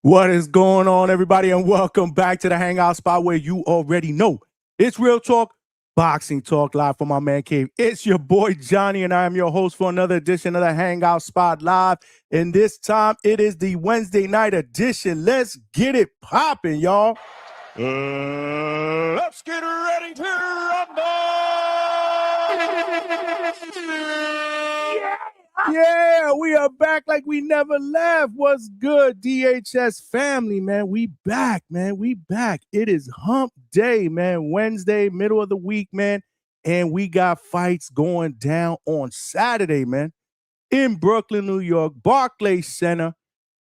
What is going on, everybody, and welcome back to the Hangout spot where you already know it's real talk, boxing talk, live from my man cave. It's your boy Johnny, and I am your host for another edition of the Hangout spot live. And this time, it is the Wednesday night edition. Let's get it popping, y'all. Let's get ready to rumble! Yeah, we are back like we never left. What's good, DHS family, man? We back, man. We back. It is hump day, man. Wednesday, middle of the week, man. And we got fights going down on Saturday, man. In Brooklyn, New York, Barclays Center.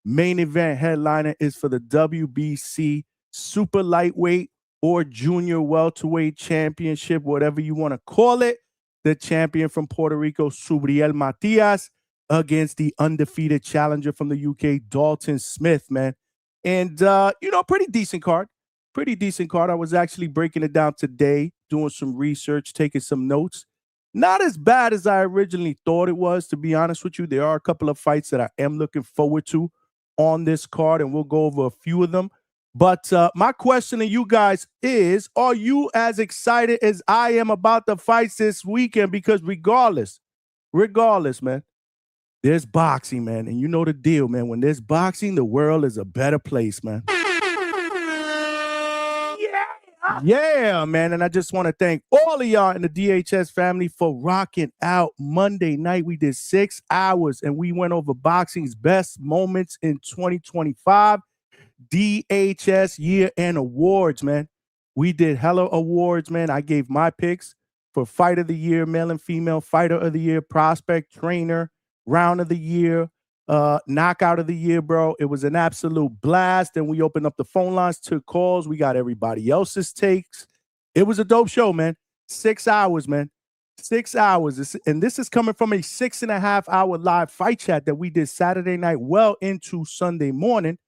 Main event headliner is for the WBC Super Lightweight or Junior Welterweight Championship, whatever you want to call it. The champion from Puerto Rico, Subriel Matias, against the undefeated challenger from the UK, Dalton Smith, man. And, pretty decent card. Pretty decent card. I was actually breaking it down today, doing some research, taking some notes. Not as bad as I originally thought it was, to be honest with you. There are a couple of fights that I am looking forward to on this card, and we'll go over a few of them. But my question to you guys is, are you as excited as I am about the fights this weekend? Because regardless, man, there's boxing, man. And you know the deal, man. When there's boxing, the world is a better place, man. Yeah, man. And I just want to thank all of y'all in the DHS family for rocking out. Monday night, we did 6 hours, and we went over boxing's best moments in 2025. DHS year-end awards, man. We did hella awards, man. I gave my picks for Fight of the Year, male and female, Fighter of the Year, Prospect, Trainer, Round of the Year, Knockout of the Year, bro. It was an absolute blast. And we opened up the phone lines, took calls. We got everybody else's takes. It was a dope show, man. 6 hours, man. 6 hours. And this is coming from a 6.5-hour live fight chat that we did Saturday night, well into Sunday morning.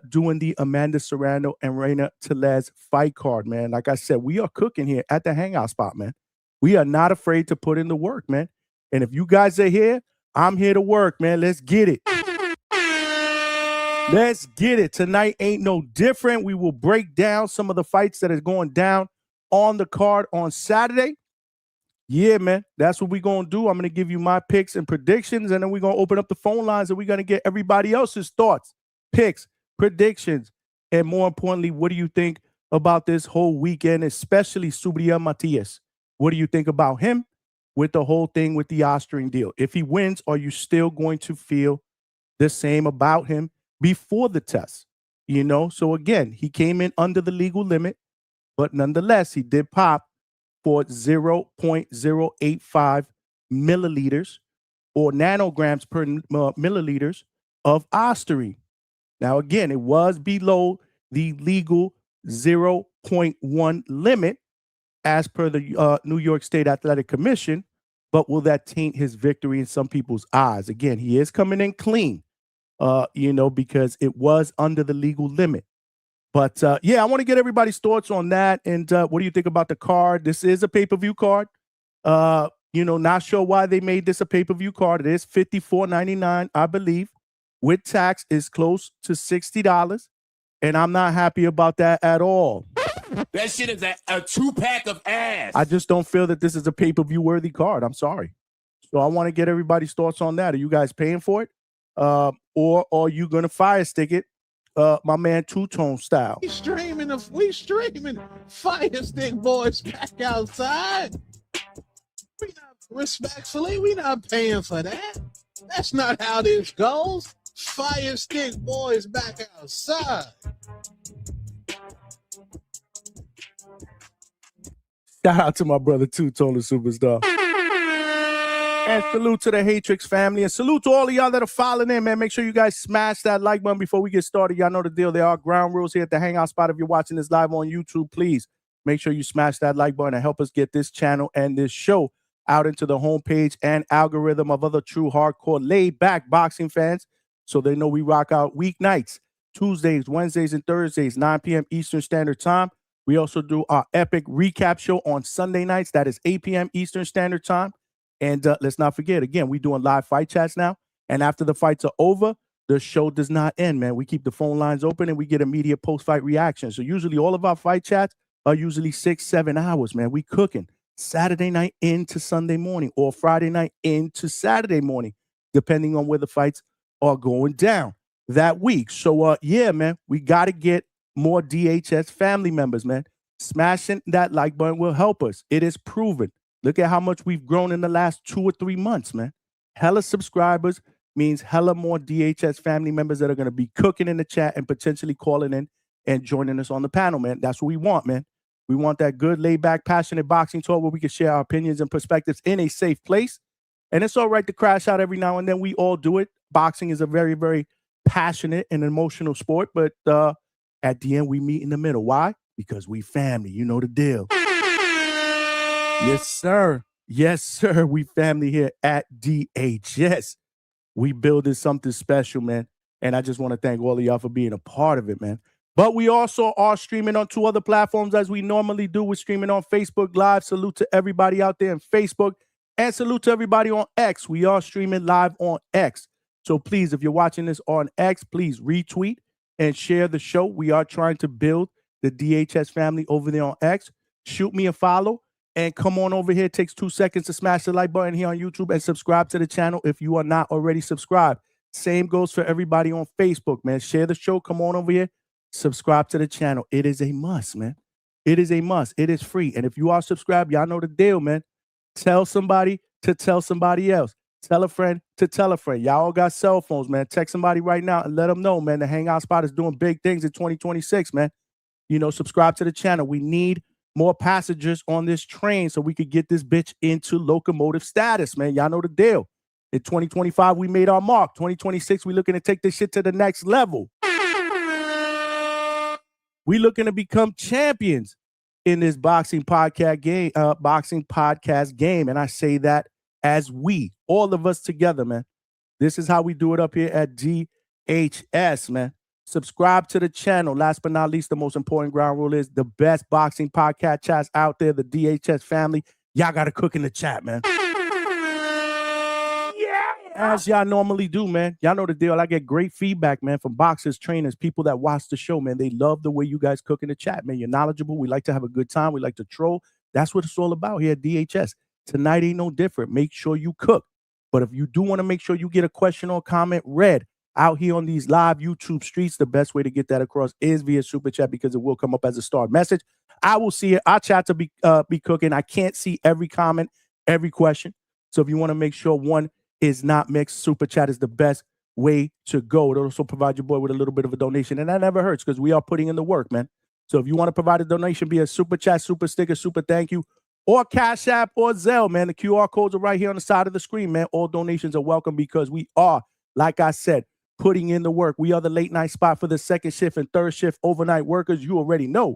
Doing the Amanda Serrano and Reina Tellez fight card, man. Like I said, we are cooking here at the Hangout spot, man. We are not afraid to put in the work, man. And if you guys are here, I'm here to work, man. Let's get it. Let's get it. Tonight ain't no different. We will break down some of the fights that is going down on the card on Saturday. Yeah, man. That's what we're going to do. I'm going to give you my picks and predictions, and then we're going to open up the phone lines, and we're going to get everybody else's thoughts, picks, predictions, and more importantly, what do you think about this whole weekend, especially Subriel Matias? What do you think about him with the whole thing with the Austrian deal? If he wins, are you still going to feel the same about him before the test? So again, he came in under the legal limit, but nonetheless, he did pop for 0.085 milliliters or nanograms per milliliters of Osterine. Now, again, it was below the legal 0.1 limit as per the New York State Athletic Commission, but will that taint his victory in some people's eyes? Again, he is coming in clean, because it was under the legal limit. But, I want to get everybody's thoughts on that. And what do you think about the card? This is a pay-per-view card. Not sure why they made this a pay-per-view card. It is $54.99, I believe. With tax is close to $60, and I'm not happy about that at all. That shit is a 2-pack of ass. I just don't feel that this is a pay-per-view worthy card. I'm sorry. So I want to get everybody's thoughts on that. Are you guys paying for it? Or are you going to fire stick it, my man Two-Tone style? We streaming Fire Stick Boys back outside. We not paying for that. That's not how this goes. Fire Stick Boys back outside. Shout out to my brother Two-Tone, the superstar. And salute to the Hatrix family. And salute to all of y'all that are filing in, man. Make sure you guys smash that like button before we get started. Y'all know the deal. There are ground rules here at the Hangout spot. If you're watching this live on YouTube, please make sure you smash that like button and help us get this channel and this show out into the homepage and algorithm of other true hardcore laid-back boxing fans, so they know we rock out weeknights, Tuesdays, Wednesdays, and Thursdays, 9 p.m. Eastern Standard Time. We also do our epic recap show on Sunday nights. That is 8 p.m. Eastern Standard Time. And let's not forget, again, we're doing live fight chats now. And after the fights are over, the show does not end, man. We keep the phone lines open and we get immediate post-fight reaction. So usually all of our fight chats are usually 6-7 hours, man. We cooking Saturday night into Sunday morning or Friday night into Saturday morning, depending on where the fights are going down that week. So, yeah, man, we got to get more DHS family members, man. Smashing that like button will help us. It is proven. Look at how much we've grown in the last 2 or 3 months, man. Hella subscribers means hella more DHS family members that are going to be cooking in the chat and potentially calling in and joining us on the panel, man. That's what we want, man. We want that good, laid-back, passionate boxing talk where we can share our opinions and perspectives in a safe place. And it's all right to crash out every now and then. We all do it. Boxing is a very, very passionate and emotional sport, but at the end, we meet in the middle. Why? Because we family. You know the deal. Yes, sir. Yes, sir. We family here at DHS. We building something special, man. And I just want to thank all of y'all for being a part of it, man. But we also are streaming on 2 other platforms as we normally do. We're streaming on Facebook Live. Salute to everybody out there in Facebook. And salute to everybody on X. We are streaming live on X. So please, if you're watching this on X, please retweet and share the show. We are trying to build the DHS family over there on X. Shoot me a follow and come on over here. It takes 2 seconds to smash the like button here on YouTube and subscribe to the channel if you are not already subscribed. Same goes for everybody on Facebook, man. Share the show. Come on over here. Subscribe to the channel. It is a must, man. It is a must. It is free. And if you are subscribed, y'all know the deal, man. Tell somebody to tell somebody else. Tell a friend to tell a friend. Y'all all got cell phones, man. Text somebody right now and let them know, man. The Hangout spot is doing big things in 2026, man. You know, subscribe to the channel. We need more passengers on this train so we could get this bitch into locomotive status, man. Y'all know the deal. In 2025, we made our mark. 2026, we looking to take this shit to the next level. We looking to become champions in this boxing podcast game. And I say that as we, all of us together, man. This is how we do it up here at DHS, man. Subscribe to the channel. Last but not least, the most important ground rule is the best boxing podcast chats out there, the DHS family. Y'all got to cook in the chat, man. As y'all normally do, man. Y'all know the deal. I get great feedback, man, from boxers, trainers, people that watch the show, man. They love the way you guys cook in the chat, man. You're knowledgeable. We like to have a good time. We like to troll. That's what it's all about here at DHS. Tonight ain't no different. Make sure you cook. But if you do want to make sure you get a question or comment read out here on these live YouTube streets, the best way to get that across is via Super Chat because it will come up as a start message. I will see it. Our chats will be cooking. I can't see every comment, every question. So if you want to make sure one is not mixed, Super Chat is the best way to go. It'll also provide your boy with a little bit of a donation, and that never hurts because we are putting in the work, man. So if you want to provide a donation, be a Super Chat, Super Sticker, Super Thank You, or Cash App or Zelle, man. The QR codes are right here on the side of the screen, man. All donations are welcome because we are, like I said, putting in the work. We are the late night spot for the second shift and third shift overnight workers. You already know.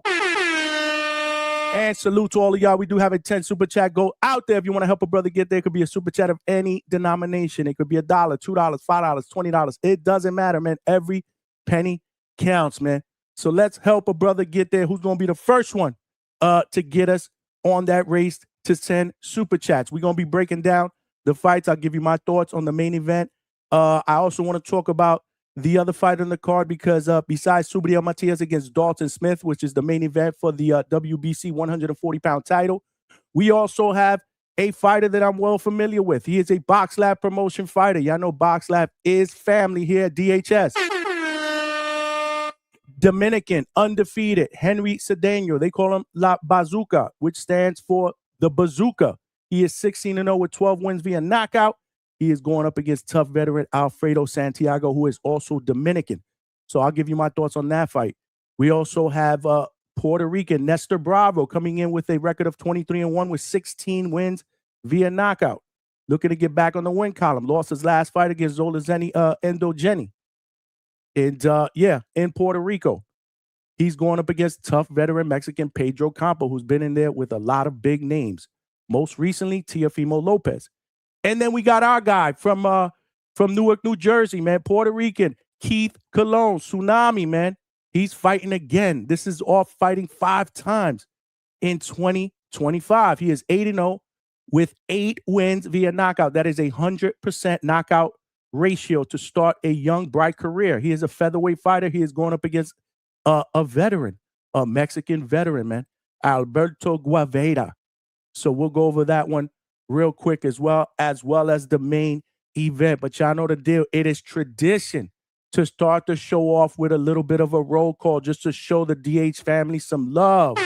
And salute to all of y'all. We do have a 10 Super Chat. Go out there if you want to help a brother get there. It could be a Super Chat of any denomination. It could be $1, $2, $5, $20. It doesn't matter, man. Every penny counts, man. So let's help a brother get there. Who's going to be the first one to get us on that race to 10 Super Chats? We're going to be breaking down the fights. I'll give you my thoughts on the main event. I also want to talk about the other fight on the card because besides Subriel Matias against Dalton Smith, which is the main event for the WBC 140-pound title, we also have a fighter that I'm well familiar with. He is a Box Lab promotion fighter. Y'all know Box Lab is family here at DHS. Dominican, undefeated, Henry Cedeno. They call him La Bazooka, which stands for the Bazooka. He is 16-0 with 12 wins via knockout. He is going up against tough veteran Alfredo Santiago, who is also Dominican. So I'll give you my thoughts on that fight. We also have Puerto Rican Nestor Bravo coming in with a record of 23-1 with 16 wins via knockout. Looking to get back on the win column. Lost his last fight against Zolazeni Endogeni. And in Puerto Rico. He's going up against tough veteran Mexican Pedro Campo, who's been in there with a lot of big names. Most recently, Teofimo Lopez. And then we got our guy from Newark, New Jersey, man, Puerto Rican, Keith Cologne, Tsunami, man. He's fighting again. This is off fighting 5 times in 2025. He is 8-0 with 8 wins via knockout. That is 100% knockout ratio to start a young, bright career. He is a featherweight fighter. He is going up against a veteran, a Mexican veteran, man, Alberto Guevara. So we'll go over that one real quick as well as the main event. But y'all know the deal. It is tradition to start the show off with a little bit of a roll call just to show the DH family some love.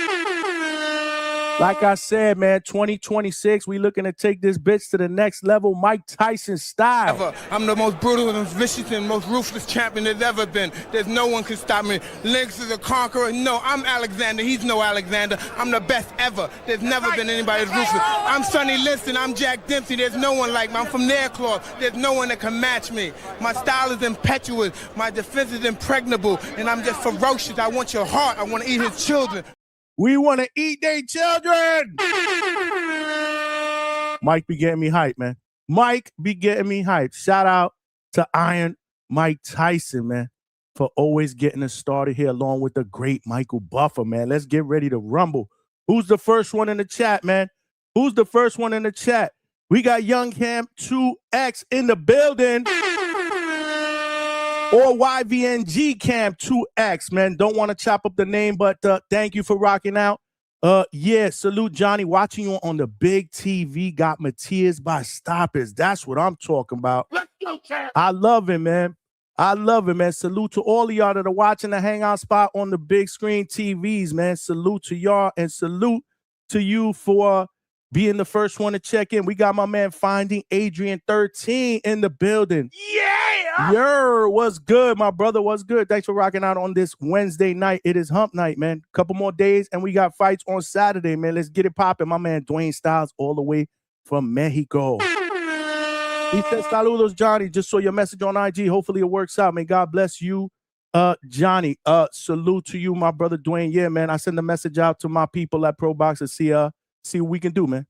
Like I said, man, 2026, we looking to take this bitch to the next level, Mike Tyson style. I'm the most brutal and vicious and most ruthless champion there's ever been. There's no one can stop me. Lynx is a conqueror. No, I'm Alexander. He's no Alexander. I'm the best ever. There's never been anybody as ruthless. I'm Sonny Liston. I'm Jack Dempsey. There's no one like me. I'm from Nairclaw. There's no one that can match me. My style is impetuous. My defense is impregnable. And I'm just ferocious. I want your heart. I want to eat his children. We want to eat their children. Mike be getting me hyped, man. Mike be getting me hyped. Shout out to Iron Mike Tyson, man, for always getting us started here along with the great Michael Buffer, man. Let's get ready to rumble. Who's the first one in the chat, man? Who's the first one in the chat? We got Young Cam 2X in the building. Or YVNG Cam 2X, man. Don't want to chop up the name, but thank you for rocking out. Yeah, salute Johnny. Watching you on the big TV. Got Matias by stoppers. That's what I'm talking about. Let's go, champ. I love it, man. I love it, man. Salute to all of y'all that are watching the Hangout spot on the big screen TVs, man. Salute to y'all and salute to you for being the first one to check in. We got my man Finding Adrian 13 in the building. Yeah. What's good, my brother? What's good? Thanks for rocking out on this Wednesday night. It is hump night, man. Couple more days, and we got fights on Saturday, man. Let's get it popping. My man Dwayne Styles all the way from Mexico. He says, saludos, Johnny. Just saw your message on IG. Hopefully it works out, man. God bless you, Johnny. Salute to you, my brother Dwayne. Yeah, man. I send a message out to my people at Pro Box to see what we can do, man.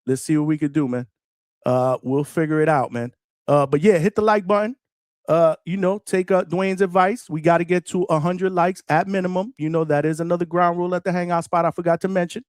Let's see what we can do, man. We'll figure it out, man. But yeah, hit the like button. Take Dwayne's advice. We got to get to 100 likes at minimum. That is another ground rule at the Hangout spot I forgot to mention.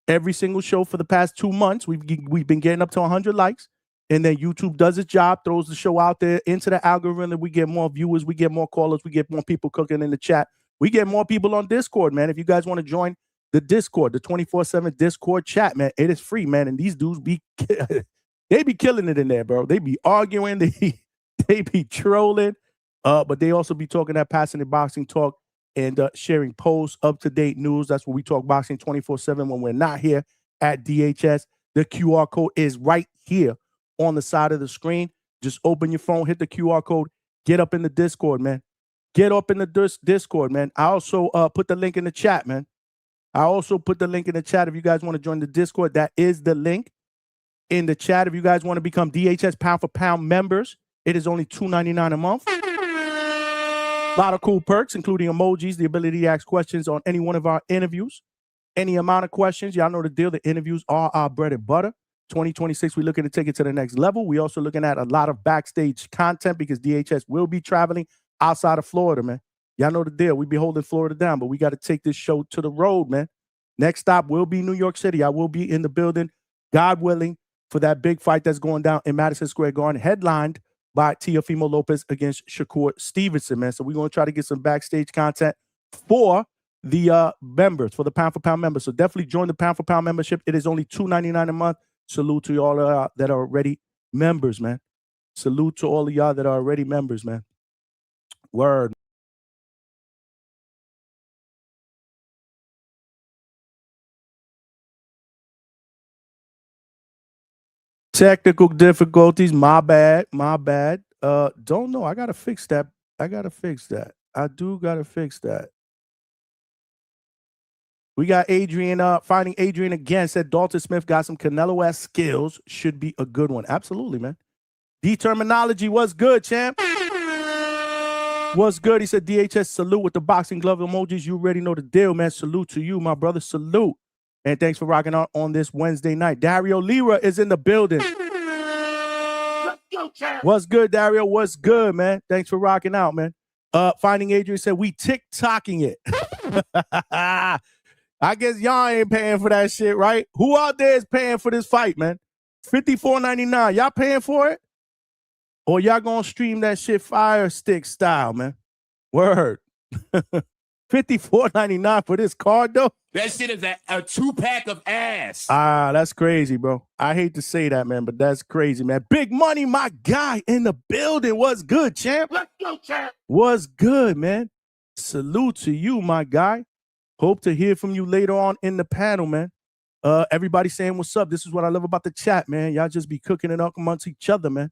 Every single show for the past 2 months, we've been getting up to 100 likes. And then YouTube does its job, throws the show out there into the algorithm. We get more viewers. We get more callers. We get more people cooking in the chat. We get more people on Discord, man. If you guys want to join the Discord, the 24/7 Discord chat, man, it is free, man. And these dudes they be killing it in there, bro. They be arguing. They be trolling, but they also be talking that passionate boxing talk and sharing posts, up-to-date news. That's what we talk boxing 24/7 when we're not here at DHS. The QR code is right here on the side of the screen. Just open your phone, hit the QR code, get up in the Discord, man. Get up in the Discord, man. I also put the link in the chat, man. If you guys want to join the Discord, that is the link in the chat. If you guys want to become DHS pound for pound members, it is only $2.99 a month. A lot of cool perks, including emojis, the ability to ask questions on any one of our interviews. Any amount of questions. Y'all know the deal. The interviews are our bread and butter. 2026, we're looking to take it to the next level. We're also looking at a lot of backstage content because DHS will be traveling outside of Florida, man. Y'all know the deal. We be holding Florida down, but we got to take this show to the road, man. Next stop will be New York City. I will be in the building, God willing, for that big fight that's going down in Madison Square Garden, headlined by Teofimo Lopez against Shakur Stevenson, man. So we're going to try to get some backstage content for the members, for the pound for pound members. So definitely join the pound for pound membership. It is only $2.99 a month. Salute to all that are already members, man. Salute to all of y'all that are already members, man. Word. Technical difficulties. My bad. Don't know. I got to fix that. I do got to fix that. We got Adrian finding Adrian again. Said Dalton Smith got some Canelo-esque skills. Should be a good one. Absolutely, man. Determinology was good, champ. What's good? He said DHS salute with the boxing glove emojis. You already know the deal, man. Salute to you, my brother. Salute. And thanks for rocking out on this Wednesday night. Dario Lira is in the building. Let's go, champ. What's good, Dario? What's good, man? Thanks for rocking out, man. Finding Adrian said we TikToking it. I guess y'all ain't paying for that shit, right? Who out there is paying for this fight, man? $54.99. Y'all paying for it? Or y'all gonna stream that shit Fire Stick style, man. Word. $54.99 for this card, though. That shit is a 2-pack of ass. Ah, that's crazy, bro. I hate to say that, man, but that's crazy, man. Big Money, my guy in the building. What's good, champ? Let's go, champ. What's good, man? Salute to you, my guy. Hope to hear from you later on in the panel, man. Everybody saying what's up. This is what I love about the chat, man. Y'all just be cooking it up amongst each other, man.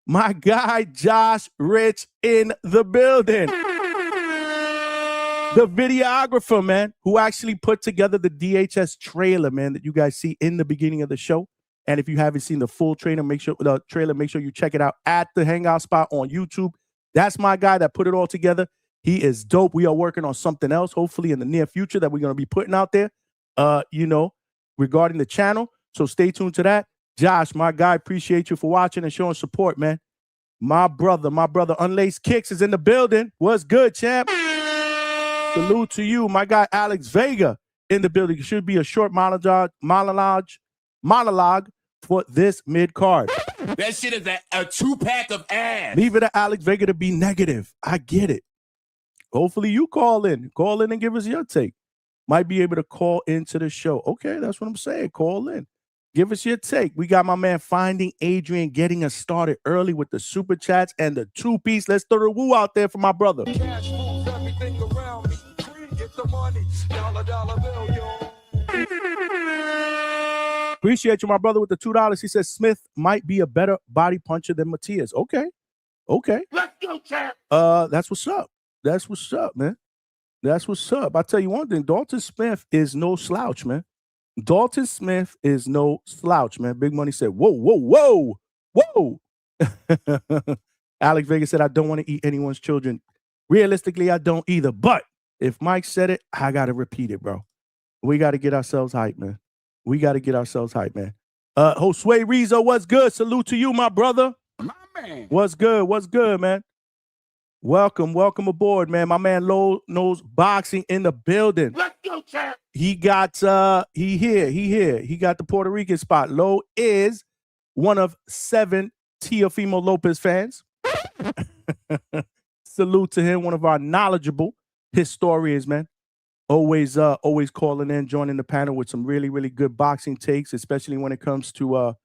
My guy, Josh Rich in the building. The videographer, man, who actually put together the DHS trailer, man, that you guys see in the beginning of the show. And if you haven't seen the full trailer, make sure you check it out at the Hangout spot on YouTube. That's my guy that put it all together. He is dope. We are working on something else, hopefully in the near future, that we're going to be putting out there, regarding the channel. So stay tuned to that. Josh, my guy, appreciate you for watching and showing support, man. My brother, Unlaced Kicks is in the building. What's good, champ? Salute to you, my guy Alex Vega in the building. It should be a short monologue for this mid-card. That shit is a 2-pack of ass. Leave it to Alex Vega to be negative. I get it. Hopefully you call in and give us your take. Might be able to call into the show. Okay, that's what I'm saying. Call in. Give us your take. We got my man Finding Adrian getting us started early with the super chats and the 2-piece. Let's throw the woo out there for my brother. Cash moves everything around me. Get the money. Dollar bill, yo. Appreciate you, my brother, with the $2. He says Smith might be a better body puncher than Matias. Okay. Let's go, champ. That's what's up. That's what's up, man. That's what's up. I'll tell you one thing. Dalton Smith is no slouch, man. Dalton Smith is no slouch, man. Big Money said, whoa. Alex Vega said, I don't want to eat anyone's children. Realistically, I don't either. But if Mike said it, I got to repeat it, bro. We got to get ourselves hyped, man. Josue Rizzo, what's good? Salute to you, my brother. My man. What's good, man? Welcome aboard, man. My man Low Knows Boxing in the building. Let's go, champ. He got he here. He got the Puerto Rican spot. Low is one of 7 Teofimo Lopez fans. Salute to him, one of our knowledgeable historians, man. Always calling in, joining the panel with some really, really good boxing takes, especially when it comes to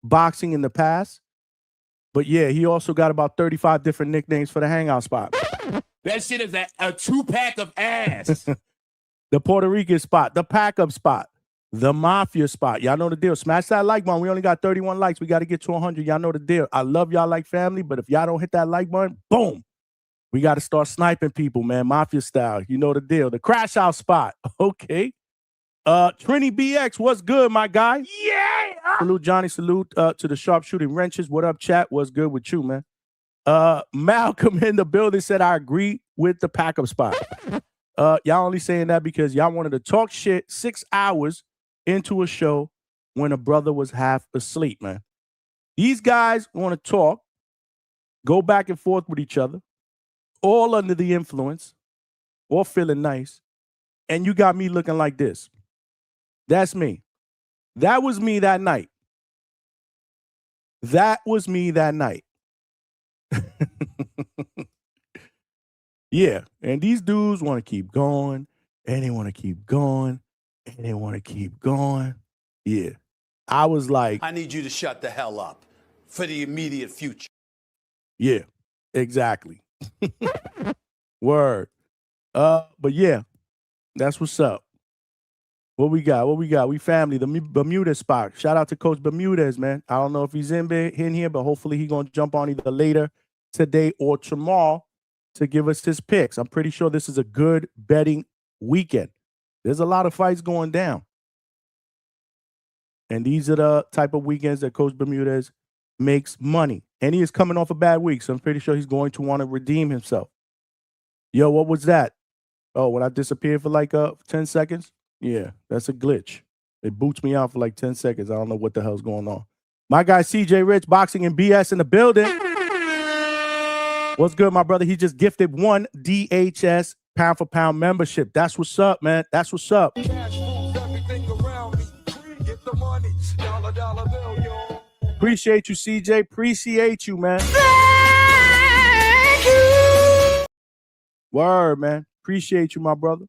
boxing in the past. But yeah, he also got about 35 different nicknames for the Hangout spot. That shit is a 2-pack of ass. The Puerto Rican spot, the pack-up spot, the Mafia spot. Y'all know the deal. Smash that like button. We only got 31 likes. We got to get to 100. Y'all know the deal. I love y'all like family, but if y'all don't hit that like button, boom. We got to start sniping people, man. Mafia style. You know the deal. The Crash Out spot. Okay. Trini BX, what's good, my guy? Yeah. Salute, Johnny. Salute to the Sharpshooting Wrenches. What up, chat? What's good with you, man? Malcolm in the building said, I agree with the pack-up spot. Y'all only saying that because y'all wanted to talk shit 6 hours into a show when a brother was half asleep, man. These guys want to talk, go back and forth with each other, all under the influence, all feeling nice, and you got me looking like this. That's me. That was me that night. Yeah, and these dudes want to keep going, and they want to keep going, and they want to keep going. Yeah, I was like, I need you to shut the hell up for the immediate future. Yeah, exactly. Word. But yeah, that's what's up. What we got? We family, the Bermuda spot. Shout out to Coach Bermudez, man. I don't know if he's in here, but hopefully he's going to jump on either later today or tomorrow to give us his picks. I'm pretty sure this is a good betting weekend. There's a lot of fights going down. And these are the type of weekends that Coach Bermudez makes money. And he is coming off a bad week, so I'm pretty sure he's going to want to redeem himself. Yo, what was that? Oh, when I disappeared for like 10 seconds? Yeah, that's a glitch. It boots me out for like 10 seconds. I don't know what the hell's going on. My guy CJ Rich, Boxing and BS in the building. What's good, my brother? He just gifted 1 DHS pound for pound membership. That's what's up, man. That's what's up. Cash moves everything around me. Get the money. Dollar bill, yo. Appreciate you, CJ. Appreciate you, man. Word, man. Appreciate you, my brother.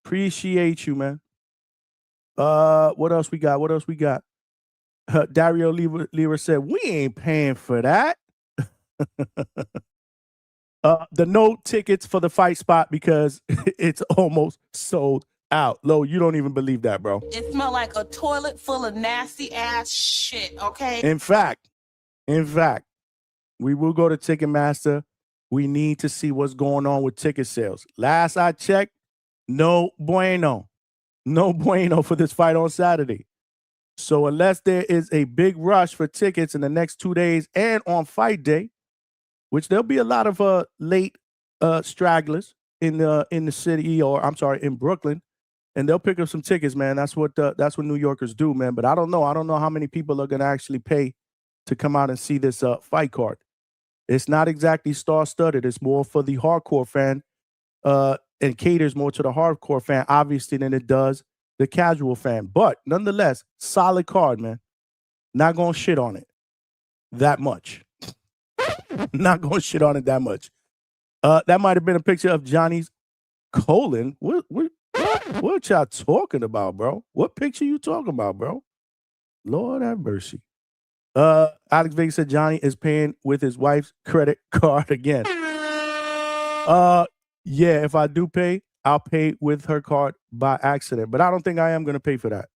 Appreciate you, man. What else we got? What else we got? Dario Lever said, we ain't paying for that. The no tickets for the fight spot because it's almost sold out. Lo, you don't even believe that, bro. It smelled like a toilet full of nasty ass shit, okay? In fact, we will go to Ticketmaster. We need to see what's going on with ticket sales. Last I checked, no bueno. No bueno for this fight on Saturday. So unless there is a big rush for tickets in the next 2 days and on fight day, which there'll be a lot of late stragglers in the city, or I'm sorry, in Brooklyn, and they'll pick up some tickets, man. That's what New Yorkers do, man. But I don't know how many people are gonna actually pay to come out and see this fight card. It's not exactly star-studded. It's more for the hardcore fan, and caters more to the hardcore fan, obviously, than it does the casual fan. But nonetheless, solid card, man. Not gonna shit on it that much. Not gonna shit on it that much. That might have been a picture of Johnny's colon. What y'all talking about, bro? What picture you talking about, bro? Lord have mercy. Alex Vega said Johnny is paying with his wife's credit card again. Yeah, if I do pay, I'll pay with her card by accident. But I don't think I am going to pay for that.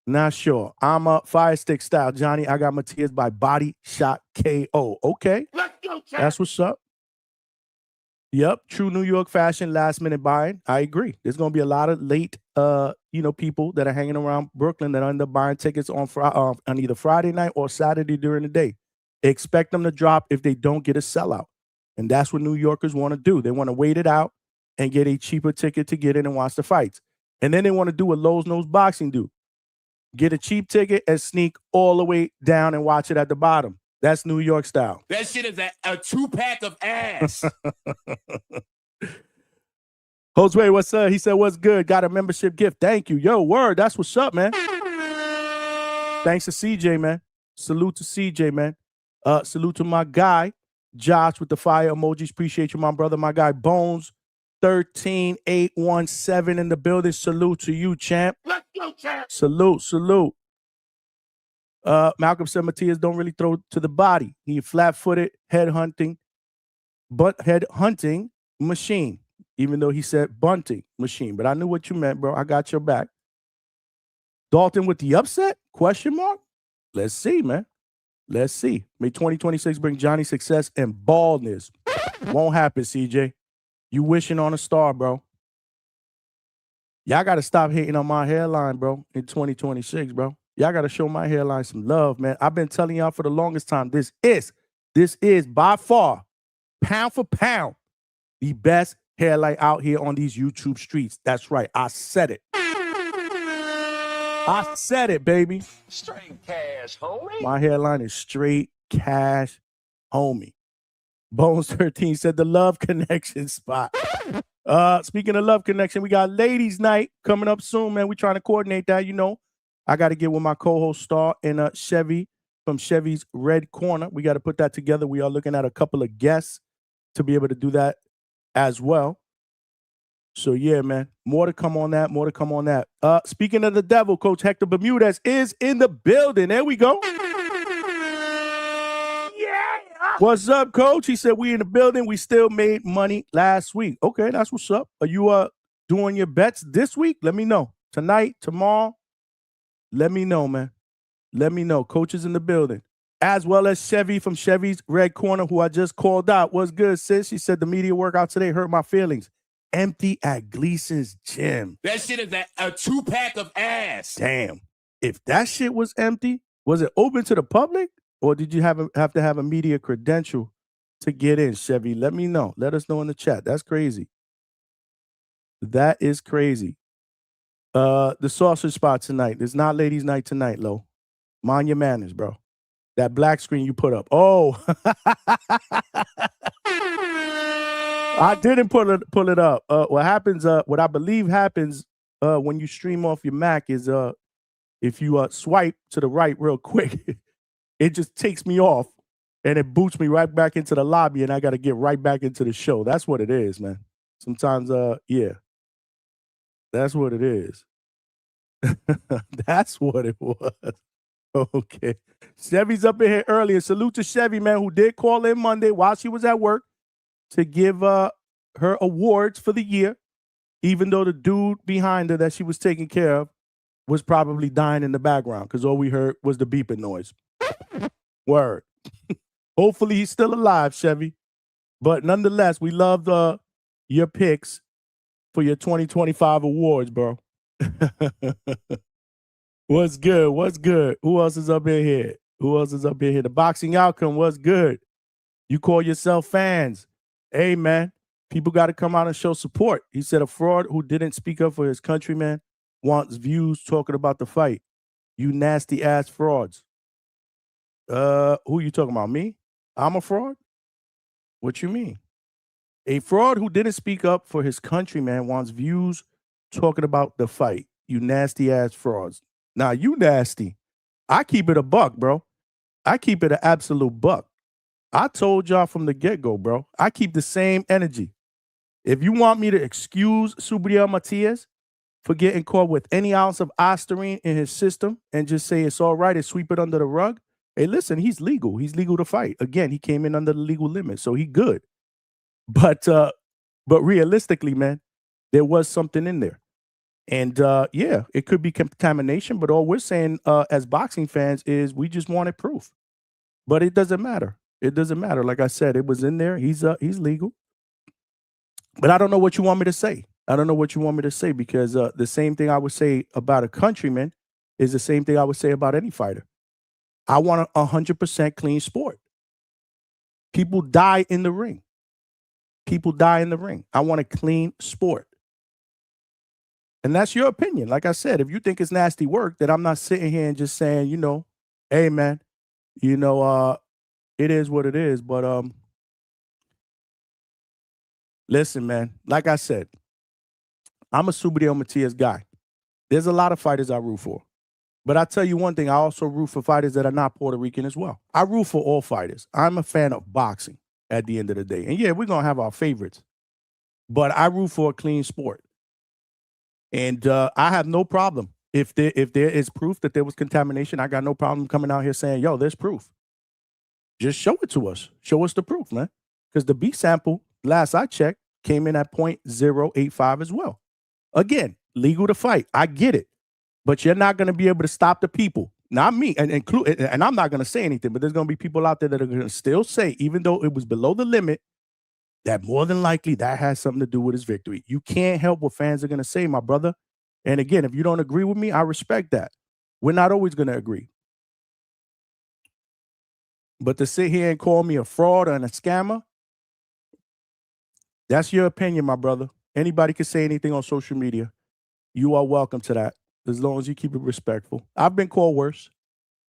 Not sure. I'm a fire stick style. Johnny, I got Matias by body shot KO. Okay. Let's go, champ. That's what's up. Yep. True New York fashion, last minute buying. I agree. There's going to be a lot of late, people that are hanging around Brooklyn that end up buying tickets on either Friday night or Saturday during the day. Expect them to drop if they don't get a sellout. And that's what New Yorkers want to do. They want to wait it out and get a cheaper ticket to get in and watch the fights. And then they want to do what Lowe's Knows Boxing do. Get a cheap ticket and sneak all the way down and watch it at the bottom. That's New York style. That shit is a 2-pack of ass. Jose, what's up? He said, what's good? Got a membership gift. Thank you. Yo, word. That's what's up, man. Thanks to CJ, man. Salute to CJ, man. Salute to my guy, Josh, with the fire emojis. Appreciate you, my brother. My guy, Bones, 13817 in the building. Salute to you, champ. Let's go, champ. Salute. Malcolm said Matias don't really throw to the body. He flat-footed, head hunting machine. Even though he said bunting machine. But I knew what you meant, bro. I got your back. Dalton with the upset? Question mark? Let's see, man. Let's see. May 2026 bring Johnny success and baldness. Won't happen, CJ. You wishing on a star, bro. Y'all got to stop hating on my hairline, bro, in 2026, bro. Y'all got to show my hairline some love, man. I've been telling y'all for the longest time, this is by far, pound for pound, the best hairline out here on these YouTube streets. That's right. I said it. I said it, baby. Straight cash, homie. My hairline is straight cash, homie. Bones 13 said the Love Connection spot. Speaking of Love Connection, we got Ladies Night coming up soon, man. We're trying to coordinate that, you know. I got to get with my co-host Star and Chevy from Chevy's Red Corner. We got to put that together. We are looking at a couple of guests to be able to do that as well. So, yeah, man, more to come on that. Speaking of the devil, Coach Hector Bermudez is in the building. There we go. Yeah. What's up, Coach? He said we in the building. We still made money last week. Okay, that's what's up. Are you doing your bets this week? Let me know. Tonight, tomorrow, let me know, man. Let me know. Coach is in the building. As well as Chevy from Chevy's Red Corner, who I just called out. What's good, sis? She said the media workout today hurt my feelings. Empty at Gleason's gym. That shit is a 2-pack of ass. Damn. If that shit was empty, was it open to the public? Or did you have to have a media credential to get in, Chevy? Let me know. Let us know in the chat. That's crazy. That is crazy. The sausage spot tonight. It's not ladies' night tonight, Lo. Mind your manners, bro. That black screen you put up. Oh. I didn't pull it up. What happens, what I believe happens when you stream off your Mac is if you swipe to the right real quick, it just takes me off and it boots me right back into the lobby and I got to get right back into the show. That's what it is, man. Sometimes, yeah, that's what it is. That's what it was. Okay. Chevy's up in here earlier. Salute to Chevy, man, who did call in Monday while she was at work to give her awards for the year, even though the dude behind her that she was taking care of was probably dying in the background because all we heard was the beeping noise. Word. Hopefully he's still alive, Chevy. But nonetheless, we love your picks for your 2025 awards, bro. What's good? What's good? Who else is up in here? Who else is up in here? The boxing outcome was good. You call yourself fans. Hey, man, people got to come out and show support. He said a fraud who didn't speak up for his countrymen wants views talking about the fight. You nasty ass frauds. Who you talking about? Me? I'm a fraud? What you mean? A fraud who didn't speak up for his countryman wants views talking about the fight. You nasty ass frauds. Now, you nasty. I keep it a buck, bro. I keep it an absolute buck. I told y'all from the get-go, bro. I keep the same energy. If you want me to excuse Subriel Matias for getting caught with any ounce of ostarine in his system and just say it's all right and sweep it under the rug, hey, listen, he's legal. He's legal to fight. Again, he came in under the legal limit, so he good. But realistically, man, there was something in there. And, yeah, it could be contamination, but all we're saying as boxing fans is we just wanted proof. But it doesn't matter. It doesn't matter. Like I said, it was in there. He's legal. But I don't know what you want me to say. I don't know what you want me to say because the same thing I would say about a countryman is the same thing I would say about any fighter. I want a 100% clean sport. People die in the ring. People die in the ring. I want a clean sport. And that's your opinion. Like I said, if you think it's nasty work, then I'm not sitting here and just saying, you know, hey, man, you know, it is what it is. But listen, man, like I said, I'm a Subriel Matias guy. There's a lot of fighters I root for. But I tell you one thing, I also root for fighters that are not Puerto Rican as well. I root for all fighters. I'm a fan of boxing at the end of the day. And yeah, we're going to have our favorites. But I root for a clean sport. And I have no problem. If there is proof that there was contamination, I got no problem coming out here saying, yo, there's proof. Just show it to us. Show us the proof, man. Because the B sample, last I checked, came in at 0.085 as well. Again, legal to fight. I get it. But you're not going to be able to stop the people. Not me, and I'm not going to say anything, but there's going to be people out there that are going to still say, even though it was below the limit, that more than likely that has something to do with his victory. You can't help what fans are going to say, my brother. And again, if you don't agree with me, I respect that. We're not always going to agree. But to sit here and call me a fraud and a scammer, that's your opinion, my brother. Anybody can say anything on social media. You are welcome to that, as long as you keep it respectful. I've been called worse.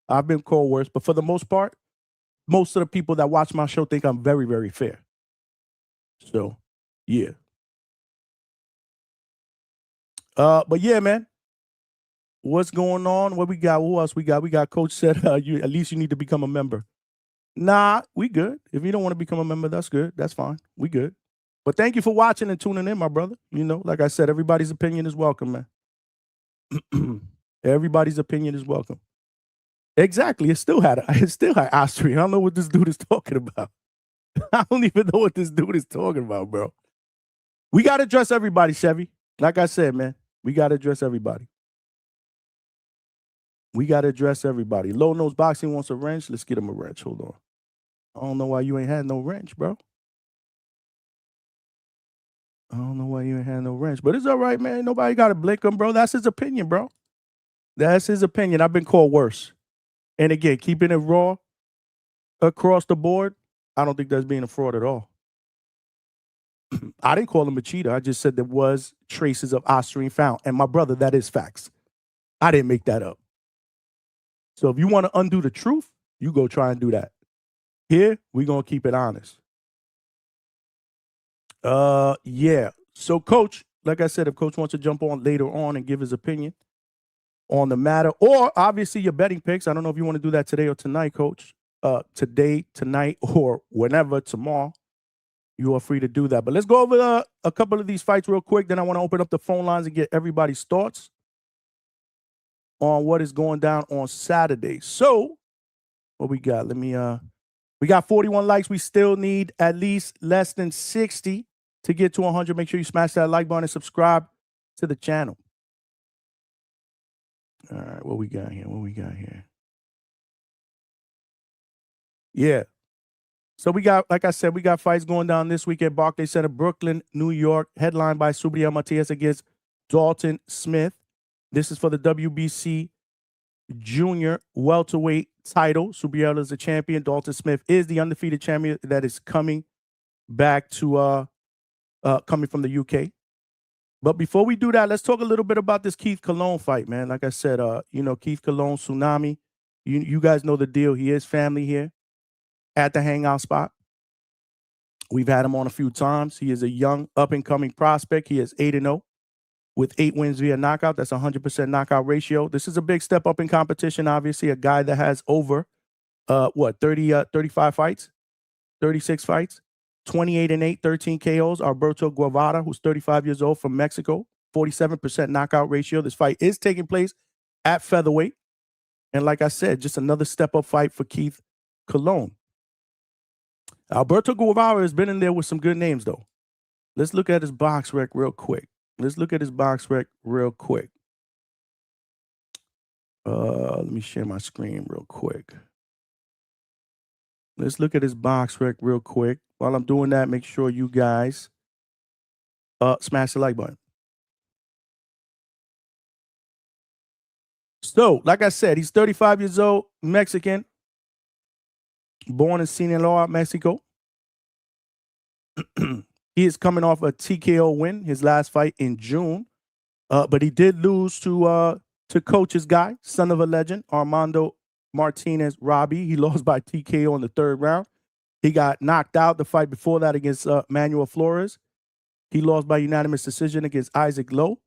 But for the most part, most of the people that watch my show think I'm very, very fair. So, yeah. But yeah, man. What's going on? What we got? Who else we got? We got Coach said you at least you need to become a member. Nah, we good. If you don't want to become a member, that's good. That's fine. We good. But thank you for watching and tuning in, my brother. You know, like I said, everybody's opinion is welcome, man. Everybody's opinion is welcome. Exactly. It still had Austria. I don't know what this dude is talking about. I don't even know what this dude is talking about, bro. We got to address everybody, Chevy. Like I said, man, we got to address everybody. We got to address everybody. Low Nose Boxing wants a wrench. Let's get him a wrench. Hold on. I don't know why you ain't had no wrench, bro. I don't know why you ain't had no wrench. But it's all right, man. Nobody got to blink him, bro. That's his opinion, bro. That's his opinion. I've been called worse. And again, keeping it raw across the board, I don't think that's being a fraud at all. I didn't call him a cheater. I just said there was traces of ostarine found. And my brother, that is facts. I didn't make that up. So if you want to undo the truth, you go try and do that. Here, we're going to keep it honest. Yeah. So, Coach, like I said, if Coach wants to jump on later on and give his opinion, on the matter, or obviously your betting picks. I don't know if you want to do that today or tonight, Coach. Today, tonight, or whenever, tomorrow. You are free to do that. But let's go over a couple of these fights real quick. Then I want to open up the phone lines and get everybody's thoughts on what is going down on Saturday. So, what we got? We got 41 likes. We still need at least less than 60 to get to 100. Make sure you smash that like button and subscribe to the channel. All right, what we got here? Yeah. So we got, like I said, we got fights going down this week at Barclays Center, Brooklyn, New York, headlined by Subriel Matias against Dalton Smith. This is for the WBC Jr welterweight title. Subriel is the champion. Dalton Smith is the undefeated champion that is coming back to coming from the UK. But before we do that, let's talk a little bit about this Keith Cologne fight, man. Like I said, Keith Cologne, Tsunami. You guys know the deal. He is family here at the Hangout spot. We've had him on a few times. He is a young, up-and-coming prospect. He is 8-0 with 8 wins via knockout. That's 100% knockout ratio. This is a big step up in competition, obviously. A guy that has over, 35 fights, 36 fights, 28-8, 13 KOs. Alberto Guevara, who's 35 years old from Mexico, 47% knockout ratio. This fight is taking place at featherweight. And like I said, just another step-up fight for Keith Cologne. Alberto Guevara has been in there with some good names, though. Let's look at his box rec real quick. Let me share my screen real quick. Let's look at his box rec real quick. While I'm doing that, make sure you guys smash the like button. So, like I said, he's 35 years old, Mexican. Born in Sinaloa, Mexico. He is coming off a TKO win, his last fight in June. But he did lose to Coach's guy, son of a legend, Armando Martinez Robbie. He lost by TKO in the 3rd round. He got knocked out the fight before that against Manuel Flores. He lost by unanimous decision against Isaac Lowe.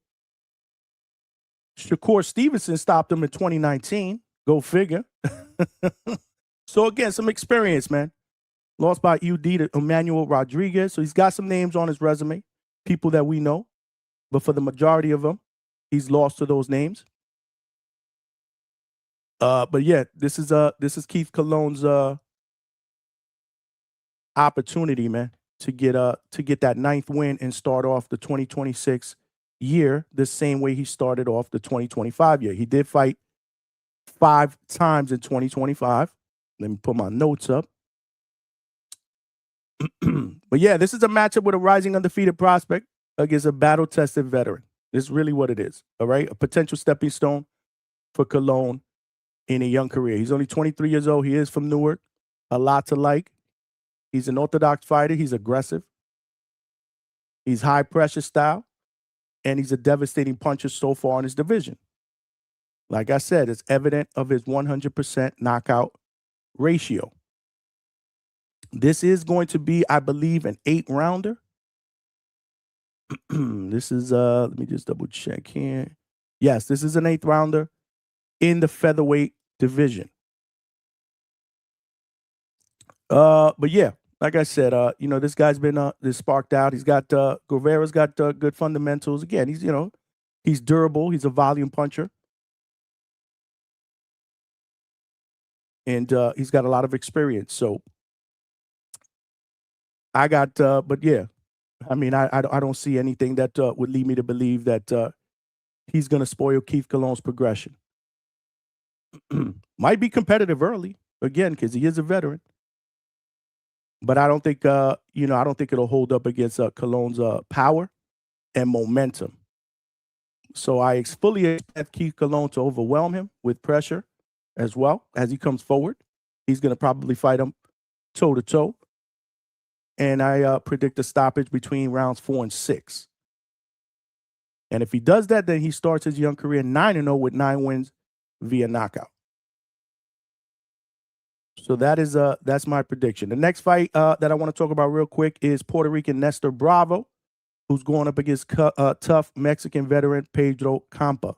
Shakur Stevenson stopped him in 2019. Go figure. So, again, some experience, man. Lost by UD to Emmanuel Rodriguez. So he's got some names on his resume, people that we know. But for the majority of them, he's lost to those names. But, yeah, this is Keith Cologne's opportunity, man, to get that 9th win and start off the 2026 year the same way he started off the 2025 year. He did fight 5 times in 2025. Let me put my notes up. But yeah, this is a matchup with a rising undefeated prospect against a battle-tested veteran. This is really what it is, all right? A potential stepping stone for Cologne in a young career. He's only 23 years old. He is from Newark. A lot to like. He's an orthodox fighter. He's aggressive. He's high-pressure style. And he's a devastating puncher so far in his division. Like I said, it's evident of his 100% knockout ratio. This is going to be, I believe, an 8-rounder. This is, let me just double check here. Yes, this is an 8th-rounder in the featherweight division. But yeah, like I said, this guy's been sparked out. He's got, Guevara's got good fundamentals. Again, he's durable. He's a volume puncher. And he's got a lot of experience. So I got, but yeah, I mean, I don't see anything that would lead me to believe that he's going to spoil Keith Cologne's progression. Might be competitive early, again, because he is a veteran. But I don't think, I don't think it'll hold up against Cologne's power and momentum. So I fully expect Keith Cologne to overwhelm him with pressure as well as he comes forward. He's going to probably fight him toe-to-toe. And I predict a stoppage between rounds 4 and 6. And if he does that, then he starts his young career 9-0 with 9 wins via knockout. So that's my prediction. The next fight that I want to talk about real quick is Puerto Rican Nestor Bravo, who's going up against tough Mexican veteran Pedro Campa.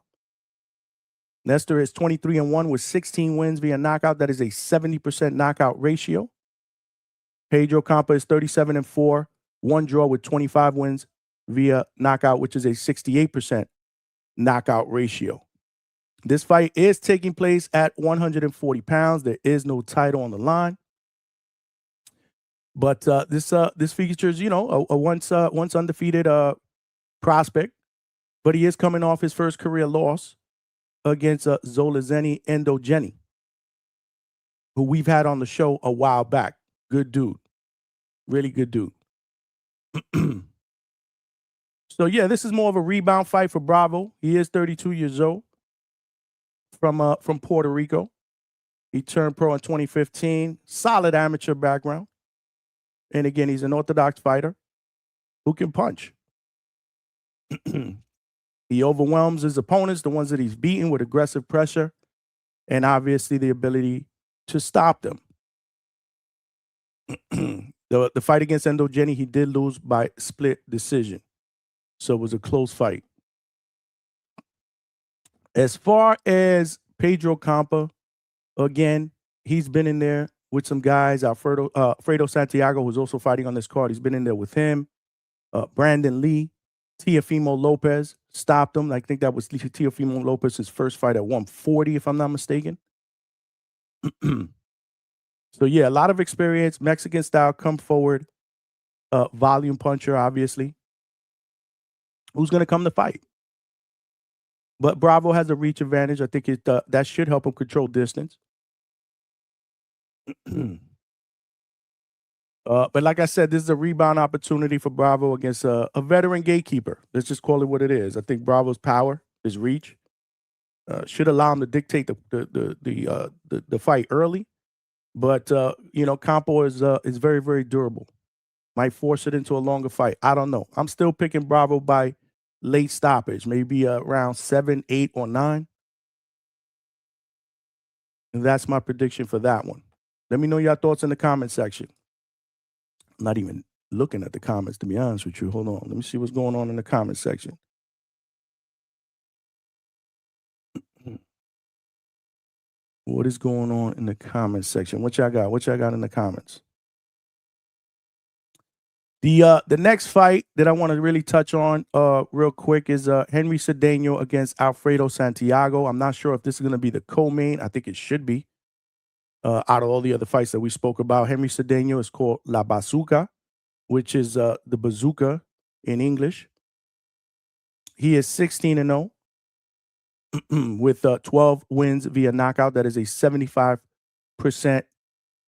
Nestor is 23-1 with 16 wins via knockout. That is a 70% knockout ratio. Pedro Campa is 37-4, one draw with 25 wins via knockout, which is a 68% knockout ratio. This fight is taking place at 140 pounds. There is no title on the line. But this features, you know, a once undefeated prospect, but he is coming off his first career loss against Zolazeni Endogeni, who we've had on the show a while back. Good dude. Really good dude. So, yeah, this is more of a rebound fight for Bravo. He is 32 years old from Puerto Rico. He turned pro in 2015. Solid amateur background. And, again, he's an orthodox fighter who can punch. He overwhelms his opponents, the ones that he's beaten, with aggressive pressure and, obviously, the ability to stop them. The fight against Endogeni, he did lose by split decision. So it was a close fight. As far as Pedro Campa, again, he's been in there with some guys. Alfredo Santiago, who's also fighting on this card, he's been in there with him. Brandon Lee, Teofimo Lopez stopped him. I think that was Teofimo Lopez's first fight at 140, if I'm not mistaken. So, yeah, a lot of experience, Mexican style, come forward, volume puncher, obviously. Who's going to come to fight? But Bravo has a reach advantage. I think that should help him control distance. But like I said, this is a rebound opportunity for Bravo against a veteran gatekeeper. Let's just call it what it is. I think Bravo's power, his reach, should allow him to dictate the fight early. But you know, Campo is very, very durable. Might force it into a longer fight. I don't know. I'm still picking Bravo by late stoppage, maybe around 7, 8, or 9. And that's my prediction for that one. Let me know your thoughts in the comment section. I'm not even looking at the comments, to be honest with you. Hold on. Let me see what's going on in the comment section. What is going on in the comment section? What y'all got? What y'all got in the comments? The next fight that I want to really touch on real quick is Henry Cedeno against Alfredo Santiago. I'm not sure if this is going to be the co-main. I think it should be. Out of all the other fights that we spoke about, Henry Cedeno is called La Bazooka, which is the bazooka in English. He is 16-0 with 12 wins via knockout. That is a 75%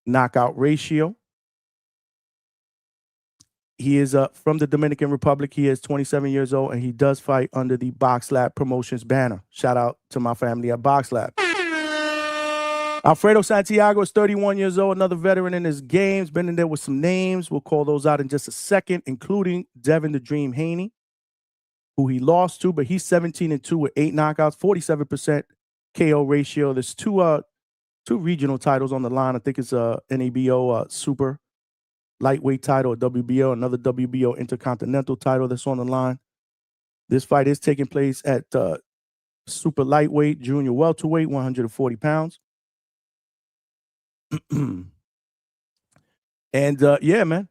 knockout ratio. He is from the Dominican Republic. He is 27 years old, and he does fight under the Box Lab Promotions banner. Shout out to my family at Box Lab. Alfredo Santiago is 31 years old, another veteran in his games. Been in there with some names. We'll call those out in just a second, including Devin the Dream Haney, who he lost to, but he's 17-2 with 8 knockouts, 47% KO ratio. There's two regional titles on the line. I think it's a NABO super lightweight title, a WBO, another WBO intercontinental title that's on the line. This fight is taking place at super lightweight, junior welterweight, 140 pounds. And yeah, man,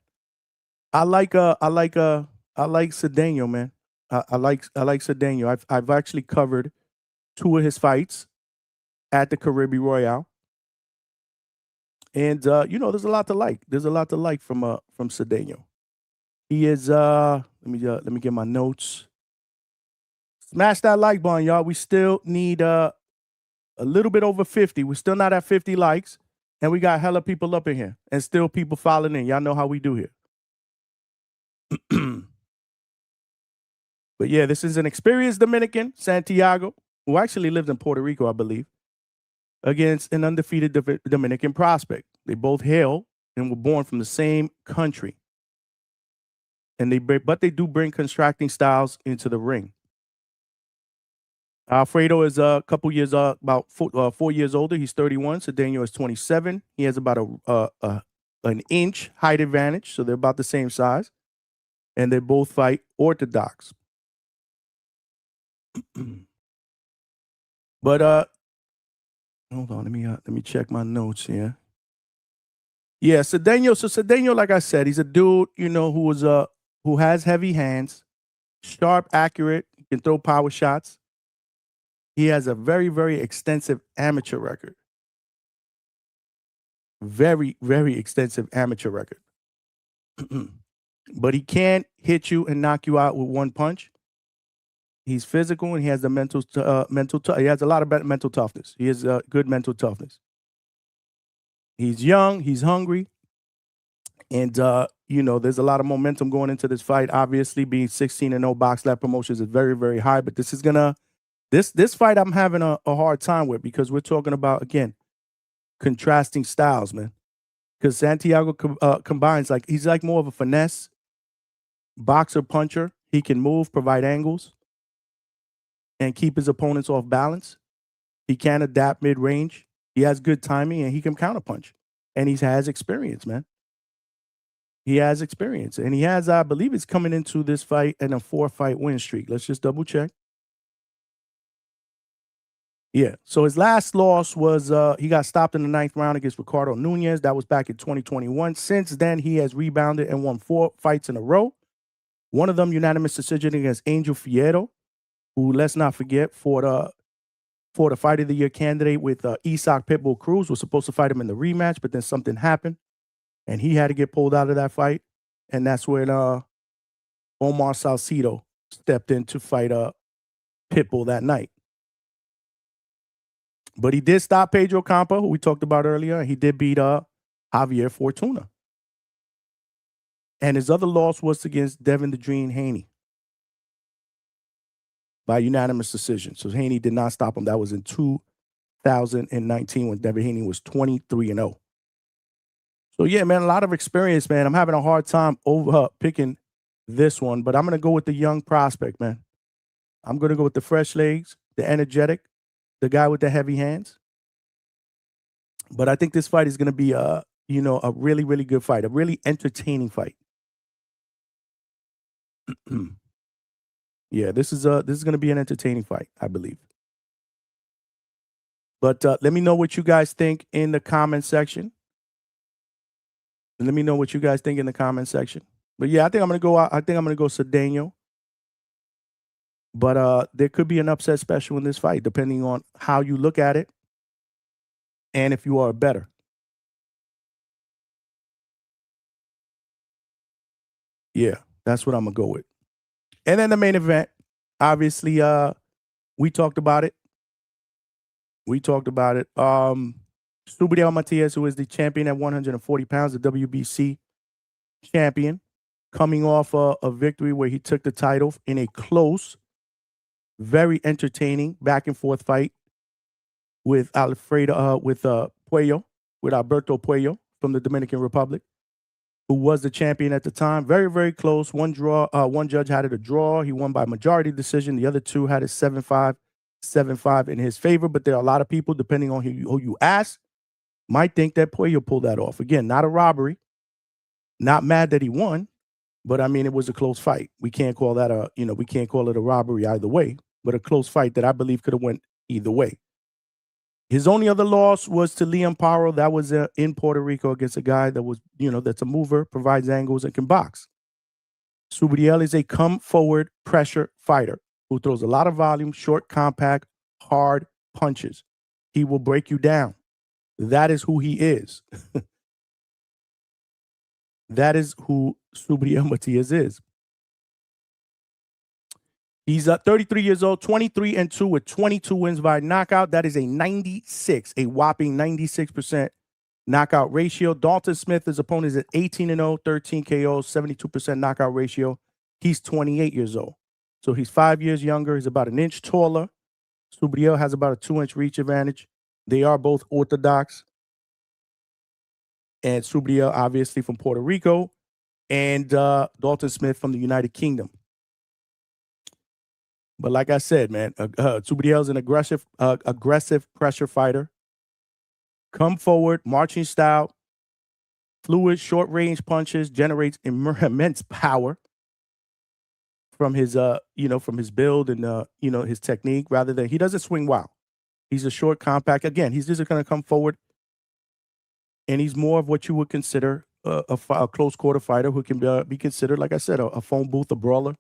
I like Cedeno, man. I like Cedeno. I've actually covered 2 of his fights at the Caribbean Royale. And you know, there's a lot to like. There's a lot to like from Cedeno. He is let me get my notes. Smash that like button, y'all. We still need a little bit over 50. We're still not at 50 likes, and we got hella people up in here, and still people following in. Y'all know how we do here. But yeah, this is an experienced Dominican, Santiago, who actually lived in Puerto Rico, I believe, against an undefeated Dominican prospect. They both hail and were born from the same country. But they do bring contrasting styles into the ring. Alfredo is a couple years, about 4 years older. He's 31. Cedeno is 27. He has about an inch height advantage, so they're about the same size. And they both fight orthodox. But hold on, let me check my notes here. Yeah, Cedeno. So Cedeno, like I said, he's a dude, who has heavy hands, sharp, accurate, can throw power shots. He has a very, very extensive amateur record. Very, very extensive amateur record. But he can't hit you and knock you out with one punch. He's physical and he has the he has a lot of mental toughness. He has good mental toughness. He's young, he's hungry, and there's a lot of momentum going into this fight. Obviously, being 16-0 Box Lab Promotions is very, very high, but this is this fight I'm having a hard time with because we're talking about, again, contrasting styles, man. Because Santiago combines, he's like more of a finesse boxer puncher. He can move, provide angles, and keep his opponents off balance. He can adapt mid-range. He has good timing, and he can counterpunch. And he has experience, man. He has experience. And he has, I believe he's coming into this fight in a 4-fight win streak. Let's just double check. Yeah. So his last loss was he got stopped in the 9th round against Ricardo Nunez. That was back in 2021. Since then, he has rebounded and won 4 fights in a row. One of them unanimous decision against Angel Fierro, who, let's not forget, for the Fight of the Year candidate with Isaac Pitbull Cruz, was supposed to fight him in the rematch, but then something happened, and he had to get pulled out of that fight. And that's when Omar Salcido stepped in to fight Pitbull that night. But he did stop Pedro Campa, who we talked about earlier, and he did beat Javier Fortuna. And his other loss was against Devin the Dream Haney by unanimous decision. So Haney did not stop him. That was in 2019 when Devin Haney was 23-0. So yeah, man, a lot of experience, man. I'm having a hard time picking this one, but I'm going to go with the young prospect, man. I'm going to go with the fresh legs, the energetic, the guy with the heavy hands. But I think this fight is going to be a really, really good fight, a really entertaining fight. Yeah, this is going to be an entertaining fight, I believe. But let me know what you guys think in the comment section. But yeah, I think I'm going to go Cedeno. But there could be an upset special in this fight, depending on how you look at it and if you are better. Yeah, that's what I'm going to go with. And then the main event, obviously, we talked about it. Subriel Matias, who is the champion at 140 pounds, the WBC champion, coming off a victory where he took the title in a close, very entertaining back and forth fight with Alberto Puello from the Dominican Republic, who was the champion at the time. Very, very close. One judge had it a draw. He won by majority decision. The other two had it 7-5 in his favor. But there are a lot of people, depending on who you ask, might think that Puello pulled that off. Again, not a robbery. Not mad that he won, but I mean, it was a close fight. We can't call that we can't call it a robbery either way, but a close fight that I believe could have went either way. His only other loss was to Liam Paro. That was in Puerto Rico against a guy that was, that's a mover, provides angles, and can box. Subriel is a come-forward pressure fighter who throws a lot of volume, short, compact, hard punches. He will break you down. That is who he is. That is who Subriel Matias is. He's 33 years old, 23-2 with 22 wins by knockout. That is a whopping 96% knockout ratio. Dalton Smith, his opponent, is at 18-0, 13 KOs, 72% knockout ratio. He's 28 years old. So he's 5 years younger. He's about an inch taller. Subriel has about a 2-inch reach advantage. They are both orthodox. And Subriel, obviously, from Puerto Rico. And Dalton Smith from the United Kingdom. But like I said, man, Subriel is an aggressive pressure fighter. Come forward, marching style, fluid, short-range punches, generates immense power from his, from his build and, his technique. Rather than he doesn't swing wild. He's a short, compact. Again, he's just going to come forward, and he's more of what you would consider a close quarter fighter who can be considered, like I said, a phone booth, a brawler.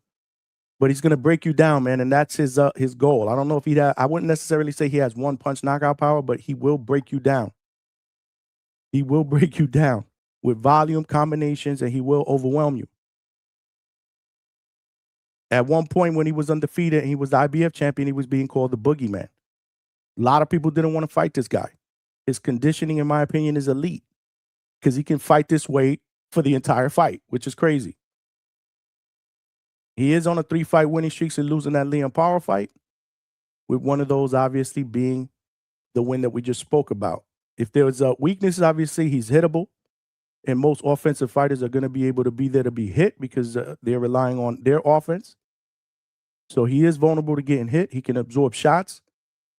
But he's going to break you down, man, and that's his goal. I don't know if I wouldn't necessarily say he has one punch knockout power, but he will break you down. He will break you down with volume combinations, and he will overwhelm you. At one point when he was undefeated and he was the IBF champion, he was being called the boogeyman. A lot of people didn't want to fight this guy. His conditioning, in my opinion, is elite because he can fight this weight for the entire fight, which is crazy. He is on a 3-fight winning streak and losing that Liam Power fight, with one of those obviously being the win that we just spoke about. If there was a weakness, obviously he's hittable, and most offensive fighters are going to be able to be there to be hit because they're relying on their offense. So he is vulnerable to getting hit. He can absorb shots,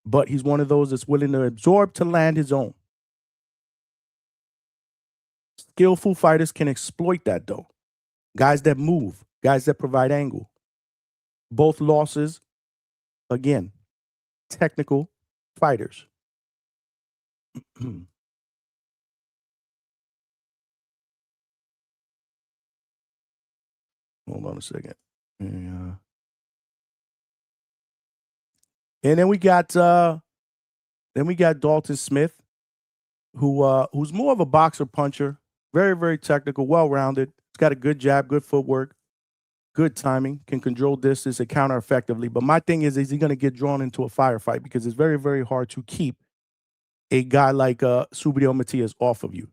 but he's one of those that's willing to absorb to land his own. Skillful fighters can exploit that, though. Guys that move, guys that provide angle. Both losses, again, technical fighters. Hold on a second. And then we got Dalton Smith, who's more of a boxer puncher, very, very technical, well-rounded. He's got a good jab, good footwork, good timing, can control distance and counter effectively. But my thing is he going to get drawn into a firefight? Because it's very, very hard to keep a guy like Subriel Matias off of you.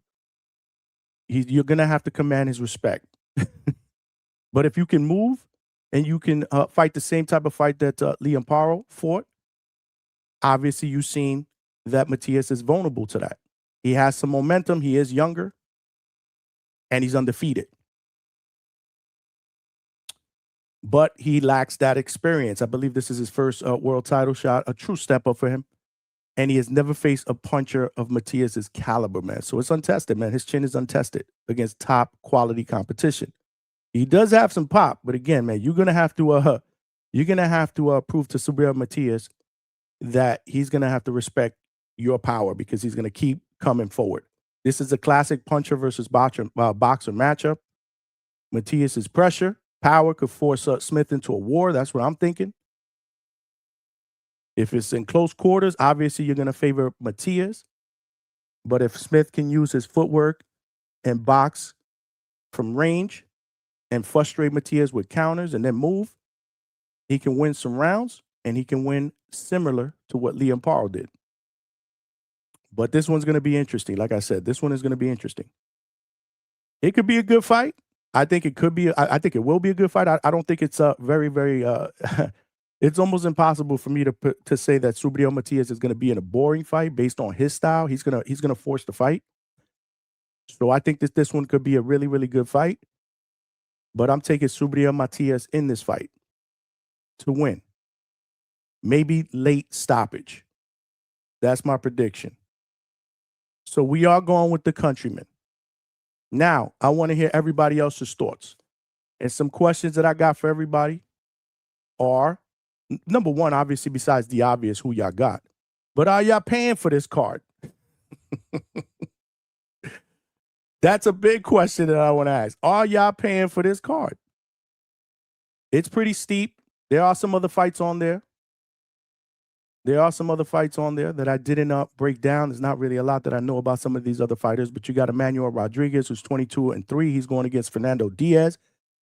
You're going to have to command his respect. But if you can move and you can fight the same type of fight that Liam Paro fought, obviously you've seen that Matias is vulnerable to that. He has some momentum. He is younger, and he's undefeated. But he lacks that experience. I believe this is his first world title shot, a true step up for him. And he has never faced a puncher of Matias's caliber, man. So it's untested, man. His chin is untested against top quality competition. He does have some pop, but again, man, you're gonna have to prove to Subriel Matias that he's gonna have to respect your power because he's gonna keep coming forward. This is a classic puncher versus boxer matchup. Matias's pressure, power could force Smith into a war. That's what I'm thinking. If it's in close quarters, obviously you're gonna favor Matias. But if Smith can use his footwork and box from range and frustrate Matias with counters and then move, he can win some rounds, and he can win similar to what Liam Paro did. But this one's going to be interesting. Like I said, this one is going to be interesting. It could be a good fight. I think it could be. I think it will be a good fight. I don't think it's very, very. It's almost impossible for me to say that Subriel Matias is going to be in a boring fight based on his style. He's gonna force the fight. So I think this one could be a really, really good fight. But I'm taking Subriel Matias in this fight to win. Maybe late stoppage. That's my prediction. So we are going with the countryman. Now, I want to hear everybody else's thoughts. And some questions that I got for everybody are, number one, obviously, besides the obvious, who y'all got. But are y'all paying for this card? That's a big question that I want to ask. Are y'all paying for this card? It's pretty steep. There are some other fights on there. There are some other fights on there that I didn't break down. There's not really a lot that I know about some of these other fighters, but you got Emmanuel Rodriguez, who's 22-3. He's going against Fernando Diaz.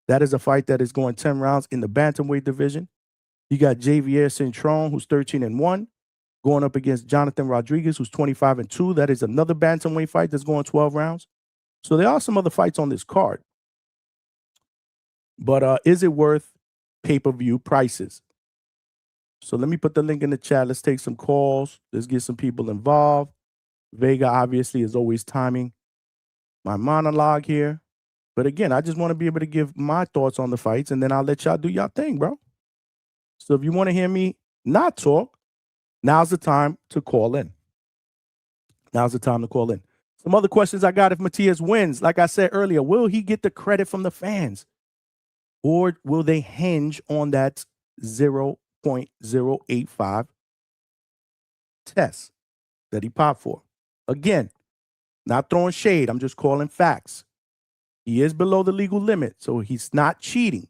That is a fight that is going 10 rounds in the bantamweight division. You got Javier Cintron, who's 13-1, going up against Jonathan Rodriguez, who's 25-2. That is another bantamweight fight that's going 12 rounds. So there are some other fights on this card. But is it worth pay-per-view prices? So let me put the link in the chat. Let's take some calls. Let's get some people involved. Vega obviously is always timing my monologue here. But again, I just want to be able to give my thoughts on the fights, and then I'll let y'all do y'all thing, bro. So if you want to hear me not talk, now's the time to call in. Now's the time to call in. Some other questions I got: if Matias wins, like I said earlier, will he get the credit from the fans? Or will they hinge on that 0.085 tests that he popped for. Again, not throwing shade. I'm just calling facts. He is below the legal limit, so he's not cheating.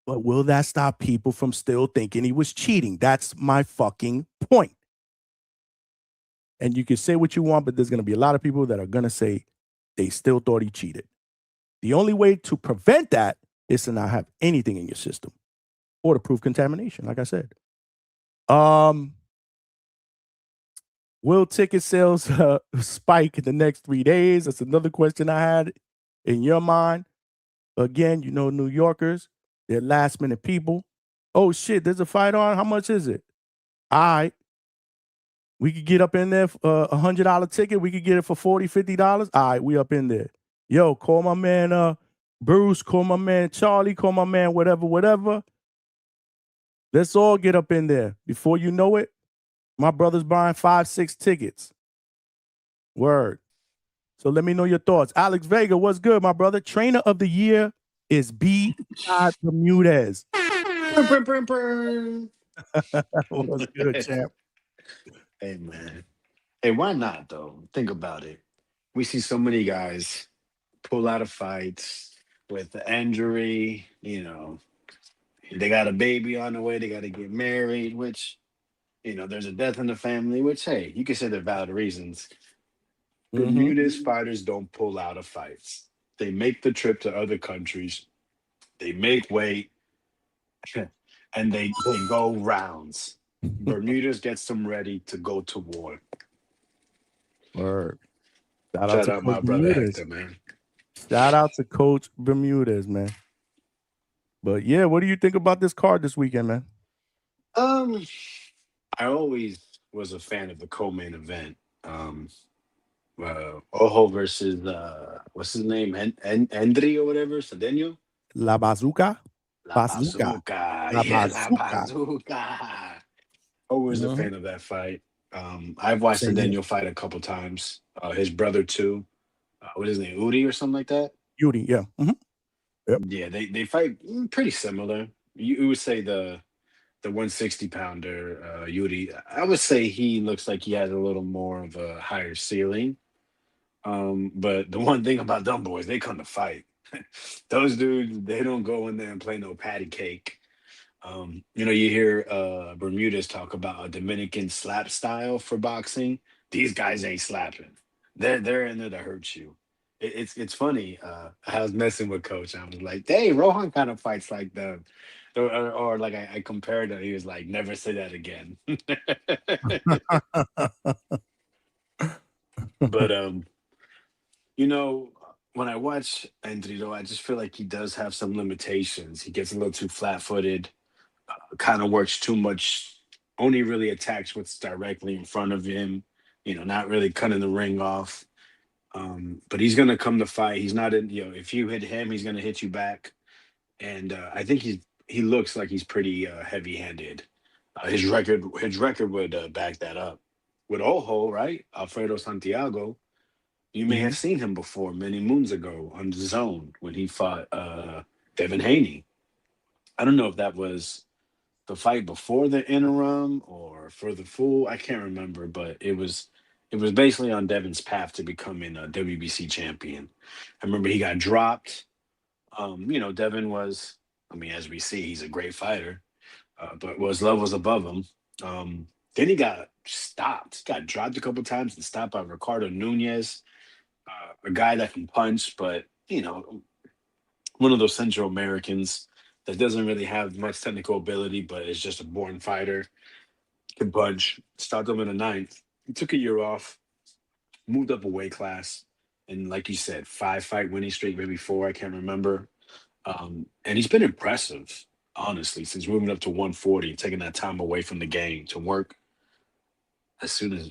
But will that stop people from still thinking he was cheating? That's my fucking point. And you can say what you want, but there's going to be a lot of people that are going to say they still thought he cheated. The only way to prevent that is to not have anything in your system or to prove contamination, like I said. Will ticket sales spike in the next 3 days? That's another question I had in your mind. Again, you know, New Yorkers, they're last minute people. Oh shit, there's a fight on. How much is it? All right. We could get up in there for $100 ticket. We could get it for $40, $50. All right, we up in there. Yo, call my man Bruce, call my man Charlie, call my man whatever. Let's all get up in there. Before you know it, my brother's buying 5, 6 tickets. Word. So let me know your thoughts. Alex Vega, what's good, my brother? Trainer of the year is B. Bermudez. What's good, champ? Hey, man. Hey, why not, though? Think about it. We see so many guys pull out of fights with the injury, you know, they got a baby on the way, they got to get married, which, you know, there's a death in the family, which, hey, you can say they're valid reasons. Bermudez fighters don't pull out of fights. They make the trip to other countries. They make weight, and they go rounds. Bermudez gets them ready to go to war. Word. Shout out my brother Hector, man. Shout out to Coach Bermudez, man. But yeah, what do you think about this card this weekend, man? I always was a fan of the co-main event. Ojo versus what's his name? Endri or whatever, Cedeno? La Bazooka? La Bazooka. Always a fan of that fight. I've watched Cedeno fight a couple times. His brother too. What is his name? Udi or something like that? Udi, yeah. Yep. Yeah, they fight pretty similar. You would say the 160-pounder Udi. I would say he looks like he has a little more of a higher ceiling. But the one thing about them boys, they come to fight. Those dudes, they don't go in there and play no patty cake. You know, you hear Bermudez talk about a Dominican slap style for boxing. These guys ain't slapping. They're in there to hurt you. It's funny. I was messing with Coach. I was like, "Hey, Rohan kind of fights like them." Or like I compared him. He was like, "Never say that again." But you know, when I watch Andrito, I just feel like he does have some limitations. He gets a little too flat-footed, kind of works too much, only really attacks what's directly in front of him, you know, not really cutting the ring off. But he's going to come to fight. He's not in, you know, if you hit him, he's going to hit you back. And I think he looks like he's pretty heavy-handed. His record would back that up. With Ojo, right? Alfredo Santiago, you may have seen him before many moons ago on the Zone when he fought Devin Haney. I don't know if that was the fight before the interim or for the full. I can't remember, but it was basically on Devin's path to becoming a WBC champion. I remember he got dropped. You know, Devin was, I mean, as we see, he's a great fighter, but was levels above him. Then he got stopped. He got dropped a couple times and stopped by Ricardo Nunez, a guy that can punch, but, you know, one of those Central Americans that doesn't really have much technical ability, but is just a born fighter, can punch. Stopped him in the 9th. He took a year off, moved up a weight class, and like you said, 5-fight winning streak, maybe 4, I can't remember. And he's been impressive, honestly, since moving up to 140, taking that time away from the game to work as soon as.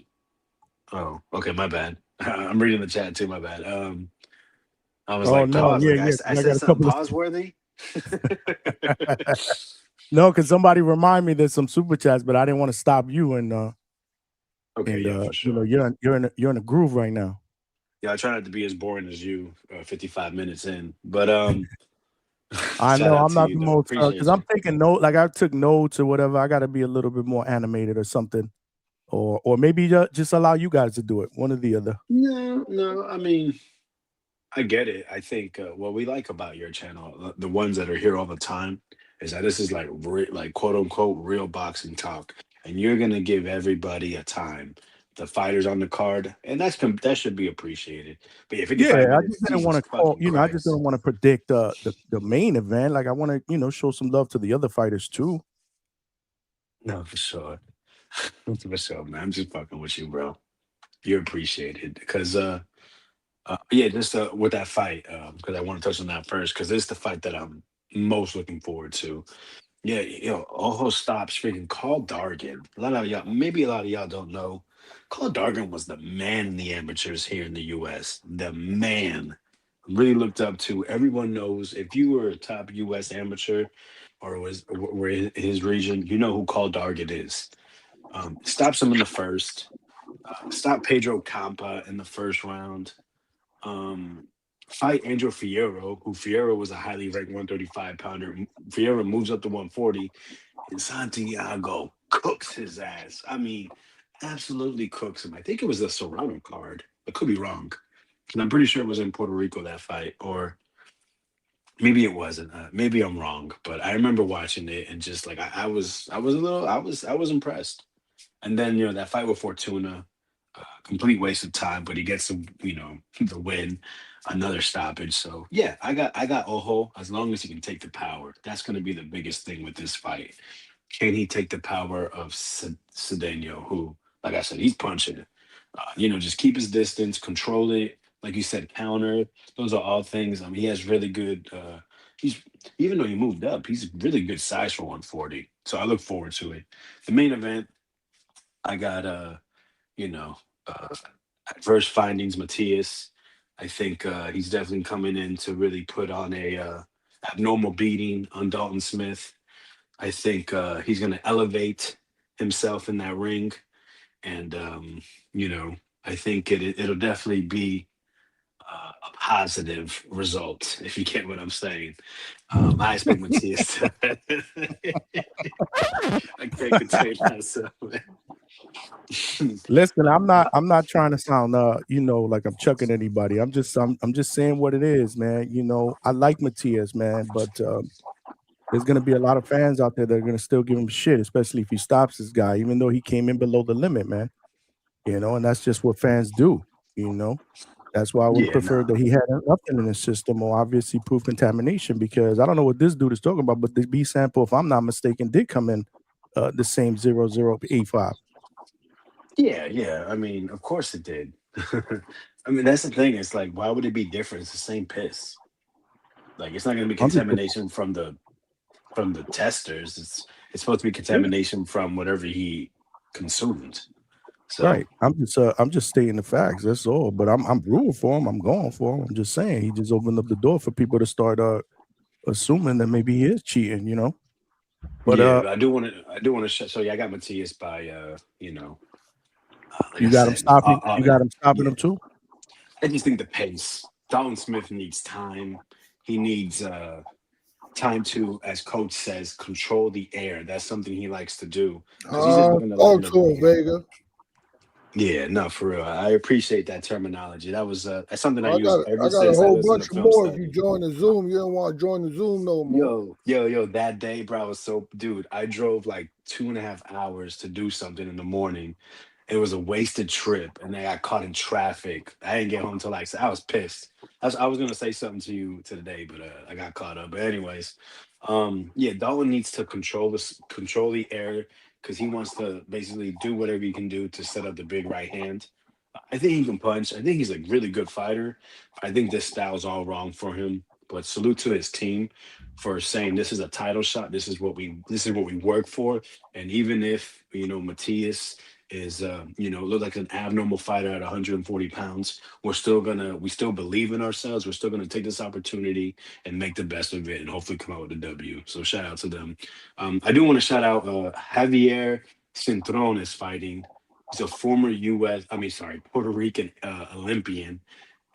Oh, okay, my bad. I'm reading the chat too, my bad. I was like, no, pause. yeah, Like, I said something pause-worthy. No, because somebody remind me there's some super chats, but I didn't want to stop you. And okay, and, yeah, for sure. you know, you're in a groove right now. Yeah, I try not to be as boring as you. 55 minutes in, but I know I'm not the though. most Appreciate because you. I'm taking note. Like I took notes or whatever. I got to be a little bit more animated or something. or maybe just allow you guys to do it, one or the other. No. I mean, I get it. I think what we like about your channel, the ones that are here all the time, is that this is like like quote unquote real boxing talk, and you're gonna give everybody a time. The fighters on the card, and that should be appreciated. But yeah, Yeah, 55 I minutes, just didn't want Jesus to call, fucking I just Christ. didn't want to predict the main event. Like I want to, show some love to the other fighters too. No, for sure. For sure, man. I'm just fucking with you, bro. You're appreciated. Because yeah, just with that fight, because I want to touch on that first, because it's the fight that I'm most looking forward to. Yeah, Ojo stops freaking Carl Dargan. Maybe a lot of y'all don't know. Carl Dargan was the man in the amateurs here in the US. The man. Really looked up to. Everyone knows if you were a top US amateur or were in his region, you know who Carl Dargan is. Stops him in the first. Stopped Pedro Campa in the first round. Fight Angel Fierro, who Fierro was a highly ranked 135 pounder. Fierro moves up to 140, and Santiago cooks his ass. I mean, absolutely cooks him. I think it was the Serrano card. I could be wrong. And I'm pretty sure it was in Puerto Rico, that fight, or maybe it wasn't. Maybe I'm wrong, but I remember watching it and just like I was impressed. And then that fight with Fortuna, complete waste of time, but he gets the win, another stoppage. So yeah, I got Ojo. As long as he can take the power, that's going to be the biggest thing with this fight. Can he take the power of Cedeno, who, like I said, he's punching. Just keep his distance, control it. Like you said, counter. Those are all things. I mean, he has really good. He's Even though he moved up, he's really good size for 140. So I look forward to it. The main event, I got you know, uh, adverse findings, Matias. I think he's definitely coming in to really put on a abnormal beating on Dalton Smith. I think he's going to elevate himself in that ring, and I think it'll definitely be a positive result, if you get what I'm saying. I expect Matias to. I can't contain myself. Listen, I'm not trying to sound like I'm chucking anybody. I'm just saying what it is, man. I like Matias, man, but there's gonna be a lot of fans out there that are gonna still give him shit, especially if he stops this guy, even though he came in below the limit, man. And that's just what fans do. That's why I would Yeah, prefer no. that he had nothing in his system or obviously proof contamination, because I don't know what this dude is talking about, but the B sample, if I'm not mistaken, did come in the same 0085. Yeah. I mean, of course it did. I mean, that's the thing. It's like, why would it be different? It's the same piss. Like, it's not going to be I'm just contamination from the testers. It's supposed to be contamination from whatever he consumed. So right. I'm just stating the facts. That's all. But I'm rooting for him. I'm going for him. I'm just saying he just opened up the door for people to start assuming that maybe he is cheating. But yeah, I do want to. So yeah, I got Matias by like you I got him said, stopping. You got him stopping yeah. him too. I just think the pace. Dalton Smith needs time. He needs time to, as coach says, control the air. That's something he likes to do. 'Cause he's just looking to lighten Talk up to the him, game. Vega. Yeah, no, for real. I appreciate that terminology. That's something I I use got ever a since I whole listened bunch to of film more. If you study. join the Zoom, you don't want to join the Zoom no more. Yo, that day, bro, I was so, dude, I drove like 2.5 hours to do something in the morning. It was a wasted trip, and I got caught in traffic. I didn't get home till like, I was pissed. I was gonna say something to you today, but I got caught up. But anyways, yeah, Dalton needs to control the air, because he wants to basically do whatever he can do to set up the big right hand. I think he can punch. I think he's a really good fighter. I think this style's all wrong for him. But salute to his team for saying this is a title shot. This is what we work for. And even if Matias is look like an abnormal fighter at 140 pounds, we still believe in ourselves. We're still gonna take this opportunity and make the best of it and hopefully come out with a W. So shout out to them. I do want to shout out Javier Cintron is fighting. He's a former Puerto Rican Olympian,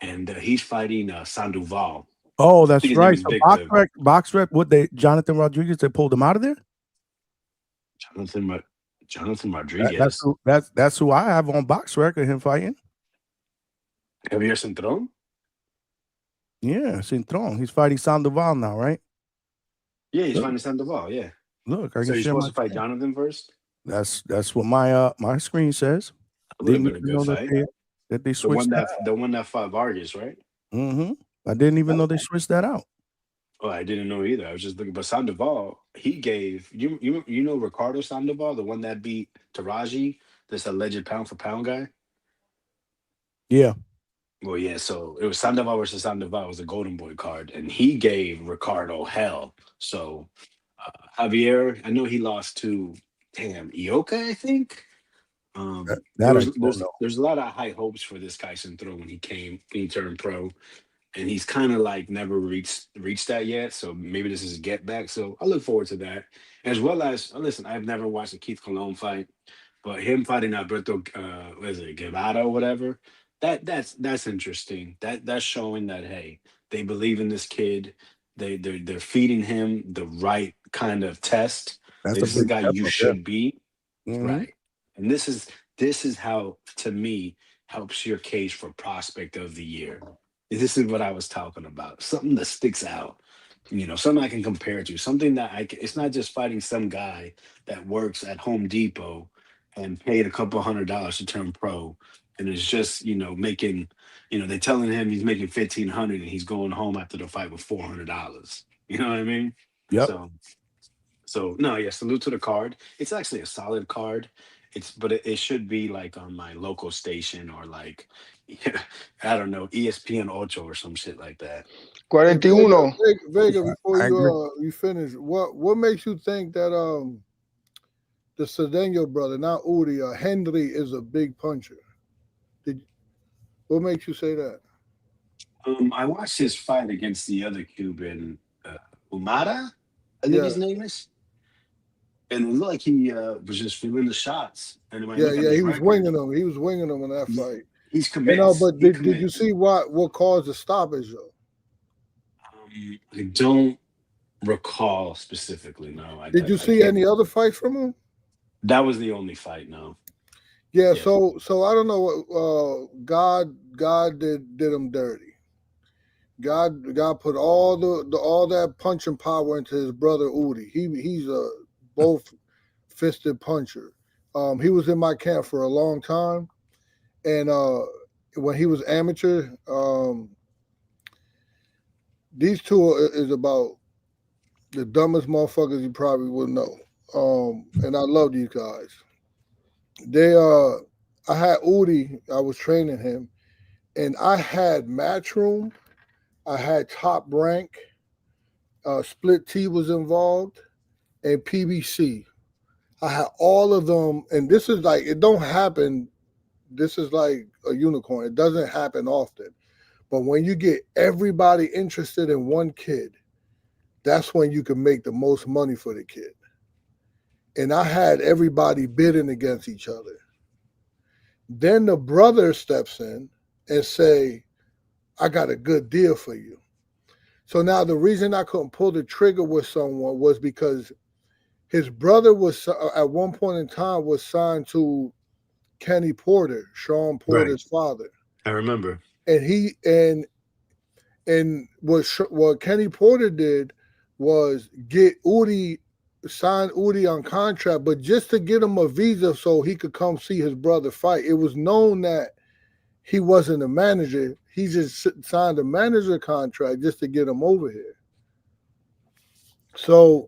and he's fighting Sandoval. Oh, I that's think his name right. is So Victor. box rec, Jonathan Rodriguez, they pulled him out of there. Jonathan, Jonathan That's Rodriguez. that's who I have on box record. Him fighting. Javier Centron. Yeah, Cintron. He's fighting Sandoval now, right? Yeah, he's Look. fighting Sandoval. Yeah. Look, I So can you're share supposed my. to fight Jonathan first? That's what my screen says. That would have Didn't been a even good know fight. that they switched The one that fought Vargas, right? Mm-hmm. I didn't even know they switched that out. Oh, I didn't know either. I was just looking. But Sandoval, he gave you know Ricardo Sandoval, the one that beat Taraji, this alleged pound for pound guy. Yeah. Well, yeah. So it was Sandoval versus Sandoval. It was a Golden Boy card, and he gave Ricardo hell. So Javier, I know he lost to Ioka, I think. That I don't know. There's a lot of high hopes for this guy Centro when he turned pro, and he's kind of like never reached that yet. So maybe this is a get back. So I look forward to that, as well as listen. I've never watched a Keith Cologne fight, but him fighting Alberto, what is it, Guevara or whatever. That's interesting. That's showing that hey, they believe in this kid. They're feeding him the right kind of test. That's This a is the big guy step you up, should be. Mhm. Right. And this is how to me helps your case for prospect of the year. This is what I was talking about. Something that sticks out. Something I can compare to. Something that it's not just fighting some guy that works at Home Depot and paid a couple $100 to turn pro and is just, making, they're telling him he's making 1,500 and he's going home after the fight with $400. You know what I mean? Yep. So no, yeah, salute to the card. It's actually a solid card. But it should be like on my local station or like I don't know, ESPN Ocho or some shit like that. 41. Vega, before I agree. you finish, what makes you think that the Cedeno brother, not Udi, Henry is a big puncher? What makes you say that? I watched his fight against the other Cuban, Umada, I think his name is. And it looked like he was just feeling the shots. And when he was winging them. He was winging them in that fight. He's committed. But did you see what caused the stoppage though? I don't recall specifically. No. Did you see any other fights from him? That was the only fight. No. Yeah. So I don't know what God did him dirty. God put all that punching power into his brother Udi. He's a both fisted puncher. He was in my camp for a long time, and when he was amateur, these two is about the dumbest motherfuckers you probably would know. And I love these guys. I had Udi, I was training him, and I had Matchroom, I had Top Rank, Split T was involved, and PBC. I had all of them, and this is like, it don't happen. This is like a unicorn. It doesn't happen often. But when you get everybody interested in one kid, that's when you can make the most money for the kid. And I had everybody bidding against each other. Then the brother steps in and say, I got a good deal for you. So now the reason I couldn't pull the trigger with someone was because his brother was at one point in time was signed to Kenny Porter, Sean Porter's father. I remember. And what Kenny Porter did was sign Udi on contract, but just to get him a visa so he could come see his brother fight. It was known that he wasn't a manager. He just signed a manager contract just to get him over here. So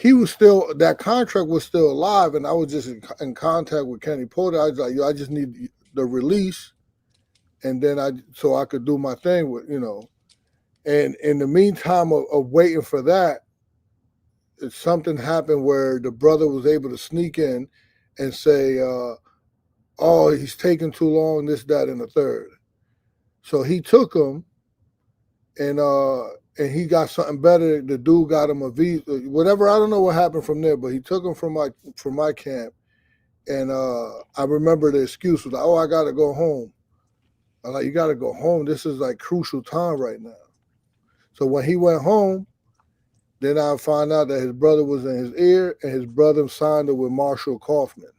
that contract was still alive, and I was just in contact with Kenny Porter. I was like, I just need the release, and then so I could do my thing with, And in the meantime of waiting for that, something happened where the brother was able to sneak in and say, oh, he's taking too long, this, that, and the third. So he took him, and he got something better. The dude got him a visa, whatever. I don't know what happened from there, but he took him from my camp. And I remember the excuse was like, oh, I got to go home. I'm like, you got to go home. This is like crucial time right now. So when he went home, Then I find out that his brother was in his ear, and his brother signed it with Marshall Kaufman.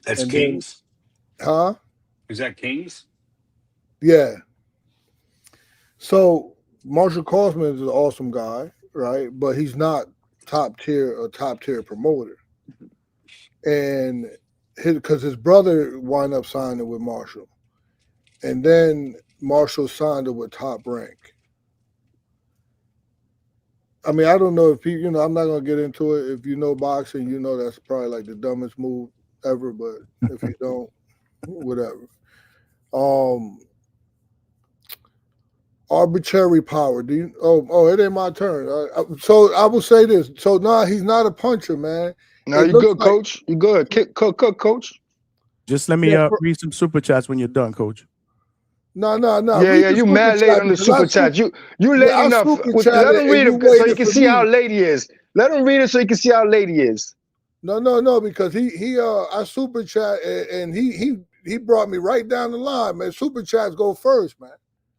That's And Kings? Huh? Is that Kings? Yeah. So Marshall Kaufman is an awesome guy, right? But he's not a top tier promoter. And because his brother wound up signing with Marshall. And then Marshall signed it with Top Rank. I mean, I don't know if I'm not gonna get into it. If you know boxing, that's probably like the dumbest move ever. But if you don't, whatever. Arbitrary power. Do you? Oh, it ain't my turn. So I will say this. So he's not a puncher, man. No, you good, coach. You good. Cook, coach. Just let me read some super chats when you're done, coach. No. Yeah. You mad late on the super chat. You late enough. Let him read it so you can see how late he is. Let him read it so you can see how late he is. No, because I super chat and he brought me right down the line, man. Super chats go first, man.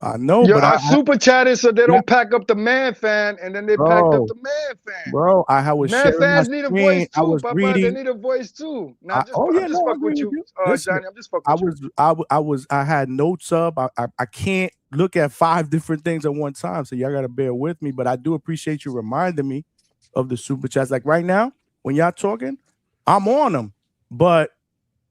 I know, but I super chatted so they don't pack up the man fan, and then they packed up the man fan. Bro, I was man sharing fans my need a screen. voice too, I was Papa. reading. They need a voice too. I'm just fucking with you, Johnny. I'm just fucking with you. I had notes up. I can't look at 5 different things at one time, so y'all gotta bear with me. But I do appreciate you reminding me of the super chats. Like right now, when y'all talking, I'm on them. But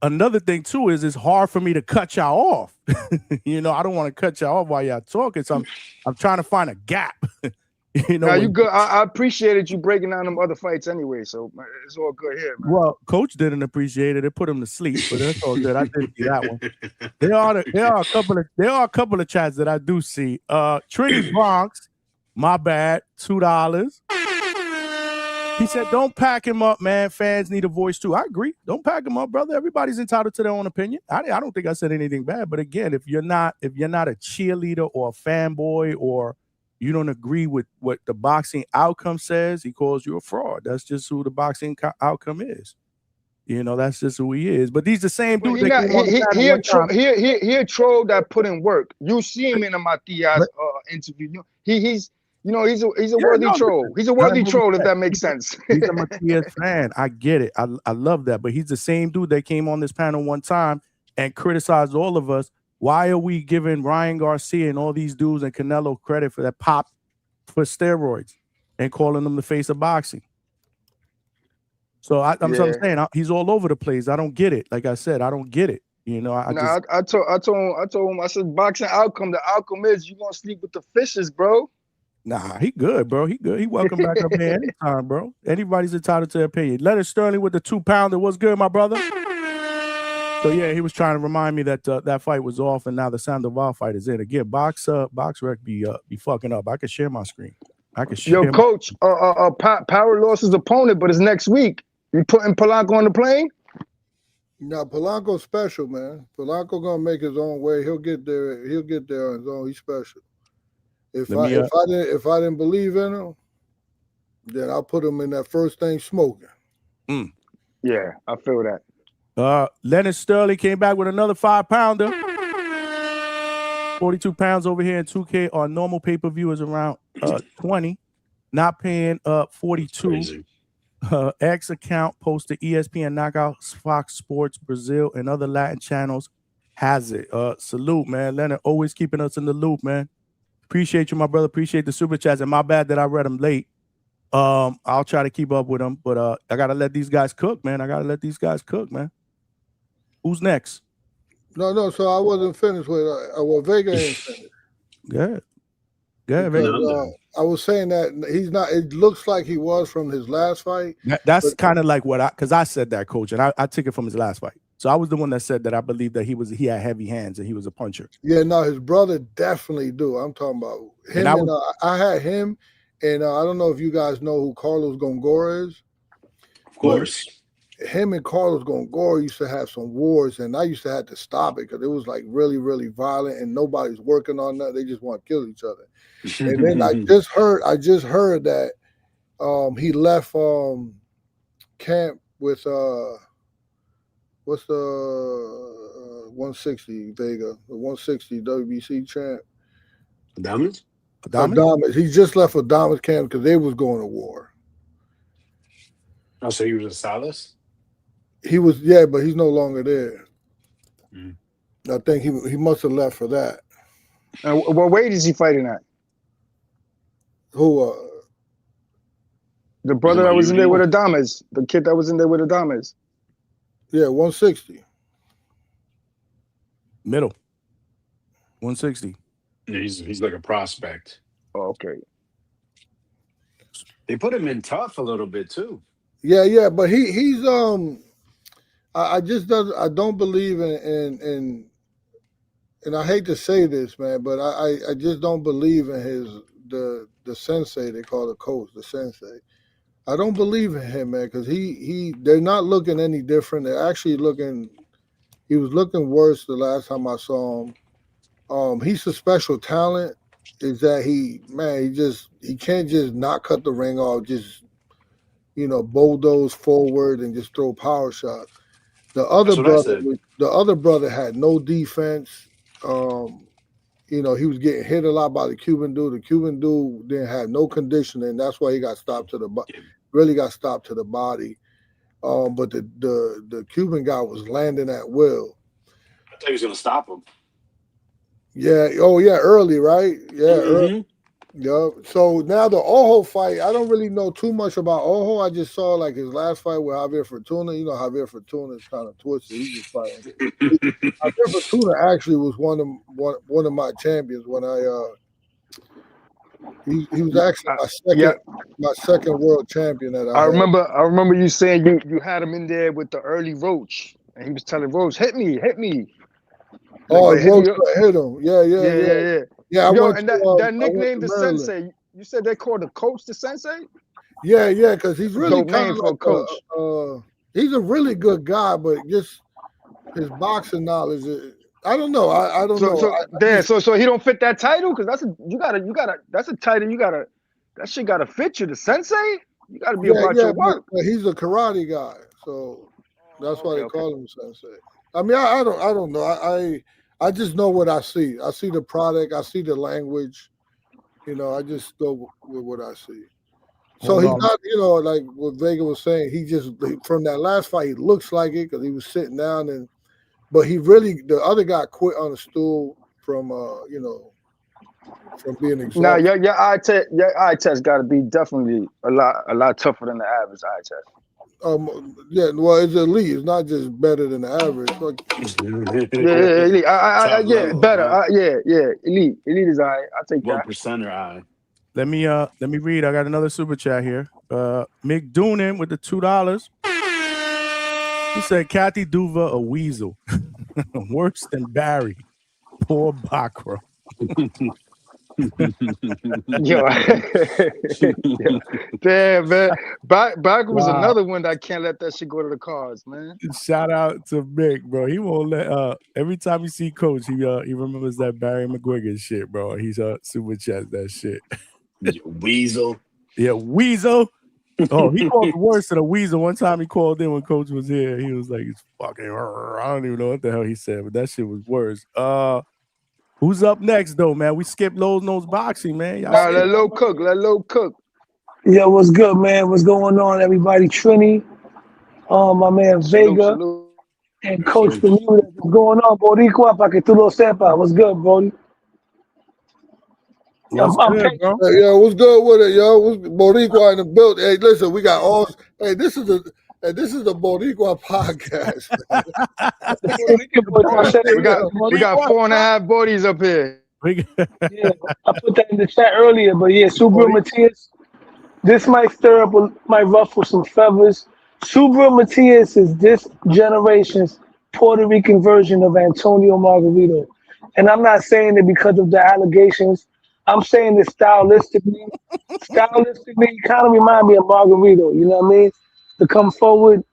another thing too is it's hard for me to cut y'all off. I don't want to cut y'all off while y'all talking. So I'm trying to find a gap. Now you good. I appreciated you breaking down them other fights anyway. So it's all good here, man. Well, coach didn't appreciate it. It put him to sleep, but that's all good. I did see that one. There are a couple of chats that I do see. Trinity Bronx, my bad, $2. He said, don't pack him up, man. Fans need a voice too. I agree. Don't pack him up, brother. Everybody's entitled to their own opinion. I don't think I said anything bad. But again, if you're not a cheerleader or a fanboy or you don't agree with what the boxing outcome says, he calls you a fraud. That's just who the boxing outcome is. That's just who he is. But he's the same dude. He a troll that put in work. You see him in a Matias interview. He's a worthy troll. He's a worthy troll, if that makes sense. He's a Matias fan. I get it. I love that. But he's the same dude that came on this panel one time and criticized all of us. Why are we giving Ryan Garcia and all these dudes and Canelo credit for that pop for steroids and calling them the face of boxing? So I'm saying he's all over the place. I don't get it. Like I said, I don't get it. I told him, I said, boxing outcome. The outcome is you're gonna sleep with the fishes, bro. Nah, he good, bro. He good. He welcome back up there anytime, bro. Anybody's entitled to their opinion. Leonard Sterling with the 2-pounder. What's good, my brother? So yeah, he was trying to remind me that that fight was off, and now the Sandoval fight is in. Again, BoxRec be fucking up. I can share my screen. I can share. Yo, coach, Power lost his opponent, but it's next week. You putting Polanco on the plane? No, Polanco's special, man. Polanco gonna make his own way. He'll get there. He'll get there on his own. He's special. If I didn't believe in him, then I'll put him in that first thing smoking. Yeah, I feel that. Leonard Sterling came back with another 5-pounder. 42 pounds over here in 2K. Our normal pay-per-view is around 20. Not paying 42. X account posted ESPN Knockouts, Fox Sports, Brazil, and other Latin channels has it. Salute, man. Leonard always keeping us in the loop, man. Appreciate you, my brother. Appreciate the super chats. And my bad that I read them late. I'll try to keep up with them, but I gotta let these guys cook, man. Who's next? No. So I wasn't finished with Vega ain't finished. Good. Because, I was saying that he's not. It looks like he was from his last fight. That's kind of like because I said that, coach, and I took it from his last fight. So I was the one that said that I believe that he had heavy hands and he was a puncher. Yeah, no, his brother definitely do. I'm talking about him. I had him, and I don't know if you guys know who Carlos Gongora is. Of course. Him and Carlos Gongora used to have some wars, and I used to have to stop it because it was like really, really violent, and nobody's working on that. They just want to kill each other. And then I just heard that he left camp with what's the 160 Vega, the 160 WBC champ. Diamonds? Adames. He just left Adames camp because they was going to war. Oh, so he was a Salas? He was, yeah, but he's no longer there. Mm. I think he must have left for that. What weight is he fighting at? Who? The brother that was in there with Adames. The kid that was in there with Adames. Yeah, 160. Middle. 160. Yeah, he's like a prospect. Oh, okay. They put him in tough a little bit too. Yeah, but he's I don't believe in and I hate to say this, man, but I just don't believe in the sensei. They call the coach the sensei. I don't believe in him, man, because they're not looking any different. They're actually looking. He was looking worse the last time I saw him. He's a special talent. Is that he can't just not cut the ring off, just bulldoze forward and just throw power shots. The other brother had no defense. He was getting hit a lot by the Cuban dude. The Cuban dude didn't have no conditioning. That's why he got stopped to the body. But the Cuban guy was landing at will. I thought he was gonna stop him. Yeah. Oh yeah. Early, right? Yeah. Mm-hmm. Early. Yeah. So now the Ojo fight, I don't really know too much about Ojo. I just saw like his last fight with Javier Fortuna. Javier Fortuna is kind of twisted. He's just fighting. Javier Fortuna actually was one of my champions when he was actually my second world champion that I had. I remember you saying you had him in there with the early Roach, and he was telling Roach, hit me. Oh, Roach hit him. Yeah. Yeah, that nickname, the Sensei. You said they called the coach the Sensei? Yeah, because he's really kind of like a coach. He's a really good guy, but just his boxing knowledge. I don't know. I don't know. So he don't fit that title because that's a title. That shit gotta fit you. The Sensei. You gotta be about your work. But he's a karate guy, so that's why they call him Sensei. I mean, I don't know. I just know what I see. I see the product. I see the language. I just go with what I see. So he's not, like what Vega was saying. He just from that last fight, he looks like it because he was sitting down but he really the other guy quit on a stool from from being exhausted. Now your eye test got to be definitely a lot tougher than the average eye test. Yeah, well, it's elite. It's not just better than the average. Elite. Better. Elite. Elite is I take that. 1%er eye. Let me read. I got another super chat here. Mick Doonan with the $2. He said, "Kathy Duva a weasel, worse than Barry. Poor Bakra." Yo, damn man, Back was another one that can't let that shit go to the cards, man. Shout out to Mick, bro. He won't let. Every time you see Coach, he remembers that Barry McGuigan shit, bro. He's super chat that shit. Weasel. Yeah, weasel. Oh, he called it worse than a weasel. One time he called in when Coach was here. He was like, "It's fucking." I don't even know what the hell he said, but that shit was worse. Who's up next, though, man? We skipped Low Nose Boxing, man. Let Low cook. Let Low cook. Yeah, what's good, man? What's going on, everybody? Trini, my man Vega, and Coach Bermuda. What's going on, Boricua? Pa que tú lo sepas. What's good, Brody? What's good, bro? Hey, what's good with it, yo? What's Boricua in the building? Hey, listen, we got all. Hey, this is the Boricua podcast. we got 4.5 bodies up here. Yeah, I put that in the chat earlier, but yeah, Subriel Matias. This might ruffle some feathers. Subriel Matias is this generation's Puerto Rican version of Antonio Margarito. And I'm not saying it because of the allegations. I'm saying it stylistically. Stylistically, he kind of remind me of Margarito, you know what I mean? To come forward,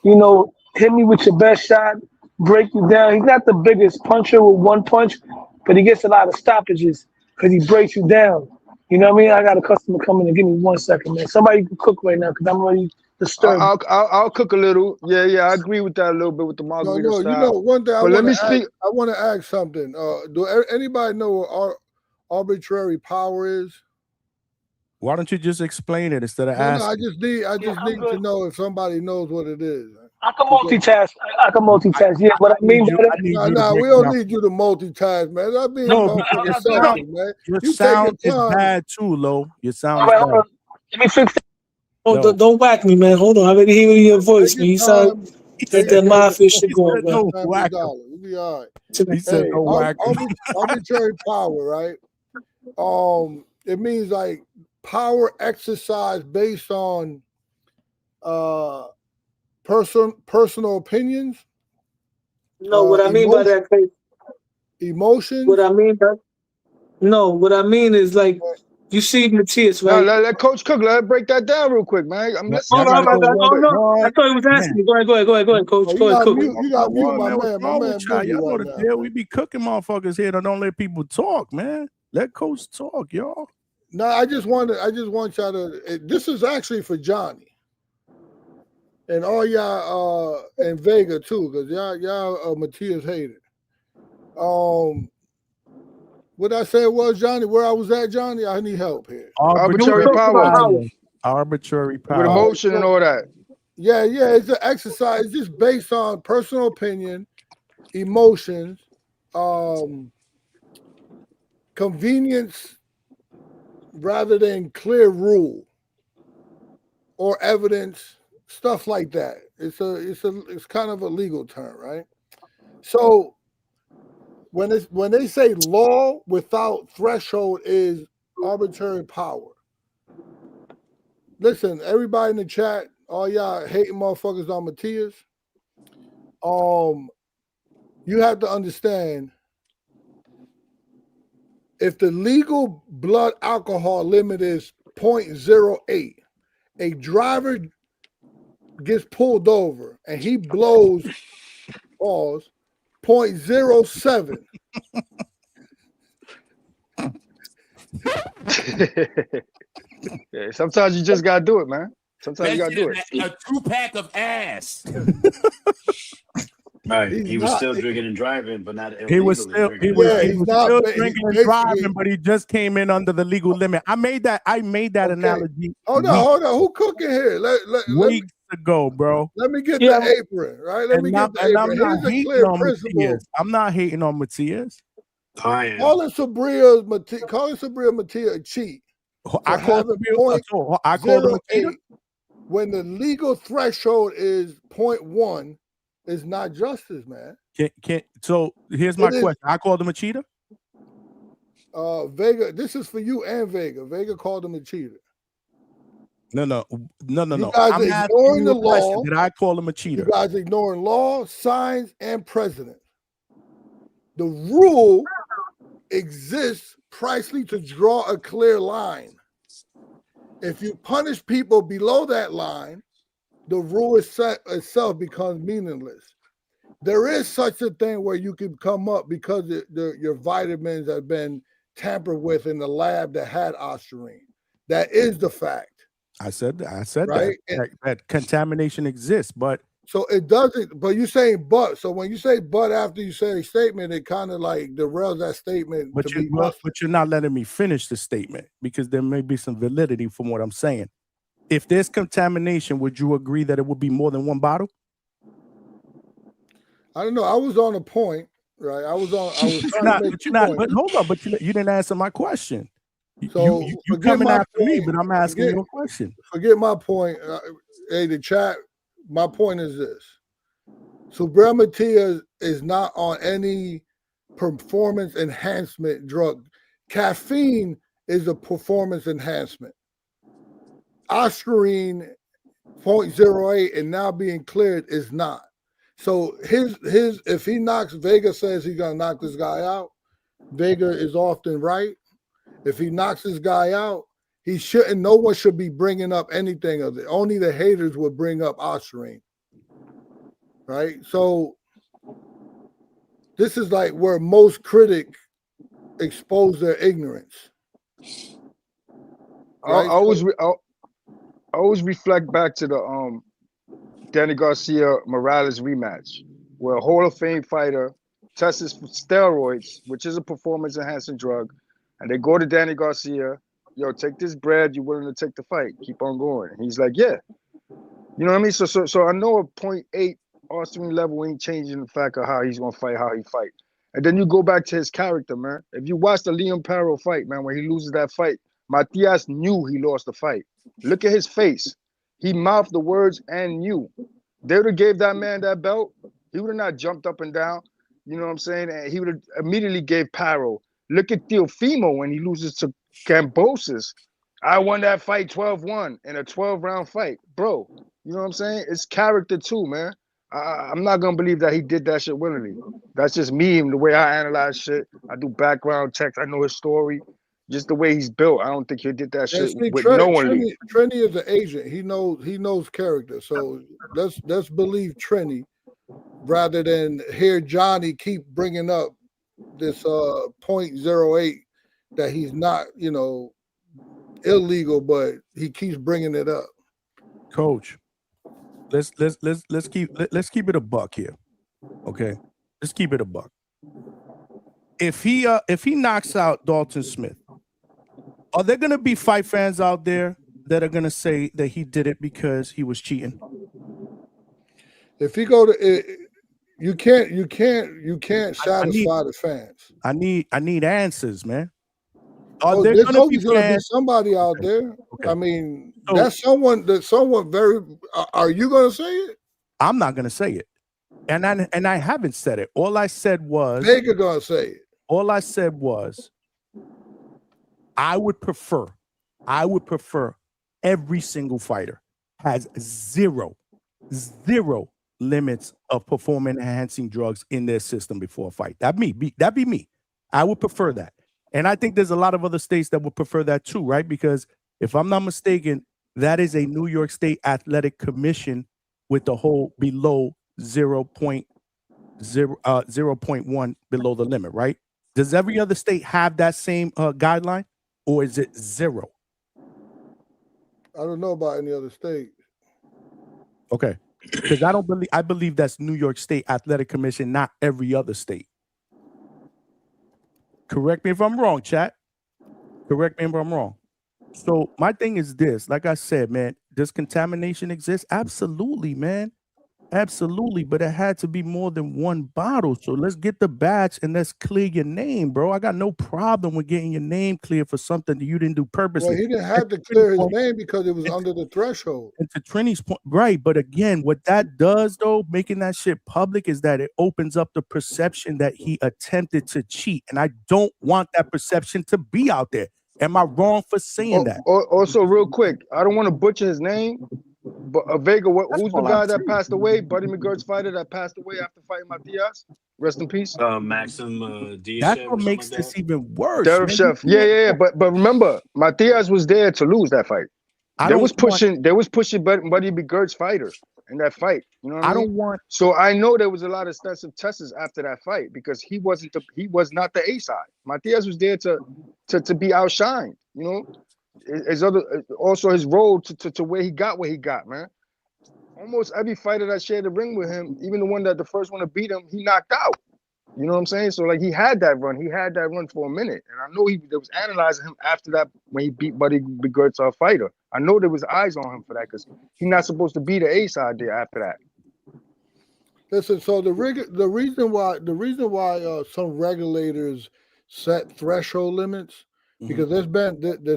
hit me with your best shot, break you down. He's not the biggest puncher with one punch, but he gets a lot of stoppages because he breaks you down. You know what I mean? I got a customer coming in. Give me 1 second, man. Somebody can cook right now because I'm already disturbed. I'll cook a little. Yeah, I agree with that a little bit with the Margarito style. One thing I want to ask something. Do anybody know arbitrary power is? Why don't you just explain it instead of No, asking? I just need to know if somebody knows what it is. I can multitask. I can multitask. Yeah, what I mean by that. Nah, we don't need you to multitask, man. That being motherfucking selfish, man. Your You sound take is your time. bad too, Lo. Your sound All is right, hold bad. on. Let me fix that. No. Don't whack me, man. Hold on. I already hear your voice, man. You sound like that mafia shit going, man. No, whack him. We'll be all right. He said Hey, no whack him. arbitrary power, right? It means like power exercised based on personal opinions. No, what I mean by that, emotions. What I mean is like you see Matias, right? No, let Coach Cook. Let her break that down real quick, man. I'm listening. No, I thought he was asking me. Go ahead, Coach. You Go ahead, got Cook. mute, my man. What's wrong with y'all? Y'all know the deal. We be cooking motherfuckers here that don't let people talk, man. Let Coach talk, y'all. No, I just want y'all to. This is actually for Johnny and all y'all and Vega too, because y'all Matias hated. What I said was, Johnny, where I was at, Johnny, I need help here. Arbitrary power. Arbitrary power. With emotion and all that. Yeah, it's an exercise. It's just based on personal opinion, emotions, convenience, rather than clear rule or evidence, stuff like that. It's kind of a legal term, right? So when they say law without threshold is arbitrary power. Listen, everybody in the chat, all y'all hating motherfuckers on Matias. You have to understand, if the legal blood alcohol limit is 0.08, a driver gets pulled over and he blows 0.07. Yeah, sometimes you just gotta do it, man. Sometimes you gotta do it. A 2-pack of ass. Right. He was still drinking and driving, but not illegally. He was still drinking and driving, but he just came in under the legal limit. I made that analogy. Hold on. Who cooking here? Weeks ago, bro. Let me get the apron, right? Let me get the apron. Here's a clear principle. I'm not hating on Matias. Calling Subriel Matias a cheat. I called him a cheater. When the legal threshold is 0.1, it's not justice, man. So here's my question. I called him a cheater? Vega, this is for you and Vega. Vega called him a cheater. No. You guys I'm ignoring the law. Did I call him a cheater? You guys ignoring law, signs, and precedent. The rule exists precisely to draw a clear line. If you punish people below that line, the rule itself becomes meaningless. There is such a thing where you can come up because your vitamins have been tampered with in the lab that had ostarine. That is the fact. I said right? that contamination exists, but so it doesn't. But you saying but. So when you say but after you say a statement, it kind of like derails that statement. But you're not letting me finish the statement because there may be some validity from what I'm saying. If there's contamination, would you agree that it would be more than one bottle? I don't know. I was on a point, right? I was trying to make but hold on, but you didn't answer my question. So you coming after me, but I'm asking you a question. Forget my point. Hey, the chat, my point is this. Subriel Matias is not on any performance enhancement drug. Caffeine is a performance enhancement. Ostarine 0.08 and now being cleared is not. So his if he knocks, Vega says he's gonna knock this guy out. Vega is often right. If he knocks this guy out, he shouldn't. No one should be bringing up anything of it. Only the haters would bring up ostarine, right? So this is like where most critics expose their ignorance. Right? I always reflect back to the Danny Garcia Morales rematch, where a Hall of Fame fighter tested for steroids, which is a performance enhancing drug, And they go to Danny Garcia, yo, take this bread, you willing to take the fight? Keep on going. And he's like, yeah. You know what I mean? So I know a 0.8 Austrian level ain't changing the fact of how he's gonna fight, how he fight. And then you go back to his character, man. If you watch the Liam Paro fight, man, when he loses that fight, Matias knew he lost the fight. Look at his face. He mouthed the words and knew. They would have gave that man that belt. He would have not jumped up and down. You know what I'm saying? And he would have immediately gave Paro. Look at Teofimo when he loses to Cambosis. I won that fight 12-1 in a 12-round fight. Bro, you know what I'm saying? It's character too, man. I'm not going to believe that he did that shit willingly. That's just me and the way I analyze shit. I do background checks. I know his story. Just the way he's built. I don't think he did that shit with knowingly. Trini is an agent. He knows character. So let's believe Trini rather than hear Johnny keep bringing up this 0.08 that he's not, you know, illegal, but he keeps bringing it up. Coach, let's keep it a buck here, okay? Let's keep it a buck. If he knocks out Dalton Smith, are there gonna be fight fans out there that are gonna say that he did it because he was cheating? If he go to, you can't satisfy the fans. I need answers, man. There's always gonna be somebody out there. Okay. I mean, so, that's someone very. Are you gonna say it? I'm not gonna say it, and I haven't said it. All I said was Vega gonna say it. All I said was I would prefer every single fighter has zero limits of performance enhancing drugs in their system before a fight. That'd be me. I would prefer that. And I think there's a lot of other states that would prefer that too, right? Because if I'm not mistaken, that is a New York State Athletic Commission with the whole below 0.1 below the limit, right? Does every other state have that same guideline, or is it zero? I don't know about any other state. Okay, because I believe that's New York State Athletic Commission, not every other state. Correct me if I'm wrong, chat. Correct me if I'm wrong. So my thing is this, like I said, man, does contamination exist? Absolutely, man. Absolutely, but it had to be more than one bottle. So let's get the batch and let's clear your name, bro. I got no problem with getting your name cleared for something that you didn't do purposely. Well, he didn't have to clear his name because it was under the threshold. And to Trini's point, right? But again, what that does, though, making that shit public, is that it opens up the perception that he attempted to cheat, and I don't want that perception to be out there. Am I wrong for saying that? Also, real quick, I don't want to butcher his name. But Vega, who's the guy that passed away? Buddy McGirt's fighter that passed away after fighting Matias? Rest in peace. Maxim Diaz. That's what makes this even worse. Derek Chef. Yeah. But remember, Matias was there to lose that fight. They was pushing Buddy McGirt's fighter in that fight. You know what I mean? So I know there was a lot of extensive tests after that fight because he was not the A side. Matias was there to be outshined, you know. Also his role to where he got, man. Almost every fighter that shared the ring with him, even the first one to beat him, he knocked out. You know what I'm saying? So like he had that run. He had that run for a minute. And I know they was analyzing him after that when he beat Buddy McGirt's fighter. I know there was eyes on him for that because he's not supposed to be the A side there after that. Listen, so the reason why some regulators set threshold limits, because there's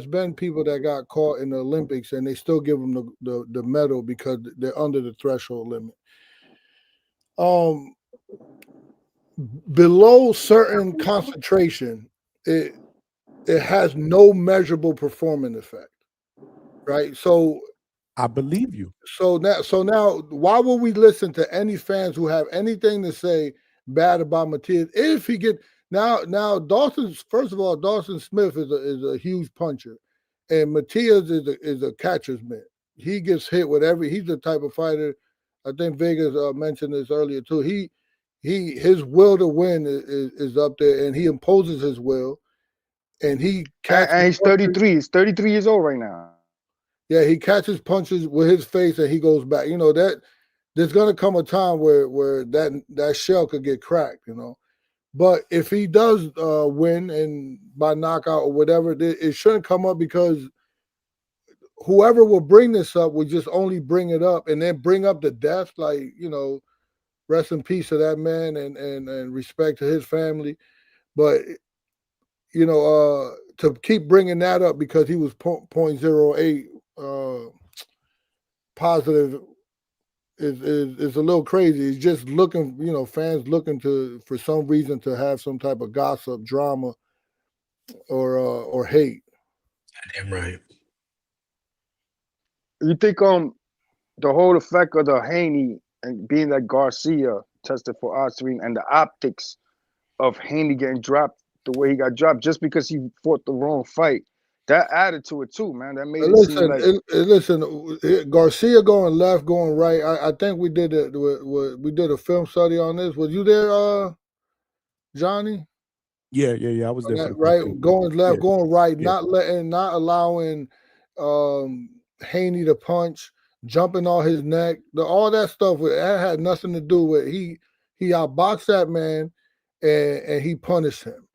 been people that got caught in the Olympics and they still give them the medal because they're under the threshold limit. Below certain concentration, it has no measurable performance effect, right? So I believe you. So now, why would we listen to any fans who have anything to say bad about Matias if he get? Now, Dalton Smith is a huge puncher, and Matias is a catcher's mitt. He gets hit with he's the type of fighter. I think Vegas mentioned this earlier too. His will to win is up there, and he imposes his will, and he catches. And he's 33. He's 33 years old right now. Yeah, he catches punches with his face, and he goes back. You know that there's gonna come a time where that shell could get cracked. You know. But if he does win and by knockout or whatever, it shouldn't come up because whoever will bring this up will just only bring it up and then bring up the death, like, you know, rest in peace to that man and respect to his family. But, you know, to keep bringing that up because he was 0.08 positive is a little crazy. It's just looking, you know, fans looking for some reason to have some type of gossip, drama, or hate. Damn right. You think the whole effect of the Haney and being that Garcia tested for Osprey and the optics of Haney getting dropped the way he got dropped just because he fought the wrong fight, that added to it too, man. That made it seem like Garcia going left, going right. I think we did a film study on this. Was you there, Johnny? Yeah. I was there. Right, going left, going right, not allowing Haney to punch, jumping on his neck, all that stuff. That had nothing to do with he outboxed that man, and he punished him.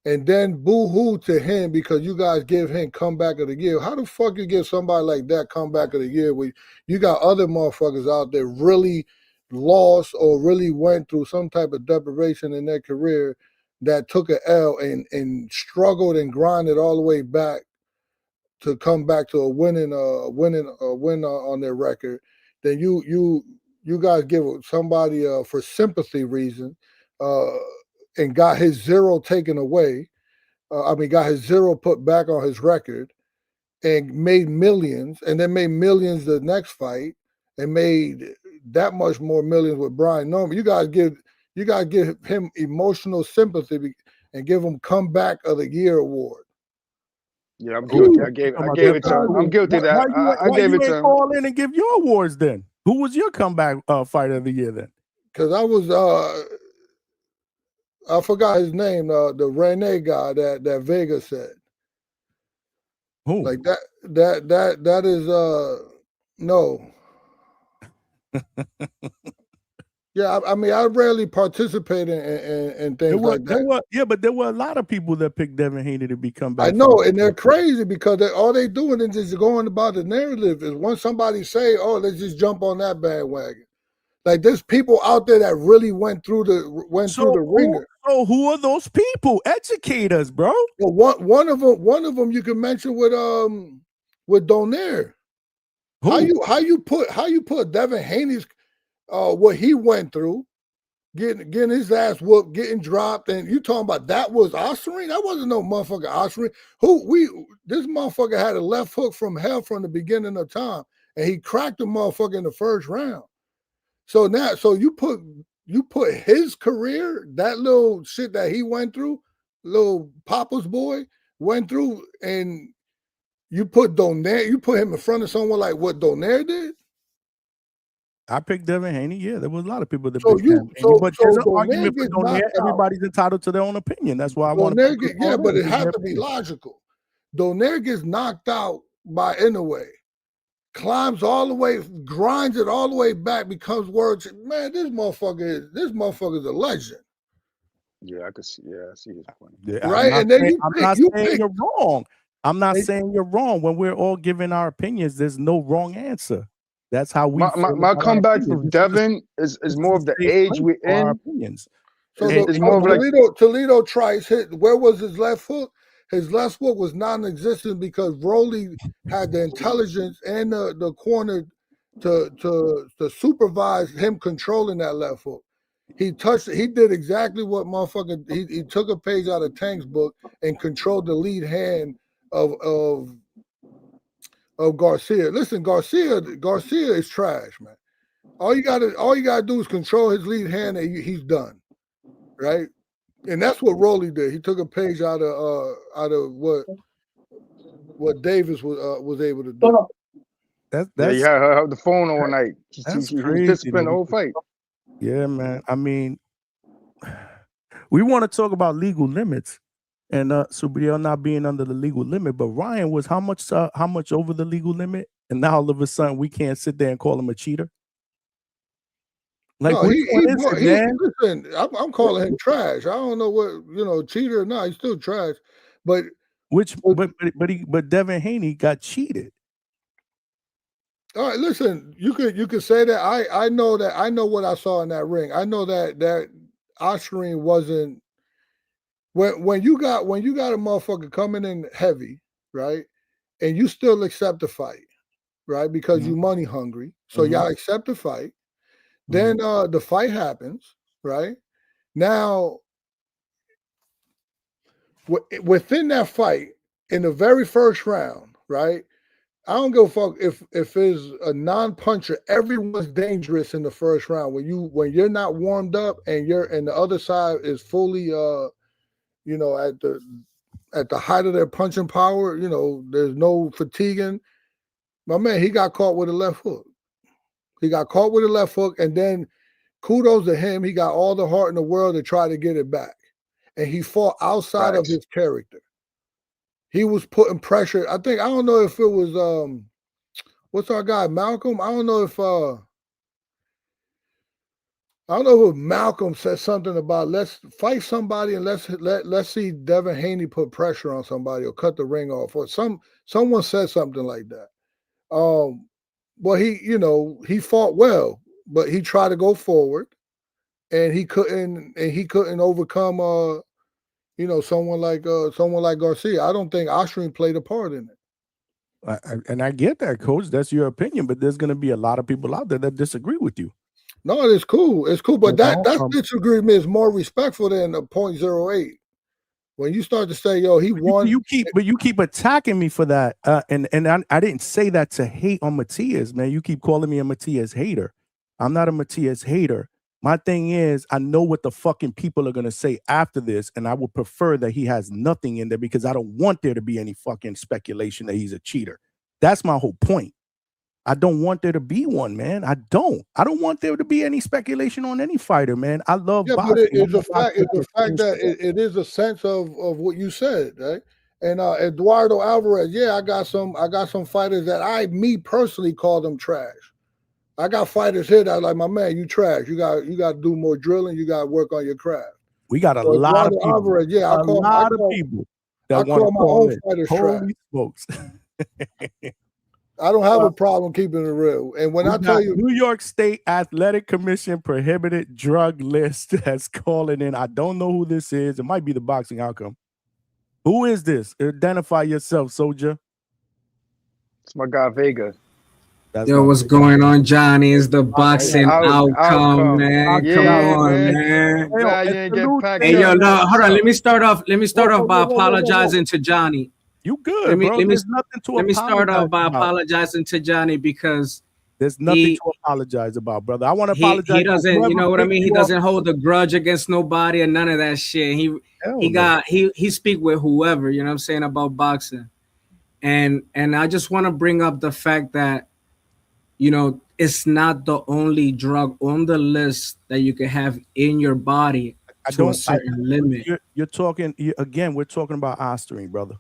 And then boo-hoo to him because you guys give him comeback of the year. How the fuck you give somebody like that comeback of the year when you got other motherfuckers out there really lost or really went through some type of deprivation in their career that took an L and struggled and grinded all the way back to come back to a win on their record? Then you guys give somebody for sympathy reason and got his zero taken away. Got his zero put back on his record and made millions, and then made millions the next fight and made that much more millions with Brian Norman. You guys give him emotional sympathy and give him comeback of the year award. Yeah, I'm guilty. I gave it to him. I'm guilty of that. I gave it to him. Call in and give your awards then. Who was your comeback fighter of the year then? Because I was I forgot his name, the Rene guy that Vega said. Who? Like that is no. Yeah, I mean, I rarely participate in things like that. But there were a lot of people that picked Devin Haney to be comeback. I know, and they're crazy because all they doing is just going about the narrative. Is once somebody say, "Oh, let's just jump on that bandwagon." Like there's people out there that really went through the ringer. So who are those people? Educate us, bro. Well, one of them you can mention with Donaire. How you put Devin Haney's what he went through, getting his ass whooped, getting dropped, and you talking about that was Osprey? That wasn't no motherfucker Osprey. This motherfucker had a left hook from hell from the beginning of time, and he cracked the motherfucker in the first round. So you put his career, that little shit that he went through, little Papa's boy went through, and you put Donaire, you put him in front of someone like what Donaire did. I picked Devin Haney. Yeah, there was a lot of people that picked him. But there's an argument for Donaire. Everybody's entitled to their own opinion. That's why I want to. Yeah, but it has to be logical. Donaire gets knocked out by Inoue. Climbs all the way, grinds it all the way back, becomes words. Man, this motherfucker is a legend. Yeah, I see his point. Yeah, right, and then I'm not saying you're wrong. I'm not saying you're wrong. When we're all giving our opinions, there's no wrong answer. That's how we. My comeback from Devin is more of the age we're in. Opinions. So it's more of like Toledo Trice hit. Where was his left hook? His left foot was non-existent because Rolly had the intelligence and the corner to supervise him controlling that left foot. He did exactly what motherfucker. He took a page out of Tank's book and controlled the lead hand of Garcia. Listen, Garcia is trash, man. All you gotta do is control his lead hand and he's done, right? And that's what Rolly did. He took a page out of what Davis was able to do. That's you had the phone all night. He disciplined the whole fight. Yeah, man. I mean, we want to talk about legal limits and Subriel not being under the legal limit, but Ryan was how much over the legal limit, and now all of a sudden we can't sit there and call him a cheater. Like, No, which one is it, man? listen, I'm calling him trash. I don't know what, cheater or not. He's still trash. But but Devin Haney got cheated. all right, listen, you could say that. I know what I saw in that ring. I know that Oscarine wasn't when you got a motherfucker coming in heavy, right? And you still accept the fight, right? Because you money hungry. So y'all accept the fight. Then the fight happens, right? Now within that fight, in the very first round, right? I don't give a fuck if it's a non-puncher. Everyone's dangerous in the first round. When you're not warmed up and the other side is fully at the height of their punching power, there's no fatiguing. My man, he got caught with a left hook. And then kudos to him. He got all the heart in the world to try to get it back. And he fought outside of his character. He was putting pressure. I don't know if it was what's our guy, Malcolm? I don't know if Malcolm said something about let's fight somebody and let's see Devin Haney put pressure on somebody or cut the ring off, or someone said something like that. Well, he fought well, but he tried to go forward, and he couldn't overcome someone like Garcia. I don't think Oscarine played a part in it. And I get that, Coach. That's your opinion, but there's going to be a lot of people out there that disagree with you. No, it's cool. But that disagreement is more respectful than a 0.08. When you start to say, "Yo, he won," you keep attacking me for that, and I didn't say that to hate on Matias, man. You keep calling me a Matias hater. I'm not a Matias hater. My thing is, I know what the fucking people are going to say after this, and I would prefer that he has nothing in there because I don't want there to be any fucking speculation that he's a cheater. That's my whole point. I don't want there to be one, man. I don't want there to be any speculation on any fighter, man. I love boxing. But it's a fact that it is a sense of what you said, right? And Eduardo Alvarez, I got some fighters that me personally call them trash. I got fighters here that are like, my man, you trash. You got to do more drilling. You got to work on your craft. We got a lot of people. Alvarez, I call my own fighters trash. Smokes. I don't have a problem keeping it real. And when I tell you, New York State Athletic Commission prohibited drug list that's calling in. I don't know who this is. It might be the boxing outcome. Who is this? Identify yourself, soldier. It's my guy Vega. Yo, what's going on, Johnny? It's the boxing outcome, man. Yeah, Come on, man. Hey, yo, no, hold on. Let me start off by apologizing to Johnny. You good, bro? There's nothing to apologize. Let me start off by apologizing to Johnny because there's nothing to apologize about, brother. I want to apologize. He doesn't, you know what I mean? He doesn't hold a grudge against nobody and none of that shit. He speak with whoever, you know what I'm saying, about boxing. And I just want to bring up the fact that, it's not the only drug on the list that you can have in your body to a certain limit. You're talking again. We're talking about Oscarine, brother.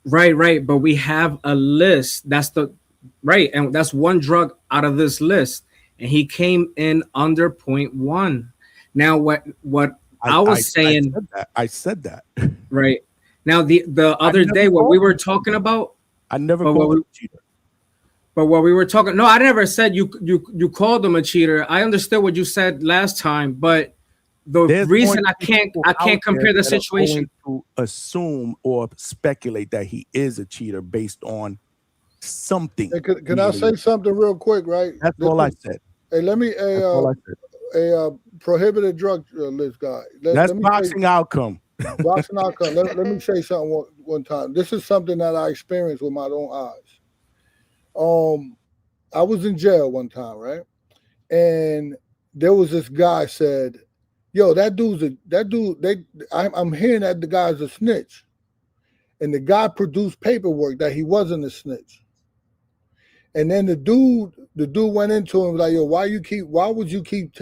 Right. But we have a list. That's and that's one drug out of this list, and he came in under 0.1. Now, what I was saying, I said that. Right. Now, the other day, what we were talking about, I never called him a cheater. But what we were talking, no, I never said you called him a cheater. I understood what you said last time, but the reason I can't compare the situation to assume or speculate that he is a cheater based on something. Hey, can I say something real quick? Right, that's all I said. Hey, let me a prohibited drug list guy. That's boxing outcome. Boxing outcome. Let me say something one time. This is something that I experienced with my own eyes. I was in jail one time, right? And there was this guy said, "Yo, I'm hearing that the guy's a snitch," and the guy produced paperwork that he wasn't a snitch. And then the dude went into him like, "Yo, why would you keep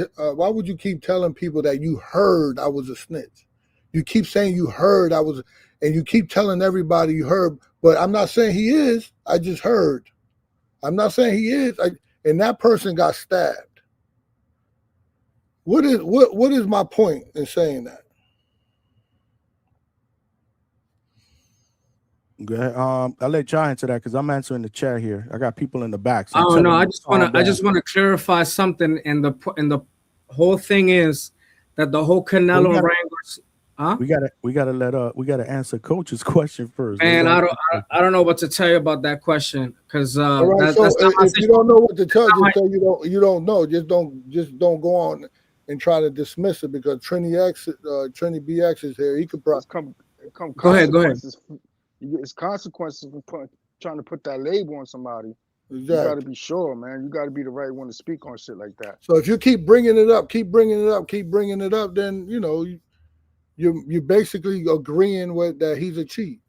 telling people that you heard I was a snitch? You keep saying you heard I was, and you keep telling everybody you heard, but I'm not saying he is. I just heard. I'm not saying he is." And that person got stabbed. What is my point in saying that? Go ahead. I'll let y'all answer that because I'm answering the chat here. I got people in the back. So Oh no, I just want to clarify something, and the whole thing is that the whole Canelo Wranglers. Huh? We gotta answer Coach's question first. Man, I don't know what to tell you about that question because right, so if you don't know what to tell, just say you don't know. Just don't go on and try to dismiss it because Trini BX is here. He could probably come. Go ahead. It's consequences for trying to put that label on somebody. Exactly. You got to be sure, man. You got to be the right one to speak on shit like that. So if you keep bringing it up, then you know you're basically agreeing with that he's a cheat.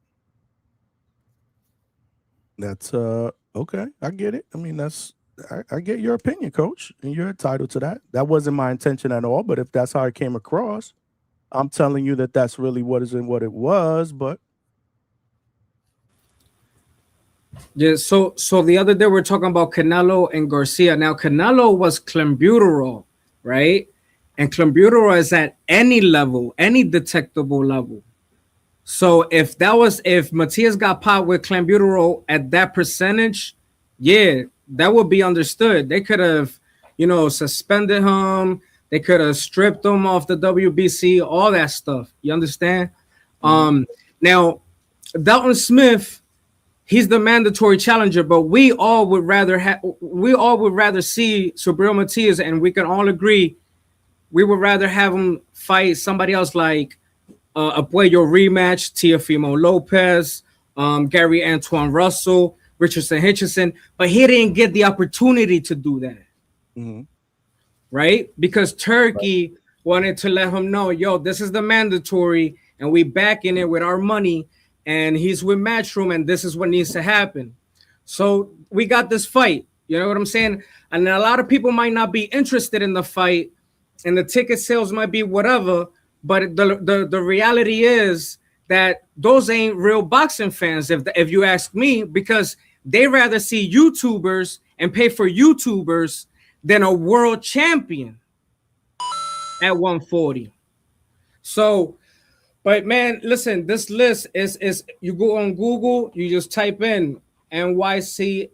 That's okay. I get it. I mean, I get your opinion, Coach, and you're entitled to that. That wasn't my intention at all, but if that's how it came across, I'm telling you that that's really what it was. But yeah, so the other day we were talking about Canelo and Garcia. Now Canelo was clenbuterol, right? And clenbuterol is at any level, any detectable level. So if Matias got popped with clenbuterol at that percentage, yeah, that would be understood. They could have, suspended him. They could have stripped him off the WBC, all that stuff. You understand? Mm-hmm. Now, Dalton Smith, he's the mandatory challenger, but we all would rather see Subriel Matias, and we can all agree we would rather have him fight somebody else like a Puello rematch, Teofimo Lopez, Gary Antoine Russell, Richardson Hitchison, but he didn't get the opportunity to do that. Mm-hmm. Right? Because Turkey wanted to let him know, yo, this is the mandatory, and we back in it with our money, and he's with Matchroom, and this is what needs to happen. So we got this fight. You know what I'm saying? And a lot of people might not be interested in the fight, and the ticket sales might be whatever, but the reality is that those ain't real boxing fans, if you ask me, because they rather see YouTubers and pay for YouTubers than a world champion at 140. So, but man, listen, this list is you go on Google, you just type in NYSAC,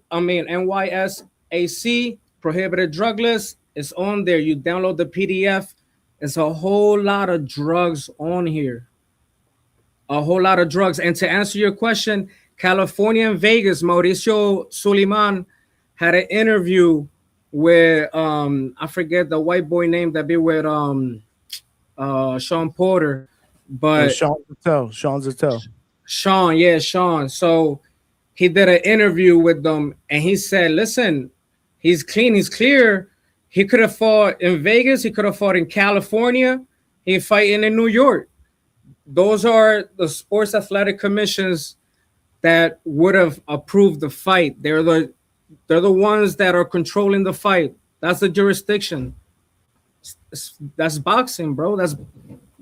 prohibited drug list. It's on there. You download the PDF. It's a whole lot of drugs on here. A whole lot of drugs. And to answer your question, California and Vegas, Mauricio Suleiman had an interview with I forget the white boy name that be with Sean Porter, but Sean Zattel. Sean. So he did an interview with them, and he said, "Listen, he's clean, he's clear. He could have fought in Vegas. He could have fought in California. He's fighting in New York. Those are the sports athletic commissions that would have approved the fight. They're the ones that are controlling the fight. That's the jurisdiction. That's boxing, bro. That's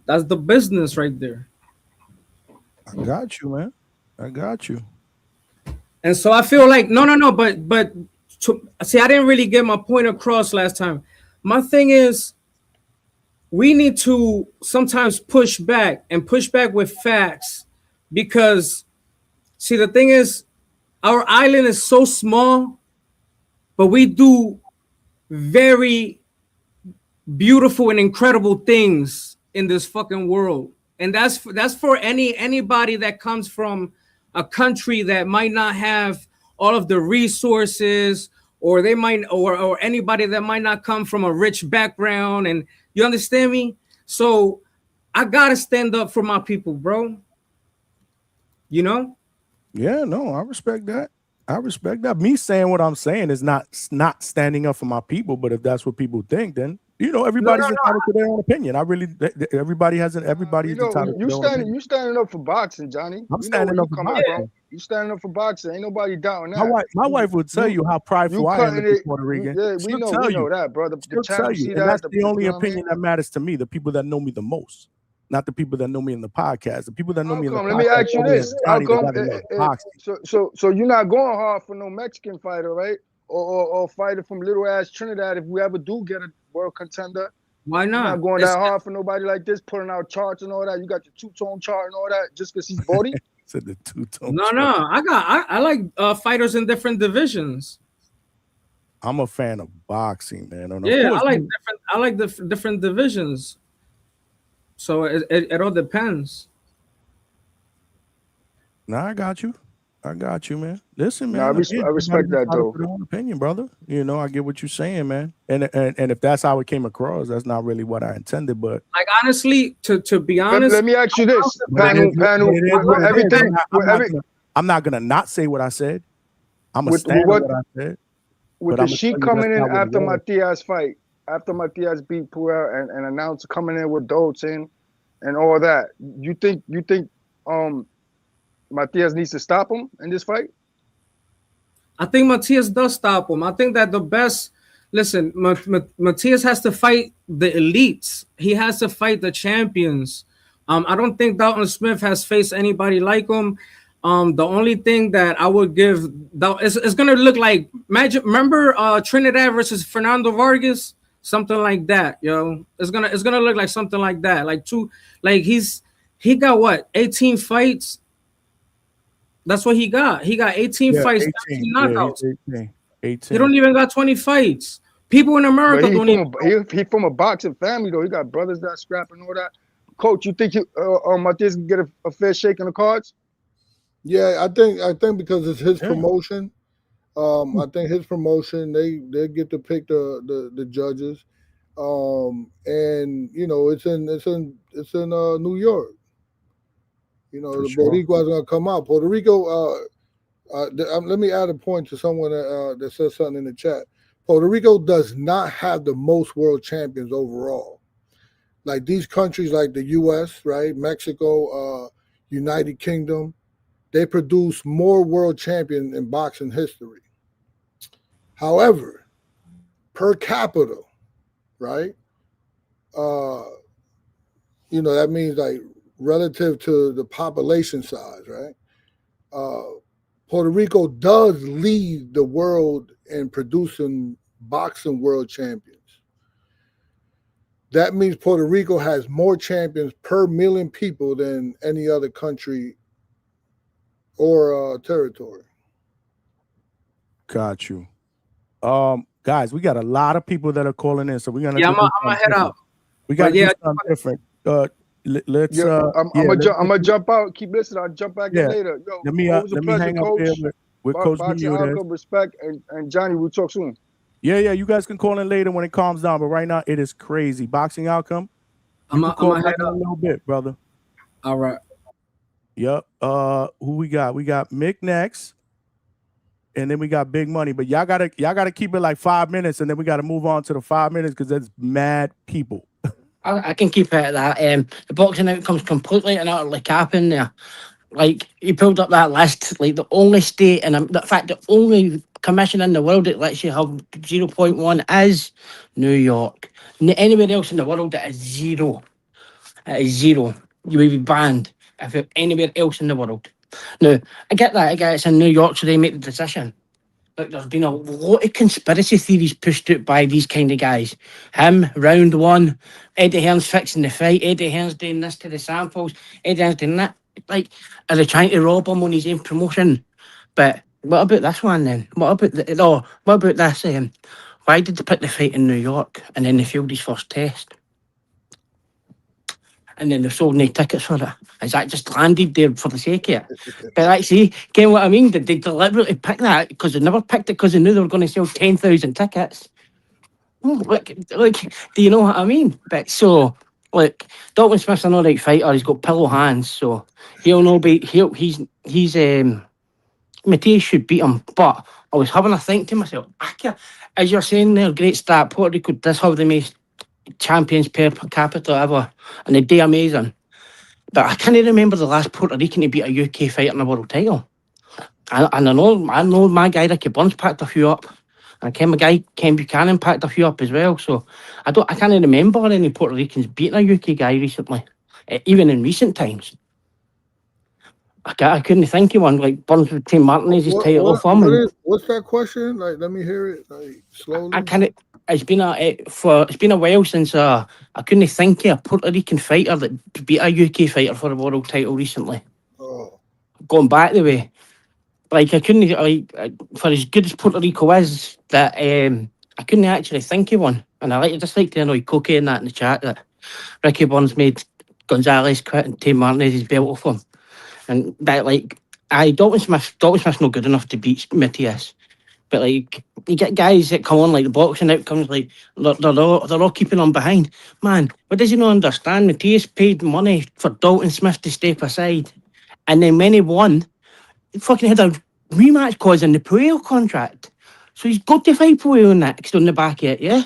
the business right there." I got you, man. I got you. And so I feel like no, but see, I didn't really get my point across last time. My thing is, we need to sometimes push back with facts, because see, the thing is, our island is so small, but we do very beautiful and incredible things in this fucking world. And that's for anybody that comes from a country that might not have all of the resources, or they might, or anybody that might not come from a rich background. And you understand me? So I gotta stand up for my people, bro. You know? Yeah, no, I respect that. Me saying what I'm saying is not standing up for my people, but if that's what people think, then everybody's entitled to their own opinion. Everybody is entitled. You standing up for boxing, Johnny. I'm standing up for boxing. You standing up for boxing. Ain't nobody doubting that. My wife would tell you how prideful I am as Puerto Rican. Yeah, we know that, brother. That's the only opinion that matters to me. The people that know me the most, not the people that know me in the podcast. The people that know me in the podcast. Let me ask you this: so you're not going hard for no Mexican fighter, right? Or fighter from little ass Trinidad if we ever do get a world contender? Why You're not not? going that hard for nobody like this, putting out charts and all that. You got your two-tone chart and all that just because he's body. Said the two-tone. No, I like fighters in different divisions. I'm a fan of boxing, man. And Yeah, of course, I like different divisions. So it all depends. Nah, I got you, man. Listen, man. I respect that though. Your own opinion, brother. You know, I get what you're saying, man. And if that's how it came across, that's not really what I intended. But like honestly, to be honest, let me ask you this, panel, everything. I'm not gonna not say what I said. I'm gonna stand with what I said. With the Sheik coming in after Matias fight, after Matias beat Puel and announced coming in with Dalton and all that, you think Matias needs to stop him in this fight? I think Matias does stop him. I think that the best. Listen, Matias has to fight the elites. He has to fight the champions. I don't think Dalton Smith has faced anybody like him. The only thing that I would give it's gonna look like Magic. Remember Trinidad versus Fernando Vargas, something like that. Yo, it's gonna look like something like that. He got what 18 fights. That's what he got. He got 18 fights, 18 knockouts. 18. He don't even got 20 fights. People in America don't even. He from a boxing family though. He got brothers that scrap and all that. Coach, you think Matias can get a fair shake in the cards? Yeah, I think because it's his promotion. I think his promotion, they get to pick the judges. And you know, it's in New York. You know, the Boricua's gonna come out. Puerto Rico, let me add a point to someone that said something in the chat. Puerto Rico does not have the most world champions overall. Like these countries like the US, right? Mexico, United Kingdom, they produce more world champions in boxing history. However, per capita, right? You know, that means like relative to the population size, right? Puerto Rico does lead the world in producing boxing world champions. That means Puerto Rico has more champions per million people than any other country or territory. Got you. Guys, we got a lot of people that are calling in, so we're gonna. Yeah, I'm gonna head out. We got to do something different. Let's. I'm gonna jump out. Keep listening. I'll jump back in later. Yo, let me hang up here with Coach Bermudez. Respect, and Johnny. We'll talk soon. Yeah. You guys can call in later when it calms down. But right now, it is crazy. Boxing outcome. I'm gonna head up a little bit, brother. All right. Yep. Who we got? We got Mick next, and then we got Big Money. But y'all gotta keep it like 5 minutes, and then we gotta move on to the 5 minutes because there's mad people. I can keep it at that. The boxing outcome's completely and utterly capping there. Like, you pulled up that list, like the only state, and in fact, the only commission in the world that lets you have 0.1 is New York. Anywhere else in the world, it is zero. It is zero. You will be banned if you're anywhere else in the world. Now, I get that. I get it's in New York, so they make the decision. But there's been a lot of conspiracy theories pushed out by these kind of guys. Him, round one, Eddie Hearn's fixing the fight, Eddie Hearn's doing this to the samples, Eddie Hearn's doing that. Like, are they trying to rob him on his own promotion? But what about this one then? What about this? Why did they put the fight in New York and then they failed his first test? And then they sold no tickets for it. Is that just landed there for the sake of it? But like, see, get what I mean? Did they deliberately pick that because they never picked it because they knew they were going to sell 10,000 tickets? Look, do you know what I mean? But so, look, Dalton Smith's an alright fighter. He's got pillow hands, so he'll not be. Matias should beat him. But I was having a think to myself, as you're saying there, great stat. Puerto Rico does have the most champions per capita ever, and they do amazing. But I can't remember the last Puerto Rican to beat a UK fighter in a world title. And I know my guy Ricky Burns packed a few up. And my guy Ken Buchanan packed a few up as well. So I can't remember any Puerto Ricans beating a UK guy recently, even in recent times. I couldn't think of one. Like Burns between Martinez's title off him. What's that question? Like, let me hear it. Like slowly. it's been a while since I couldn't think of a Puerto Rican fighter that beat a UK fighter for a world title recently. Oh. Going back the way, like I couldn't for as good as Puerto Rico is, that I couldn't actually think of one. And I just like to annoy Cookie and that in the chat that Ricky Burns made Gonzalez quit and Tim Martinez's belt off him, and that like Dalton Smith's not good enough to beat Matias. But like you get guys that come on like the boxing outcomes, like they're all keeping on behind. Man, what does he not understand? Matias paid money for Dalton Smith to step aside, and then when he won, he fucking had a rematch clause in the Puel contract. So he's got to fight Puel next on the back of it, yeah.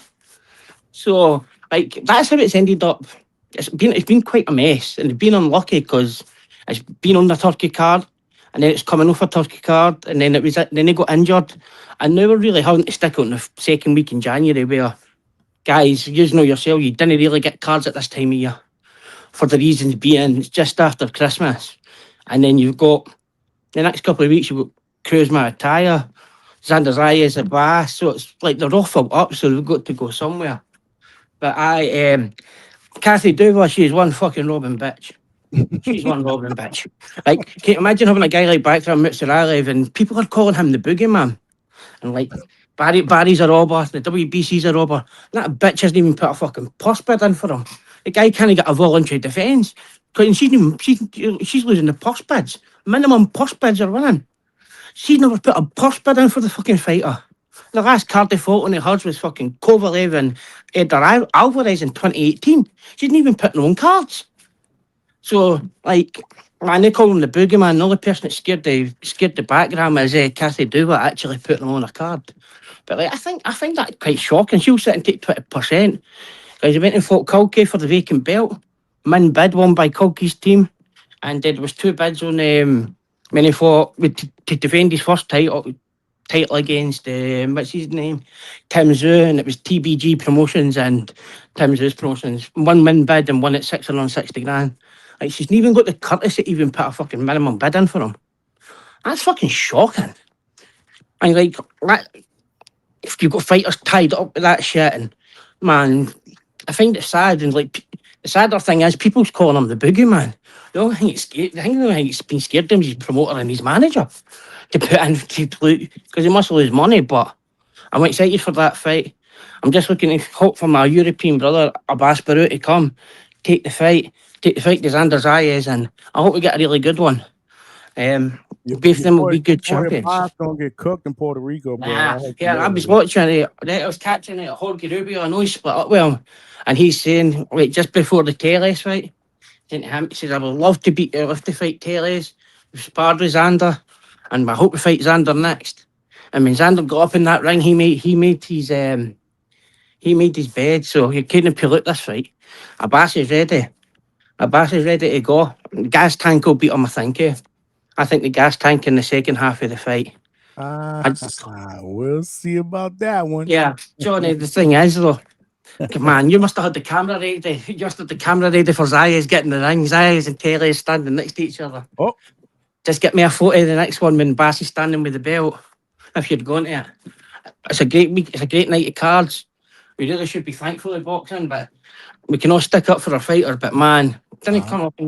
So like that's how it's ended up. It's been quite a mess, and it's been unlucky because it's been on the Turkey card, and then it's coming off a Turkey card, and then he got injured, and now we're really having to stick on the second week in January where guys, you know yourself, you didn't really get cards at this time of year for the reasons being it's just after Christmas, and then you've got the next couple of weeks you've got Cruz Marataya, Xander Zayas at Bass, so it's like they're all filled up, so they've got to go somewhere. But Kathy Duva, she's one fucking Robin bitch. She's one Robin bitch. Like, can you imagine having a guy like Backram Mutsaralev and people are calling him the boogeyman? And like, Barry's a robber, the WBC's a robber. That bitch hasn't even put a fucking purse bid in for him. The guy can't get a voluntary defence. Because she's losing the purse bids. Minimum purse bids are winning. She's never put a purse bid in for the fucking fighter. The last card they fought on the herds was fucking Kovalev and Edgar Alvarez in 2018. She didn't even put their own cards. So, like, man, they call him the boogeyman. The only person that scared the background is Kathy Duva actually putting him on a card. But like, I find that quite shocking. She'll sit and take 20%. Guys, he went and fought Kulki for the vacant belt. Min bid won by Kulki's team, and there was 2 bids on when he fought to defend his first title against what's his name, Tim Zhu, and it was TBG Promotions and Tim Zhu's Promotions. 1 min bid and won at 660 grand. Like, she's not even got the courtesy to even put a fucking minimum bid in for him. That's fucking shocking. And like, if you've got fighters tied up with that shit, and man, I find it sad. And like, the sadder thing is, people's calling him the boogeyman. The only thing it's been scared of him is his promoter and his manager to put in because he must lose money. But I'm excited for that fight. I'm just looking to hope for my European brother Abbas Baru to come, take the fight to Xander Zayas, and I hope we get a really good one. Both of them will be good champions. Don't get cooked in Puerto Rico, bro. I was watching it. I was catching it at Jorge Rubio. I know he split up with him, and he's saying, like, just before the Teles fight, he says, I would love to fight Teles. We've sparred with Xander, and I hope we fight Xander next. And when Xander got up in that ring, he made his bed, so he couldn't pull out this fight. Abbas is ready. Abbas is ready to go. The gas tank will beat him, I think. I think the gas tank in the second half of the fight. We'll see about that one. Yeah, Johnny, the thing is, though, man, you must have had the camera ready. You must have the camera ready for Zayas getting the ring. Zayas and Teles standing next to each other. Oh. Just get me a photo of the next one when Bass is standing with the belt, if you'd gone to it. It's a great week. It's a great night of cards. We really should be thankful of boxing, but we can all stick up for our fighter. But man, didn't come up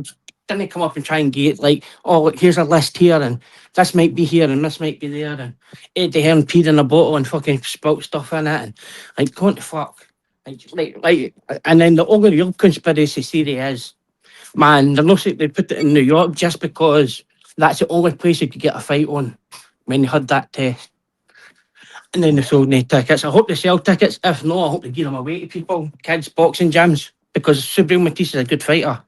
and try and get like, oh, look, here's a list here, and this might be here, and this might be there, and Eddie Hearn peed in a bottle and fucking spilt stuff in it, and like, what the fuck? Like, and then the only real conspiracy theory is, man, they put it in New York just because that's the only place you could get a fight on when they had that test. And then they sold no tickets. I hope they sell tickets. If not, I hope they give them away to people, kids, boxing gyms, because Subriel Matias is a good fighter.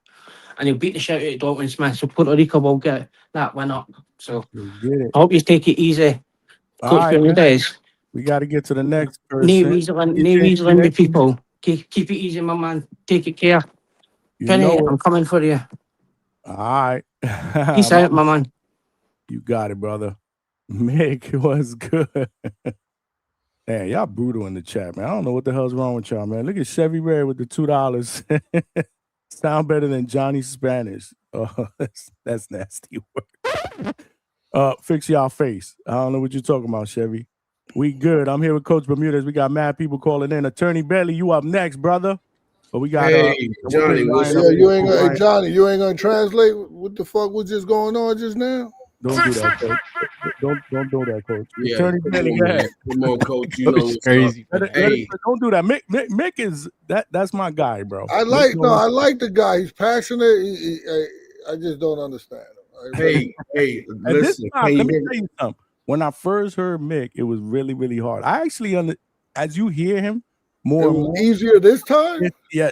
And he'll beat the shit out of Dalton Smith. So Puerto Rico will get that win up. So I hope you take it easy. Coach Bermudez. We got to get to the next person. No weaseling with people. Keep it easy, my man. Take it care. Penny, I'm coming for you. All right. Peace out, my man. You got it, brother. Mick was good. Man, y'all brutal in the chat, man. I don't know what the hell's wrong with y'all, man. Look at Chevy Red with the $2. Sound better than Johnny Spanish. Oh, that's nasty work. Fix y'all face. I don't know what you're talking about, Chevy. We good. I'm here with Coach Bermudez. We got mad people calling in. Attorney Bailey, you up next, brother. But we got Johnny. You ain't gonna, hey, Johnny, you ain't gonna translate what the fuck was just going on just now? Don't do that, Coach. Don't do that, Coach. Yeah, Attorney Bailey, go ahead. Come on, Coach. You know what's crazy. up. Don't do that. Mick is that's my guy, bro. I like the guy. He's passionate. I just don't understand him. Listen. Let me tell you something. When I first heard Mick, it was really, really hard. I actually as you hear him more, and more easier this time.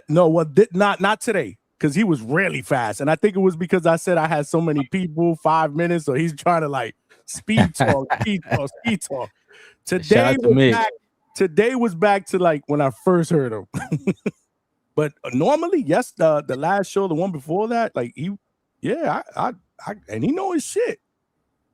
Not today, because he was really fast, and I think it was because I said I had so many people, 5 minutes, so he's trying to like speed talk. Today was back to like when I first heard him. But normally, yes, the last show, the one before that, like and he know his shit.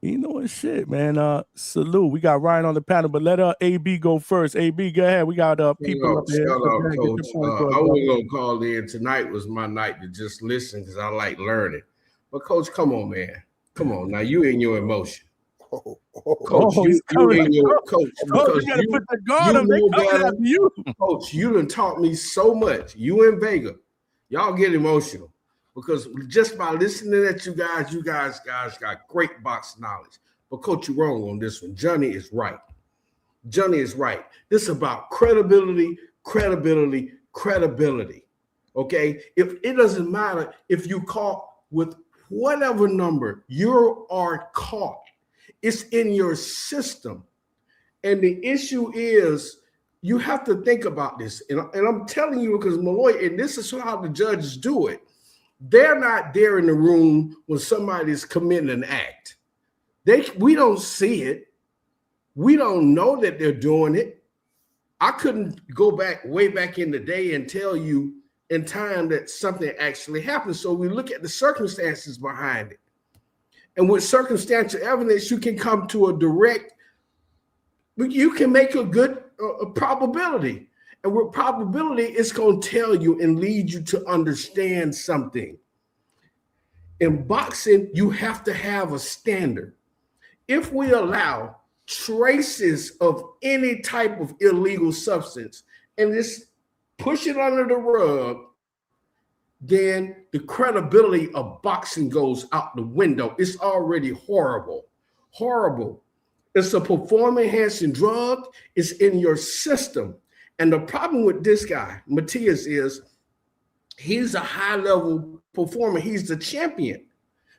He know his shit, man. Salute. We got Ryan on the panel, but let AB go first. AB, go ahead. We got people up here. Shout out, Coach. I wasn't gonna call in. Tonight was my night to just listen because I like learning. But Coach, come on, man. Come on. Now you in your emotion. Coach, you in your coach. Because you gotta put the guard on. They coming after you. Coach, you done taught me so much. You and Vega, y'all get emotional. Because just by listening at you guys got great box knowledge. But Coach, you're wrong on this one. Johnny is right. This is about credibility. Okay? If it doesn't matter if you caught with whatever number you are caught, it's in your system. And the issue is you have to think about this. And I'm telling you because Malloy, and this is how the judges do it. They're not there in the room when somebody's committing an act. We don't see it. We don't know that they're doing it. I couldn't go back way back in the day and tell you in time that something actually happened. So we look at the circumstances behind it. And with circumstantial evidence, you can come to you can make a good probability. And with probability, it's going to tell you and lead you to understand something. In boxing, you have to have a standard. If we allow traces of any type of illegal substance and just push it under the rug, then the credibility of boxing goes out the window. It's already horrible. It's a performance-enhancing drug. It's in your system. And the problem with this guy, Matias, is he's a high-level performer. He's the champion.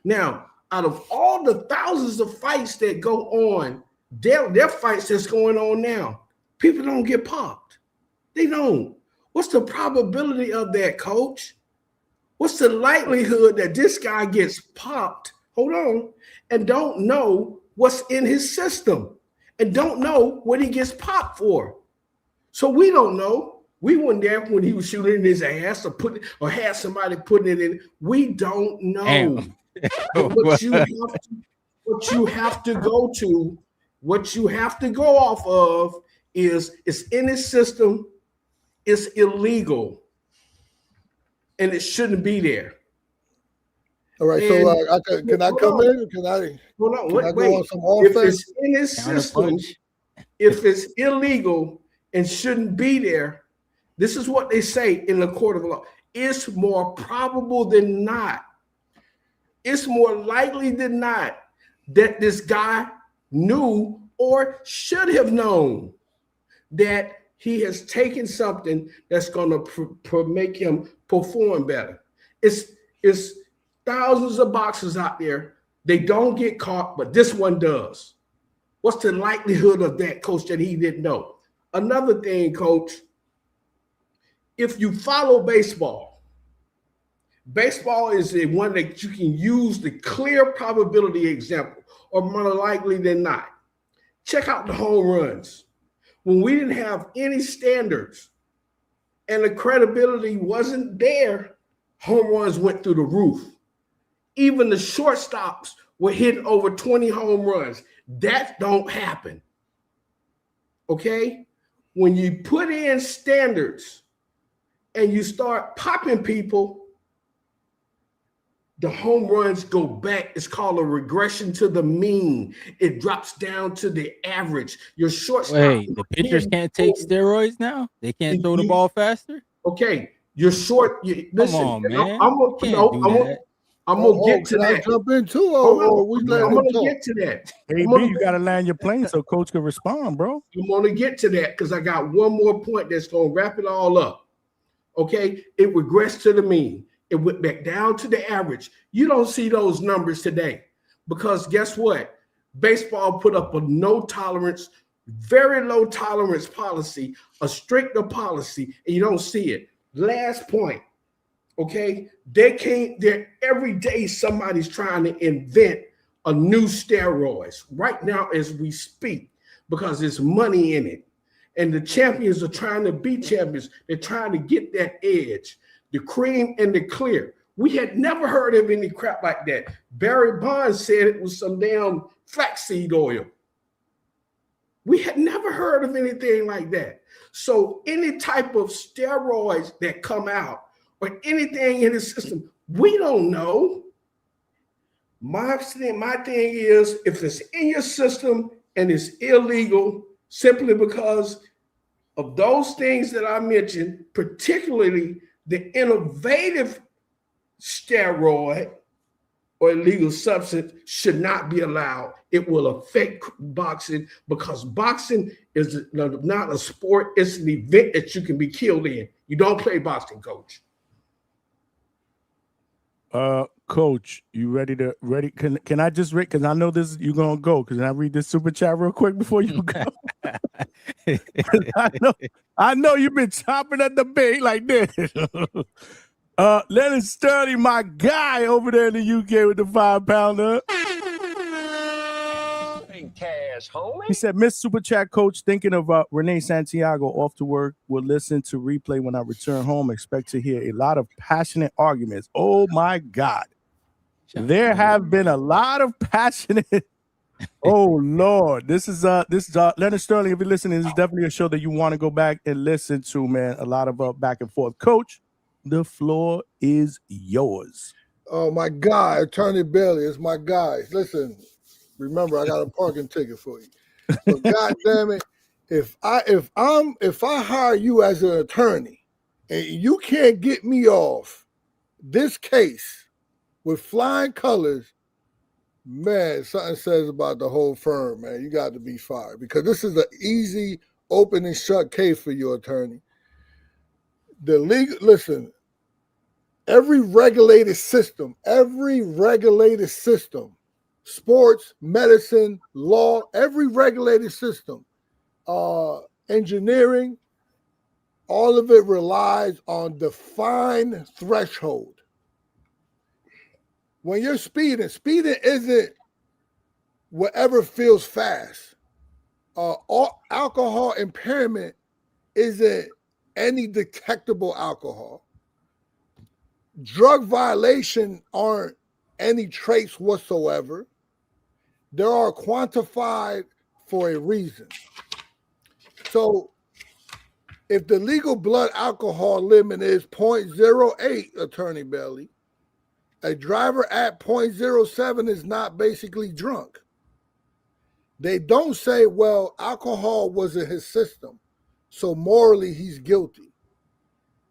Now, out of all the thousands of fights that go on, their fights that's going on now, people don't get popped. They don't. What's the probability of that, Coach? What's the likelihood that this guy gets popped, and don't know what's in his system and don't know what he gets popped for? So we don't know. We weren't there when he was shooting in his ass or had somebody putting it in. We don't know. What you have to go off of is it's in his system, it's illegal, and it shouldn't be there. All right, so can I come in? Can I go on some offense? If it's in his system, if it's illegal and shouldn't be there, this is what they say in the court of law. It's more probable than not. It's more likely than not that this guy knew or should have known that he has taken something that's going to make him perform better. It's thousands of boxers out there. They don't get caught, but this one does. What's the likelihood of that, Coach, that he didn't know? Another thing, Coach, if you follow baseball is the one that you can use the clear probability example, or more likely than not. Check out the home runs. When we didn't have any standards and the credibility wasn't there, home runs went through the roof. Even the shortstops were hitting over 20 home runs. That don't happen. Okay? When you put in standards and you start popping people, the home runs go back. It's called a regression to the mean. It drops down to the average. Your shortstop. Wait, the pitchers can't take steroids now? They can't throw the ball faster? Okay, you're short. Listen, come on, man. I'm gonna get to can I that. jump in too, I'm gonna get to that. AB, you gotta land your plane so coach can respond, bro. I'm gonna get to that because I got one more point that's gonna wrap it all up. Okay, it regressed to the mean. It went back down to the average. You don't see those numbers today because guess what? Baseball put up a no tolerance, very low tolerance policy, a stricter policy, and you don't see it. Last point. Okay, every day somebody's trying to invent a new steroids right now as we speak because there's money in it. And the champions are trying to be champions. They're trying to get that edge, the cream and the clear. We had never heard of any crap like that. Barry Bonds said it was some damn flaxseed oil. We had never heard of anything like that. So any type of steroids that come out or anything in the system, we don't know. My thing is, if it's in your system and it's illegal, simply because of those things that I mentioned, particularly the innovative steroid or illegal substance should not be allowed. It will affect boxing because boxing is not a sport. It's an event that you can be killed in. You don't play boxing, coach. Coach, you ready? Can I just read? Because I know this. You're gonna go. Because I read this super chat real quick before you go. I know you've been chopping at the bait like this. Leonard Sterling, my guy over there in the UK with the 5-pounder. Cash, homie. He said, Miss Super Chat Coach, thinking of Renee Santiago off to work. Will listen to replay when I return home. Expect to hear a lot of passionate arguments. Oh my God. There have been a lot of passionate. Oh Lord. This is Leonard Sterling. If you're listening, this is definitely a show that you want to go back and listen to, man. A lot of back and forth. Coach, the floor is yours. Oh my God, Attorney Bailey is my guy. Listen. Remember, I got a parking ticket for you. But God damn it, if I hire you as an attorney and you can't get me off this case with flying colors, man, something says about the whole firm, man. You got to be fired because this is an easy open and shut case for your attorney. The legal, listen, every regulated system, sports, medicine, law, every regulated system, engineering, all of it relies on defined threshold. When you're speeding isn't whatever feels fast. Alcohol impairment isn't any detectable alcohol. Drug violation aren't any trace whatsoever. They are quantified for a reason. So if the legal blood alcohol limit is 0.08, Attorney Bailey, a driver at 0.07 is not basically drunk. They don't say, well, alcohol was in his system, so morally he's guilty.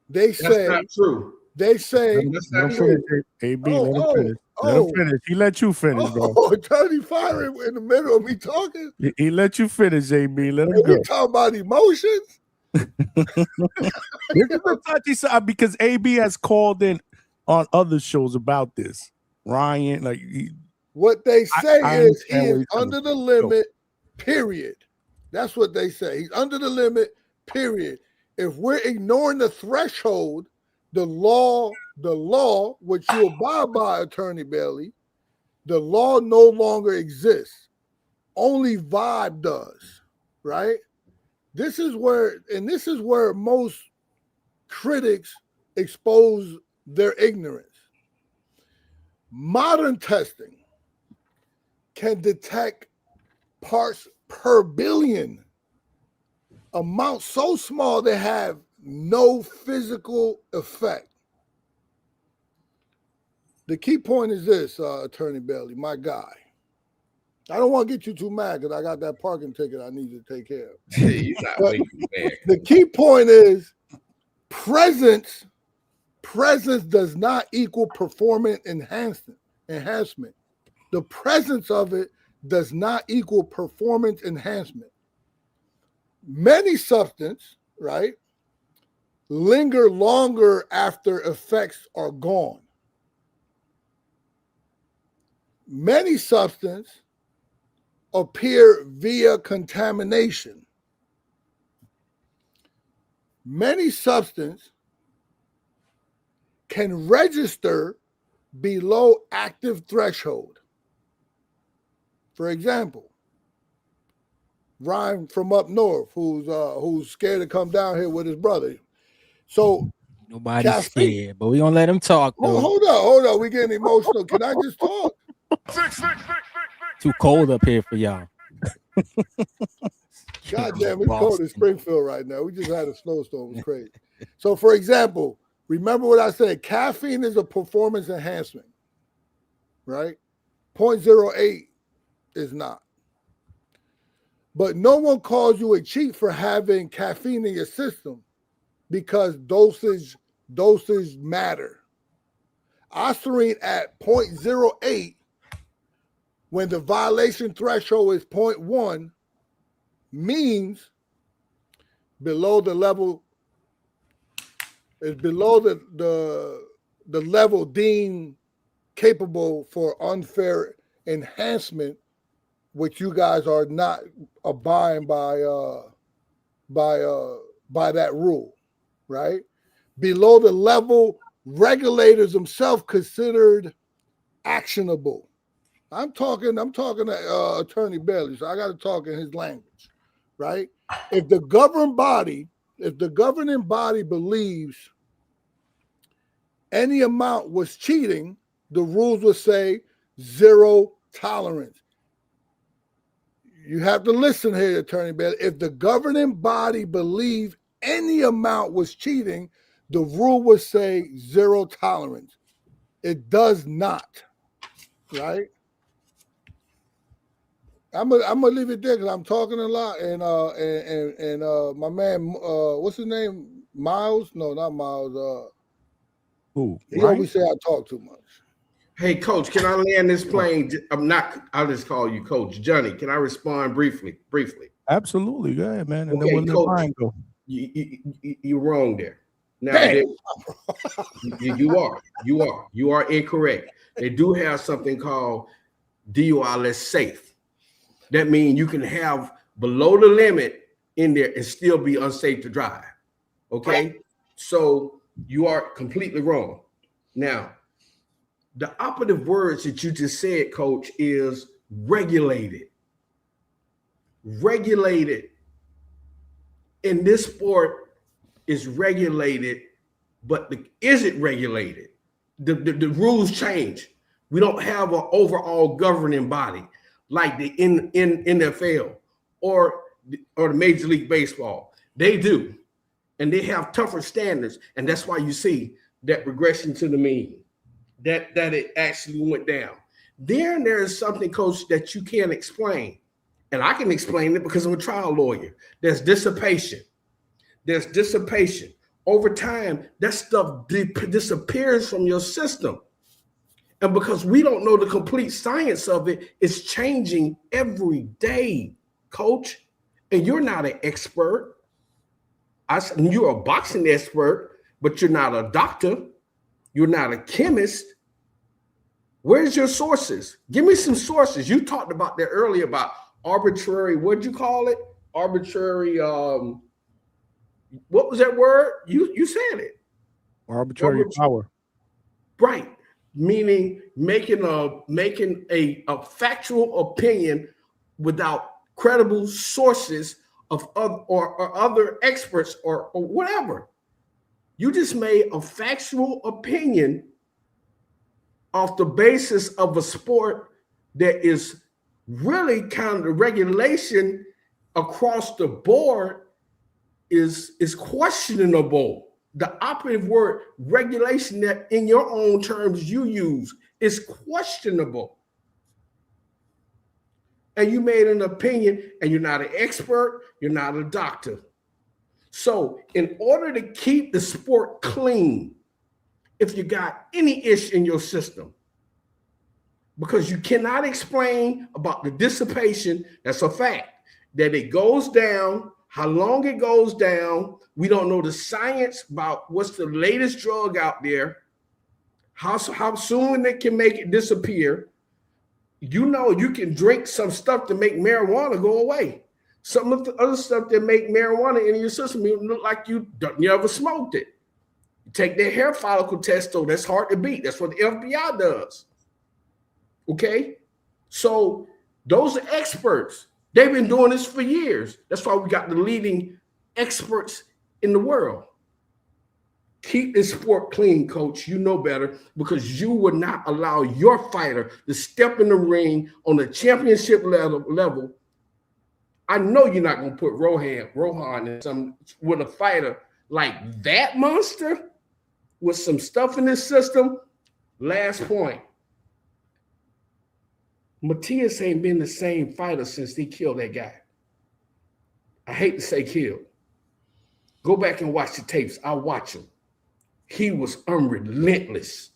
That's not true. They say, let him finish. Let him finish. He let you finish, bro. Attorney firing in the middle of me talking. He let you finish, AB. Let him go. We talking about emotions. This is a touchy side because AB has called in on other shows about this. Ryan, what they say is he is under the limit, period. That's what they say. He's under the limit, period. If we're ignoring the threshold, the law, which you abide by, Attorney Bailey, the law no longer exists. Only vibe does, right? This is where most critics expose their ignorance. Modern testing can detect parts per billion, amounts so small they have no physical effect. The key point is this, Attorney Bailey, my guy. I don't want to get you too mad because I got that parking ticket I need to take care of. He's not making you mad. The key point is presence does not equal performance enhancement. The presence of it does not equal performance enhancement. Many substances, right, linger longer after effects are gone. Many substances appear via contamination. Many substances can register below active threshold. For example, Ryan from up north, who's scared to come down here with his brother. So Nobody's caffeine. scared, but we gonna let him talk though. Hold on. We getting emotional. Can I just talk? Too cold up here for y'all. God damn, it's cold in Springfield right now. We just had a snowstorm. It was crazy. So, for example, remember what I said. Caffeine is a performance enhancement, right? 0.08 is not. But no one calls you a cheat for having caffeine in your system because dosage matter. Ostarine at 0.08 when the violation threshold is 0.1 means below the level is below the level deemed capable for unfair enhancement, which you guys are not abiding by that rule, right? Below the level regulators themselves considered actionable. I'm talking to Attorney Bailey, so I got to talk in his language, right? If the governing body believes any amount was cheating, the rules would say zero tolerance. You have to listen here, Attorney Bailey. If the governing body believed any amount was cheating, the rule would say zero tolerance. It does not, right? I'm gonna leave it there because I'm talking a lot, and my man, what's his name? Miles? No, not Miles. Who? He always say I talk too much. Hey, Coach, can I land this plane? I'll just call you Coach Johnny. Can I respond briefly? Absolutely, go ahead, man. And Okay, then we'll let Ryan go. You're wrong there. Now, you are incorrect. They do have something called DUI safe. That means you can have below the limit in there and still be unsafe to drive. Okay, so you are completely wrong. Now, the operative words that you just said, Coach, is regulated. Regulated in this sport is regulated, but is it regulated? The rules change. We don't have an overall governing body like the NFL or the Major League Baseball. They do, and they have tougher standards, and that's why you see that regression to the mean. That it actually went down. Then there is something, Coach, that you can't explain. And I can explain it because I'm a trial lawyer. There's dissipation. Over time, that stuff disappears from your system. And because we don't know the complete science of it, it's changing every day, Coach. And you're not an expert. You're a boxing expert, but you're not a doctor. You're not a chemist. Where's your sources? Give me some sources. You talked about that earlier about arbitrary, what'd you call it? Arbitrary, what was that word? You said it. Arbitrary power. Right. Meaning making a factual opinion without credible sources or other experts or whatever. You just made a factual opinion off the basis of a sport that is really kind of the regulation across the board is questionable. the operative word regulation that in your own terms you use is questionable. And you made an opinion, and you're not an expert, you're not a doctor. So in order to keep the sport clean, if you got any ish in your system, because you cannot explain about the dissipation, that's a fact, that it goes down, how long it goes down. We don't know the science about what's the latest drug out there, how soon it can make it disappear. You know, you can drink some stuff to make marijuana go away. Some of the other stuff that make marijuana in your system, you look like you never smoked it. You take their hair follicle test, though, that's hard to beat. That's what the FBI does. Okay? So those are experts. They've been doing this for years. That's why we got the leading experts in the world. Keep this sport clean, coach. You know better, because you would not allow your fighter to step in the ring on the championship level. I know you're not going to put Rohan in some with a fighter like that monster with some stuff in his system. Last point. Matias ain't been the same fighter since they killed that guy. I hate to say killed. Go back and watch the tapes. I'll watch them. He was unrelentless.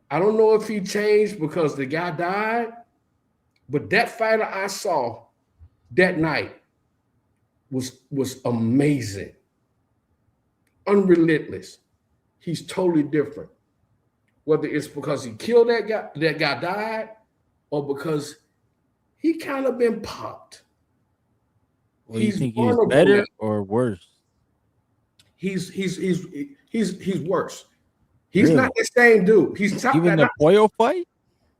I don't know if he changed because the guy died, but that fighter I saw that night was amazing. Unrelentless. He's totally different. Whether it's because he killed that guy died, or because he kind of been popped. Well, you think he's better or worse? He's worse. He's really not the same dude. He's not even the Boyle fight.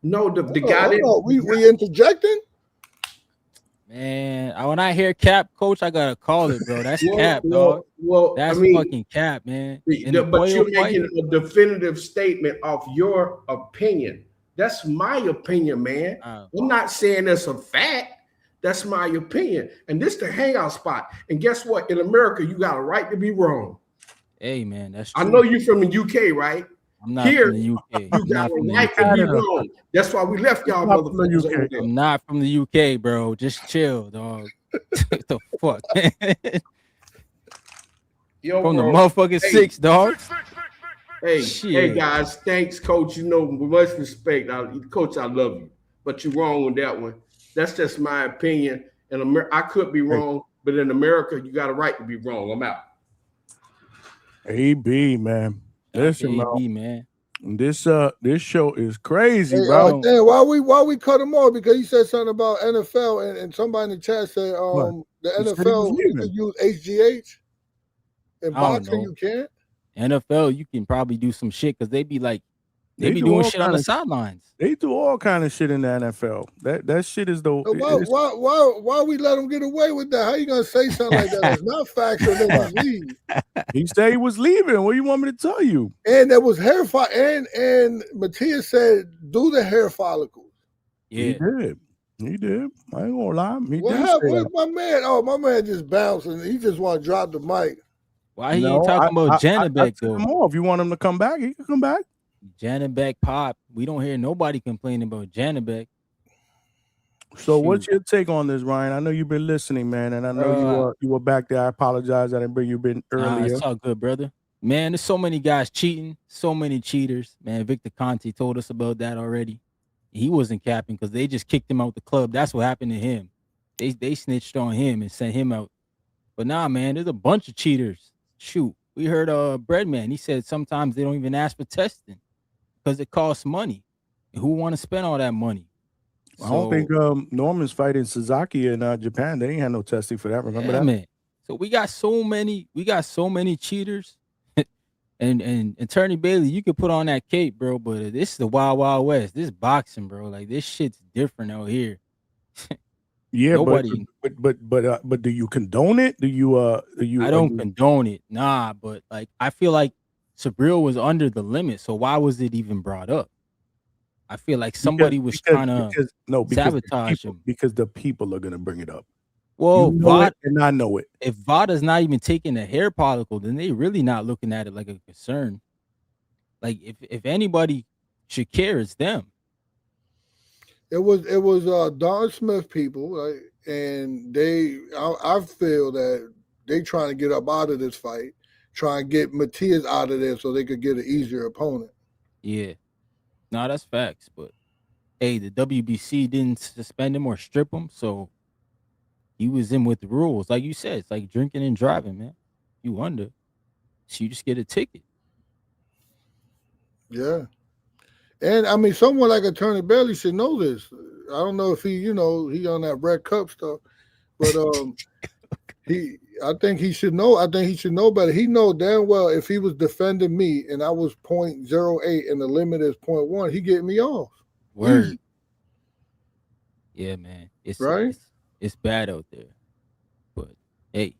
No, the guy that we interjecting. Man, when I hear cap, coach, I gotta call it, bro. That's cap, dog. Well, that's fucking cap, man. But you're making a definitive statement of your opinion. That's my opinion, man. I'm not saying that's a fact. That's my opinion. And this the hangout spot. And guess what? In America, you got a right to be wrong. Hey, man, that's true. I know you're from the UK, right? I'm not from the UK. You got a right to be wrong. That's why we left y'all motherfuckers over there. I'm not from the UK, bro. Just chill, dog. What the fuck? Yo, from bro, the motherfucking 6, dog. Hey, hey guys, thanks, coach. You know, with much respect, coach, I love you, but you're wrong on that one. That's just my opinion. And I could be wrong, but in America, you got a right to be wrong. I'm out. AB, man. Listen, man. This show is crazy, hey, bro. Damn, why we cut him off? Because he said something about NFL, and somebody in the chat said the NFL you can use HGH. In boxing, you can't. NFL, you can probably do some shit because they be doing shit on the sidelines. They do all kind of shit in the NFL. That shit is the. Why we let him get away with that? How you gonna say something like that? It's not factual that he leave. He said he was leaving. What do you want me to tell you? And there was hair and Matias said do the hair follicles. Yeah, he did. I ain't gonna lie. What happened with my man? Oh, my man just bounced and he just want to drop the mic. Why he ain't talking about Janabek though? If you want him to come back, he can come back. Janabek pop. We don't hear nobody complaining about Janabek. So what's your take on this, Ryan? I know you've been listening, man, and I know you were back there. I apologize. I didn't bring you in earlier. It's all good, brother. Man, there's so many guys cheating, so many cheaters. Man, Victor Conte told us about that already. He wasn't capping because they just kicked him out the club. That's what happened to him. They snitched on him and sent him out. But nah, man, there's a bunch of cheaters. Shoot, we heard Breadman. He said sometimes they don't even ask for testing because it costs money. And who want to spend all that money? I don't think Norman's fighting Sasaki in Japan. They ain't had no testing for that. Remember that? Man. So we got so many cheaters. and Attorney Bailey, you could put on that cape, bro, but this is the Wild Wild West. This is boxing, bro. Like this shit's different out here. Yeah, nobody. But do you condone it? Do you? I don't condone it. Nah, but like I feel like Subriel was under the limit, so why was it even brought up? I feel like somebody was trying to sabotage him because the people are gonna bring it up. Well, You know it, and I know it. If VADA's not even taking a hair follicle, then they really not looking at it like a concern. Like if anybody should care, it's them. It was Dalton Smith people, right? And I feel that they trying to get up out of this fight, try and get Matias out of there so they could get an easier opponent. Yeah. No, that's facts. But hey, the WBC didn't suspend him or strip him, so he was in with the rules. Like you said, it's like drinking and driving, man. You under, so you just get a ticket. Yeah. And I mean, someone like Attorney Bailey should know this. I don't know if he on that red cup stuff, but I think he should know. I think he should know better. He know damn well if he was defending me and I was 0.08 and the limit is 0.1, he get me off. Word. Easy. Yeah, man. Right? It's bad out there. But hey,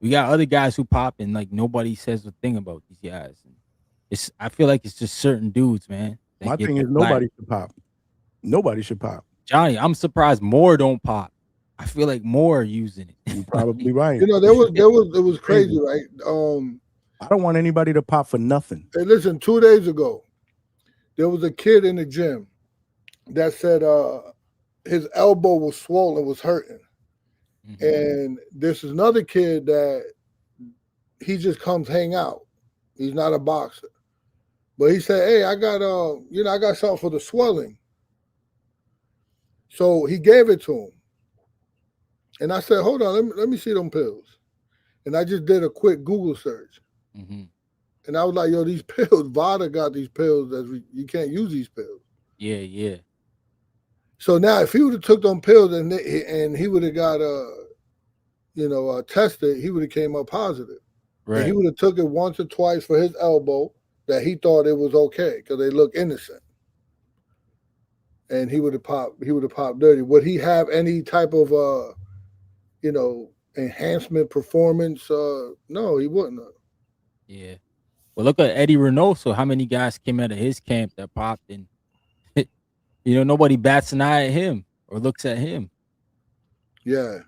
we got other guys who pop and like nobody says a thing about these guys. I feel like it's just certain dudes, man. My thing is nobody should pop. Nobody should pop. Johnny, I'm surprised more don't pop. I feel like more are using it. You're probably right. You know, it was crazy, right? I don't want anybody to pop for nothing. Hey, listen, 2 days ago, there was a kid in the gym that said his elbow was swollen, was hurting. Mm-hmm. And this is another kid that he just comes hang out. He's not a boxer. But he said, hey, I got I got something for the swelling. So he gave it to him. And I said, hold on, let me see them pills. And I just did a quick Google search. Mm-hmm. And I was like, yo, these pills, VADA got these pills, you can't use these pills. Yeah, yeah. So now if he would have took them pills and he would have got tested, he would have came up positive. Right. And he would have took it once or twice for his elbow that he thought it was okay because they look innocent. And he would have popped dirty. Would he have any type of enhancement performance? No, he wouldn't have. Yeah. Well, look at Eddie Reynoso. How many guys came out of his camp that popped and nobody bats an eye at him or looks at him. Yeah.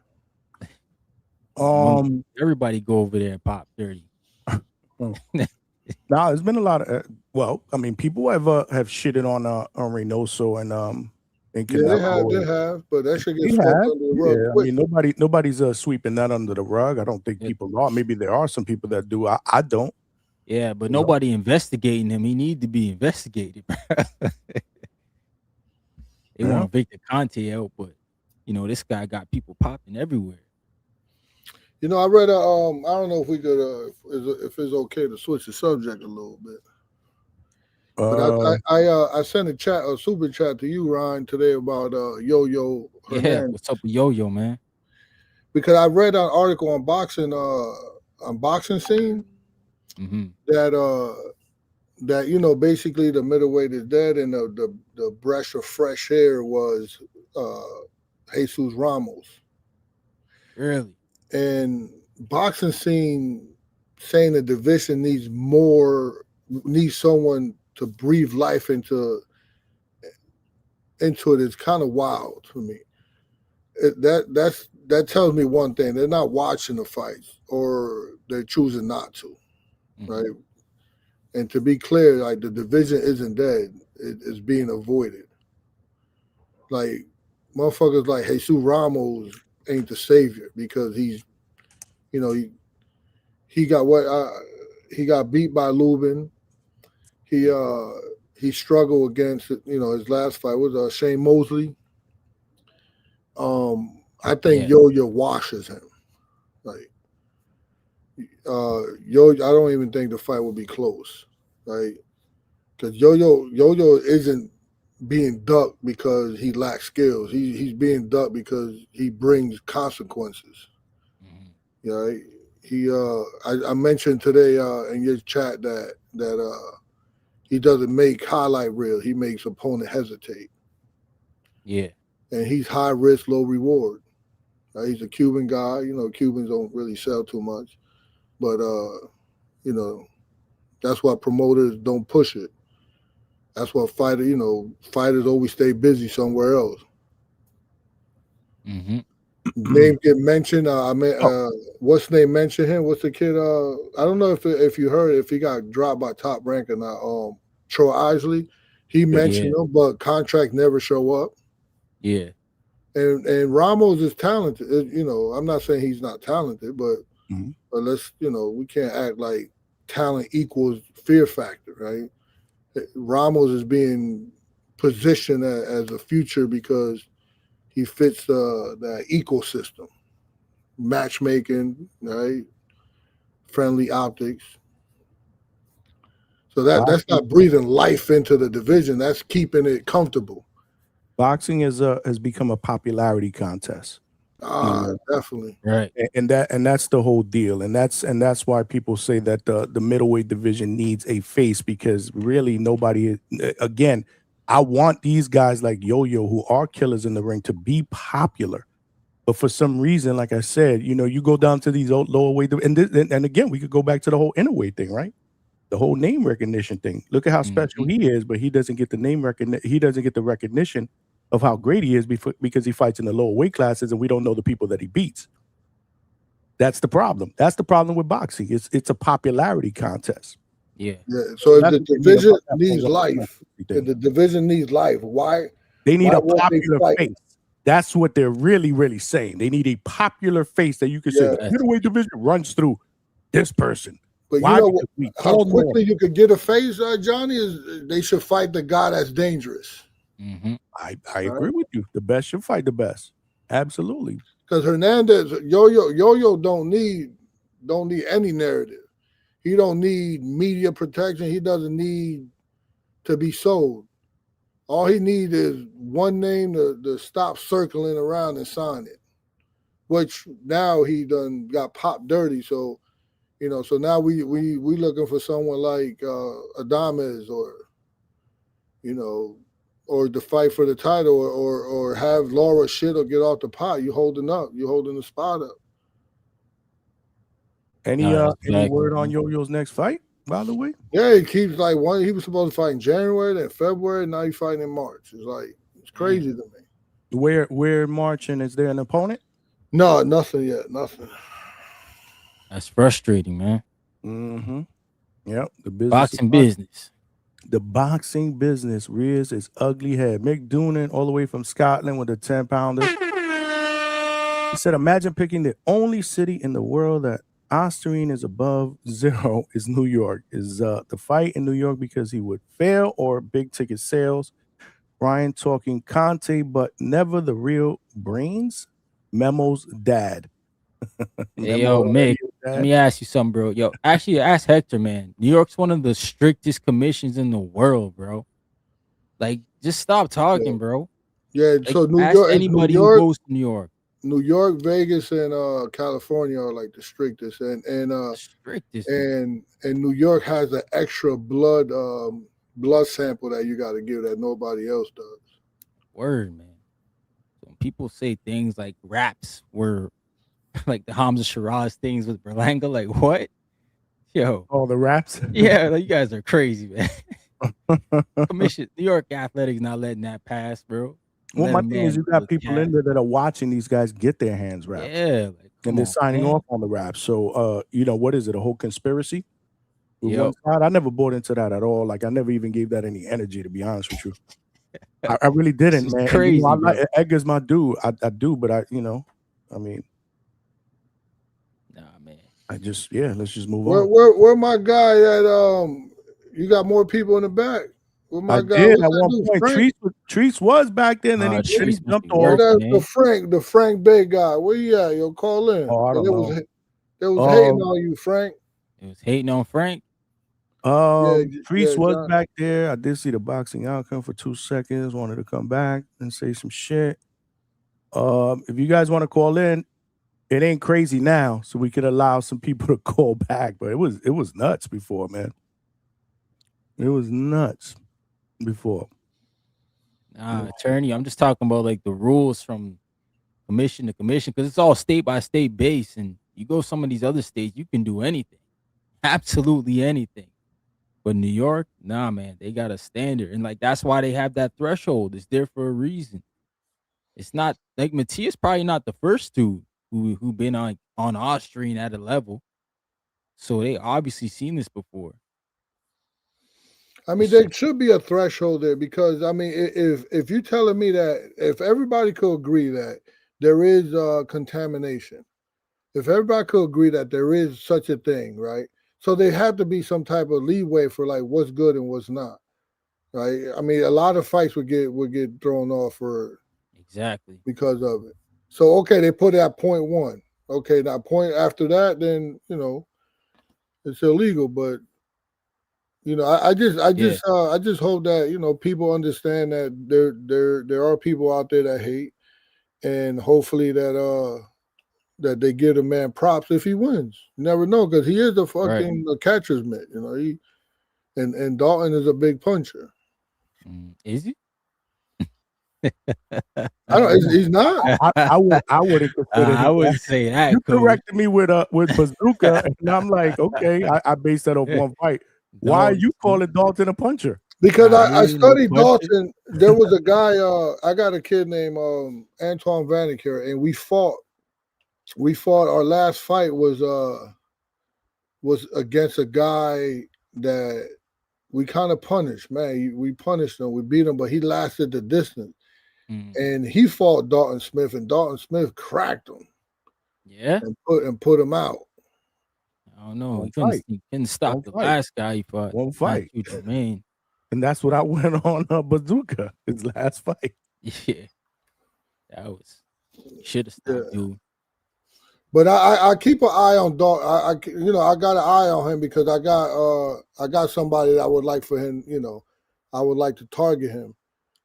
Everybody go over there and pop dirty. Now there's been a lot of people have shitted on Reynoso and Canelo. They have, but that should get swept under the rug. Yeah, I mean nobody's sweeping that under the rug. I don't think people are. Maybe there are some people that do. I don't. Yeah, but nobody investigating him. He need to be investigated. They want Victor Conte out, but this guy got people popping everywhere. I read I don't know if we could if it's okay to switch the subject a little bit. But I sent a super chat to you, Ryan, today about Yo-Yo Hernandez. Yeah, what's up with Yo-Yo, man? Because I read an article on boxing scene mm-hmm. that basically the middleweight is dead and the breath of fresh air was Jesus Ramos. Really? And boxing scene saying the division needs someone to breathe life into it is kind of wild to me. That tells me one thing: they're not watching the fights, or they're choosing not to, mm-hmm. right? And to be clear, like the division isn't dead; it's being avoided. Like motherfuckers like Jesus Ramos ain't the savior because he's, he got he got beat by Lubin. He struggled against his last fight was Shane Mosley. I think Yo-Yo washes him. Like Yo, I don't even think the fight would be close, right? Because Yo-Yo isn't being ducked because he lacks skills. He's being ducked because he brings consequences. Mm-hmm. Right? I mentioned today in your chat that he doesn't make highlight reel. He makes opponent hesitate. Yeah. And he's high risk, low reward. He's a Cuban guy. Cubans don't really sell too much. But, that's why promoters don't push it. That's why fighters always stay busy somewhere else. Mm-hmm. name get mentioned. What's name mentioned him? What's the kid? I don't know if you heard if he got dropped by Top Rank or not. Troy Isley, he mentioned him, but contract never show up. Yeah. And Ramos is talented. I'm not saying he's not talented, but let's we can't act like talent equals fear factor, right? Ramos is being positioned as a future because he fits that ecosystem, matchmaking, right? Friendly optics. So that's not breathing life into the division. That's keeping it comfortable. Boxing has become a popularity contest. Definitely. Right. And that's the whole deal. And that's why people say that the middleweight division needs a face, because really nobody, again, I want these guys like Yo-Yo who are killers in the ring to be popular. But for some reason, like I said, you go down to these lower weight, and again, we could go back to the whole innerweight thing, right? The whole name recognition thing. Look at how special he is, but he doesn't get the name recognition. He doesn't get the recognition of how great he is because he fights in the lower weight classes, and we don't know the people that he beats. That's the problem. That's the problem with boxing. It's a popularity contest. Yeah. So if the division needs life, why they need a popular face? That's what they're really, really saying. They need a popular face that you can say the middleweight division runs through this person. But how quickly you could get a face, Johnny, is they should fight the guy that's dangerous. I agree with you. The best should fight the best. Absolutely. Because Hernandez, Yo-Yo don't need any narrative. He don't need media protection. He doesn't need to be sold. All he needs is one name to stop circling around and sign it. Which now he done got popped dirty. So, so now we looking for someone like Adames or to fight for the title or have Laura shit or get off the pot. You holding the spot up. Any word on Yo-Yo's next fight, by the way? Yeah, he keeps he was supposed to fight in January, then February, now he's fighting in March. It's crazy to me. Where March, and is there an opponent? No, nothing yet. Nothing. That's frustrating, man. Yep. The business. The boxing business rears its ugly head. Mick Doonan, all the way from Scotland with a 10-pounder. He said, imagine picking the only city in the world that Osterine is above zero is New York. Is the fight in New York because he would fail or big ticket sales? Ryan talking Conte, but never the real brains? Memo's dad. Hey, yo, Mick, let me ask you something, bro. Yo, actually, ask Hector, man. New York's one of the strictest commissions in the world, bro. Like, just stop talking, bro. Yeah, like, so New York, anybody who goes to New York. New York, Vegas, and California are like the strictest, and New York has an extra blood sample that you got to give that nobody else does. Word, man. When people say things like raps were like the Hamza Shiraz things with Berlanga, like what? Yo, all the raps. Yeah, like, you guys are crazy, man. Commission New York Athletics not letting that pass, bro. Well, my thing is, you got people in there that are watching these guys get their hands wrapped. Yeah, and they're signing off on the raps. So, what is it? A whole conspiracy? One side? I never bought into that at all. Like, I never even gave that any energy, to be honest with you. I really didn't, man. Crazy. And, Edgar's my dude. I do, but I mean. Nah, man. Let's just move on. Where my guy at? You got more people in the back. I did at one point. Treese was back then, and then he jumped off. The Frank Bay guy. Where you at? Yo, call in. Oh, I don't know. They was hating on you, Frank. It was hating on Frank. Treese was back there. I did see the boxing outcome for 2 seconds. Wanted to come back and say some shit. If you guys want to call in, it ain't crazy now, so we could allow some people to call back. But it was nuts before, man. It was nuts before. Nah, attorney, I'm just talking about like the rules from commission to commission, because it's all state by state based, and you go some of these other states, you can do anything, absolutely anything. But New York, nah, man, they got a standard, and like that's why they have that threshold. It's there for a reason. It's not like Matias probably not the first dude who been on Austrian at a level. So they obviously seen this before. I mean, there should be a threshold there because I mean, if you're telling me that if everybody could agree that there is contamination, if everybody could agree that there is such a thing, right? So there had to be some type of leeway for like what's good and what's not, right? I mean, a lot of fights would get thrown off for exactly because of it. So okay, they put it at 0.1. Okay, now point after that, then it's illegal. But I just hope that people understand that there are people out there that hate, and hopefully that they give the man props if he wins. You never know because he is a fucking catcher's mitt. He and Dalton is a big puncher. Is he? I don't. He's not. I wouldn't consider. I wouldn't say that. You corrected me with bazooka, and I'm like, okay, I based that off one fight. Why are you calling Dalton a puncher? Because I studied Dalton. There was a guy. I got a kid named Antoine Vanicure, and we fought. Our last fight was against a guy that we kind of punished. Man, we punished him. We beat him, but he lasted the distance. And he fought Dalton Smith, and Dalton Smith cracked him. Yeah, and put him out. I don't know. He couldn't stop the last guy he fought. One fight. Jermaine. And that's what I went on bazooka. His last fight. Yeah, that was should have stopped, dude. But I keep an eye on Dalton. I got an eye on him because I got somebody that I would like for him. I would like to target him.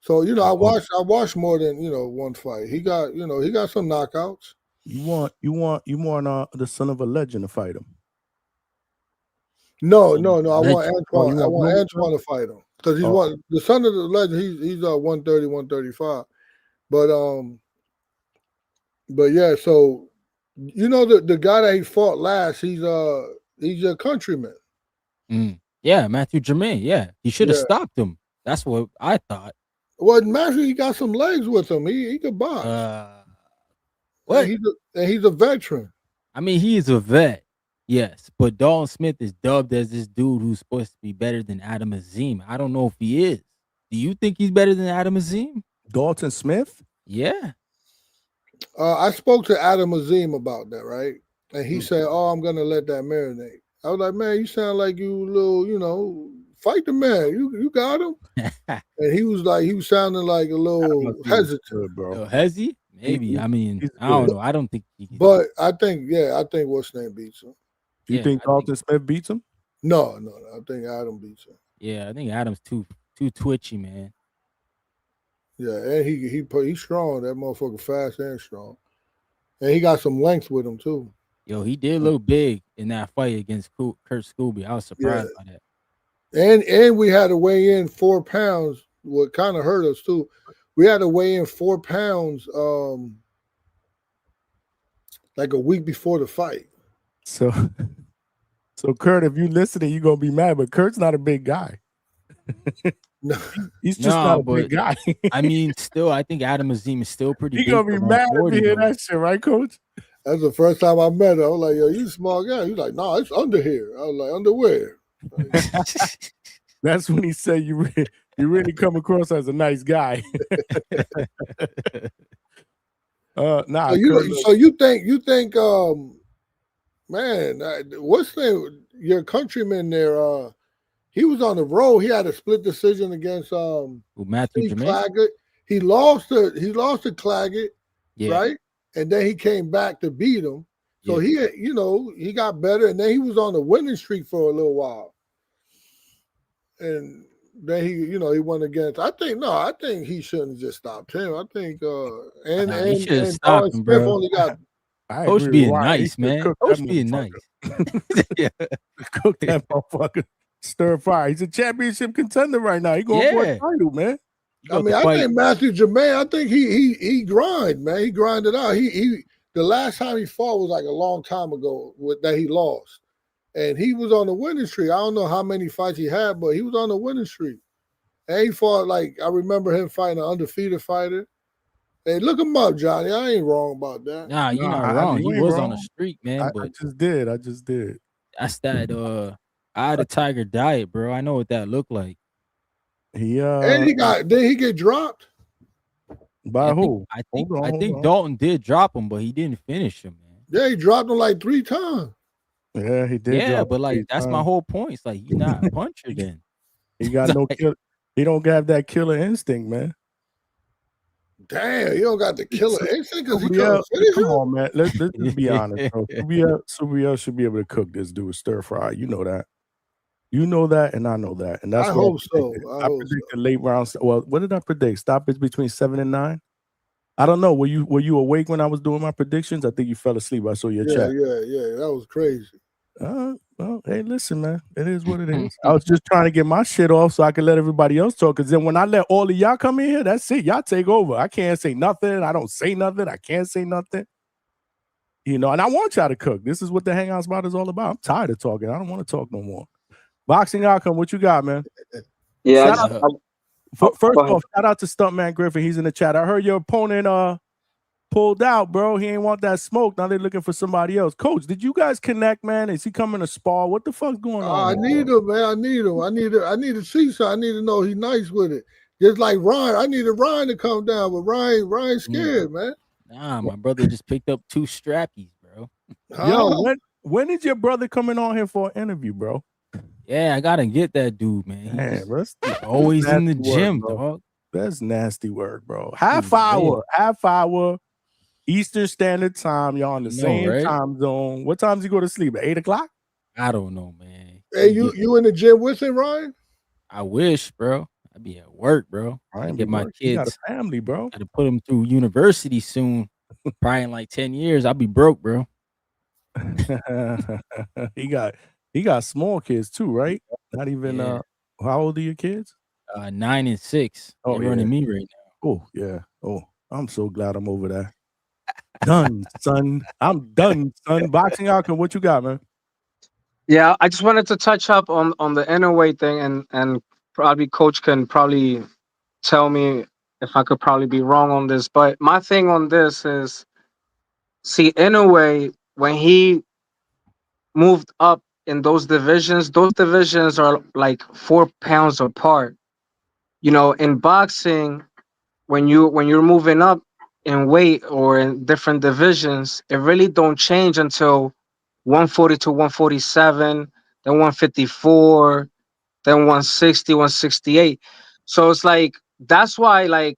So I watched more than one fight. He got some knockouts. You want the son of a legend to fight him? No. I want Antoine. I want Antoine to fight him because he's the son of the legend. He's 130, 135. But yeah. So the guy that he fought last, he's a countryman. Yeah, Matthew Jermaine. Yeah, he should have stopped him. That's what I thought. Well, Matthew, he got some legs with him. He could box. What? And he's a veteran. I mean, he is a vet. Yes, but Dalton Smith is dubbed as this dude who's supposed to be better than Adam Azim. I don't know if he is. Do you think he's better than Adam Azim? Dalton Smith? Yeah. I spoke to Adam Azim about that, right? And he said, "Oh, I'm gonna let that marinate." I was like, "Man, you sound like you little, fight the man. You got him." And he was sounding like a little hesitant, bro. Hezzy? Maybe. I mean, I don't know. I don't think he can. But I think what's name beats him. You think Dalton Smith beats him? No. I think Adam beats him. Yeah, I think Adam's too twitchy, man. Yeah, and he's strong. That motherfucker fast and strong. And he got some length with him too. Yo, he did look big in that fight against Kurt Scooby. I was surprised by And that. we had to weigh in 4 pounds. What kind of hurt us too. We had to weigh in 4 pounds like a week before the fight. So Kurt, if you listening, you're gonna be mad, but Kurt's not a big guy. No. He's just not a big guy. I mean, still, I think Adam Azim is still pretty big. He's gonna be mad if you hear that shit, right, Coach? That's the first time I met him. I was like, "Yo, you a small guy." He's like, "No, it's under here." I was like, "Underwear." That's when he said you really come across as a nice guy. Nah. So you think man, what's your countryman there? He was on the road. He had a split decision against Matthew Jermaine. Claggett. He lost to Claggett, right? And then he came back to beat him. So he got better, and then he was on the winning streak for a little while. And then he went against. I think he shouldn't have just stopped him. I think he should have stopped him, bro. Only got. Coach being nice, man. Coach being nice. Cook that motherfucker. Stir fry. He's a championship contender right now. He going for a title, man. I mean, I think Matthew Jermaine. I think he grind, man. He grinded out. He the last time he fought was like a long time ago that he lost, and he was on the winning streak. I don't know how many fights he had, but he was on the winning streak. And he fought I remember him fighting an undefeated fighter, Hey, look him up, Johnny. I ain't wrong about that. Nah, you're not Nah, wrong. you He ain't was on a wrong. streak, man. I But just did. I just did. that's that eye of the tiger diet, bro. I know what that looked like. He And did he get dropped? By who? I Hold on, think hold on. Dalton did drop him, but he didn't finish him, man. Yeah, he dropped him like 3 times. Yeah, he did. Yeah, drop but him like 3 that's my times. whole point. It's like you're not a puncher then. He got no kill. He don't have that killer instinct, man. Damn, you don't got the killer instinct because he Subriel, couldn't finish come him? on, man. Let's just be honest, bro. Subriel should be able to cook this dude stir fry. You know that. You know that, and I know that. And that's I what hope so. I predicted late rounds. Well, what did I predict? Stoppage between 7 and 9? I don't know. Were you awake when I was doing my predictions? I think you fell asleep. I saw your Yeah, chat. yeah. That was crazy. Well, hey, listen, man. It is what it is. I was just trying to get my shit off so I could let everybody else talk. Because then when I let all of y'all come in here, that's it. Y'all take over. I can't say nothing. I don't say nothing. I can't say nothing. You know, and I want y'all to cook. This is what the Hangout spot is all about. I'm tired of talking. I don't want to talk no more. Boxing outcome, what you got, man? Yeah. First off, shout out to Stuntman Griffin. He's in the chat. I heard your opponent pulled out, bro. He ain't want that smoke. Now they're looking for somebody else. Coach, did you guys connect, man? Is he coming to spar? What the fuck's going on? I need him, man. I need him. I need to see something. I need to know he's nice with it. Just like Ryan. I needed Ryan to come down, but Ryan's scared, man. Nah, my brother just picked up 2 strappies, bro. Yo, when is your brother coming on here for an interview, bro? Yeah, I gotta get that dude, man. Man, He's always in the gym, work, dog. That's nasty work, bro. Half hour, Eastern Standard Time. Y'all in the same time zone. What times you go to sleep? At 8 o'clock? I don't know, man. Hey, you in the gym with him, Ryan? I wish, bro. I'd be at work, bro. I get my You got a kids. family, bro. Got to put them through university soon. Probably in like 10 years, I'll be broke, bro. he got small kids too, right? Not even how old are your kids? 9 and 6. Oh, They're running me right now. Oh, yeah. Oh, I'm so glad I'm over that. Done, son. I'm done, son. Boxing outcome. What you got, man? Yeah, I just wanted to touch up on the inner weight thing, and probably Coach can probably tell me if I could probably be wrong on this. But my thing on this is, see, inner weight, when he moved up in those divisions are like 4 pounds apart. You know, in boxing, when you're moving up in weight or in different divisions, it really don't change until 140 to 147, then 154, then 160, 168. So it's like that's why, like,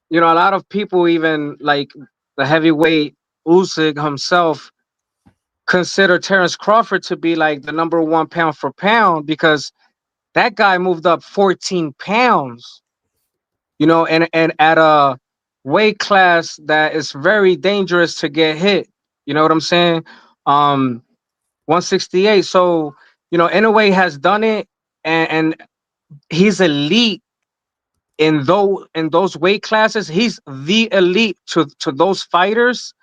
you know, a lot of people, even like the heavyweight Usyk himself, consider Terrence Crawford to be like the number 1 pound for pound, because that guy moved up 14 pounds, you know, and at a weight class that is very dangerous to get hit. You know what I'm saying? 168. So, you know, Inoue has done it, and he's elite in those weight classes. He's the elite to those fighters,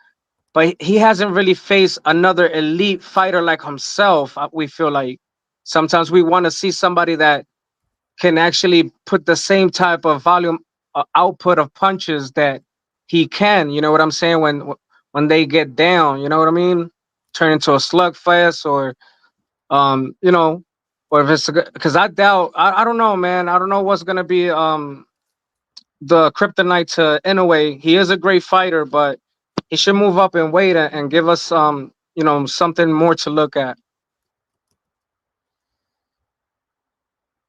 but he hasn't really faced another elite fighter like himself. We feel like sometimes we want to see somebody that can actually put the same type of volume output of punches that he can. You know what I'm saying? When they get down, you know what I mean? Turn into a slugfest, or you know, or if it's because I doubt. I don't know, man. I don't know what's gonna be the kryptonite to Inoue. He is a great fighter, but he should move up in weight and give us you know, something more to look at.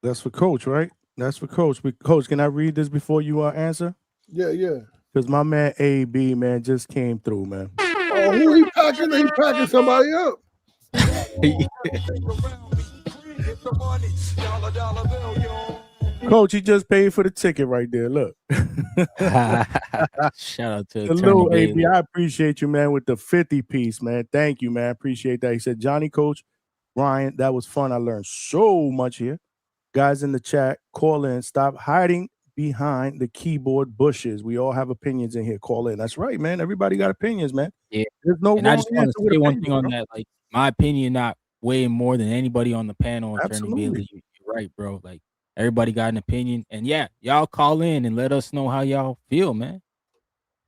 That's for Coach, right? That's for Coach. Coach, can I read this before you answer? Yeah. Because my man AB, man, just came through, man. Oh, who he packing? He packing somebody up. Coach, he just paid for the ticket right there. Look. Shout out to Hello, Attorney AB. Bailey. I appreciate you, man, with the 50 piece, man. Thank you, man. Appreciate that. He said, Johnny, Coach, Ryan, that was fun. I learned so much here. Guys in the chat, call in. Stop hiding behind the keyboard bushes. We all have opinions in here. Call in. That's right, man. Everybody got opinions, man. Yeah. There's no And I wrong just want answer to with say one opinions, thing on bro. that. Like, my opinion not weighing more than anybody on the panel. Attorney Absolutely. Bailey, you're right, bro. Like, everybody got an opinion. And yeah, y'all call in and let us know how y'all feel, man.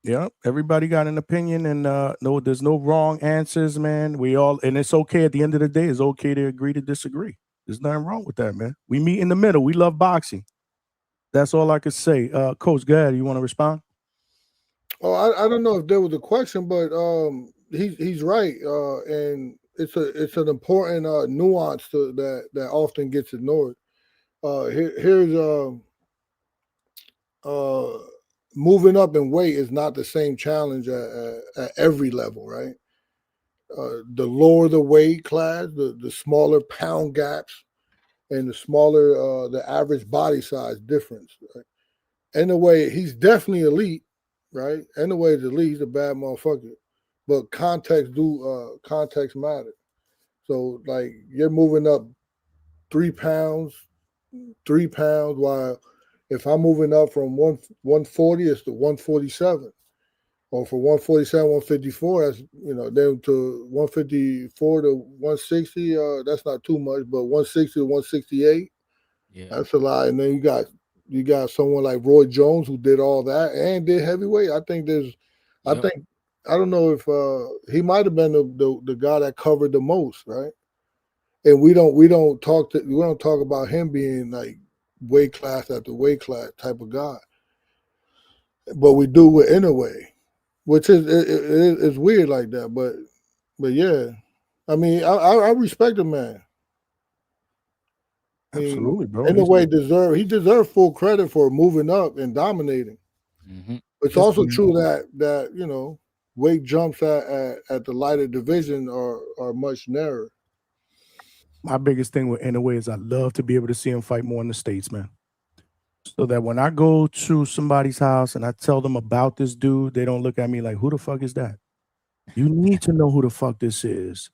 Yeah, everybody got an opinion, and no, there's no wrong answers, man. We all, and it's okay at the end of the day. It's okay to agree to disagree. There's nothing wrong with that, man. We meet in the middle. We love boxing. That's all I could say. Coach, go ahead. You want to respond? Oh, I don't know if there was a question, but he's right, and it's an important nuance that often gets ignored. Here's moving up in weight is not the same challenge at every level, right? The lower the weight class, the smaller pound gaps, and the smaller the average body size difference. Right? In a way, he's definitely elite, right? In a way, he's elite. He's a bad motherfucker, but context matter. So like you're moving up 3 pounds, while if I'm moving up from 140, it's to 147. Or for 147, 154, that's then to 154 to 160, that's not too much, but 160 to 168, that's a lot. And then you got someone like Roy Jones who did all that and did heavyweight. I think I don't know if he might have been the guy that covered the most, right? And we don't talk about him being like weight class after weight class type of guy, but we do with Inoue, which is weird like that. But yeah, I mean, I respect the man. Absolutely, bro. Inoue deserved full credit for moving up and dominating. It's also true that weight jumps at the lighter division are much narrower. My biggest thing with Inoue is I love to be able to see him fight more in the States, man. So that when I go to somebody's house and I tell them about this dude, they don't look at me like, who the fuck is that? You need to know who the fuck this is.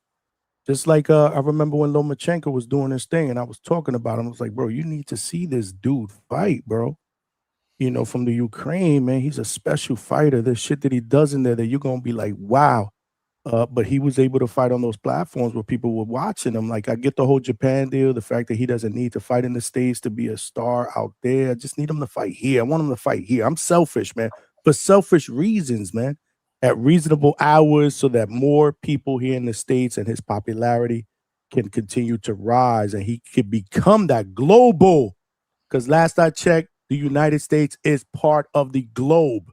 Just like I remember when Lomachenko was doing this thing and I was talking about him, I was like, bro, you need to see this dude fight, bro. From the Ukraine, man, he's a special fighter. There's shit that he does in there that you're going to be like, wow. But he was able to fight on those platforms where people were watching him. Like, I get the whole Japan deal, the fact that he doesn't need to fight in the States to be a star out there. I just need him to fight here. I want him to fight here. I'm selfish, man, for selfish reasons, man, at reasonable hours so that more people here in the States and his popularity can continue to rise and he can become that global. Because last I checked, the United States is part of the globe.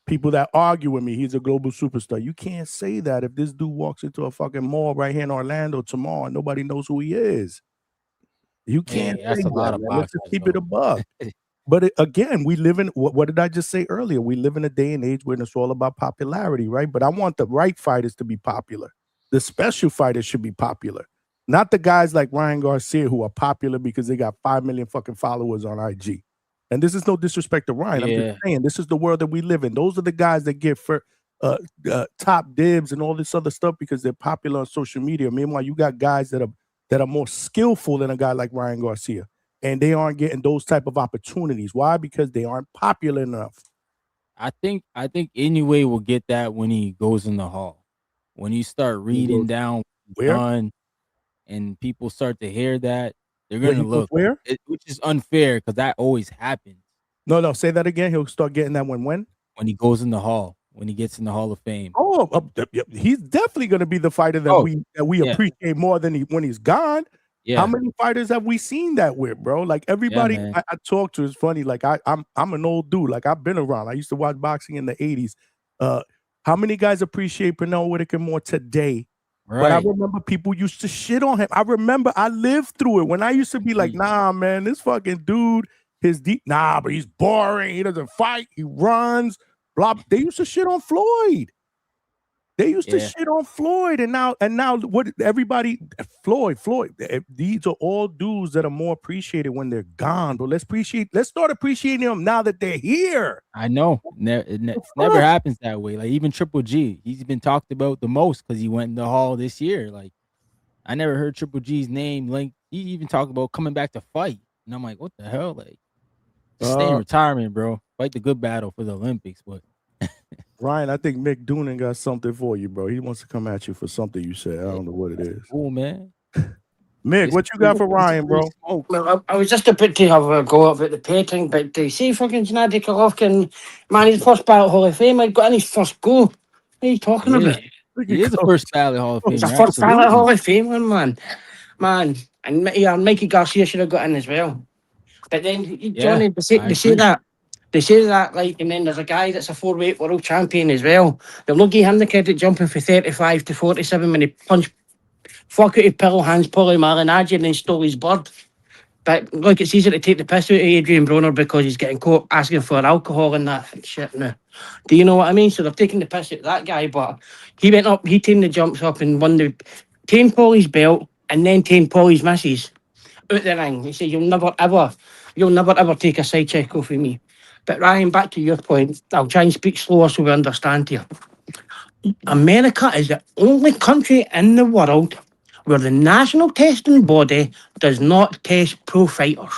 People that argue with me, he's a global superstar. You can't say that if this dude walks into a fucking mall right here in Orlando tomorrow and nobody knows who he is. You can't say that's a lot that, of man. Let's just boxers, keep it a buck. But again, we live in, what did I just say earlier? We live in a day and age where it's all about popularity, right? But I want the right fighters to be popular. The special fighters should be popular. Not the guys like Ryan Garcia who are popular because they got 5 million fucking followers on IG. And this is no disrespect to Ryan. I'm just saying, this is the world that we live in. Those are the guys that get top dibs and all this other stuff because they're popular on social media. Meanwhile, you got guys that are more skillful than a guy like Ryan Garcia. And they aren't getting those type of opportunities. Why? Because they aren't popular enough. I think Inoue will get that when he goes in the hall. When you start reading down done and people start to hear that, they're gonna look where? Which is unfair because that always happens. No, say that again. He'll start getting that when he goes in the hall, when he gets in the Hall of Fame. He's definitely going to be the fighter that we appreciate more than when he's gone. How many fighters have we seen that with, bro? Like everybody I talk to is funny. Like I'm an old dude. Like I've been around. I used to watch boxing in the 80s. How many guys appreciate Pernell Whitaker more today? Right. But I remember people used to shit on him. I remember I lived through it when I used to be like, nah, man, this fucking dude, but he's boring. He doesn't fight. He runs. Blah. They used to shit on Floyd. They used to shit on Floyd, and now what? Everybody, Floyd. These are all dudes that are more appreciated when they're gone. But let's start appreciating them now that they're here. I know. It never happens that way. Like even Triple G, he's been talked about the most because he went in the hall this year. Like I never heard Triple G's name. Like he even talked about coming back to fight, and I'm like, what the hell? Like, stay in retirement, bro. Fight the good battle for the Olympics, but. Ryan, I think Mick Doonan got something for you, bro. He wants to come at you for something you said. I don't know what it is. Cool, man. Mick, what you got for Ryan, bro? Well, I was just about to have a go about the painting, but they say fucking Gennady Golovkin, man, he's first ballot Hall of Fame. He got in his first go. What are you talking about? He is the first ballot Hall of Famer. He's a first ballot Hall of Famer, man. Man, and yeah, Mikey Garcia should have got in as well. But then, Johnny, they say that. They say that, like, and then there's a guy that's a 4-weight world champion as well. They'll not give him the credit jumping for 35 to 47 when he punched fuck out of Pillow Hands Paulie Malignaggi and then stole his bird. But look, it's easier to take the piss out of Adrian Broner because he's getting caught asking for alcohol and that shit now. Do you know what I mean? So they're taking the piss out of that guy, but he went up, he tamed the jumps up and won the tamed Paulie's belt and then tamed Paulie's misses out the ring. He said, you'll never ever take a side check off of me. But Ryan, back to your point, I'll try and speak slower so we understand here. America is the only country in the world where the national testing body does not test pro fighters.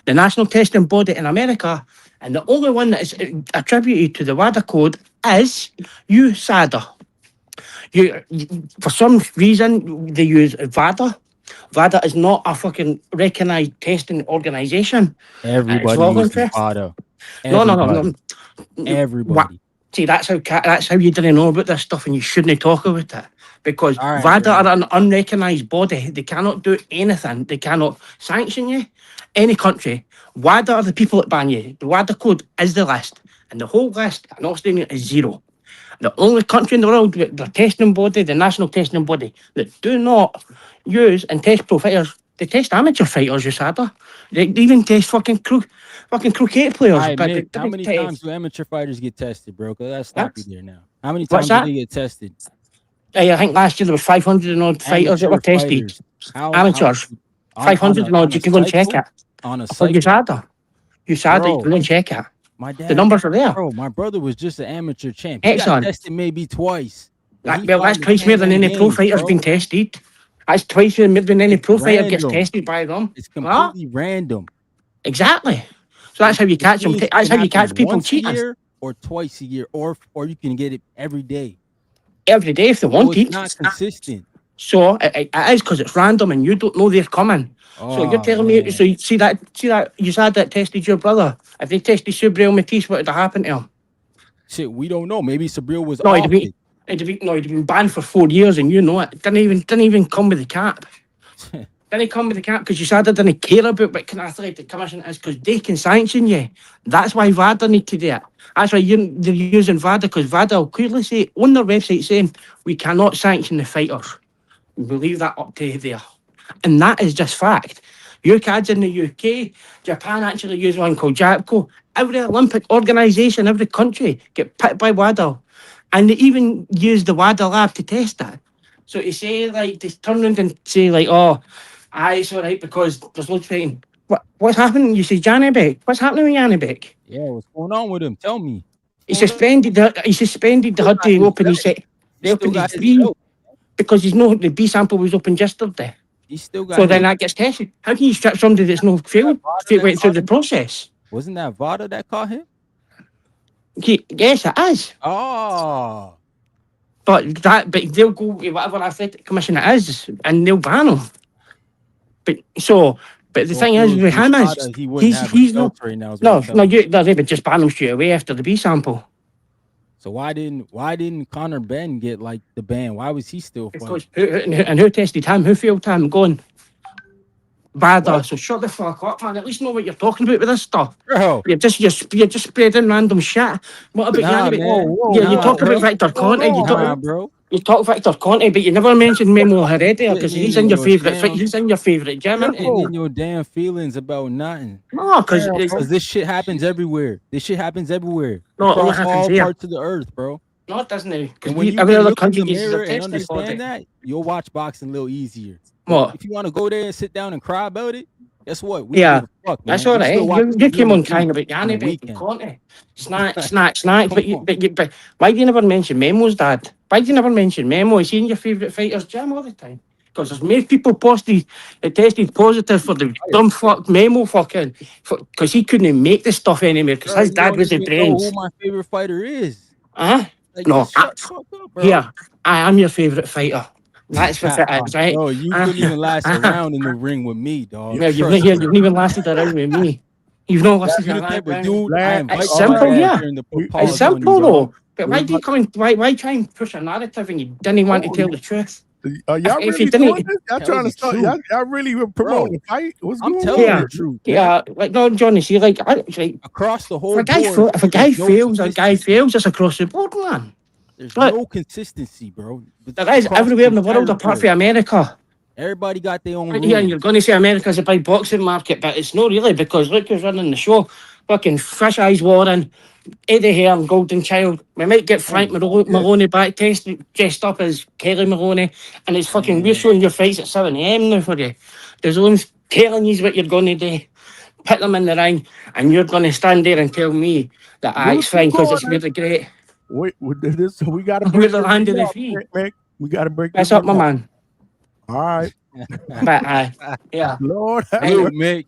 The national testing body in America, and the only one that is attributed to the WADA code is USADA. For some reason, they use VADA. VADA is not a fucking recognised testing organisation. Everybody uses VADA. No. Everybody. See, that's how you didn't know about this stuff, and you shouldn't talk about it. Because VADA are an unrecognised body. They cannot do anything. They cannot sanction you. Any country. WADA are the people that ban you. The WADA code is the list. And the whole list in Australia is 0. The only country in the world with the testing body, the national testing body, that do not use and test pro fighters, they test amateur fighters, USADA. They even test fucking croquet players. Right, Mick, how many times do amateur fighters get tested, bro? Because I'll stop you there now. How many times do they get tested? I think last year there was 500 and odd fighters that were tested. Amateurs. 500 and odd. You can go and check it. On a cycle? USADA, you can go and check it. My dad, the numbers are there. Bro, my brother was just an amateur champ. He Excellent. got tested maybe twice. That's twice more than any pro fighter's been tested. That's twice more than any pro fighter gets tested by them. It's completely random. Exactly. So that's how you catch them. That's how you catch people cheating. Or twice a year, or you can get it every day. Every day if they want it. It's not consistent. So it is because it's random and you don't know they're coming. So you're telling me, so you see that you said that tested your brother. If they tested Subriel Matias, what would have happened to him? Shit, we don't know. Maybe Subriel was he'd have been banned for 4 years and you know it. Didn't even come with the cap. Didn't come with the cap because you said I didn't care about what kind of athletic commission is because they can sanction you. That's why VADA need to do it. That's why they're using VADA because VADA will clearly say on their website saying we cannot sanction the fighters. We'll leave that up to there. And that is just fact. Your kids in the UK, Japan actually use one called JAPCO. Every Olympic organisation, every country get picked by WADA. And they even use the WADA lab to test that. So to say, like, they turn around and say, like, it's all right because there's no fighting. What's happening? You say Janibek. What's happening with Janibek? Yeah, what's going on with him? Tell me. He suspended the HUD to open his set. They opened his 3 because the B sample was opened yesterday. So then that gets tested. How can you strip somebody that's no failed? Went through the process. Wasn't that VADA that caught him? Yes, it is. Oh. But they'll go with whatever athletic commission it is, and they'll ban him. But the thing is with him is he's not. They would just ban him straight away after the B sample. So why didn't Conor Ben get like the ban? Why was he still fighting? Because who tested him? Who failed him? Going VADA. So shut the fuck up, man. At least know what you're talking about with this stuff. Bro. You're just spreading random shit. What about you talk about Victor Conte. You talk Victor Conte, but you never mentioned Memo Heredia because he's in your favourite. He's in your favourite gym. And in your damn feelings about nothing. No, because this shit happens everywhere. No, across all parts of the earth, bro. No, it doesn't. Because when you look in the mirror and understand that, you'll watch boxing a little easier. What? If you want to go there and sit down and cry about it, guess what? That's all right. You came on crying about Janibek and Conte. Snack. But why do you never mention Memo's dad? Why do you never mention Memo? Is he in your favourite fighter's gym all the time? Because there's many people tested positive for the dumb fuck Memo because he couldn't make the stuff anymore because his dad was in brains. Who my favourite fighter is? No. I am your favourite fighter. That's pathetic, right? Bro, you couldn't even last a round in the ring with me, dog. Yeah, you've even lasted around with me. You've not lasted You the around. type of dude I invite It's to simple, my yeah. dad during the It's pause simple money, though. bro. But why do you come and why try and push a narrative and you didn't want to tell the truth? Are y'all If really you doing didn't, this? Y'all Tell trying to the start? truth. Y'all really promoting the fight? What's I'm going telling on? the truth. Yeah, like no, Johnny. See, like Across the if whole a guy board, if a guy there's no fails, a guy consistency. fails. It's across the board, man. There's Look, no consistency, bro. there is Across everywhere in the world entire apart board. from America. Everybody got their own Right here, and rules. you're going to say America's a big boxing market, but it's not really because look who's running the show. Fucking Fish Eyes Warren, Eddie Hearn, Golden Child. We might get Frank Maloney back dressed up as Kelly Maloney, and it's fucking we're showing your fights at 7 a.m. now for you. There's ones telling you what you're going to do. Put them in the ring, and you're going to stand there and tell me that it's fine because it's really great. Wait, this we got to We're break the this land of thing the up, free. Mick. We got to break That's this up, my thing up. man. All right. But yeah. Lord, Salute, Mick.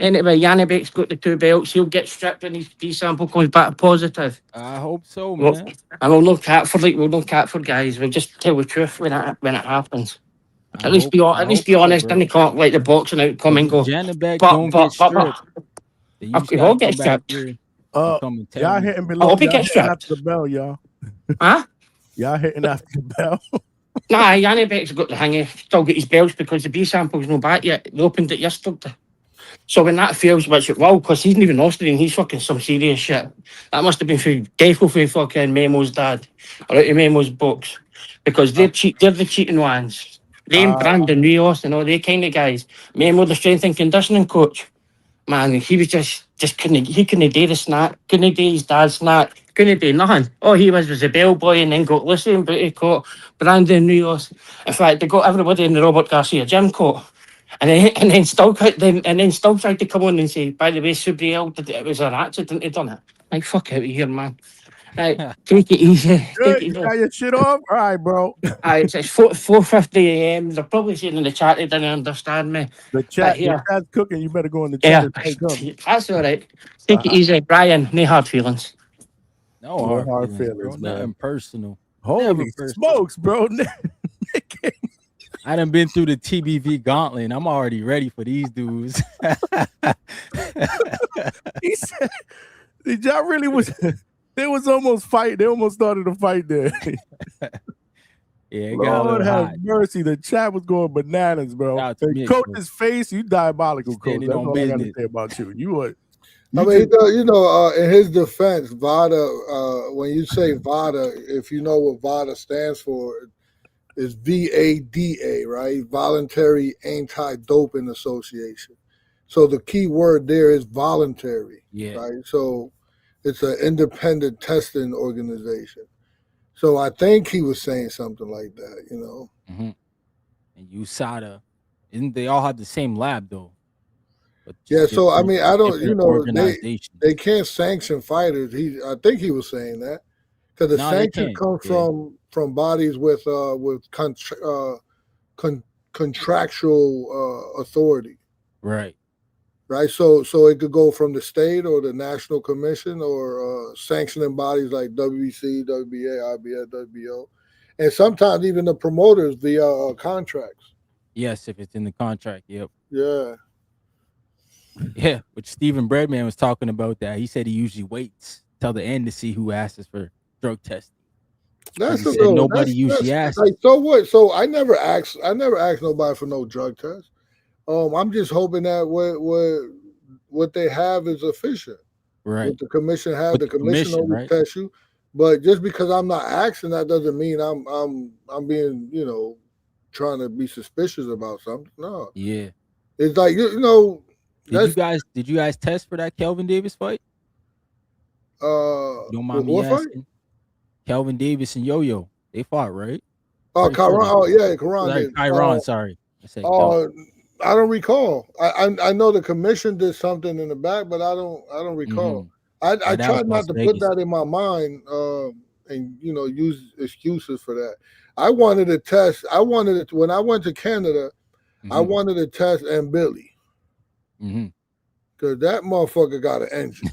Anyway, Yannick's got the 2 belts. He'll get stripped and his B sample comes back positive. I hope so, Well, man. and we'll look out for guys. We'll just tell the truth when it happens. At least be honest, bro. and you can't let the boxing outcome and go. Janabek don't get stripped. They But used we to all come get back stripped. here and come and tell y'all me. hitting below. I hope he Y'all gets hitting stripped. after the bell, y'all. Huh? Y'all hitting after the bell. Nah, Yannick's got the hang of still get his belts because the B sample's no back yet. They opened it yesterday. So when that fails, which it will, because he's not even Austrian, he's fucking some serious shit. That must have been for Defo for fucking Memo's dad, or out of Memo's books, because they're the cheating ones. They and Brandon Rios and all they kind of guys. Memo, the strength and conditioning coach, man, he was just couldn't do the snack, couldn't do his dad's snack, couldn't do nothing. All he was a bellboy and then got Lucy and Booty caught Brandon Rios. In fact, they got everybody in the Robert Garcia gym coat. And then still tried to come on and say, by the way, Subriel, it was an accident, he done it. Like, fuck out of here, man. Right, take it easy. Good, you got your shit off? All right, bro. It's 4:50 a.m. They're probably saying in the chat they didn't understand me. The chat's cooking. You better go in the Yeah, chat. that's all right. Take it easy, Brian. No hard feelings. No hard feelings, bro. Nothing personal. Holy smokes, bro. I done been through the TBV gauntlet and I'm already ready for these dudes. He said, y'all really was, there was almost fight. They almost started a fight there. Yeah, it got a Lord little have hot. mercy. The chat was going bananas, bro. Shout out to The Mick, coach's face, you diabolical, coach. Standing That's on all I got to business. say about you. You are. I mean, in his defense, VADA, when you say VADA, if you know what VADA stands for, it's VADA, right? Voluntary Anti-Doping Association. So the key word there is voluntary, right? So it's an independent testing organization. So I think he was saying something like that, you know. Mm-hmm. And USADA, isn't they all have the same lab though? But Yeah, so I mean, I don't, different you know, organization. they can't sanction fighters. I think he was saying that because the No, they sanctions can't. come from bodies with contractual authority, Right. right? So it could go from the state or the national commission or sanctioning bodies like WBC, WBA, IBS, WBO, and sometimes even the promoters via contracts. Yes, if it's in the contract. Yep. Yeah. Yeah, which Stephen Breadman was talking about that. He said he usually waits till the end to see who asks for drug testing. That's He said nobody usually asks. Like, so what? So I never asked nobody for no drug test. I'm just hoping that what they have is efficient. Right. What the commission have, With the the commission commission, always right? test you. But just because I'm not asking, that doesn't mean I'm being, you know, trying to be suspicious about something. No. Yeah. It's like you know. Did you guys test for that Kelvin Davis fight? Don't mind me what fight? asking. Kelvin Davis and Yo-Yo, they fought, right? Oh, Chiron. Oh, yeah, Chiron. Sorry, did. Chiron, sorry. I said I don't recall. I know the commission did something in the back, but I don't recall. I that tried was not Las to Vegas. put that in my mind and you know use excuses for that. I wanted to test. When I went to Canada. I wanted to test and Billy. Because that motherfucker got an engine.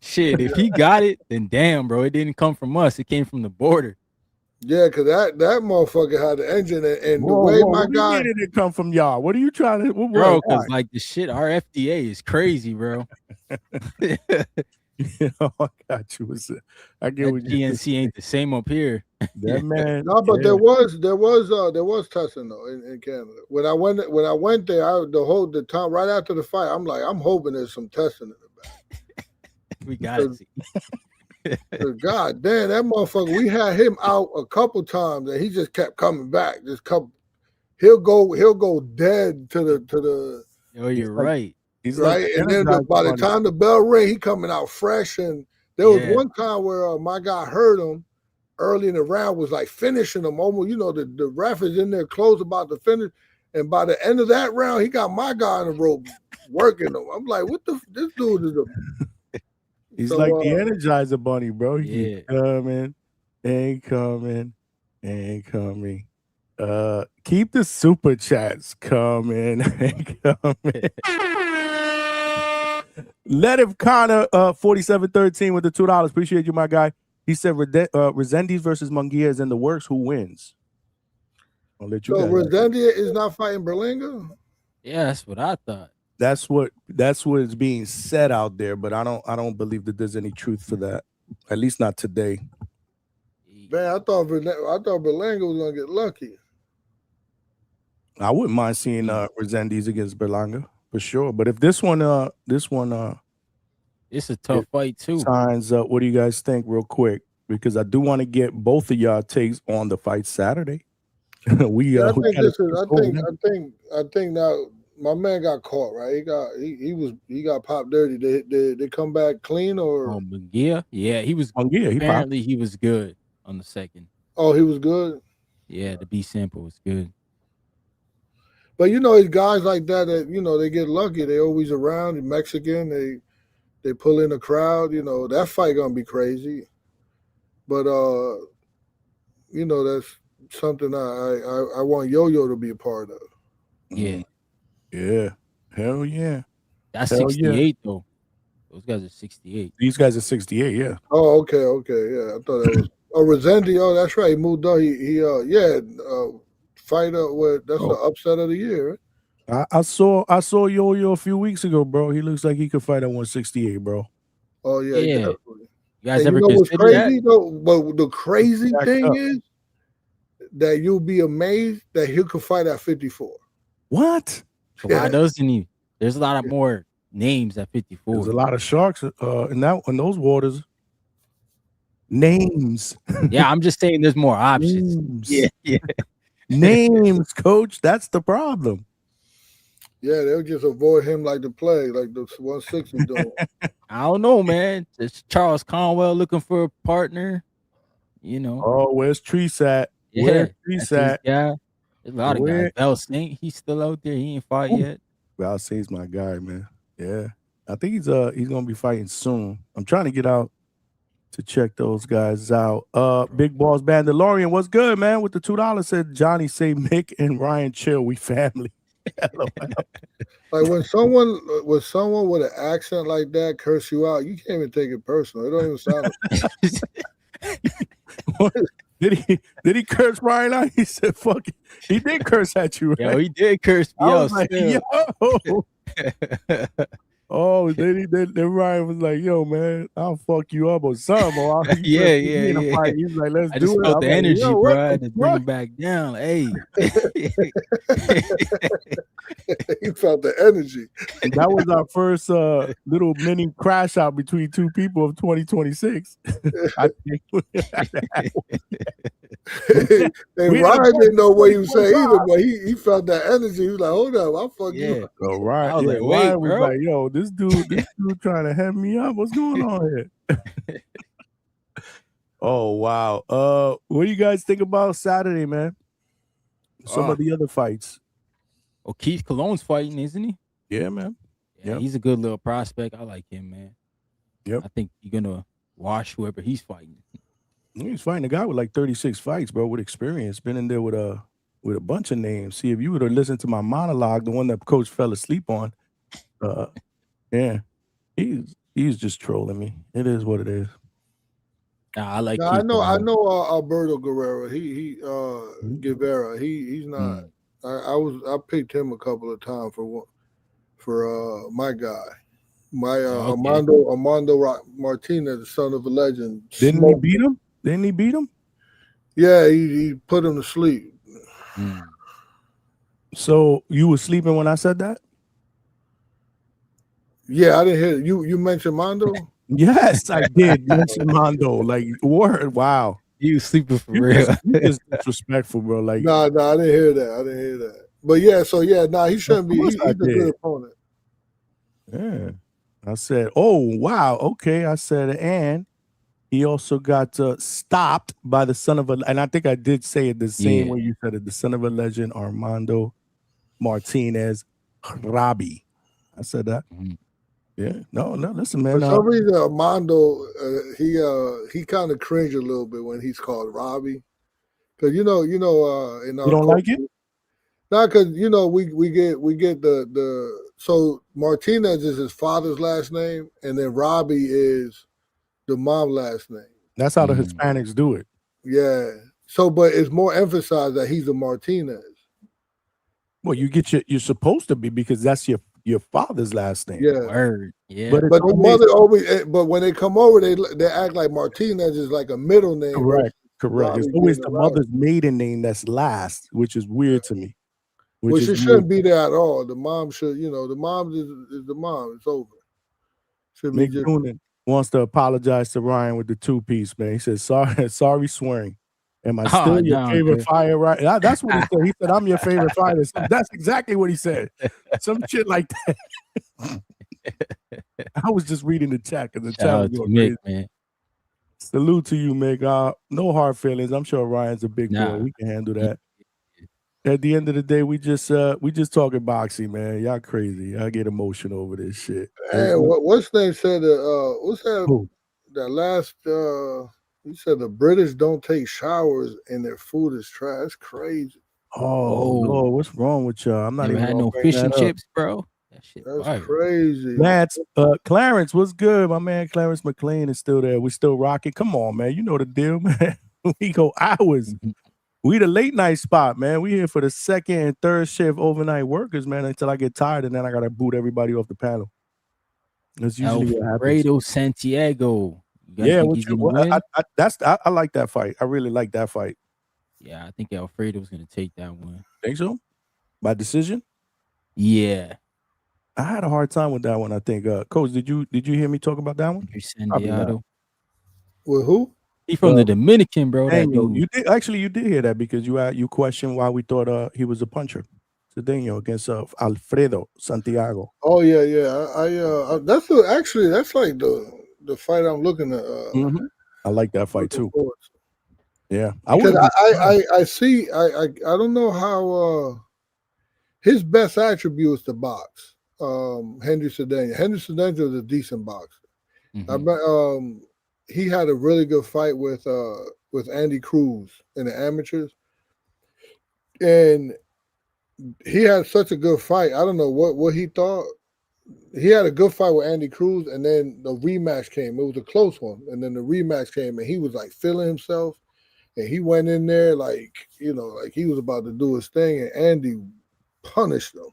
Shit, if he got it, then damn, bro, it didn't come from us. It came from the border. Yeah, because that motherfucker had the engine, and the Whoa, way whoa, my what do you guy, mean it didn't come from y'all? What are you trying to, Bro, why? because like the shit, our FDA is crazy, bro. I got you. I get That what you GNC ain't the same up here. That man. no, but yeah. there was testing though in Canada. When I went there, the time right after the fight, I'm like, I'm hoping there's some testing in the back. We got it. God damn, that motherfucker, we had him out a couple times and he just kept coming back. He'll go dead to the Oh, you're right. He's right. like And then by the time the bell ring, he coming out fresh. And there was one time where my guy heard him early in the round, was like finishing him almost, the ref is in there close about to finish. And by the end of that round, he got my guy in the rope working him. I'm like, this dude is a He's like the Energizer Bunny, bro. He keep coming, ain't coming, ain't coming. Keep the super chats coming, ain't coming. Let him Connor 4713 with the $2. Appreciate you, my guy. He said Resendiz versus Munguia is in the works. Who wins? I'll let you So guys. Resendiz is not fighting Berlanga? Yeah, that's what I thought. That's what is being said out there, but I don't believe that there's any truth for that. At least not today. Man, I thought Berlanga was gonna get lucky. I wouldn't mind seeing Resendiz against Berlanga for sure. But if this one it's a tough fight too. Signs up. What do you guys think, real quick? Because I do want to get both of y'all takes on the fight Saturday. I think now my man got caught, right? He got popped dirty. They come back clean or Munguia? Yeah, he was Munguia. Apparently he was good on the second. Oh, he was good. Yeah, the B sample was good. But it's guys like that they get lucky. They always around. The Mexican, they pull in a crowd. That fight gonna be crazy. But that's something I want Yo-Yo to be a part of. Yeah. Yeah. Hell yeah. That's 68 though. Those guys are 68. These guys are 68, yeah. Oh, okay, yeah. I thought that was Resendiz. Oh, that's right. He moved on. Fighter. That's the upset of the year. Right? I saw Yo-Yo a few weeks ago, bro. He looks like he could fight at 168, bro. Oh yeah. You guys and ever what's consider crazy that? though? But the crazy thing is that you'll be amazed that he could fight at 54. What? So why doesn't he? There's a lot of more names at 54. There's a lot of sharks in those waters. Names. Yeah, I'm just saying there's more options. Names. Yeah. Names, coach. That's the problem. Yeah, they'll just avoid him like the plague, like the 160 doing. I don't know, man. It's Charles Conwell looking for a partner. Oh, where's Treese at? Yeah, where's Treese at? Yeah, there's a lot of guys. Bell Saint, he's still out there. He ain't fought yet. Bell Saint's my guy, man. Yeah, I think he's gonna be fighting soon. I'm trying to get out to check those guys out. Big Balls Bandalorian, what's good, man? With the $2 said Johnny say Mick and Ryan chill, we family. Like when someone with an accent like that curse you out, you can't even take it personal. It don't even sound like Did he curse Ryan out? He said, fuck it. He did curse at you, right? Yeah, he did curse me out. Like, yo. Oh, then Ryan was like, yo, man, I'll fuck you up or something. Or yeah. He's like, let's I do just it. felt the energy, like, bro. I had to bring it back down. Hey. He felt the energy. That was our first little mini crash out between two people of 2026. I think. And Ryan didn't know what he was saying either, but he felt that energy. He was like, hold up, I'll fuck you. So Ryan, I was like, wait, Ryan was bro. like, yo, this dude trying to head me up. What's going on here? Oh, wow. What do you guys think about Saturday, man? Some of the other fights. Oh, Keith Cologne's fighting, isn't he? Yeah, man. Yeah, he's a good little prospect. I like him, man. Yep. I think you're gonna wash whoever he's fighting. He's fighting a guy with like 36 fights, bro, with experience. Been in there with a bunch of names. See, if you would have listened to my monologue, the one that coach fell asleep on, yeah, he's He's just trolling me. It is what it is. Nah, I like. Now, I know Alberto Guerrero. Guevara. He's not. I picked him a couple of times for my guy, Armando Martinez, the son of a legend. Didn't he beat him? Didn't he beat him? Yeah, he put him to sleep. So you were sleeping when I said that? Yeah, I didn't hear it. You mentioned Mondo? Yes, I did mention Mondo. Like, word, wow. You sleeping for real? You just disrespectful, bro. Like, No, I didn't hear that. But yeah, he shouldn't be. He's a good opponent. Yeah. I said, oh, wow. Okay. I said, and he also got stopped by the son of a, and I think I did say it the same way you said it, the son of a legend, Armando Martinez Rabi. I said that. Yeah. No, listen, man. For some reason, Armando, he kind of cringe a little bit when he's called Robbie. Because in our you don't like it? Not because we get the so Martinez is his father's last name, and then Robbie is the mom's last name. That's how the Hispanics do it. Yeah. So, but it's more emphasized that he's a Martinez. Well, you're supposed to be, because that's your father's last name. Yeah. Word. Yeah. But the mother always. But when they come over, they act like Martinez is like a middle name. Correct. Robbie It's always being the a Robbie. mother's maiden name that's last, which is weird to me. Which it shouldn't be there at all. The mom should, the mom is the mom. It's over. Should be Mick just. Noonan wants to apologize to Ryan with the 2-piece, man. He says, sorry swearing. Am I still your favorite fighter? Right? That's what he said. He said, I'm your favorite fighter. So that's exactly what he said. Some shit like that. I was just reading the chat because the chat was going Mick, crazy. man. Salute to you, Mick. No hard feelings. I'm sure Ryan's a big boy. We can handle that. At the end of the day, we just talking boxing, man. Y'all crazy. Y'all get emotional over this shit. Hey, what's name said? What's that? Who? That last. He said the British don't take showers and their food is trash. That's crazy. Oh Lord, what's wrong with y'all? I'm not Never even had gonna no bring fish that and up. chips, bro. That shit. That's fire. crazy. Lance, Clarence, what's good? My man Clarence McLean is still there. We still rocking. Come on, man. You know the deal, man. We go hours. We the late night spot, man. We here for the second and third shift overnight workers, man, until I get tired and then I gotta boot everybody off the panel. That's usually what happens. Alfredo Santiago. You guys Yeah, think he's gonna win? I like that fight. I really like that fight. Yeah, I think Alfredo's gonna take that one. Think so? By decision? Yeah. I had a hard time with that one. I think. Coach, did you hear me talk about that one? Santiago. With who? He from the Dominican, bro. That Daniel, dude. you did hear that because you questioned why we thought he was a puncher. Cedeno against Alfredo Santiago. Oh yeah. I that's like the fight I'm looking at. I like that fight too. Yeah, Because I see I don't know how his best attribute is to box. Henry Cedeno. Henry Cedeno is a decent boxer. He had a really good fight with Andy Cruz in the amateurs, and he had such a good fight. I don't know what he thought. He had a good fight with Andy Cruz, and then the rematch came. It was a close one, and then the rematch came, and he was like feeling himself, and he went in there like he was about to do his thing, and Andy punished him.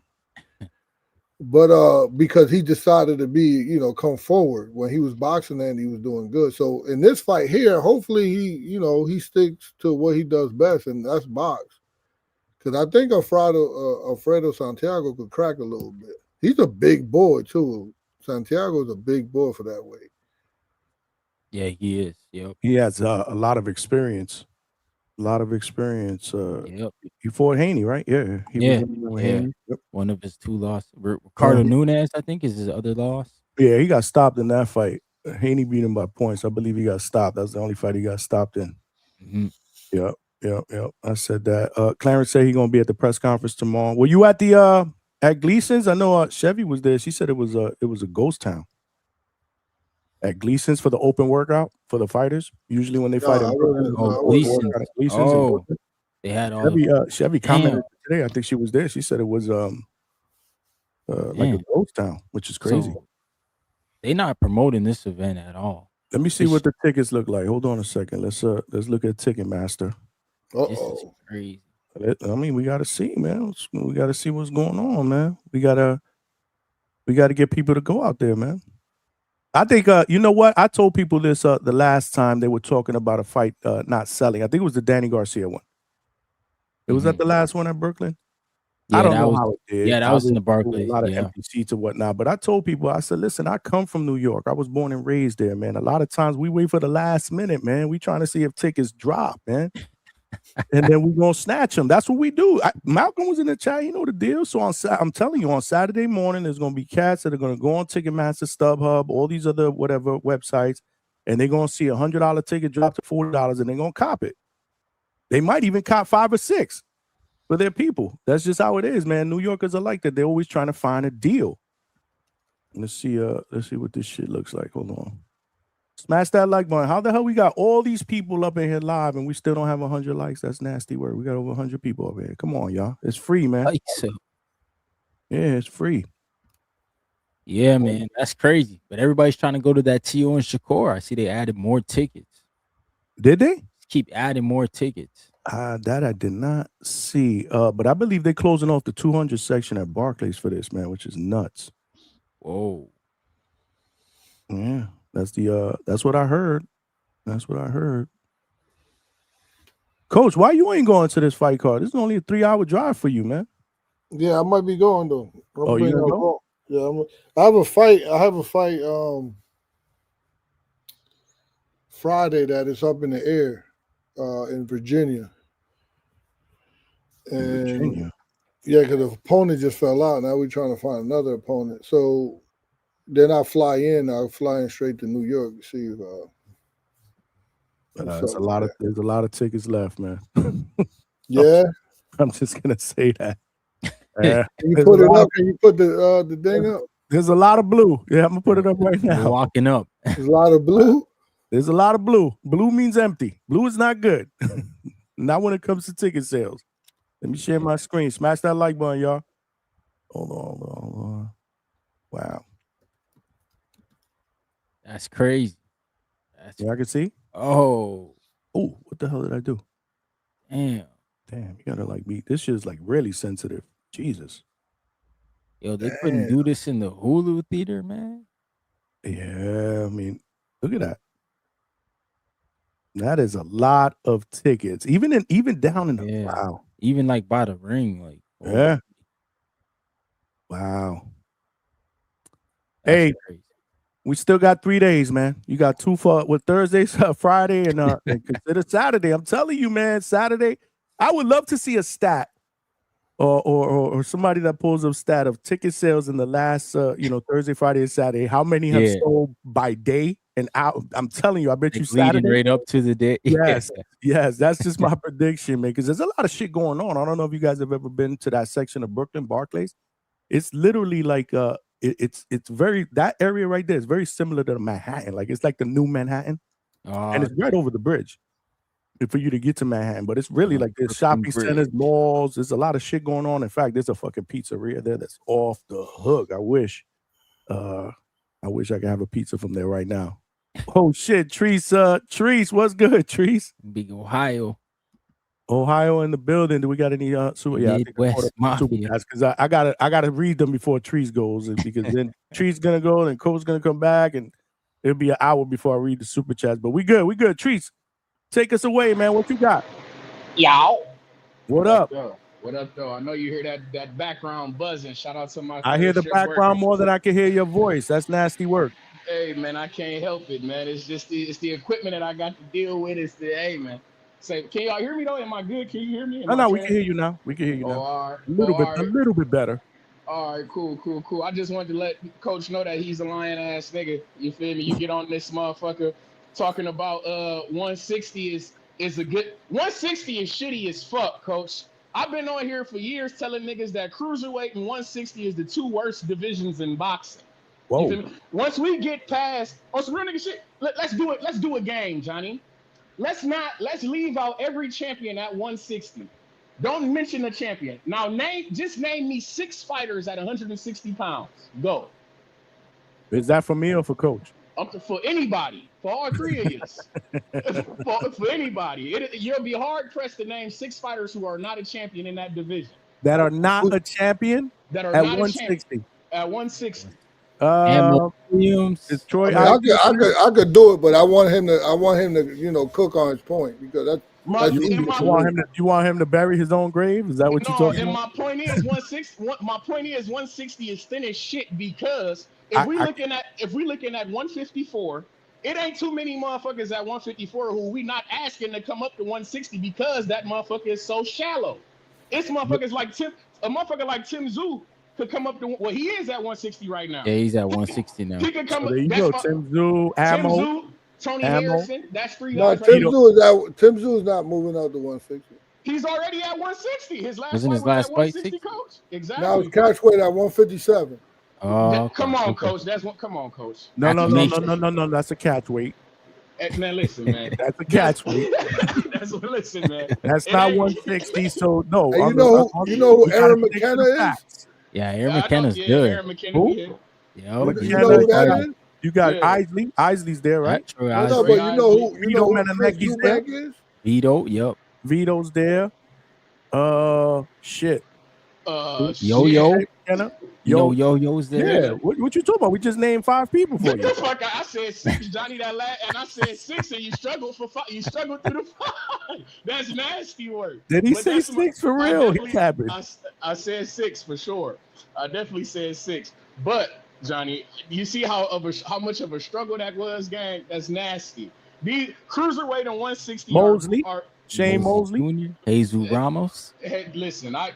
But because he decided to be, come forward when he was boxing and he was doing good. So in this fight here, hopefully he sticks to what he does best, and that's box. Because I think Alfredo Santiago could crack a little bit. He's a big boy too. Santiago's a big boy for that weight. Yeah, he is. Yep. He has a lot of experience. Yep. He fought Haney, right? Yeah. Yeah. Haney. Yep. One of his two losses. Ricardo Nunes, I think, is his other loss. Yeah, he got stopped in that fight. Haney beat him by points. I believe he got stopped. That's the only fight he got stopped in. Yep. I said that. Clarence said he's gonna be at the press conference tomorrow. Were you at the at Gleason's? I know Chevy was there. She said it was a ghost town. At Gleason's for the open workout for the fighters. Usually when they fight in Gleason's. Gleason's They had all Chevy commented today. I think she was there. She said it was like a ghost town, which is crazy. They not promoting this event at all. Let me see what the tickets look like. Hold on a second. Let's look at Ticketmaster. This is crazy. I mean, we got to see, man. We got to see what's going on, man. We gotta get people to go out there, man. I think you know what? I told people this the last time they were talking about a fight not selling. I think it was the Danny Garcia one. It was that the last one at Brooklyn. Yeah, I don't that know was, how it did. Yeah, that was in the Barclays. A lot of Yeah. empty seats or whatnot. But I told people, I said, listen, I come from New York. I was born and raised there, man. A lot of times we wait for the last minute, man. We trying to see if tickets drop, man. And then we're going to snatch them. That's what we do. Malcolm was in the chat. You know the deal. So I'm telling you, on Saturday morning, there's going to be cats that are going to go on Ticketmaster, StubHub, all these other whatever websites, and they're going to see a $100 ticket drop to $40, and they're going to cop it. They might even cop 5 or 6 for their people. That's just how it is, man. New Yorkers are like that. They're always trying to find a deal. Let's see what this shit looks like. Hold on. Smash that like button. How the hell we got all these people up in here live and we still don't have 100 likes? That's nasty word. We got over 100 people over here. Come on, y'all. It's free, man. Yeah, it's free. Yeah, man. That's crazy. But everybody's trying to go to that T.O. and Shakur. I see they added more tickets. Did they? Keep adding more tickets. That I did not see. But I believe they're closing off the 200 section at Barclays for this, man, which is nuts. Whoa. Yeah. That's what I heard. That's what I heard. Coach, why you ain't going to this fight card? This is only a 3-hour drive for you, man. Yeah, I might be going though. You gonna go? Yeah, I have a fight. Friday that is up in the air in Virginia. And yeah, because the opponent just fell out. Now we're trying to find another opponent. So then I'll fly in straight to New York to see if there's a lot of tickets left, man. Yeah. I'm just gonna say that. Can you put it up? Can you put the thing up? There's a lot of blue. Yeah, I'm gonna put it up right now. We're walking up. There's a lot of blue. There's a lot of blue. Blue means empty. Blue is not good. Not when it comes to ticket sales. Let me share my screen. Smash that like button, y'all. Hold on. Wow. That's crazy. I can see. Oh, what the hell did I do? Damn, you gotta like be. This shit is like really sensitive. Jesus. Yo, they couldn't do this in the Hulu theater, man. Yeah, I mean, look at that. That is a lot of tickets. Even down in the wow. Even like by the ring, like yeah. Wow. Hey, we still got 3 days, man. You got 2 for Thursday, Friday, and consider Saturday. I'm telling you, man, Saturday. I would love to see a stat or somebody that pulls up stat of ticket sales in the last Thursday, Friday, and Saturday. How many have sold by day and out? I'm telling you, I bet you Saturday right up to the day. Yes, that's just my prediction, man. Because there's a lot of shit going on. I don't know if you guys have ever been to that section of Brooklyn, Barclays. It's literally like it's very, that area right there is very similar to Manhattan. Like it's like the new Manhattan, and it's right over the bridge for you to get to Manhattan. But it's really like there's shopping centers, malls. There's a lot of shit going on. In fact, there's a fucking pizzeria there that's off the hook. I wish I could have a pizza from there right now. Oh shit, Treese, what's good, Treese? Big Ohio in the building. Do we got any super? Yeah, Midwest Mafia. Because I gotta read them before Treese goes, because then Treese gonna go, and Coach's gonna come back, and it'll be an hour before I read the super chats. But we good. Treese, take us away, man. What you got? Y'all. What up? What up, though? I know you hear that background buzzing. Shout out to my. I hear the background more than I can hear your voice. That's nasty work. Hey man, I can't help it, man. It's just the equipment that I got to deal with. Hey man. Say, can y'all hear me though? Am I good? Can you hear me? No, we can hear you now. All right. A little bit better. All right, cool. I just wanted to let Coach know that he's a lying ass nigga. You feel me? You get on this motherfucker talking about 160 is a good 160 is shitty as fuck, Coach. I've been on here for years telling niggas that cruiserweight and 160 is the 2 worst divisions in boxing. Whoa. You feel me? Once we get past some real nigga shit, let's do it. Let's do a game, Johnny. Let's leave out every champion at 160. Don't mention the champion. Now name me 6 fighters at 160 pounds. Go. Is that for me or for Coach? For anybody, for all three of you, for anybody. You'll be hard pressed to name 6 fighters who are not a champion in that division. That are not a champion That are at not 160. a champion at 160. Is Troy? I could do it, but I want him to cook on his point because that's you want him to bury his own grave? Is that what you're talking about? My point is 160. My point is 160 is thin as shit because if we're looking at 154, it ain't too many motherfuckers at 154 who we not asking to come up to 160 because that motherfucker is so shallow. It's motherfuckers like Tim Tszyu could come up to he is at 160 right now. Yeah, he's at 160 now. He could come there you go. Tim Tszyu, Tony Harrison. That's 3 No, guys. Tim Tszyu is not moving out to 160. He's already at 160. His last Wasn't fight his was last at fight 160, Coach. Exactly. Now it's catch weight at 157. Oh, come on, Coach. Come on, Coach. No. That's a catch weight. Man, listen, man. That's a catch weight. Listen, man. That's not 160. So no. Hey, you know who Aaron McKenna is? Yeah, Aaron McKenna's good. Aaron McKenna. Who? Yeah. You know who that is? You got Isley. Isley's there, right? True. No, but you know who Chris Eubank is? Vito. Yep. Vito's there. Shit. Yo-Yo's there. Yeah. What you talking about? We just named 5 people for you. What the fuck? I said 6, Johnny. And I said 6, and you struggled for 5. You struggled through the 5. That's nasty work. Did he say 6 for real? He happened. I said 6 for sure. I definitely said 6. But Johnny, you see how much of a struggle that was, gang? That's nasty. The cruiserweight and 160 Mosley. Shane Mosley, Jesus Ramos. Hey, listen, I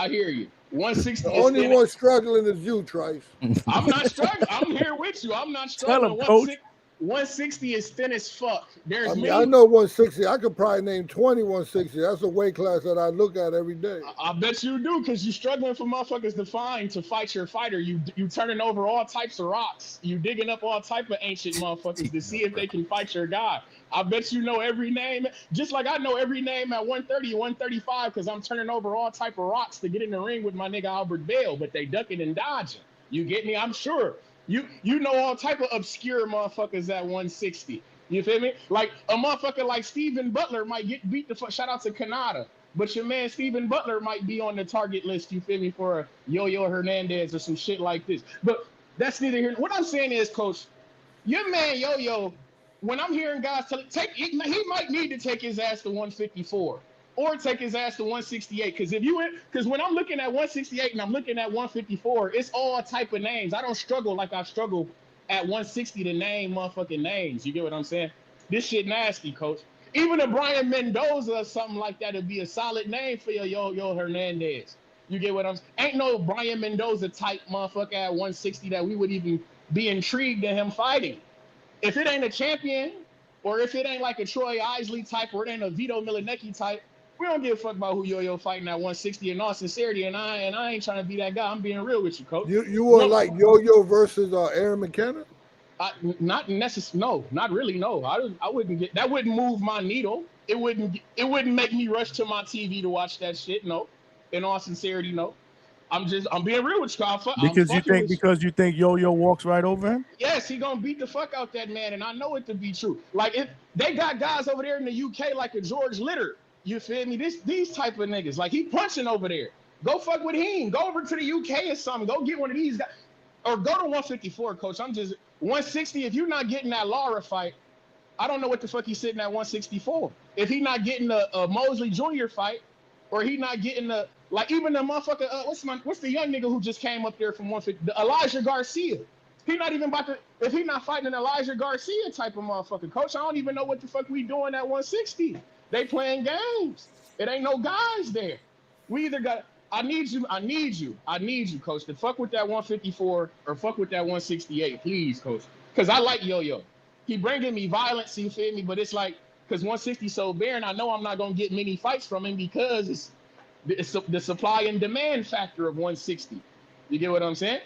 hear you. 160. The only one struggling is you, Trice. I'm not struggling. I'm here with you. I'm not struggling. Tell him, Coach. 160 is thin as fuck. I know 160. I could probably name 20 160. That's a weight class that I look at every day. I bet you do, because you're struggling for motherfuckers to fight your fighter. You turning over all types of rocks. You digging up all type of ancient motherfuckers to see if they can fight your guy. I bet you know every name, just like I know every name at 130, 135, because I'm turning over all type of rocks to get in the ring with my nigga Albert Bale, but they ducking and dodging. You get me? I'm sure. You know all type of obscure motherfuckers at 160. You feel me? Like a motherfucker like Steven Butler might get beat the fuck. Shout out to Canada. But your man Steven Butler might be on the target list, you feel me, for a Yo-Yo Hernandez or some shit like this. But that's neither here. What I'm saying is, Coach, your man Yo-Yo, when I'm hearing guys he might need to take his ass to 154 or take his ass to 168. Because when I'm looking at 168 and I'm looking at 154, it's all type of names. I don't struggle like I struggle at 160 to name motherfucking names. You get what I'm saying? This shit nasty, Coach. Even a Brian Mendoza or something like that would be a solid name for your Yo-Yo Hernandez. You get what I'm saying? Ain't no Brian Mendoza type motherfucker at 160 that we would even be intrigued in him fighting. If it ain't a champion, or if it ain't like a Troy Isley type, or it ain't a Vito Milanecki type, we don't give a fuck about who Yo-Yo fighting at 160 in all sincerity, and I ain't trying to be that guy. I'm being real with you, Coach. You want like Yo-Yo versus Aaron McKenna? Not necessarily. No, not really. No, I wouldn't get that. Wouldn't move my needle. It wouldn't make me rush to my TV to watch that shit. No, in all sincerity, no. I'm being real with you. Because you think Yo-Yo walks right over him? Yes, he gonna beat the fuck out that man, and I know it to be true. Like if they got guys over there in the UK like a George Litter. You feel me? These type of niggas, like he punching over there. Go fuck with him. Go over to the UK or something. Go get one of these guys. Or go to 154, Coach. I'm just 160. If you're not getting that Lara fight, I don't know what the fuck he's sitting at 164. If he not getting a Mosley Jr. fight, or he not getting even the motherfucker, what's the young nigga who just came up there from 150? Elijah Garcia. He not even about to, if he not fighting an Elijah Garcia type of motherfucker, Coach, I don't even know what the fuck we doing at 160. They playing games. It ain't no guys there. We either got, I need you, Coach, to fuck with that 154 or fuck with that 168, please, Coach. Because I like Yo-Yo. He bringing me violence, you feel me? But it's like, because 160 so barren, I know I'm not going to get many fights from him because it's the supply and demand factor of 160. You get what I'm saying?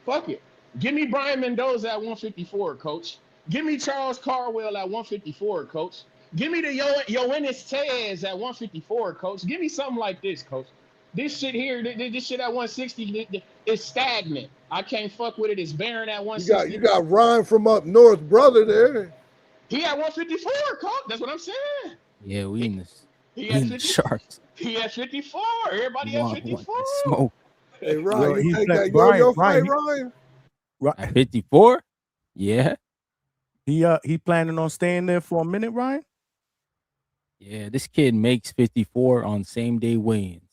Fuck it. Give me Brian Mendoza at 154, Coach. Give me Charles Carwell at 154, Coach. Give me the Yoenis Tez at 154, Coach. Give me something like this, Coach. This shit here, this shit at 160 is stagnant. I can't fuck with it. It's barren at 160. You got Ryan from up north, brother there. He at 154, Coach. That's what I'm saying. Yeah, we in this. He We at in the 50. sharks. He at 54. Everybody at 54. Smoke. Hey, Ryan, you he's take like, that yo-yo Ryan, fight, Ryan? At 54? Yeah. He planning on staying there for a minute, Ryan? Yeah, this kid makes 54 on same day weigh-ins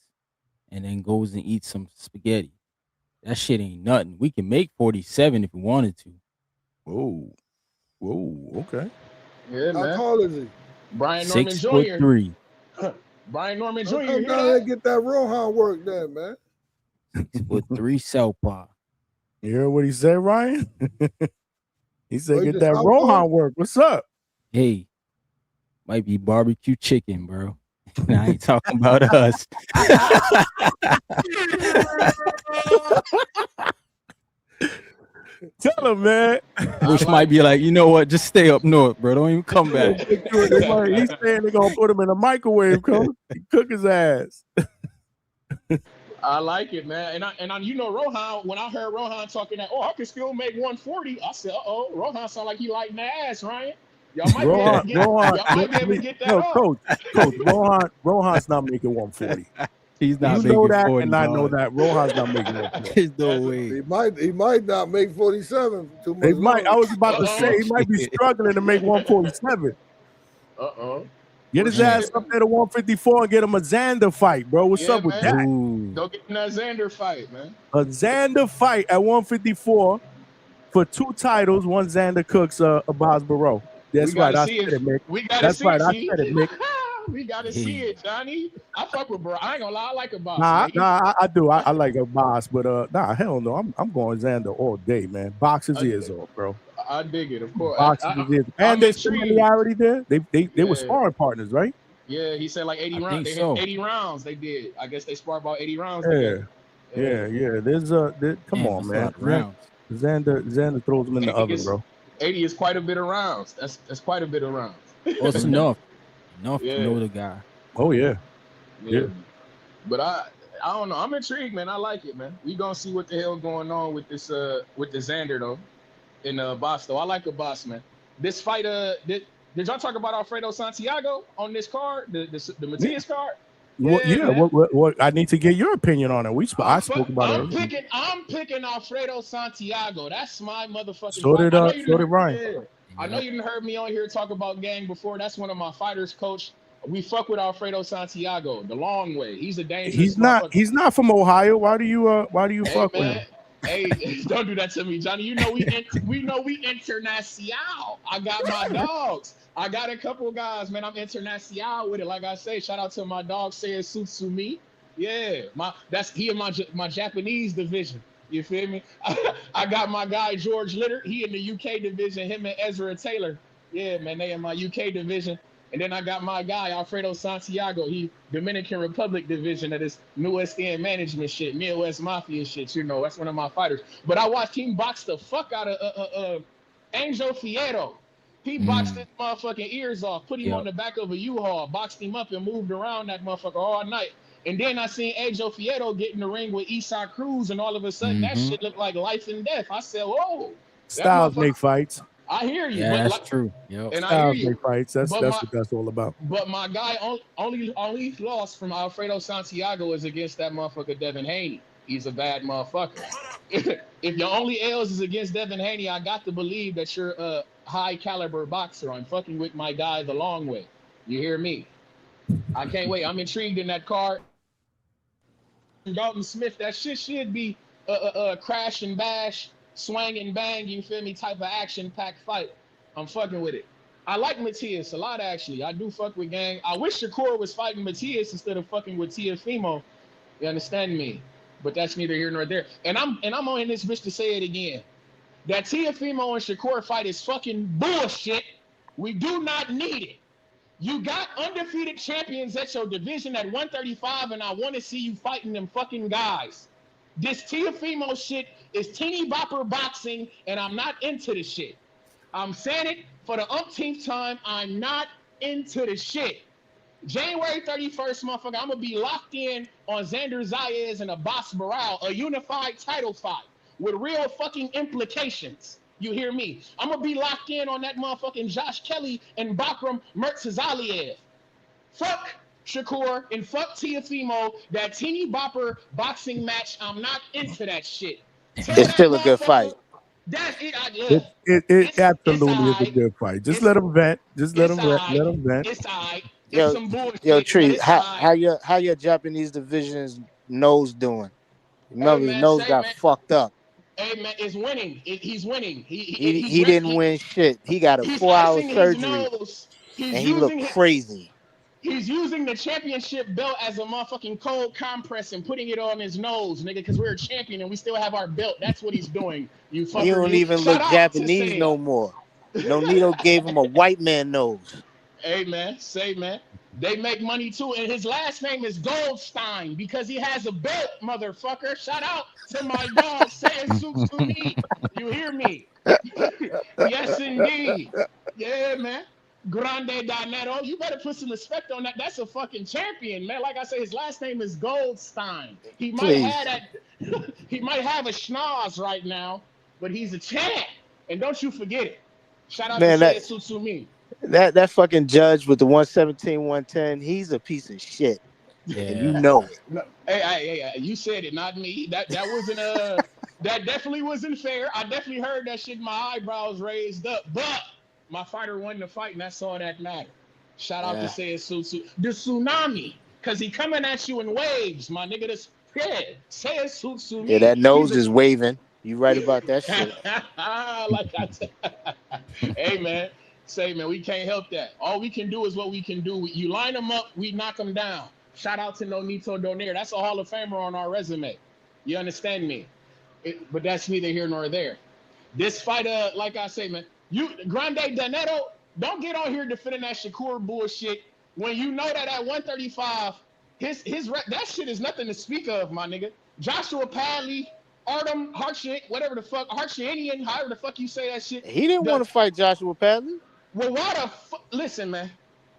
and then goes and eats some spaghetti. That shit ain't nothing. We can make 47 if we wanted to. Whoa. Okay. Yeah, man. How tall is he? Brian Norman Jr. 6'3". Brian Norman Jr. Come You hear down here that? and get that Rohan work then, man. 6'3" southpaw. You heard what he said, Ryan? He said, Oh, he get just that southpaw? Rohan work. What's up? Hey, might be barbecue chicken, bro. I ain't talking about us. Tell him, man. Which might be like, you know what? Just stay up north, bro. Don't even come back. He's saying they're gonna put him in a microwave, cook his ass. I like it, man. And I you know, Rohan, when I heard Rohan talking that, I can still make 140, I said, Rohan sound like he like the ass, Ryan. Y'all might be able to get that off. Coach, Rohan's not making 140. He's not you know making that, 40, and I know dog. that Rohan's not making 140. There's no way. He might not make 47 too much. He might. I longer. was about to say he might be struggling to make 147. Get his ass up there to 154 and get him a Xander fight, bro. What's up with man. that? Go get in that Xander fight, man. A Xander fight at 154 for 2 titles. One Xander cooks a Bosborough. That's right. I said it, Mick. We gotta That's see right. it, I see? said it, Mick. We gotta see it, Johnny. I fuck with bro. I ain't gonna lie, I like a boss. I do. I like a boss, but hell no. I'm going Xander all day, man. Box his ears off, bro. I dig it, of course. Box his ears. And there's familiarity there. They were sparring partners, right? Yeah, he said like 80 rounds. They had 80 rounds. They did. I guess they sparred about 80 rounds. Yeah. Come on, man. Xander throws him in the oven, bro. 80 is quite a bit of rounds. That's quite a bit of rounds. Well, it's enough to know the guy. Oh yeah. But I don't know. I'm intrigued, man. I like it, man. We gonna see what the hell going on with this with the Xander though, in Boston. I like the boss, man. This fight, did y'all talk about Alfredo Santiago on this card, the Matias card? What I need to get your opinion on it. I spoke about it. I'm picking Alfredo Santiago. That's my motherfucking. So did Ryan. Yeah. I know you didn't heard me on here talk about gang before. That's one of my fighters, coach. We fuck with Alfredo Santiago the long way. He's a dangerous. He's not from Ohio. Why do you fuck with him? Hey, don't do that to me, Johnny. You know we international. I got my dogs. I got a couple guys, man. I'm international with it. Like I say, shout out to my dog saying Sutsumi. Yeah, he in my Japanese division. You feel me? I got my guy George Litter. He in the UK division. Him and Ezra Taylor. Yeah, man, they in my UK division. And then I got my guy Alfredo Santiago. He Dominican Republic division of this New West End management shit, Midwest Mafia shit. You know, that's one of my fighters. But I watched him box the fuck out of Angel Fierro. He boxed his motherfucking ears off, put him on the back of a U-Haul, boxed him up and moved around that motherfucker all night. And then I seen Angel Fierro get in the ring with Isaac Cruz, and all of a sudden that shit looked like life and death. I said, whoa. Styles make fights. I hear you. Yeah, that's true. Yep. And I hear you. Make fights. That's what that's all about. But my guy only loss from Alfredo Santiago is against that motherfucker Devin Haney. He's a bad motherfucker. If your only L's is against Devin Haney, I got to believe that you're a high caliber boxer. I'm fucking with my guy the long way. You hear me? I can't wait. I'm intrigued in that card. Dalton Smith, that shit should be a crash and bash, swang and bang, you feel me, type of action-packed fight. I'm fucking with it. I like Matias a lot, actually. I do fuck with gang. I wish Shakur was fighting Matias instead of fucking with Teofimo. You understand me? But that's neither here nor there. And I'm on this bitch to say it again. That Teofimo and Shakur fight is fucking bullshit. We do not need it. You got undefeated champions at your division at 135, and I want to see you fighting them fucking guys. This Teofimo shit is teeny bopper boxing, and I'm not into the shit. I'm saying it for the umpteenth time. I'm not into the shit. January 31st, motherfucker, I'm gonna be locked in on Xander Zayas and Abbas Baral, a unified title fight with real fucking implications. You hear me? I'm gonna be locked in on that motherfucking Josh Kelly and Bakram Murtazaliev. Fuck Shakur and fuck Teofimo. That teeny bopper boxing match, I'm not into that shit. It's still a good fight. That's it. It absolutely is a good fight. Just let him vent. Just let him vent. It's alright. Yo, It's some bullshit. yo, Tree, but it's alright. how your Japanese division's nose doing? Remember, Hey, his nose got fucked up. Hey man, it's winning. He's winning. He didn't win shit. He got a 4-hour surgery, and he looked crazy. He's using the championship belt as a motherfucking cold compress and putting it on his nose, nigga, because we're a champion and we still have our belt. That's what he's doing. You fucker. He don't even look Japanese no more. Nonito gave him a white man nose. Hey man, say man. They make money too, and his last name is Goldstein because he has a belt, motherfucker. Shout out to my dog saying soups to me. You hear me? Yes, indeed. Yeah, man. Grande Danero. You better put some respect on that. That's a fucking champion, man. Like I say, his last name is Goldstein. He might have that. He might have a schnoz right now, but he's a champ. And don't you forget it. Shout out to Say soups to me. That fucking judge with the 117, 110, he's a piece of shit. Yeah. And you know it. No, hey, you said it, not me. That wasn't that definitely wasn't fair. I definitely heard that shit. My eyebrows raised up, but my fighter won the fight, and that's all that mattered. Shout out to Say Susu, the tsunami, cause he coming at you in waves, my nigga. Say Susu. Yeah, that nose is waving. You right about that shit. Hey man. Say, man, we can't help that. All we can do is what we can do. You line them up, we knock them down. Shout out to Nonito Donaire. That's a Hall of Famer on our resume. You understand me? But that's neither here nor there. This fight, like I say, man, you Grande Danero, don't get on here defending that Shakur bullshit when you know that at 135, that shit is nothing to speak of, my nigga. Joshua Padley, Artem Harshin, whatever the fuck, Harshinian, however the fuck you say that shit. He didn't want to fight Joshua Padley. Well, why the fuck? Listen, man.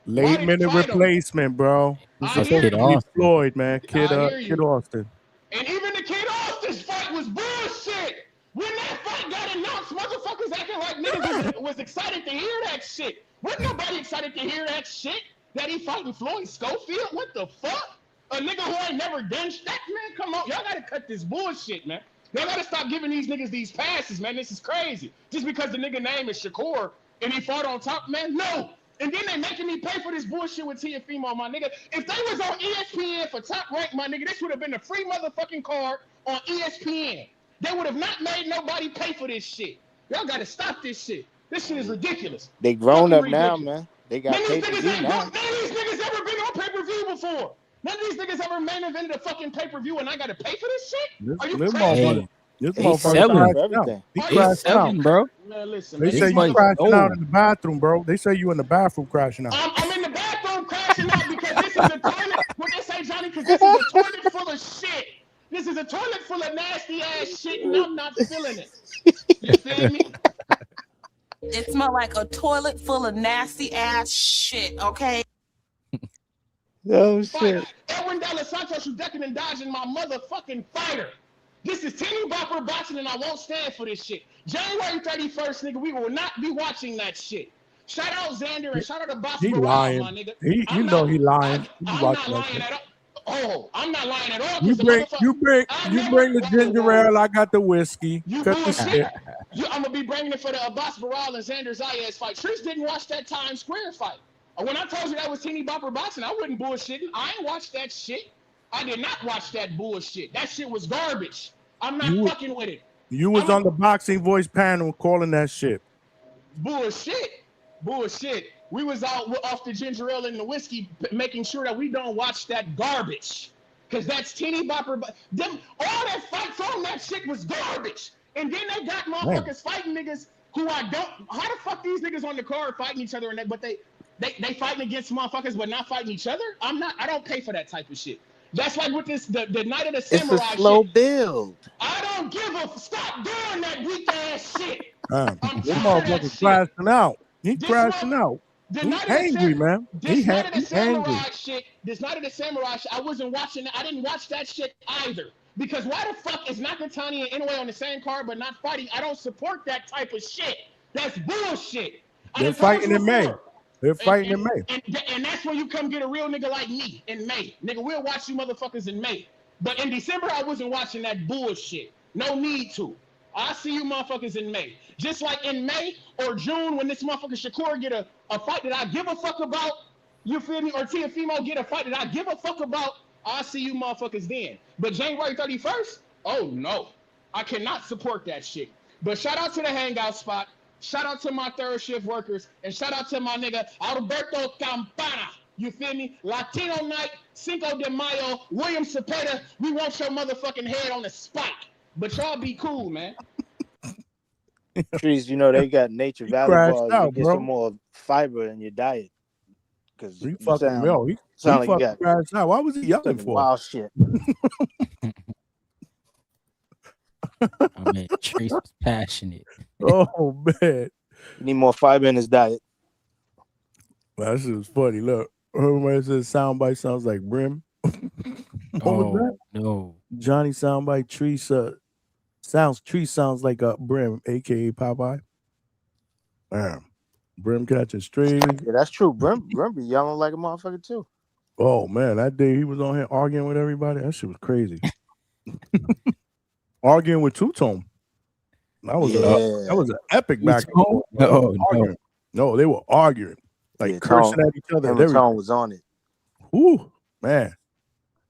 Late minute replacement, bro. This is Kid Floyd, man. Kid Austin. And even the Kid Austin's fight was bullshit. When that fight got announced, motherfuckers acting like niggas was excited to hear that shit. Wasn't nobody excited to hear that shit? That he fighting Floyd Schofield? What the fuck? A nigga who ain't never done shit? Man, come on. Y'all gotta cut this bullshit, man. Y'all gotta stop giving these niggas these passes, man. This is crazy. Just because the nigga name is Shakur and he fought on top, man, no. And then they making me pay for this bullshit with Teofimo, my nigga. If they was on ESPN for Top Rank, my nigga, this would have been a free motherfucking card on ESPN. They would have not made nobody pay for this shit. Y'all gotta stop this shit. This shit is ridiculous. They grown up now, man. They got pay-per-view now. None of these niggas ever been on pay-per-view before. None of these niggas ever main evented a fucking pay-per-view and I gotta pay for this shit? Are you crazy? This motherfucker He's selling, bro. Man, listen, they say you crashing out in the bathroom, bro. They say you in the bathroom crashing out. I'm in the bathroom crashing out because this is a toilet. What they say, Johnny? Because this is a toilet full of shit. This is a toilet full of nasty ass shit, and I'm not feeling it. You feel me? It smelled like a toilet full of nasty ass shit. Okay. Oh shit. Edwin De Los Santos, you decking and dodging my motherfucking fighter. This is teeny bopper boxing, and I won't stand for this shit. January 31st, nigga, we will not be watching that shit. Shout out Xander and shout out to Boss He Morale, lying. my nigga. He lying. I'm not lying at all. Oh, I'm not lying at all. You bring the ginger ale. I got the whiskey. You Cut the shit. I'm gonna be bringing it for the Abbas Baral and Xander Zayas fight. Trish didn't watch that Times Square fight. When I told you that was teeny bopper boxing, I wasn't bullshitting. I ain't watched that shit. I did not watch that bullshit. That shit was garbage. I'm not fucking with it. You was on the Boxing Voice panel calling that shit. Bullshit. We was out off the ginger ale and the whiskey, making sure that we don't watch that garbage. Because that's teeny bopper. All that fights on that shit was garbage. And then they got motherfuckers fighting niggas who I don't. How the fuck these niggas on the card fighting each other? But they fighting against motherfuckers but not fighting each other? I don't pay for that type of shit. That's like with this the Night of the Samurai. It's a slow build. I don't give a stop doing that weak ass shit. This motherfucker's crashing out. He's crashing out. The He night of angry, man. This night of the He angry. samurai shit. This night of the samurai shit. I wasn't watching that. I didn't watch that shit either. Because why the fuck is Nakatani and Inoue on the same card but not fighting? I don't support that type of shit. That's bullshit. They're fighting in May. They're fighting in May. And that's when you come get a real nigga like me in May. Nigga, we'll watch you motherfuckers in May. But in December, I wasn't watching that bullshit. No need to. I'll see you motherfuckers in May. Just like in May or June when this motherfucker Shakur get a fight that I give a fuck about, you feel me? Or Tiafimo get a fight that I give a fuck about, I'll see you motherfuckers then. But January 31st? Oh no. I cannot support that shit. But shout out to the Hangout spot. Shout out to my third shift workers. And shout out to my nigga Alberto Campana. You feel me? Latino night, Cinco de Mayo, William Cepeda. We want your motherfucking head on a spike. But y'all be cool, man. Trees, you know they got Nature Valley bars. You get some more fiber in your diet. Because he fucking sound like you got crashed out. Why was he yelling for? Wild shit. Oh man, Trace was passionate. Oh man, you need more fiber in his diet. Well, that shit was funny. Look, everybody says soundbite sounds like Brim. Oh no, Johnny soundbite tree sounds like a Brim, aka Popeye. Damn, Brim catching strings. Yeah, that's true. Brim be yelling like a motherfucker too. Oh man, that day he was on here arguing with everybody. That shit was crazy. Arguing with Two Tone. That was an epic back. No, they were arguing, like cursing at each other. And Tone was on it. Ooh, man,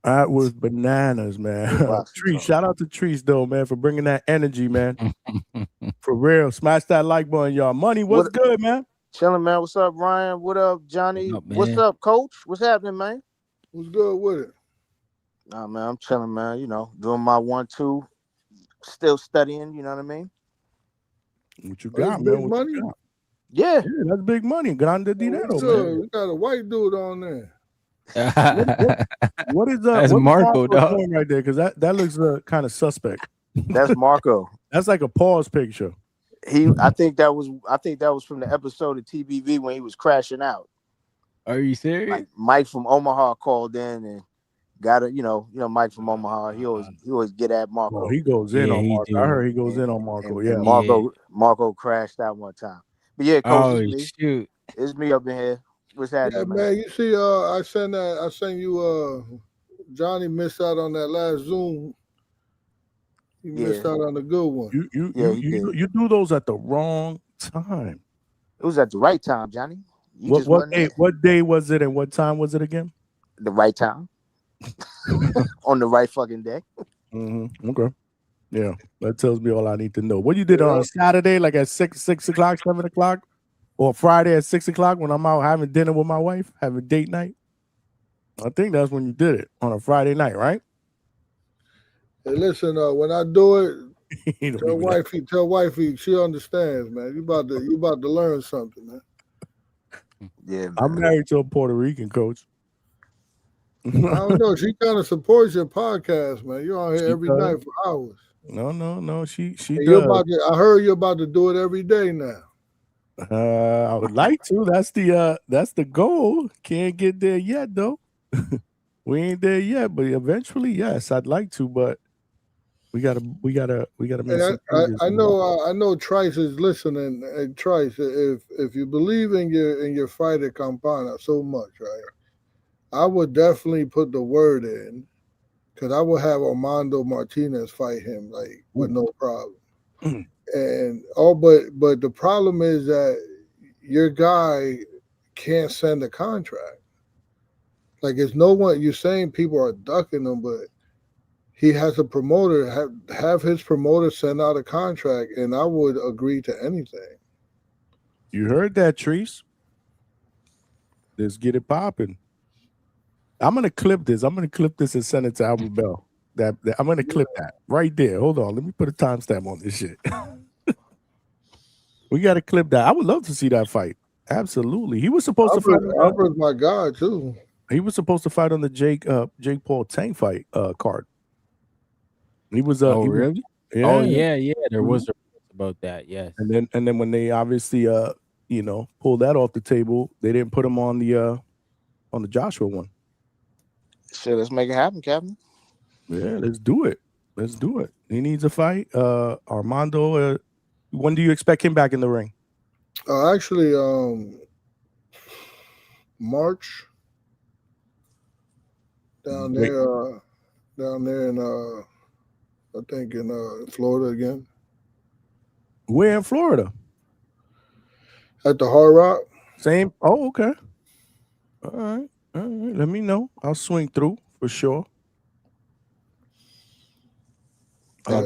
that was bananas, man. Trees, shout out to Trees though, man, for bringing that energy, man. For real, smash that like button, y'all. Money, what's good, man? Chilling, man. What's up, Ryan? What up, Johnny? What's up, Coach? What's happening, man? What's good with it? Nah, man, I'm chilling, man. You know, doing my 1-2. Still studying, you know what I mean? What you got, man? Big money? Yeah, that's big money. Grande dinero, man. We got a white dude on there. What is that's Marco, dog? Right there, because that looks kind of suspect. That's Marco. That's like a pause picture. I think that was from the episode of TBV when he was crashing out. Are you serious? Like Mike from Omaha called in and got it, you know, Mike from Omaha. He always get at Marco. Oh, he goes in on Marco. I heard he goes in on Marco. And Marco crashed out one time. But yeah, Coach, it's me up in here. What's happening, man? You see, I sent you. Johnny missed out on that last Zoom. He missed out on the good one. You do those at the wrong time. It was at the right time, Johnny. What day was it and what time was it again? The right time. On the right fucking day. Okay. Yeah, that tells me all I need to know. What you did on Saturday, like at 6 o'clock, 7 o'clock, or Friday at 6 o'clock when I'm out having dinner with my wife, having date night. I think that's when you did it, on a Friday night, right? Hey, listen, when I do it, tell wifey, she understands, man. You about to learn something, man. Yeah, man. I'm married to a Puerto Rican, coach. I don't know. She kind of supports your podcast, man. You're on here every night for hours. No. She and does. I heard you're about to do it every day now. I would like to. That's the goal. Can't get there yet, though. We ain't there yet, but eventually, yes, I'd like to. But we gotta make some changes. I know Trice is listening. And Trice, if you believe in your fighter Campana so much, right? I would definitely put the word in, because I would have Armando Martinez fight him with no problem. And but the problem is that your guy can't send a contract. Like, it's no one. You're saying people are ducking him, but he has a promoter. Have his promoter send out a contract, and I would agree to anything. You heard that, Treese? Let's get it popping. I'm gonna clip this. And send it to Albert Bell. I'm gonna clip that right there. Hold on, let me put a timestamp on this shit. We gotta clip that. I would love to see that fight. Absolutely. He was supposed to fight. Albert's my guy too. He was supposed to fight on the Jake Paul Tank fight card. He was. Really? Yeah. Oh yeah. There was a about that. Yes. And then when they obviously pull that off the table. They didn't put him on the Joshua one. Shit, let's make it happen, Captain. Yeah, let's do it. Let's do it. He needs a fight. Armando, when do you expect him back in the ring? Actually, March. Down there in I think in Florida again. Where in Florida? At the Hard Rock. Same. Oh, okay. All right. Let me know. I'll swing through for sure. Hey,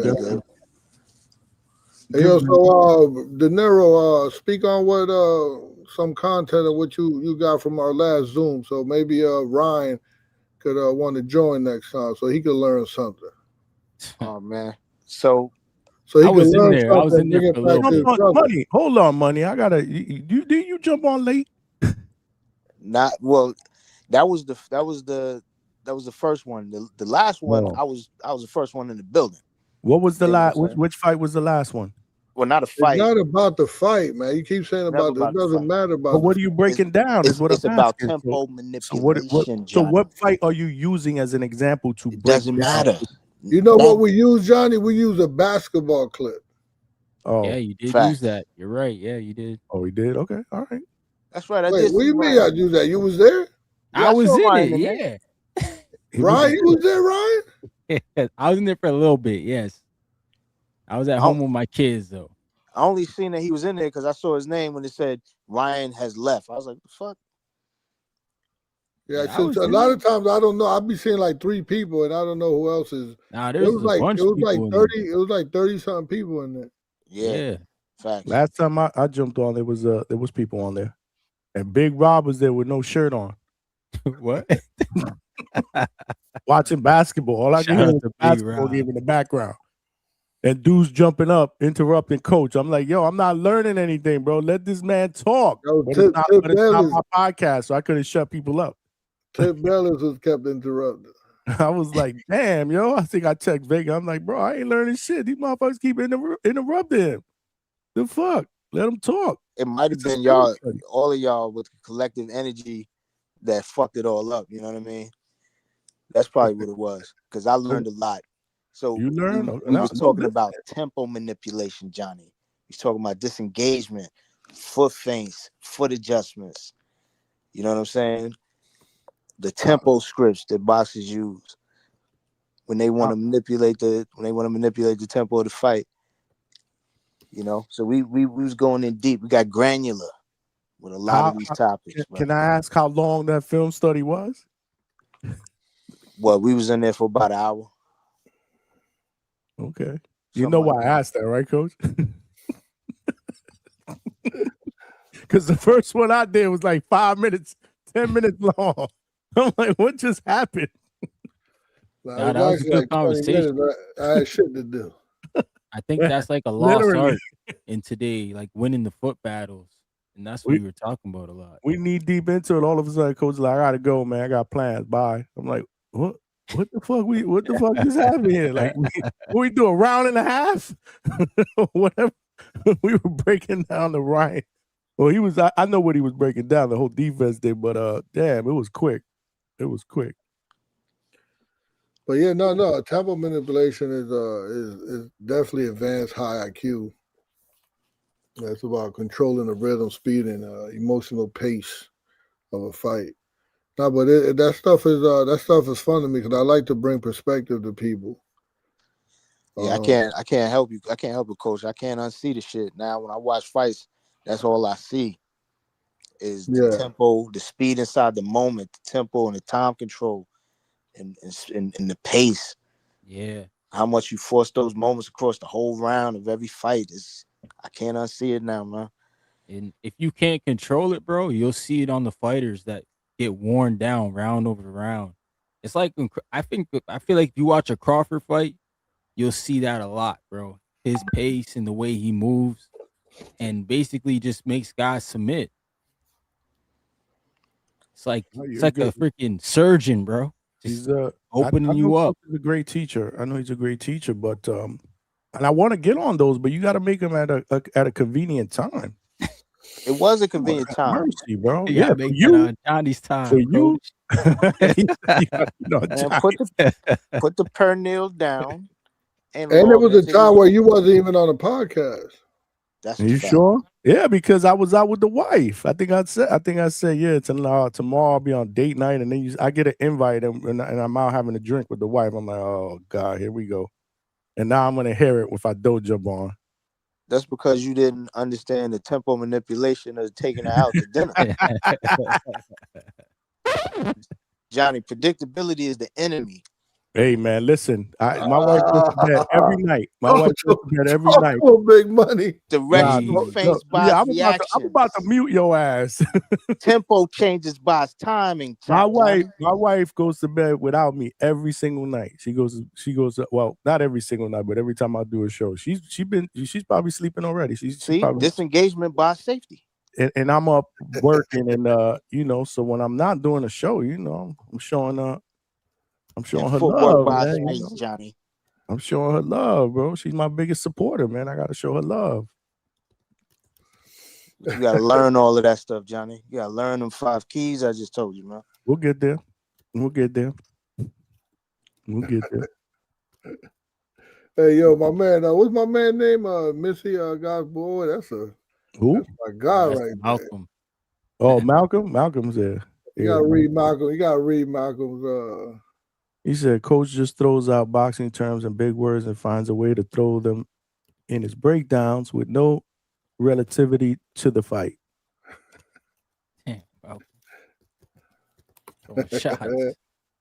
yo, so De Niro, speak on what some content of what you got from our last Zoom. So maybe Ryan could want to join next time so he could learn something. Oh man. So he I was could in learn there. I was in something, there bring for a it back little to bit. his brother. Money. Hold on, Money. I gotta. Did you jump on late? Not well. That was the first one. The last one, Oh. I was the first one in the building. What was the You know last? what I'm saying? Which fight was the last one? Well, not a fight. It's not about the fight, man. You keep saying Never about it. It about the doesn't fight. matter about. But what are you breaking down? Is what It's I'm about asking. tempo So manipulation, so Johnny. what fight are you using as an example to break doesn't down? matter. You know what we use, Johnny? We use a basketball clip. Oh, Yeah, you did fact. use that. You're right. Yeah, you did. Oh, we did. Okay, all right. That's right. I Wait, did. what do see you mean? Ryan. I use that? You was there, Yeah, I was saw in Ryan it. there. Yeah. Ryan? You was there, Ryan? Yeah, I was in there for a little bit. Yes, I was at home with my kids though. I only seen that he was in there because I saw his name when it said Ryan has left. I was like, "The fuck." Yeah, Yeah, I since was a in lot there. of times I don't know. I'll be seeing like 3 people, and I don't know who else is. Nah, It there's was a like bunch of people in there. 30. It was like 30 something people in there. Yeah. Facts. Last time I jumped on, there was people on there, and Big Rob was there with no shirt on, What? watching basketball. All I Shout can hear out was to the Big basketball Rob. game in the background, and dudes jumping up, interrupting coach. I'm like, yo, I'm not learning anything, bro. Let this man talk. Yo, But Tip it's not Bellis, my podcast, so I couldn't shut people up. Tip Bellis was kept interrupted. I was like, damn, yo. I think I checked Vega. I'm like, bro, I ain't learning shit. These motherfuckers keep interrupting him. The fuck? Let him talk. It might have been y'all, all of y'all with collective energy that fucked it all up. You know what I mean? That's probably what it was. Because I learned a lot. So You learned? we was talking about tempo manipulation, Johnny. He's talking about disengagement, foot feints, foot adjustments. You know what I'm saying? The tempo scripts that boxers use when they want to manipulate the tempo of the fight. You know, so we was going in deep. We got granular with a lot of these topics. Can I ask how long that film study was? Well, we was in there for about an hour. Okay. You know why I asked that, right, Coach? Because the first one I did was like 5 minutes, 10 minutes long. I'm like, what just happened? Nah, that was a good conversation. I had shit to do. I think that's like a lost art in today, like winning the foot battles. And that's what we were talking about a lot. We need deep into it. All of a sudden, Coach is like, I gotta go, man. I got plans. Bye. I'm like, what? What the fuck? What the fuck just happened here? Like, we do a round and a half? Whatever. We were breaking down the Ryan. Well, he was. I know what he was breaking down. The whole defense did, but damn, it was quick. It was quick. But yeah, no. Tempo manipulation is definitely advanced high IQ. That's about controlling the rhythm, speed, and emotional pace of a fight. No, but that stuff is fun to me because I like to bring perspective to people. Yeah, I can't help you. I can't help it, Coach. I can't unsee the shit. Now, when I watch fights, that's all I see is the tempo, the speed inside the moment, the tempo and the time control, and the pace. Yeah. How much you force those moments across the whole round of every fight is. I can't unsee it now, man. And if you can't control it, bro, you'll see it on the fighters that get worn down round over round. It's like I feel like if you watch a Crawford fight, you'll see that a lot, bro. His pace and the way he moves, and basically just makes guys submit. It's like a freaking surgeon, bro. Just He's opening you up. He's a great teacher. I know he's a great teacher, but and I want to get on those, but you got to make them at a convenient time. It was a convenient time. Mercy, bro. You Yeah, gotta for make you. that on Johnny's time, For you. coach. And put the pernil down and And there log was a into time this. where you wasn't even on a podcast. That's Are you sure? Yeah, because I was out with the wife. I think I said, yeah, tomorrow I'll be on date night, and then I get an invite, and I'm out having a drink with the wife. I'm like, oh God, here we go. And now I'm gonna hear it if I don't jump on. That's because you didn't understand the tempo manipulation of taking her out to dinner. Johnny, predictability is the enemy. Hey man, listen. My wife goes to bed every night. My wife goes to bed every night. Big money. Direction faced by yeah, reaction. I'm about to mute your ass. Tempo changes by its timing. My wife goes to bed without me every single night. She goes, well, not every single night, but every time I do a show. She's probably sleeping already. She's probably disengagement by safety. And I'm up working, and so when I'm not doing a show, I'm showing her footwork love, by man. space, Johnny. I'm showing her love, bro. She's my biggest supporter, man. I gotta show her love. You gotta learn all of that stuff, Johnny. You gotta learn them 5 keys I just told you, man. We'll get there. We'll get there. Hey, yo, my man, what's my man name? Missy God's boy. That's who? My guy right there. Malcolm. Oh, Malcolm. Malcolm's there. You gotta read Malcolm. You gotta read Malcolm's. He said, "Coach just throws out boxing terms and big words and finds a way to throw them in his breakdowns with no relativity to the fight." Throwing shots.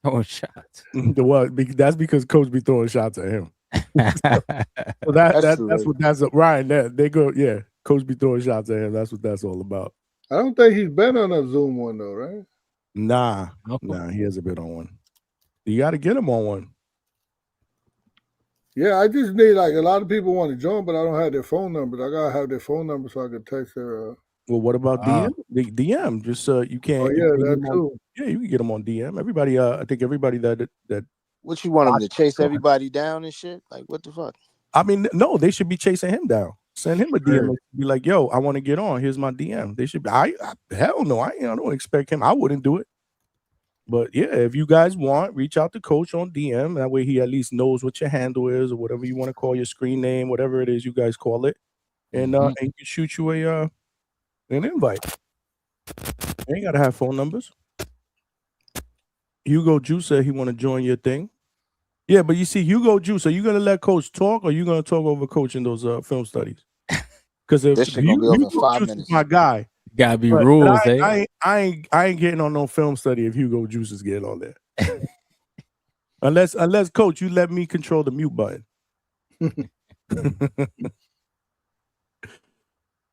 Throwing shots. That's because Coach be throwing shots at him. So that's Ryan. They go, yeah. Coach be throwing shots at him. That's what that's all about. I don't think he's been on a Zoom one though, right? Nah, he hasn't been on one. You got to get him on one. Yeah, I just need a lot of people want to join, but I don't have their phone numbers. I gotta have their phone number so I can text their. Well, what about DM? DM, just you can't. Oh yeah, that too. Yeah, you can get them on DM. Everybody, I think everybody that. What you want them to chase everybody down and shit? Like what the fuck? I mean, no, they should be chasing him down. Send him a DM and be like, "Yo, I want to get on. Here's my DM." They should be. Hell no, I don't expect him. I wouldn't do it. But yeah, if you guys want, reach out to Coach on DM. That way he at least knows what your handle is or whatever you want to call your screen name, whatever it is you guys call it. And and he can shoot you an invite. You ain't gotta have phone numbers. Hugo Juice said he want to join your thing. Yeah, but you see, Hugo Juice, are you gonna let Coach talk or are you gonna talk over Coach in those film studies? Because if Hugo Juice is my guy. Gotta be rules, I ain't getting on no film study if Hugo Juice is getting on there. unless Coach, you let me control the mute button.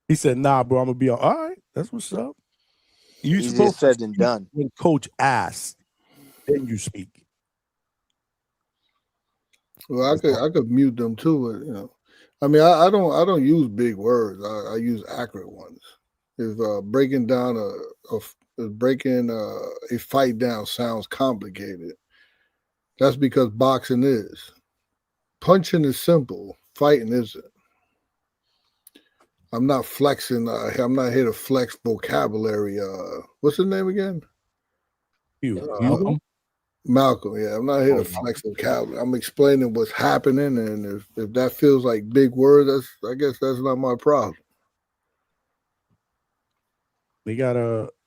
He said, "Nah, bro, I'm gonna be all right. That's what's up." You Easier said than done. When Coach asks, then you speak. Well, I could mute them too. I mean, I don't use big words. I use accurate ones. If breaking down a fight down sounds complicated, that's because boxing is. Punching is simple. Fighting isn't. I'm not flexing. I'm not here to flex vocabulary. What's his name again? Malcolm. Yeah, I'm not here to flex vocabulary. I'm explaining what's happening, and if that feels like big words, I guess that's not my problem. We got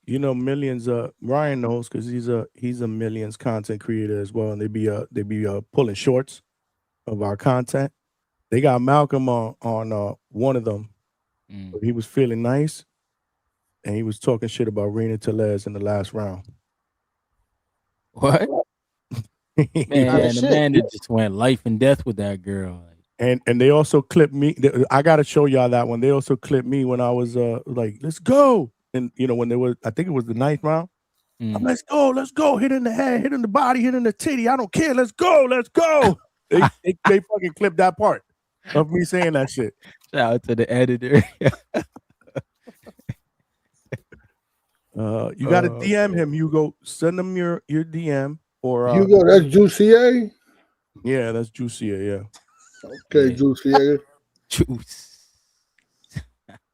millions. Ryan knows because he's a millions content creator as well, and they be pulling shorts of our content. They got Malcolm on one of them. He was feeling nice, and he was talking shit about Reina Tellez in the last round. What? Man, the man that just went life and death with that girl. And they also clipped me. I got to show y'all that one. They also clipped me when I was like, "Let's go." And when there was, I think it was the 9th round. I'm, let's go. Hit in the head, hit in the body, hit in the titty. I don't care. Let's go. They fucking clipped that part of me saying that shit. Shout out to the editor. You got to DM him, Hugo. Send him your DM or Hugo. That's Juicy. Yeah, that's Juicy. Yeah. Okay, Juicy. Juice.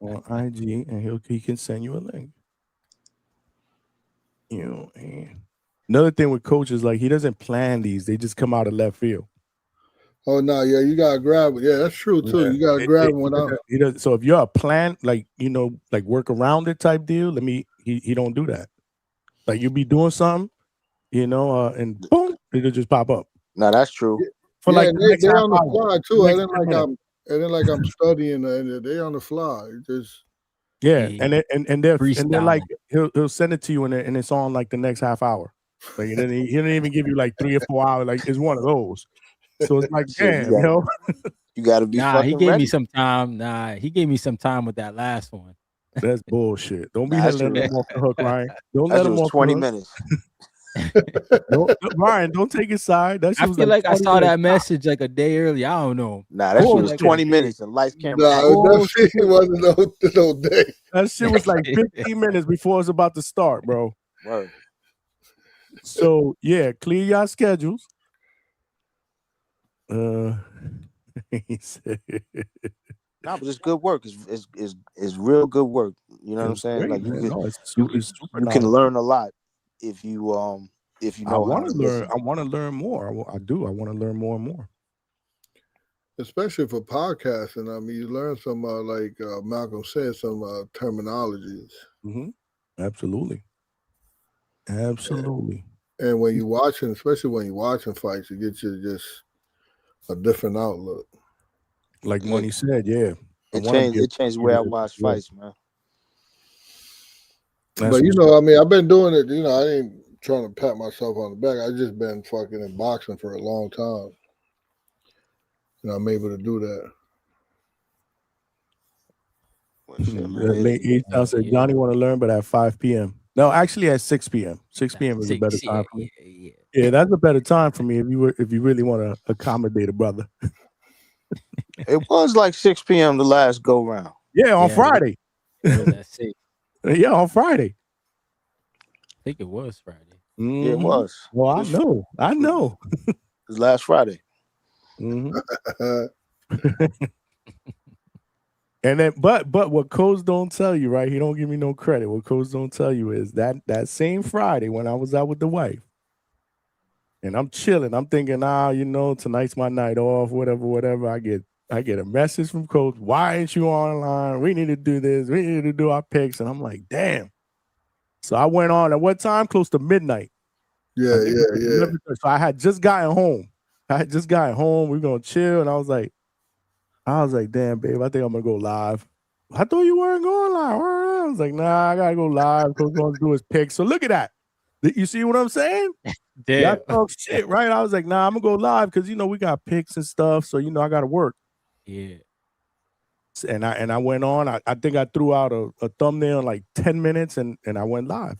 on IG, and he can send you a link. You know, and another thing with coaches, like he doesn't plan these; they just come out of left field. Oh no, yeah, you gotta grab it. Yeah, that's true too. Yeah. You gotta grab them without. He does. So if you're a plan, like like work around it type deal, he don't do that. Like you be doing something, and boom, it'll just pop up. No, that's true. For like the next they half on the hour, fly too. the It next 10 minutes. ain't like I'm studying. They on the fly. It just Yeah, and they're like he'll send it to you and it's on like the next half hour. Like he didn't even give you like 3 or 4 hours. Like it's one of those. So it's like, damn, you gotta be Nah, fucking he gave ready. me some time. Nah, he gave me some time with that last one. That's bullshit. Don't be Nah, letting him off the hook, Ryan. Don't That let shit him was off 20 the hook. minutes. Ryan, don't take his side. That shit I was feel like I 20 saw minutes. that message like a day early. I don't know. Nah, that shit was 20 minutes and lights, camera, action. that shit wasn't no day. That shit was like 15 minutes before it's about to start, bro. Word. So yeah, clear your schedules. He said, Nah, but it's good work. It's real good work. You know what I'm saying? great, Like you man. can, No, it's super you can learn a lot if you know I how want to to learn. listen. I want to learn more. I do. I want to learn more and more. Especially for podcasting. I mean, you learn some like Malcolm said, some terminologies. Mm-hmm. Absolutely. Absolutely. And when you're watching, especially when you're watching fights, it gets you just a different outlook. Like Money said, yeah. It changed the way I watch fights, man. But I mean, I've been doing it. I ain't trying to pat myself on the back. I just been fucking in boxing for a long time. I'm able to do that. Late East said Johnny want to learn, but at 5 p.m. No, actually at 6 p.m. 6 p.m. is a better time for me. Yeah, that's a better time for me if you really want to accommodate a brother. It was like 6 p.m. the last go round. Yeah, on Friday. Yeah, on Friday. I think it was Friday. Mm-hmm. Yeah, it was. Well, I know. It was last Friday. Mm-hmm. And then, but what Coach don't tell you, right? He don't give me no credit. What Coach don't tell you is that same Friday when I was out with the wife, and I'm chilling, I'm thinking, tonight's my night off, whatever. I get a message from Coach. Why ain't you online? We need to do this. We need to do our picks. And I'm like, damn. So I went on at what time? Close to midnight. Yeah. So I had just gotten home. We're gonna chill, and I was like, damn, babe, I think I'm gonna go live. I thought you weren't going live. I was like, nah, I gotta go live. Coach wants to do his picks. So look at that. You see what I'm saying? Damn. Y'all talk shit, right? I was like, nah, I'm gonna go live because we got picks and stuff. So I gotta work. Yeah. And I went on. I think I threw out a thumbnail in like 10 minutes and I went live.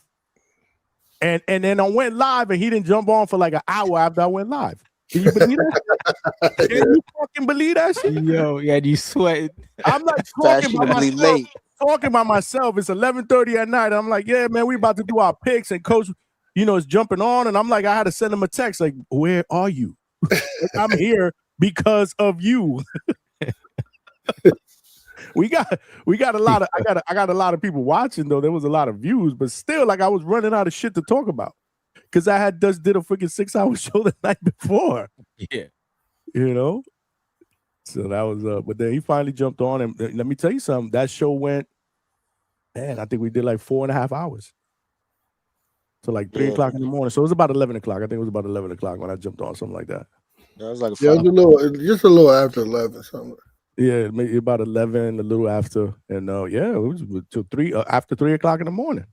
And then I went live and he didn't jump on for like an hour after I went live. Can you believe that? Can you fucking believe that shit? Yo, yeah, you sweat. I'm like talking by myself. It's 11:30 at night. I'm like, yeah, man, we about to do our picks. And Coach, is jumping on. And I'm like, I had to send him a text like, where are you? I'm here because of you. We got a lot of I got a lot of people watching though. There was a lot of views, but still, like I was running out of shit to talk about because I had just did a freaking 6-hour show the night before. Yeah, So that was but then he finally jumped on, and let me tell you something. That show went, man. I think we did like 4.5 hours. So like 3 o'clock in the morning. So it was about 11 o'clock. I think it was about 11 o'clock when I jumped on, something like that. That was like it was just a little after 11 something. Yeah, maybe about 11, a little after, and it was till 3 after 3 o'clock in the morning.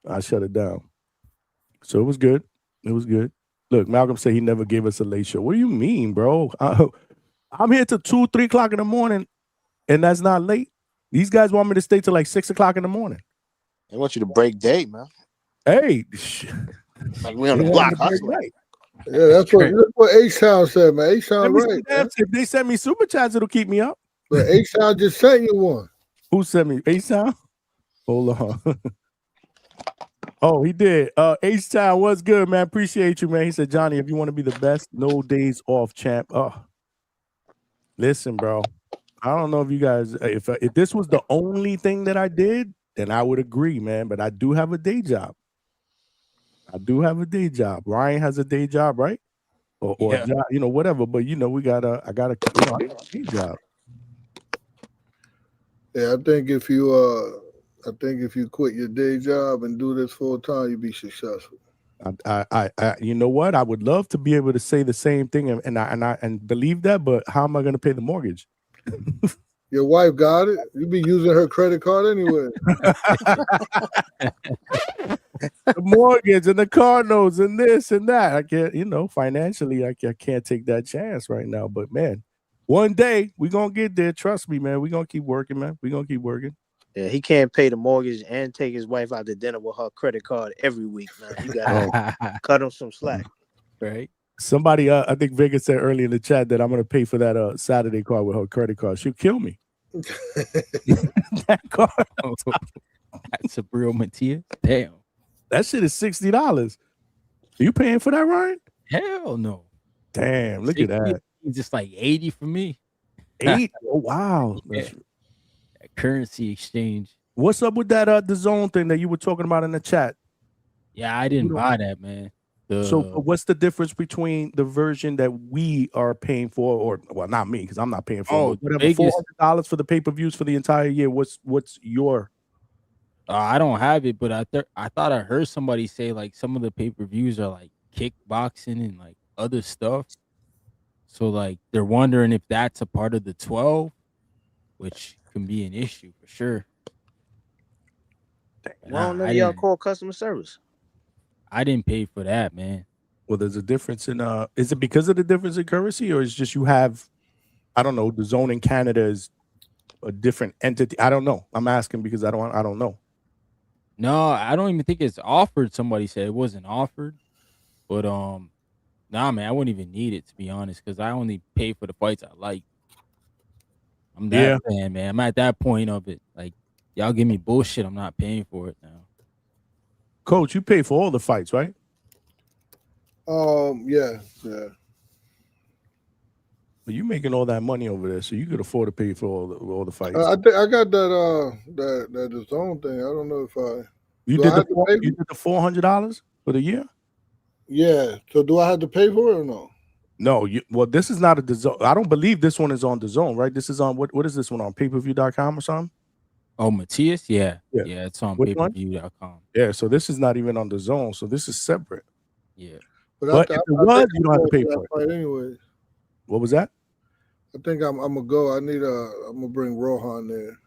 I shut it down. So it was good. It was good. Look, Malcolm said he never gave us a late show. What do you mean, bro? I'm here till 2, 3 o'clock in the morning, and that's not late. These guys want me to stay till like 6 o'clock in the morning. They want you to break day, man. Hey, like we on the block. Yeah, that's what H-Town said, man. H-Town right. If they send me super chats, it'll keep me up. But H-Town just sent you one. Who sent me? H-Town? Hold on. Oh, he did. H-Town, what's good, man? Appreciate you, man. He said, Johnny, if you want to be the best, no days off, champ. Oh, listen, bro. I don't know if you guys, if this was the only thing that I did, then I would agree, man. But I do have a day job. Ryan has a day job, right? Or Yeah. job, whatever. But I gotta, I got a day job. Yeah, I think if you quit your day job and do this full time, you'd be successful. I you know what? I would love to be able to say the same thing and believe that, but how am I going to pay the mortgage? Your wife got it. You be using her credit card anyway. The mortgage and the car notes and this and that. I can't, financially, I can't take that chance right now. But man, one day we're gonna get there. Trust me, man. We're gonna keep working, man. We're gonna keep working. Yeah, he can't pay the mortgage and take his wife out to dinner with her credit card every week. Man, you gotta cut him some slack. Right. Somebody, I think Vegas said earlier in the chat that I'm gonna pay for that Saturday card with her credit card. She'll kill me. That card. That's Subriel Matias. Damn. That shit is $60. Are you paying for that, Ryan? Hell no. Damn, look at that. Just like 80 for me. 8? Oh wow. Yeah. Currency exchange. What's up with that the zone thing that you were talking about in the chat? Yeah, I didn't buy that, man. So what's the difference between the version that we are paying for, or well, not me because I'm not paying for it, whatever, $400 for the pay-per-views for the entire year? What's your? I don't have it, but I thought I heard somebody say like some of the pay-per-views are like kickboxing and like other stuff. So like they're wondering if that's a part of the 12, which can be an issue for sure. Why don't none of y'all call customer service? I didn't pay for that, man. Well, there's a difference in is it because of the difference in currency, or is just you have, I don't know, the zone in Canada is a different entity? I don't know. I'm asking because I don't know. No, I don't even think it's offered. Somebody said it wasn't offered, but nah, man, I wouldn't even need it to be honest, because I only pay for the fights I like. I'm that fan, man. I'm at that point of it. Like, y'all give me bullshit, I'm not paying for it now. Coach, you pay for all the fights, right? Yeah. But you making all that money over there, so you could afford to pay for all the fights. I think I got that zone thing. I don't know if you did the $400 for the year. Yeah. So do I have to pay for it or no? No. Well, this is not a DAZN. I don't believe this one is on DAZN, right? This is on what is this one on pay-per-view.com or something? Oh, Matias? Yeah, it's on pay-per-view.com. Yeah, so this is not even on DAZN, so this is separate. Yeah. But if it was, you don't have to pay for it. Fight anyways. What was that? I think I'm gonna go. I'm gonna bring Rohan there.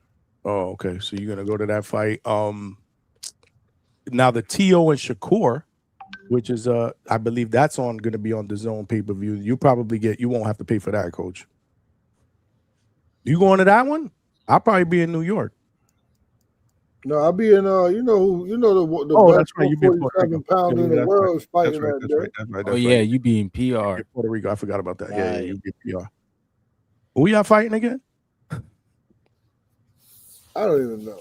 Oh, okay. So you're gonna go to that fight. Now the T.O. and Shakur, which is I believe that's gonna be on DAZN pay-per-view. You won't have to pay for that, Coach. You going to that one? I'll probably be in New York. No, I'll be in the that's right. You be in Puerto Rico. 7-pound in the world is fighting That's right. Oh yeah, you be in PR. In Puerto Rico. I forgot about that. Yeah, you be in PR. Who y'all fighting again? I don't even know.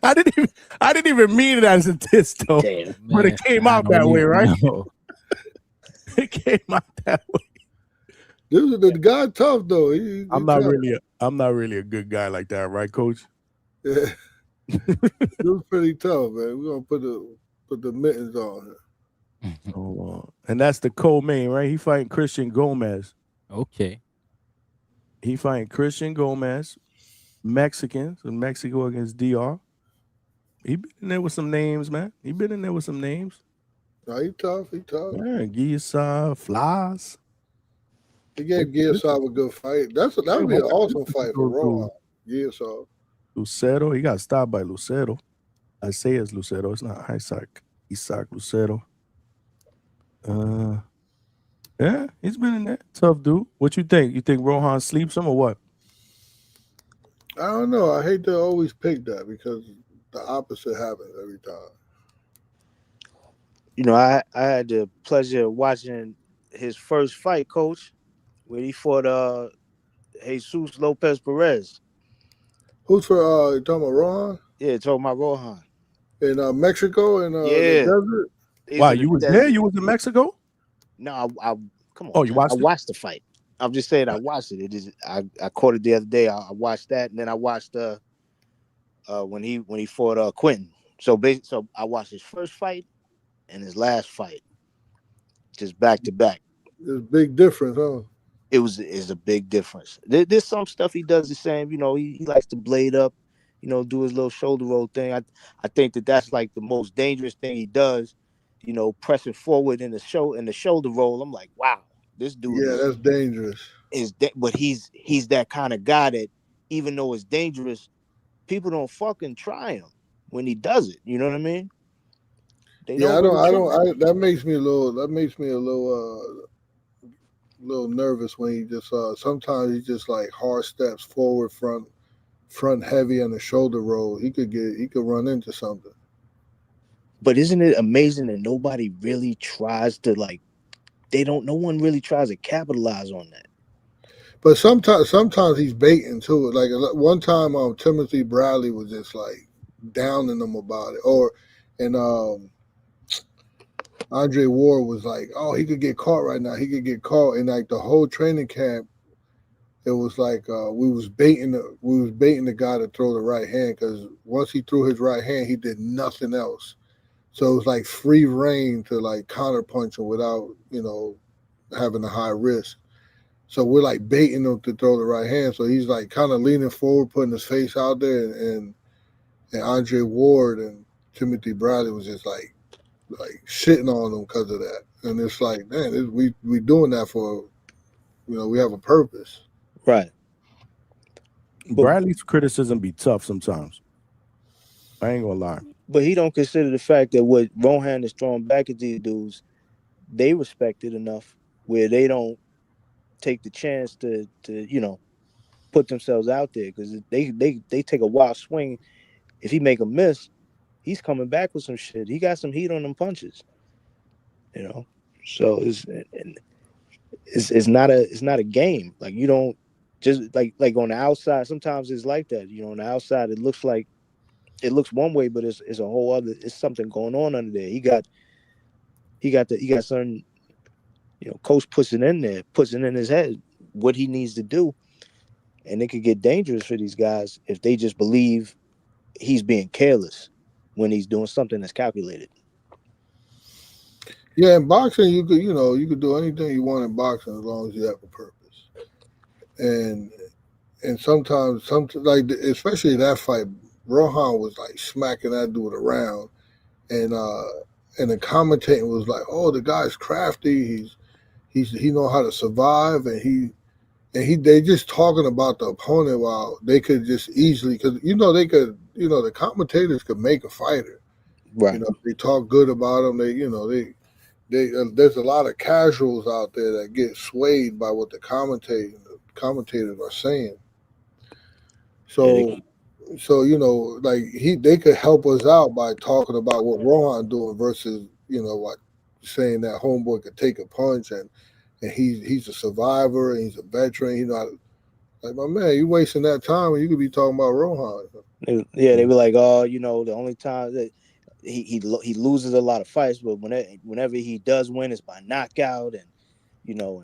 I didn't even mean it as a diss though. Damn, but it came out that way, right? It came out that way. The guy tough though. I'm not really a good guy like that, right, Coach? Yeah. It was pretty tough, man. We're gonna put the mittens on him. And that's the co-main, right? He fighting Christian Gomez. Okay. He fighting Christian Gomez, Mexicans, in Mexico against DR. He been in there with some names, man. No, he tough. Yeah, Guillaume, Flas. He gave Guillaume a good fight. That would be an awesome fight for Rohan. Guillaume. Lucero, he got stopped by Lucero. I say it's Lucero. It's not Isaac Lucero. Yeah, he's been in there. Tough dude. What you think? You think Rohan sleeps him or what? I don't know. I hate to always pick that because the opposite happens every time. You know, I had the pleasure of watching his first fight, Coach, where he fought Jesus Lopez Perez. Who's for you talking about Rohan? Yeah, talking about Rohan. In Mexico and the desert? Wow, you was there? You was in Mexico? No, I come on. Oh, you watched I watched the fight. I'm just saying I watched it. It is I caught it the other day. I watched that, and then I watched when he fought Quentin. So I watched his first fight and his last fight, just back to back. There's a big difference, huh? It's a big difference. There's some stuff he does the same. You know, he likes to blade up, you know, do his little shoulder roll thing. I think that's like the most dangerous thing he does. You know, pressing forward in the shoulder roll. I'm like, wow, this dude that's dangerous. But he's that kind of guy that even though it's dangerous, people don't fucking try him when he does it. You know what I mean? That makes me a little nervous when he just sometimes he just like hard steps forward, front heavy on the shoulder roll. He could run into something. But isn't it amazing that nobody really tries to no one really tries to capitalize on that? But sometimes he's baiting too. Like one time, Timothy Bradley was just like downing him about it, and Andre Ward was like, "Oh, he could get caught right now. He could get caught." And like the whole training camp, it was like we was baiting the guy to throw the right hand, because once he threw his right hand, he did nothing else. So it was like free reign to like counterpunch him without, you know, having a high risk. So we're like baiting him to throw the right hand. So he's like kind of leaning forward, putting his face out there, and Andre Ward and Timothy Bradley was just like shitting on him because of that. And it's like, man, we doing that for, you know, we have a purpose. Right. Bradley's criticism be tough sometimes. I ain't gonna lie. But he don't consider the fact that what Rohan is throwing back at these dudes, they respect it enough where they don't take the chance to you know, put themselves out there, because they take a wild swing. If he make a miss, he's coming back with some shit. He got some heat on them punches, you know. So it's not a game. Like, you don't just like on the outside. Sometimes it's like that. You know, on the outside it looks one way, but it's a whole other. It's something going on under there. He got something. You know, coach puts it in his head what he needs to do, and it could get dangerous for these guys if they just believe he's being careless when he's doing something that's calculated. Yeah, in boxing, you could do anything you want in boxing as long as you have a purpose. And sometimes like especially that fight, Rohan was like smacking that dude around, and the commentating was like, "Oh, the guy's crafty. He know how to survive, and they just talking about the opponent while they could just easily, because the commentators could make a fighter, right? You know, they talk good about them. There's a lot of casuals out there that get swayed by what the commentators are saying. So you know, like they could help us out by talking about what Rohan doing versus, you know, like saying that homeboy could take a punch and he's a survivor and he's a veteran. You know, like, my man, you wasting that time when you could be talking about Rohan. Yeah, they were like, oh, you know, the only time that he loses a lot of fights, but whenever he does win, it's by knockout, and you know,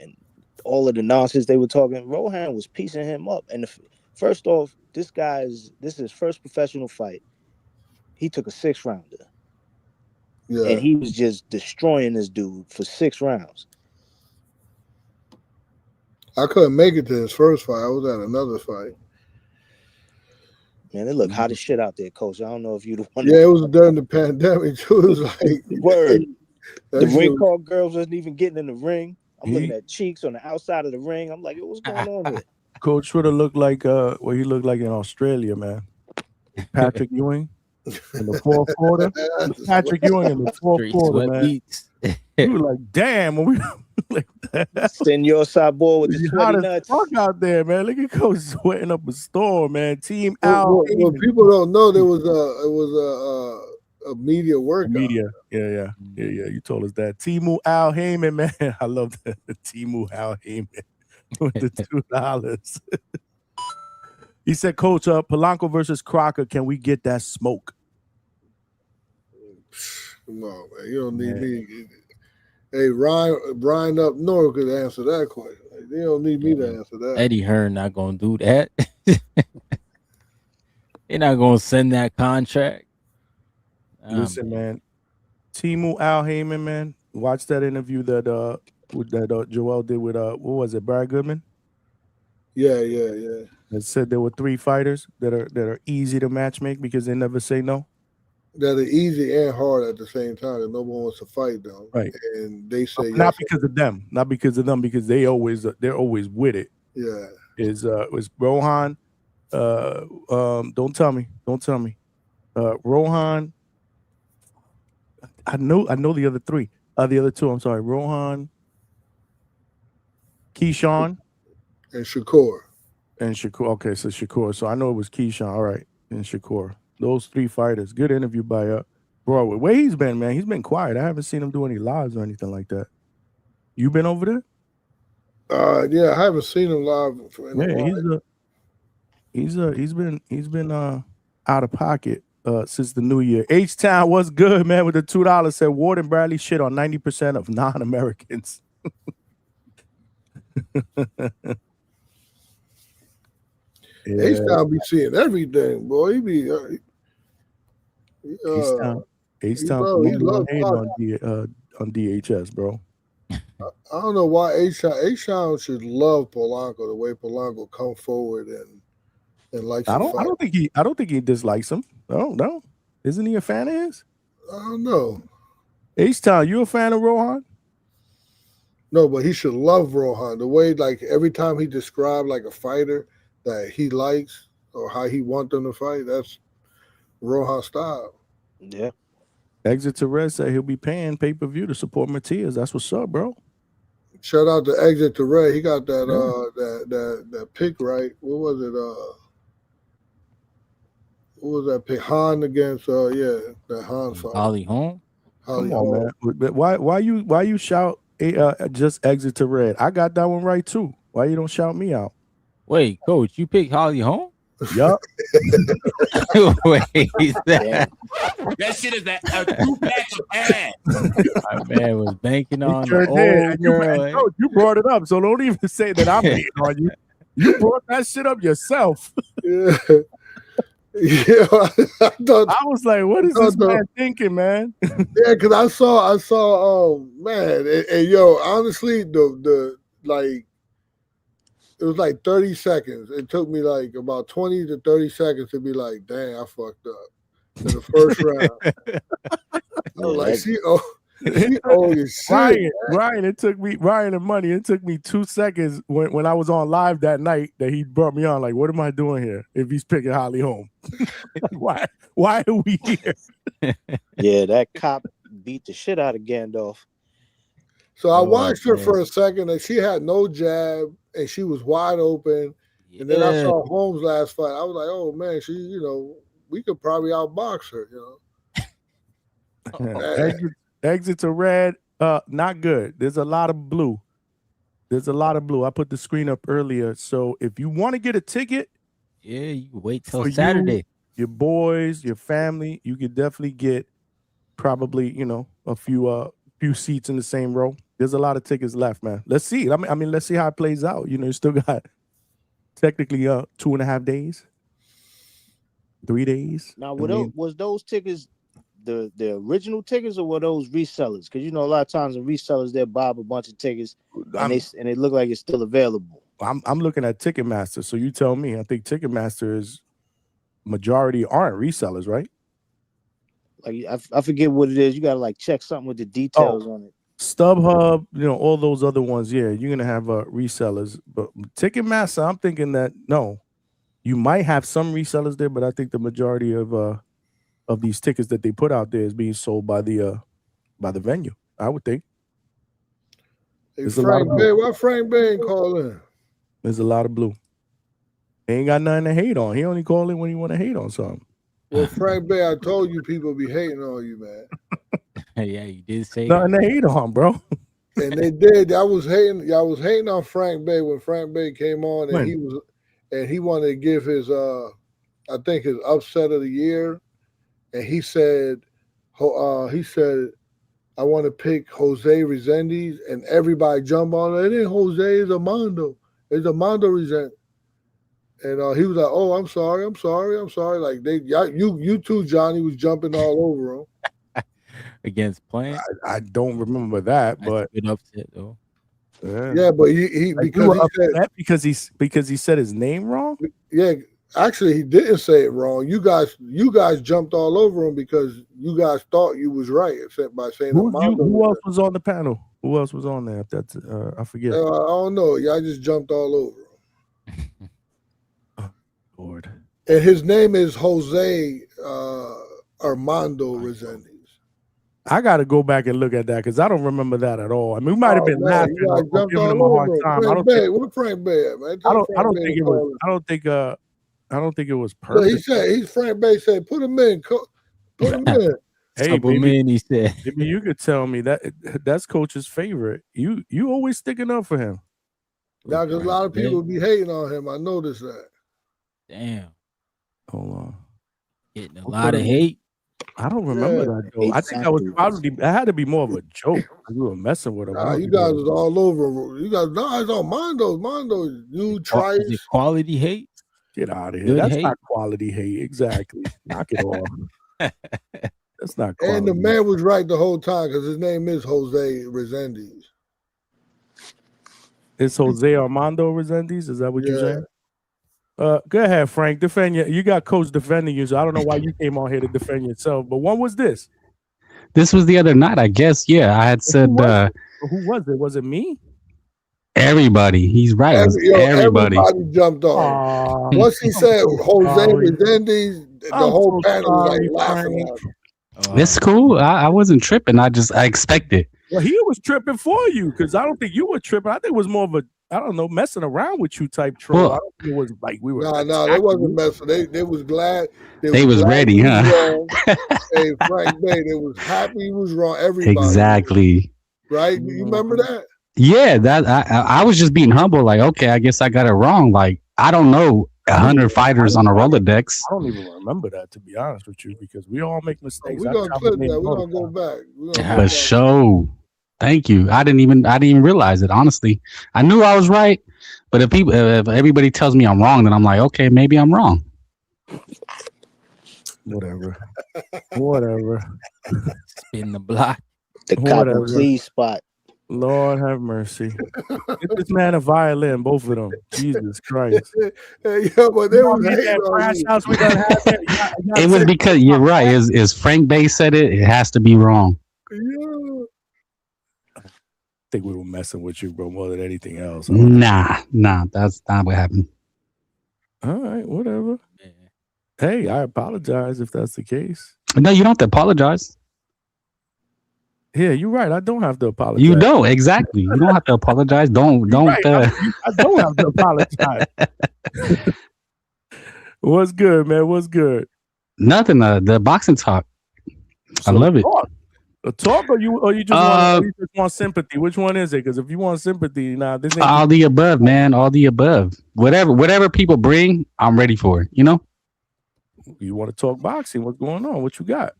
and all of the nonsense they were talking. Rohan was piecing him up, and first off, this is his first professional fight. He took a 6-rounder. Yeah. And he was just destroying this dude for 6 rounds. I couldn't make it to his first fight. I was at another fight. Man, it looked hot as shit out there, Coach. I don't know if you'd want. Yeah, it was during the pandemic too. It was like word. The ring call girls wasn't even getting in the ring. I'm looking at cheeks on the outside of the ring. I'm like, what's going on here? Coach would have looked like what he looked like in Australia, man. Patrick Ewing in the fourth quarter. Patrick Ewing in the fourth quarter, man. You were like, damn, when we like Senor Sabor with the sweaty nuts. Fuck out there, man. Look at Coach sweating up a storm, man. Team Al. What people don't know, it was a media workout. Media, yeah. You told us that. Timu Al Heyman, man. I love the Timu Al Heyman with the $2. He said, Coach, Polanco versus Crocker. Can we get that smoke? Come on, man. You don't need me. Hey, Brian up north could answer that question. They don't need me to answer that. Eddie Hearn not gonna do that. They're not gonna send that contract. Listen, man. Timu Al Heyman, man. Watch that interview that Joel did with what was it, Brad Goodman? Yeah. That said there were 3 fighters that are easy to matchmake because they never say no. That are easy and hard at the same time. That no one wants to fight them. Right. And they say not yes. because of them, because they're always with it. Yeah. Is Rohan? Don't tell me. Rohan. I know the other 3. The other 2. I'm sorry. Rohan, Keyshawn, and Shakur. Okay, so Shakur. So I know it was Keyshawn. All right, and Shakur. Those 3 fighters. Good interview by Broadway. Where he's been, man. He's been quiet. I haven't seen him do any lives or anything like that. You been over there? Yeah, I haven't seen him live for a while. He's been out of pocket since the new year. H-Town, what's good, man? With the $2 said Warden Bradley shit on 90% of non-Americans. H-Town be seeing everything, boy. He be H-Town on DHS, bro. I don't know why H-Town should love Polanco the way Polanco come forward and likes. I don't think he dislikes him. No. Isn't he a fan of his? I don't know. H-Town, you a fan of Rohan? No, but he should love Rohan. The way, like, every time he described like a fighter that he likes or how he want them to fight, that's Rohan style. Yeah. Exit to Red said he'll be paying pay-per-view to support Matias. That's what's up, bro. Shout out to Exit to Red. He got that that pick right. What was it? What was that pick? Han against that Han fight. Holly Holm. Come on, man. But why you shout just Exit to Red? I got that one right too. Why you don't shout me out? Wait, Coach, you picked Holly Holm? Yup. Wait, that shit is a 2-pack of ass. My man was banking on Sure the did. You brought it up, so don't even say that I'm hating on you. You brought that shit up yourself. Yeah. Yeah, I was like, what is this man thinking, man? Yeah, because I saw man, and yo, honestly, the like it was like 30 seconds. It took me like about 20 to 30 seconds to be like, dang, I fucked up in the first round. I was like, she old as shit. Ryan and Money, it took me 2 seconds when I was on live that night that he brought me on. Like, what am I doing here if he's picking Holly Holm? Why are we here? Yeah, that cop beat the shit out of Gandalf. So I watched her for a second, and she had no jab, and she was wide open. And then I saw Holmes last fight. I was like, oh man, she, we could probably outbox her, Exit to Red, not good. There's a lot of blue. I put the screen up earlier. So if you want to get a ticket, you wait till Saturday. Your boys, your family, you could definitely get probably, a few seats in the same row. There's a lot of tickets left, man. Let's see. I mean, let's see how it plays out. You still got technically 2.5 days, 3 days. Now, was those tickets the original tickets, or were those resellers? Because a lot of times the resellers they'll buy up a bunch of tickets and they look like it's still available. I'm looking at Ticketmaster, so you tell me. I think Ticketmaster is majority aren't resellers, right? Like I forget what it is. You gotta check something with the details on it. StubHub, all those other ones. Yeah, you're gonna have resellers, but Ticketmaster, I'm thinking that no, you might have some resellers there, but I think the majority of these tickets that they put out there is being sold by the venue. I would think. Hey, why Frank Bay ain't call in? There's a lot of blue. He ain't got nothing to hate on. He only call in when he want to hate on something. Well, Frank Bay, I told you people be hating on you, man. Yeah, you did say nothing to hate on, bro. And they did. I was hating on Frank Bay when Frank Bay came on, and he wanted to give his I think his upset of the year, and he said I want to pick Jose Resendiz, and everybody jump on it. It ain't Jose, it's Armando. It's Armando Resendiz. And he was like, "Oh, I'm sorry. Like you too, Johnny, was jumping all over him against Plant. I don't remember that, but it upset though. Yeah, but he Like, because he said, because he said his name wrong. yeah, actually he didn't say it wrong. You guys jumped all over him because you guys thought you was right, except by saying Armando. Who else was on the panel? Who else was on there? If that's I forget. I don't know. Y'all just jumped all over him. Lord. And his name is Jose Armando Resendiz. I got to go back and look at that because I don't remember that at all. I mean, we might have been laughing or giving him a hard time. Where Frank Bay at, man? I don't think it was. I don't think it was perfect. He Frank Bay said, "Put him in, put him in." Hey, man, he said. Maybe you could tell me that's Coach's favorite. You always sticking up for him. Now, because a lot of people be hating on him. I noticed that. Damn. Hold on. Getting a lot of hate. I don't remember that though. I think that was probably that had to be more of a joke. We were messing with him. Nah, you guys was all over. You guys, no, it's on Mondo. You try Is it quality hate? Get out of here. Good That's hate. not quality hate. Exactly. Knock it off. That's not quality. And the man was right the whole time because his name is Jose Resendiz. It's Jose Armando Resendiz. Is that what you're saying? Go ahead, Frank. Defend you. You got Coach defending you, so I don't know why you came on here to defend yourself. But when was this? This was the other night, I guess. Yeah, I had said Who was it? Was it me? everybody. He's right. It was everybody. Everybody jumped on. Once he said Jose Resendiz, the whole panel was like laughing at him. It's cool. I wasn't tripping. I expected. Well, he was tripping for you because I don't think you were tripping. I think it was more of a, I don't know, messing around with you type troll. Well, I don't think it was like we were. No, they wasn't messing. They was glad. They was glad ready, he huh? was wrong. Hey, Frank Bay, they was happy he was wrong. Everybody. Exactly. Right? You remember that? Yeah, that I was just being humble. Like, okay, I guess I got it wrong. Like, I don't know 100 fighters on a Rolodex. I don't even remember that, to be honest with you, because we all make mistakes. We're gonna clip that. We're gonna go back. For sure. Thank you. I didn't even realize it. Honestly, I knew I was right, but if everybody tells me I'm wrong, then I'm like, okay, maybe I'm wrong. Whatever. Spin the block. The cop and please spot. Lord have mercy. Get this man a violin, both of them. Jesus Christ. Hey, yo, but they were It was because you're right. Is Frank Bay said it? It has to be wrong. Yeah. I think we were messing with you, bro, more than anything else. Nah, that's not what happened. All right, whatever. Hey, I apologize if that's the case. No, you don't have to apologize. Yeah, you're right. I don't have to apologize. You don't, exactly. You don't have to apologize. Don't. Right. I don't have to apologize. What's good, man? What's good? Nothing. The boxing talk. I love it. Talk or you just want sympathy? Which one is it? Because if you want sympathy, this ain't all the above, man. All the above. Whatever people bring, I'm ready for it. You know. You want to talk boxing? What's going on? What you got?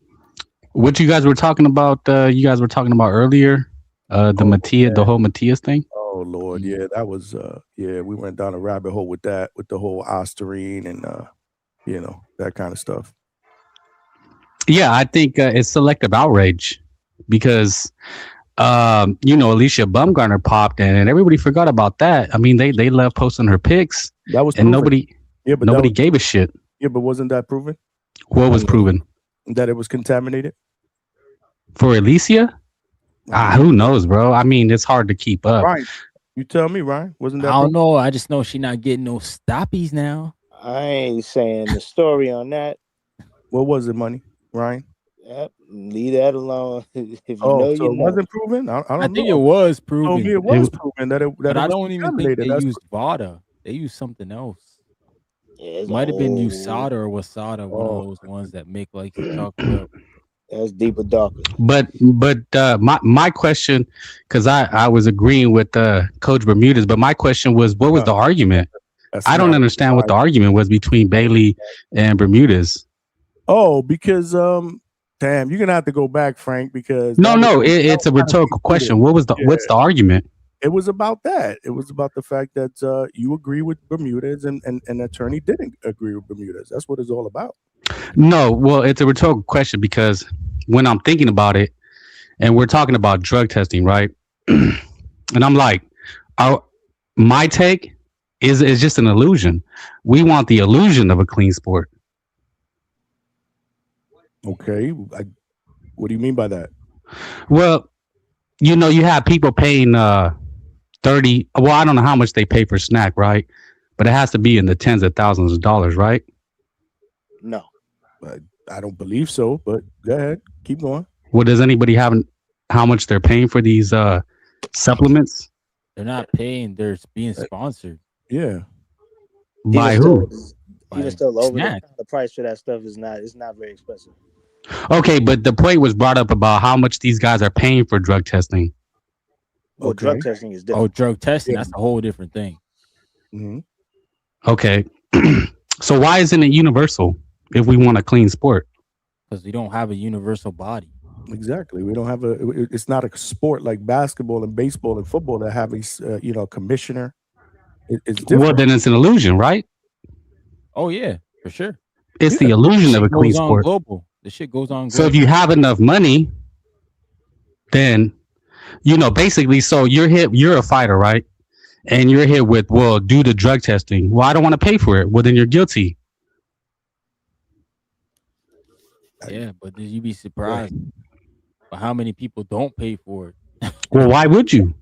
What you guys were talking about? You guys were talking about earlier. The whole Matias thing. Oh Lord, yeah, that was we went down a rabbit hole with that, with the whole Osterine and that kind of stuff. Yeah, I think it's selective outrage because Alicia Bumgarner popped in and everybody forgot about that. I mean, they left posting her pics. That was and proven. nobody gave a shit. Yeah, but wasn't that proven? What was proven? That it was contaminated for Alicia. Who knows, bro? I mean, it's hard to keep up. Right. You tell me, Ryan. Wasn't that? I don't know. I just know she's not getting no stoppies now. I ain't saying the story on that. What was it, money, Ryan? Yep, leave that alone. If you so you know. it wasn't proven. I don't know. I think it was proven. So it was proven that it. But I was don't even think they used VADA. They used something else. Yeah, it might have been USADA or WASADA, one of those ones that make like you talk about. That's deeper, darker. But my question, because I was agreeing with Coach Bermudez, but my question was, what was the argument? I don't understand what the argument was between Bailey and Bermudez. Oh, because Damn, you're gonna have to go back, Frank, because it's a rhetorical question. What's the argument? It was about that. It was about the fact that you agree with Bermudez and an attorney didn't agree with Bermudez. That's what it's all about. No, well, it's a rhetorical question because when I'm thinking about it, and we're talking about drug testing, right? And I'm like, my take is just an illusion. We want the illusion of a clean sport. Okay, what do you mean by that? Well, you have people paying 30. Well, I don't know how much they pay for snack, right? But it has to be in the tens of thousands of dollars, right? No, I don't believe so. But go ahead, keep going. Well, does anybody have how much they're paying for these supplements? They're not paying. They're being sponsored. Yeah. By who? Even still, the price for that stuff is not. It's not very expensive. Okay, but the point was brought up about how much these guys are paying for drug testing. Well, drug testing is different. Oh, drug testing, that's a whole different thing. Mm-hmm. Okay. So why isn't it universal if we want a clean sport? Because we don't have a universal body. Exactly. We don't have it's not a sport like basketball and baseball and football that have a commissioner. It's different. Well, then it's an illusion, right? Oh, yeah, for sure. It's the illusion of a clean sport. Global. The shit goes on global. So if you have enough money, then, basically, so you're a fighter, right? And you're hit with, well, do the drug testing. Well, I don't want to pay for it. Well, then you're guilty. Yeah, but you'd be surprised by how many people don't pay for it. Well, why would you?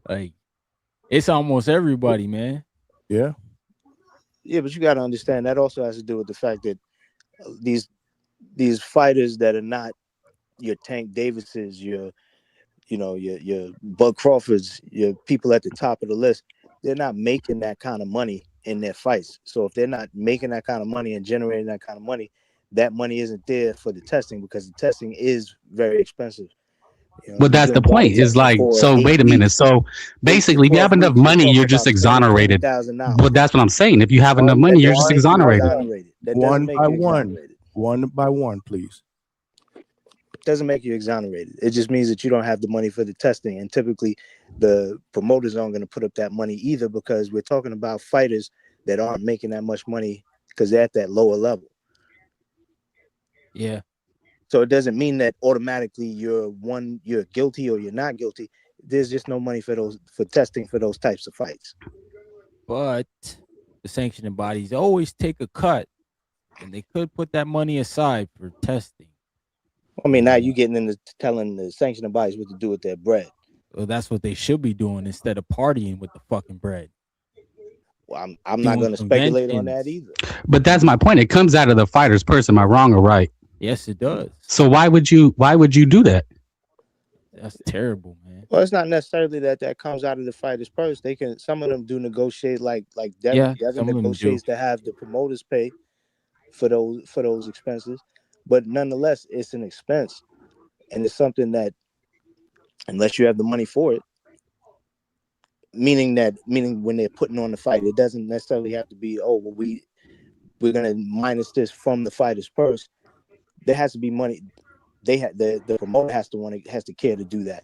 Like, it's almost everybody, man. Yeah. Yeah, but you got to understand that also has to do with the fact that these fighters that are not your Tank Davises, your Bud Crawfords, your people at the top of the list, they're not making that kind of money in their fights. So if they're not making that kind of money and generating that kind of money, that money isn't there for the testing because the testing is very expensive. But that's the point. Is like, so wait a minute. So basically, if you have enough money, you're just exonerated. But that's what I'm saying. If you have enough money, you're just exonerated. One by one, please. Doesn't make you exonerated. It just means that you don't have the money for the testing. And typically, the promoters aren't going to put up that money either because we're talking about fighters that aren't making that much money because they're at that lower level. Yeah. So it doesn't mean that automatically you're guilty or you're not guilty. There's just no money for testing for those types of fights. But the sanctioning bodies always take a cut, and they could put that money aside for testing. I mean, now you getting into telling the sanctioning bodies what to do with their bread. Well, that's what they should be doing instead of partying with the fucking bread. Well, I'm not going to speculate on that either. But that's my point. It comes out of the fighter's purse. Am I wrong or right? Yes, it does. So why would you do that? That's terrible, man. Well, it's not necessarily that comes out of the fighter's purse. Some of them do negotiate like Devin. Devin negotiates to have the promoters pay for those expenses. But nonetheless, it's an expense. And it's something that unless you have the money for it, meaning when they're putting on the fight, it doesn't necessarily have to be, we're gonna minus this from the fighter's purse. There has to be money. The promoter has to care to do that.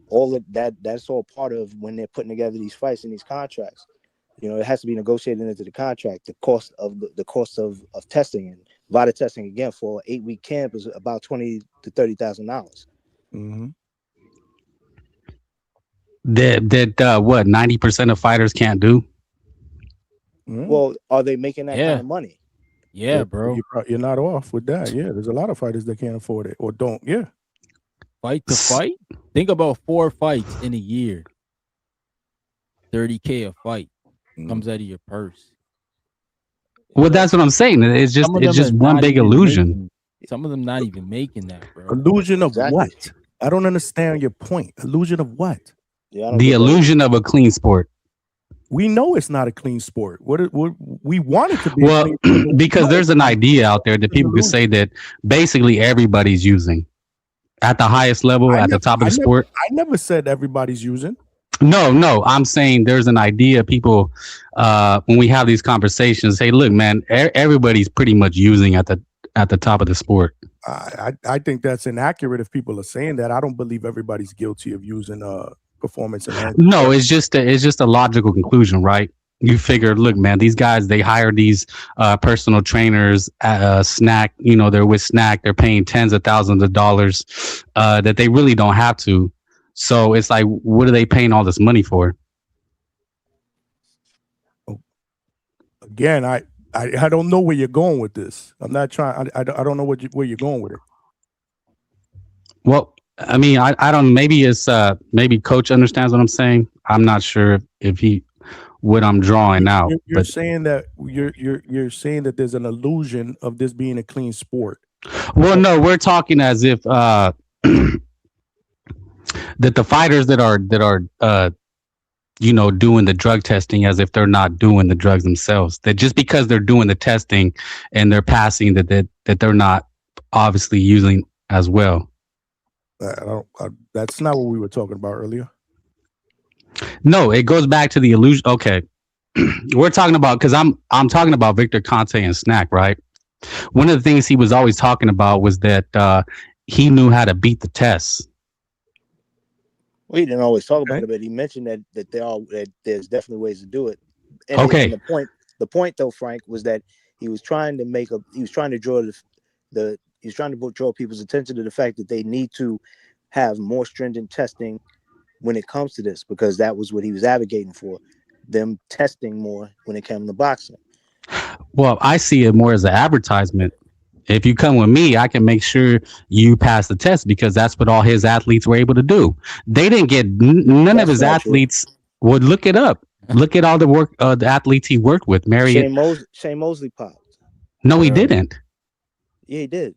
All of that's all part of when they're putting together these fights and these contracts. It has to be negotiated into the contract. The cost of testing and VADA testing again for an 8-week camp is about $20,000 to $30,000. Mm-hmm. That what 90% of fighters can't do? Mm-hmm. Well, are they making that kind of money? Yeah, bro. You're not off with that. Yeah, there's a lot of fighters that can't afford it or don't. Yeah. Fight to fight? Think about 4 fights in a year. $30K a fight comes out of your purse. Well, that's what I'm saying. It's just one big illusion. Some of them not even making that, bro. Illusion of what? I don't understand your point. Illusion of what? The illusion of a clean sport. We know it's not a clean sport. What we want it to be. Well, because there's an idea out there that people can say that basically everybody's using at the highest level, at the top of the sport. I never said everybody's using. No, I'm saying there's an idea. People, when we have these conversations, say, look, man, everybody's pretty much using at the top of the sport. I think that's inaccurate if people are saying that. I don't believe everybody's guilty of using performance enhancing. No, it's just a logical conclusion, right? You figure, look, man, these guys, they hire these personal trainers at Snack. You know, they're with Snack. They're paying tens of thousands of dollars that they really don't have to. So it's like, what are they paying all this money for? Again, I don't know where you're going with this. I'm not trying. I don't know where you're going with it. Well, I mean, I don't. Maybe it's maybe Coach understands what I'm saying. I'm not sure if he what I'm drawing out. You're saying that you're saying that there's an illusion of this being a clean sport. Well, no, we're talking as if that the fighters that are you know, doing the drug testing, as if they're not doing the drugs themselves. That just because they're doing the testing and they're passing, that they're not obviously using as well. That's not what we were talking about earlier. No, it goes back to the illusion. Okay, we're talking about, because I'm talking about Victor Conte and Snack, right? One of the things he was always talking about was that he knew how to beat the tests. Well, he didn't always talk about it, but he mentioned that there's definitely ways to do it. And Okay. And the point though, Frank, was that he was trying to draw people's attention to the fact that they need to have more stringent testing when it comes to this, because that was what he was advocating for, them testing more when it came to boxing. Well, I see it more as an advertisement. If you come with me, I can make sure you pass the test, because that's what all his athletes were able to do. They didn't get none of his athletes would look it up. Look at all the work the athletes he worked with. Shane Mosley popped. No, he didn't. Yeah, he did.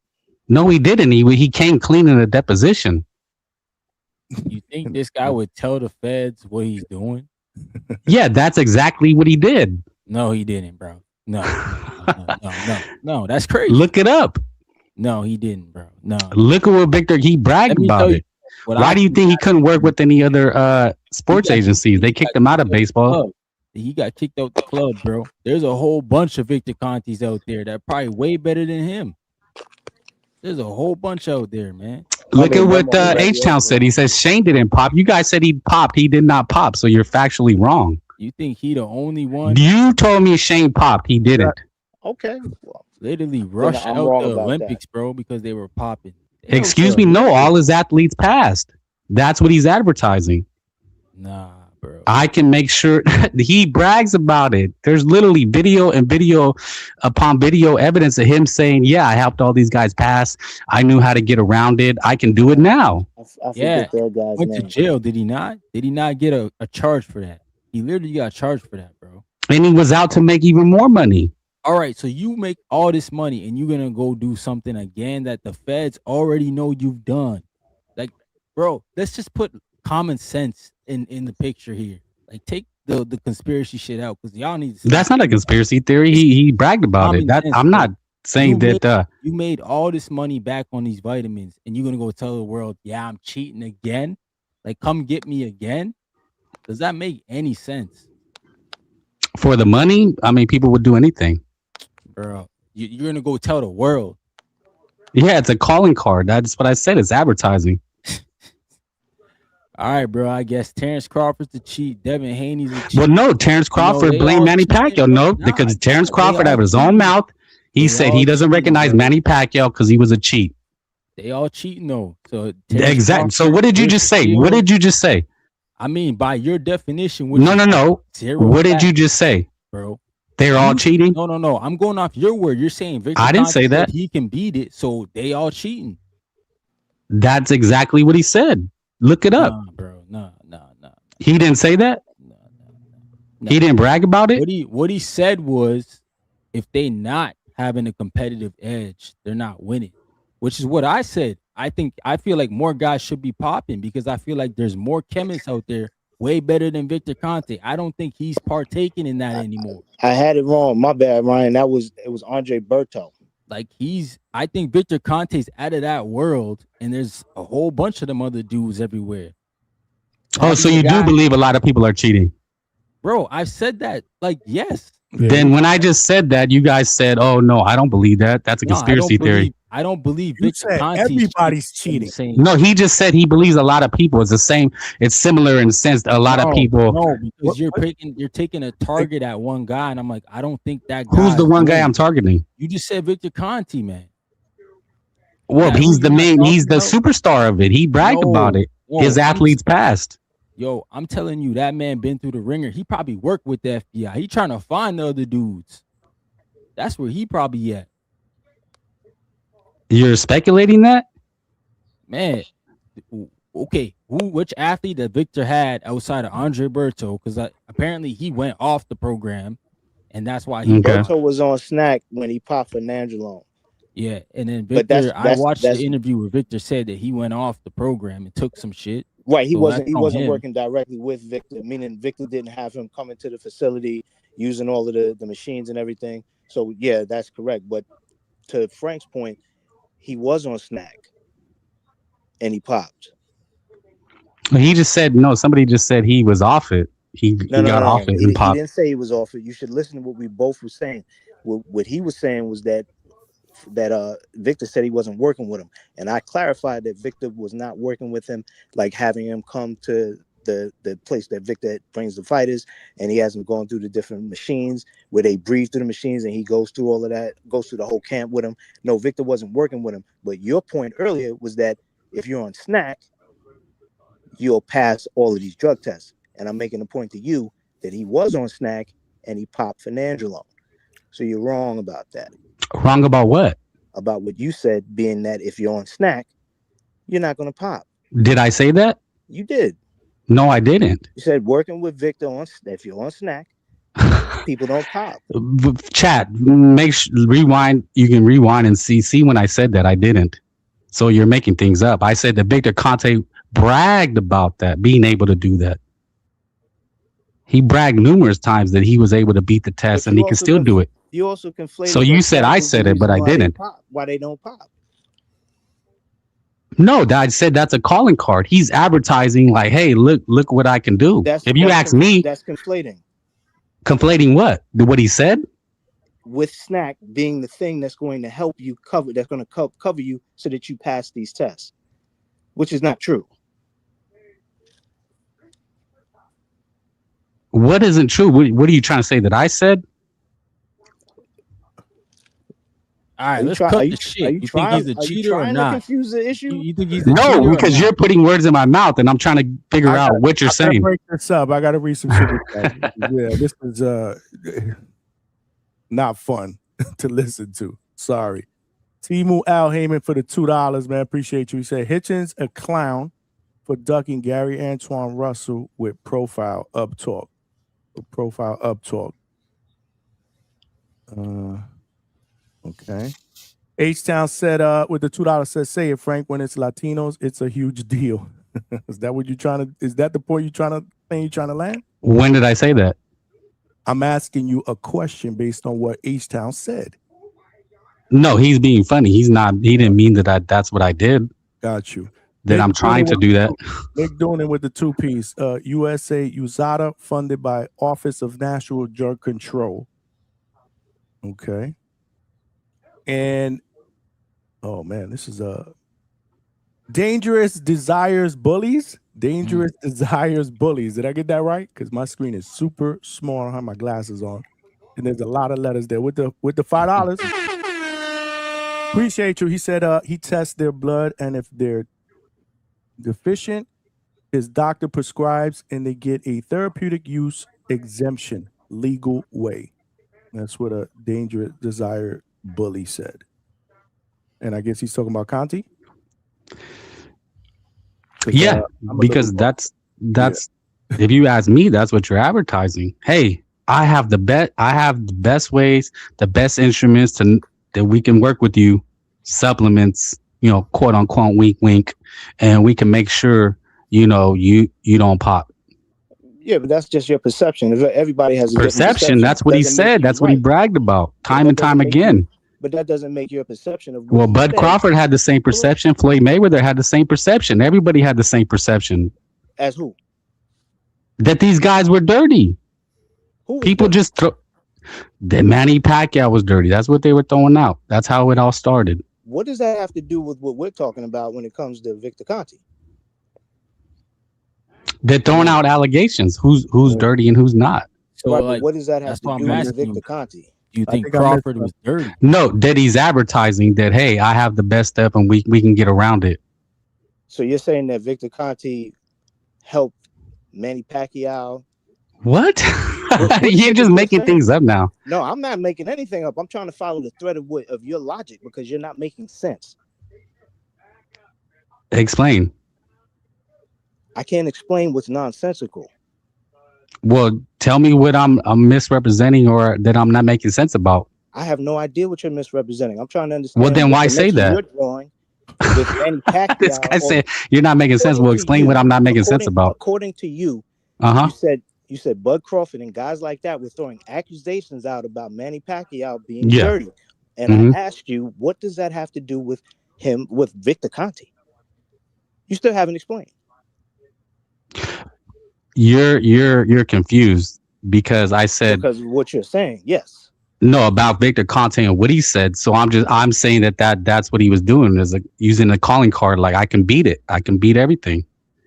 No, he didn't. He came clean in a deposition. You think this guy would tell the feds what he's doing? Yeah, that's exactly what he did. No, he didn't, bro. No, that's crazy. Look it up. No, he didn't, bro. No. Look at what Victor, he bragged about it. Why do you think he couldn't work with any other sports agencies? They kicked him out of baseball. He got kicked out the club, bro. There's a whole bunch of Victor Contes out there that are probably way better than him. There's a whole bunch out there, man. Look at what H-Town said. He says Shane didn't pop. You guys said he popped. He did not pop. So you're factually wrong. You think he the only one? You told me Shane popped. He didn't. Okay. Well, literally rushed out the Olympics, bro, because they were popping. Excuse me. No, all his athletes passed. That's what he's advertising. Nah, bro. I can make sure he brags about it. There's literally video and video upon video evidence of him saying, yeah, I helped all these guys pass. I knew how to get around it. I can do it now. I forget their guy's went name. to jail, did he not? Did he not get a charge for that? He literally got charged for that, bro. And he was out to make even more money. All right, so you make all this money and you're gonna go do something again that the feds already know you've done. Like, bro, let's just put common sense in the picture here. Like, take the conspiracy shit out, because y'all need to stop. That's not a conspiracy theory. He bragged about it. That I'm not saying that you made all this money back on these vitamins and you're gonna go tell the world, yeah, I'm cheating again. Like, come get me again. Does that make any sense? For the money, I mean, people would do anything. Bro, you're going to go tell the world. Yeah, it's a calling card. That's what I said. It's advertising. All right, bro. I guess Terrence Crawford's the cheat. Devin Haney's the cheat. Well, no, Terrence Crawford blamed Manny Pacquiao. No, because Terrence Crawford out of his own mouth, he said he doesn't recognize Manny Pacquiao because he was a cheat. They all cheating, though. So exactly. So what did you just say? What did you just say? I mean, by your definition, no. What did you just say, bro? They're all cheating. No. I'm going off your word. You're saying Victor I didn't say that. He can beat it, so they all cheating. That's exactly what he said. Look it up, bro. No. He didn't say that. No. He didn't brag about it. What he said was, if they not having a competitive edge, they're not winning. Which is what I said. I feel like more guys should be popping, because I feel like there's more chemists out there way better than Victor Conte. I don't think he's partaking in that anymore. I had it wrong. My bad, Ryan. It was Andre Berto. Like, I think Victor Conte's out of that world, and there's a whole bunch of them other dudes everywhere. Oh, so you do believe a lot of people are cheating? Bro, I've said that. Like, yes. Then when I just said that, you guys said, "Oh no, I don't believe that. That's a conspiracy theory." I don't believe You Victor said Conti everybody's cheating. No, he just said he believes a lot of people. It's the same. It's similar in the sense that a lot of people. No, because you're taking a target at one guy, and I'm like, I don't think that guy. Who's the one guy I'm targeting? You just said Victor Conti, man. Well, he's the main. He's the superstar of it. He bragged about it. His athletes passed. Yo, I'm telling you, that man been through the ringer. He probably worked with the FBI. He trying to find the other dudes. That's where he probably at. You're speculating that? Man, okay. Which athlete that Victor had outside of Andre Berto? Because apparently he went off the program, and that's why he. Berto was on snack when he popped for Nandrolone. Yeah, and then Victor, I watched the interview where Victor said that he went off the program and took some shit. Right, he So wasn't working directly with Victor, meaning Victor didn't have him come into the facility using all of the machines and everything. So yeah, that's correct. But to Frank's point, he was on snack and he popped. He just said no. Somebody just said he was off it. He got off it and popped. He didn't say he was off it. You should listen to what we both were saying. What he was saying was that Victor said he wasn't working with him, and I clarified that Victor was not working with him, like having him come to the place that Victor brings the fighters, and he has him going through the different machines where they breathe through the machines, and he goes through all of that, goes through the whole camp with him. No, Victor wasn't working with him. But your point earlier was that if you're on snack, you'll pass all of these drug tests, and I'm making a point to you that he was on snack and he popped for Nandrolone. So you're wrong about that. Wrong about what? About what you said, being that if you're on snack, you're not going to pop. Did I say that? You did. No, I didn't. You said working with Victor if you're on snack, people don't pop. Chat, rewind. You can rewind and see when I said that I didn't. So you're making things up. I said that Victor Conti bragged about that, being able to do that. He bragged numerous times that he was able to beat the test and he can still do it. You also conflated. So you said I said it, but I didn't. Why they don't pop? No, I said that's a calling card. He's advertising like, "Hey, look what I can do." If you ask me, that's conflating. Conflating what? What he said? With snack being the thing that's going to help you cover, that's going to cover you so that you pass these tests, which is not true. What isn't true? What are you trying to say that I said? All right, let's cut the shit. You think he's a cheater or not? Confuse the issue? You think he's a cheater? No, because you're putting words in my mouth, and I'm trying to figure out what you're saying. Break this up. I got to read some shit. Yeah, this is not fun to listen to. Sorry. Timu Al Heyman for the $2, man. Appreciate you. He said Hitchens a clown for ducking Gary Antoine Russell with profile up talk. Profile up talk. Okay. H-Town said with the $2 says, say it, Frank, when it's Latinos, it's a huge deal. Is that what you're trying to, is that the point you're trying to land? When did I say that? I'm asking you a question based on what H-Town said. No, he's being funny. He didn't mean that's what I did. Got you. That I'm trying to do that. Nick doing it with the two-piece. USA USADA funded by Office of National Drug Control. Okay. And oh man, this is Dangerous Desires Bullies. Dangerous Desires Bullies. Did I get that right? Because my screen is super small. I don't have my glasses on. And there's a lot of letters there with the $5. Appreciate you. He said he tests their blood, and if they're deficient, his doctor prescribes and they get a therapeutic use exemption legal way. That's what a Dangerous Desire Bully said. And I guess he's talking about Conti. Yeah, because that's if you ask me, that's what you're advertising. Hey, I have the best ways, the best instruments that we can work with you, supplements, quote unquote, wink wink, and we can make sure you don't pop. Yeah, but that's just your perception. Everybody has a perception. That's what he said. That's what he bragged about time and time again. But that doesn't make your perception of. Well, Bud Crawford had the same perception. Floyd Mayweather had the same perception. Everybody had the same perception. As who? That these guys were dirty. Who people dirty? just throw. That Manny Pacquiao was dirty. That's what they were throwing out. That's how it all started. What does that have to do with what we're talking about when it comes to Victor Conte? They're throwing out allegations. Who's dirty and who's not. So right, like, what does that have to do with Victor Conte? Do you think Crawford was dirty? No, that he's advertising that, hey, I have the best step and we can get around it. So you're saying that Victor Conte helped Manny Pacquiao? What? You're just making things up now. No, I'm not making anything up. I'm trying to follow the thread of your logic because you're not making sense. Explain. I can't explain what's nonsensical. Well, tell me what I'm misrepresenting or that I'm not making sense about. I have no idea what you're misrepresenting. I'm trying to understand. Well, then why say that? You're drawing with Manny Pacquiao. This guy said you're not making sense. Well, explain what I'm not making sense about. According to you, you said Bud Crawford and guys like that were throwing accusations out about Manny Pacquiao being dirty. And I asked you, what does that have to do with him, with Victor Conte? You still haven't explained. You're confused because I said because of what you're saying. Yes. No, about Victor Conte and what he said. So I'm saying that's what he was doing, is like using a calling card. Like, I can beat it. I can beat everything.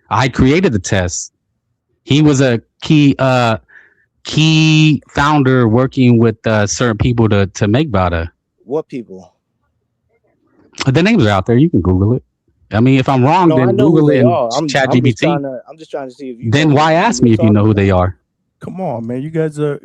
I created the test. He was a key founder working with certain people to make Bada. What people? The names are out there. You can Google it. I mean, if I'm wrong, then Google it and chat GPT. I'm just trying to see if you. Then why ask me if you know who they are? Come on, man. You guys are.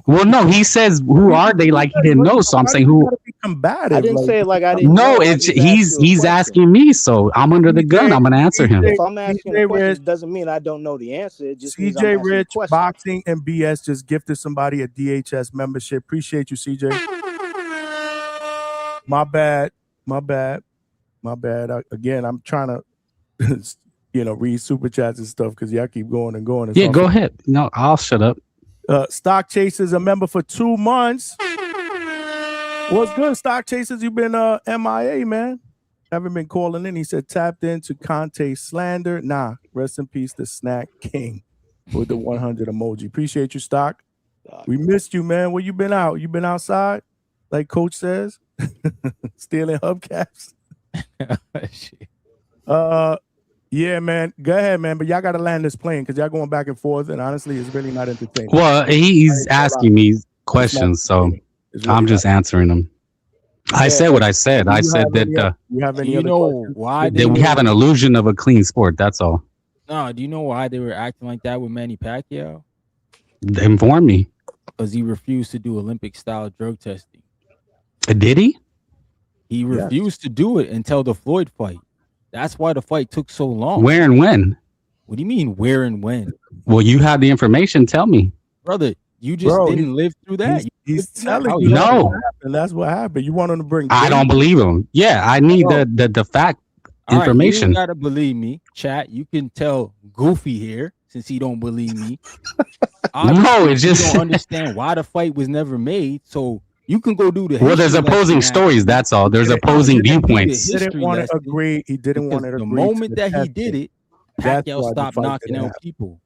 Well, no, he says who are they? Like he didn't know, so I'm saying who. Combative. I didn't say it like I didn't. No, it's he's asking me, so I'm under the gun. I'm gonna answer him. If I'm asking a question, it doesn't mean I don't know the answer. It just means CJ Rich, Boxing and BS just gifted somebody a DHS membership. Appreciate you, CJ. My bad. Again, I'm trying to, read super chats and stuff because y'all keep going and going. Yeah, go ahead. No, I'll shut up. Stock Chasers, a member for 2 months. What's good, Stock Chasers? You've been MIA, man. Haven't been calling in. He said tapped into Conte slander. Nah, rest in peace, the Snack King with the 100 emoji. Appreciate you, Stock. We missed you, man. Where you been out? You been outside, like Coach says, stealing hubcaps. Yeah, man. Go ahead, man. But y'all got to land this plane because y'all going back and forth, and honestly, it's really not entertaining. Well, he's asking me questions, so I'm just answering them. I said what I said. I said that why that we have an illusion of a clean sport. That's all. No, do you know why they were acting like that with Manny Pacquiao? Inform me. Because he refused to do Olympic-style drug testing. Did he? He refused to do it until the Floyd fight. That's why the fight took so long. Where and when? What do you mean, where and when? Well, you have the information. Tell me. Brother, you just didn't live through that. He's telling you that's what happened. You want him to bring... I don't believe him. Yeah, I need the fact information. You gotta believe me. Chat, you can tell Goofy here, since he don't believe me. No, it's just... You don't understand why the fight was never made, so... You can go do the... Well, there's opposing stories. That's all. There's opposing viewpoints. He didn't want to agree. He didn't want to agree. The moment that he did it, Pacquiao stopped knocking out people.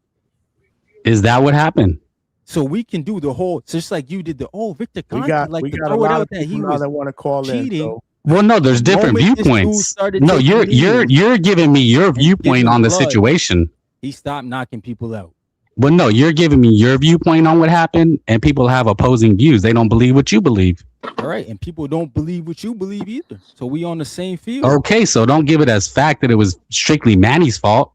Is that what happened? So we can do the whole... Just like you did the... Victor Conte. We got a lot of people now that want to call cheating. In. So. Well, no, there's different viewpoints. No, you're giving me your viewpoint on the situation. He stopped knocking people out. Well, no, you're giving me your viewpoint on what happened, and people have opposing views. They don't believe what you believe. All right, and people don't believe what you believe either. So we on the same field. Okay, so don't give it as fact that it was strictly Manny's fault.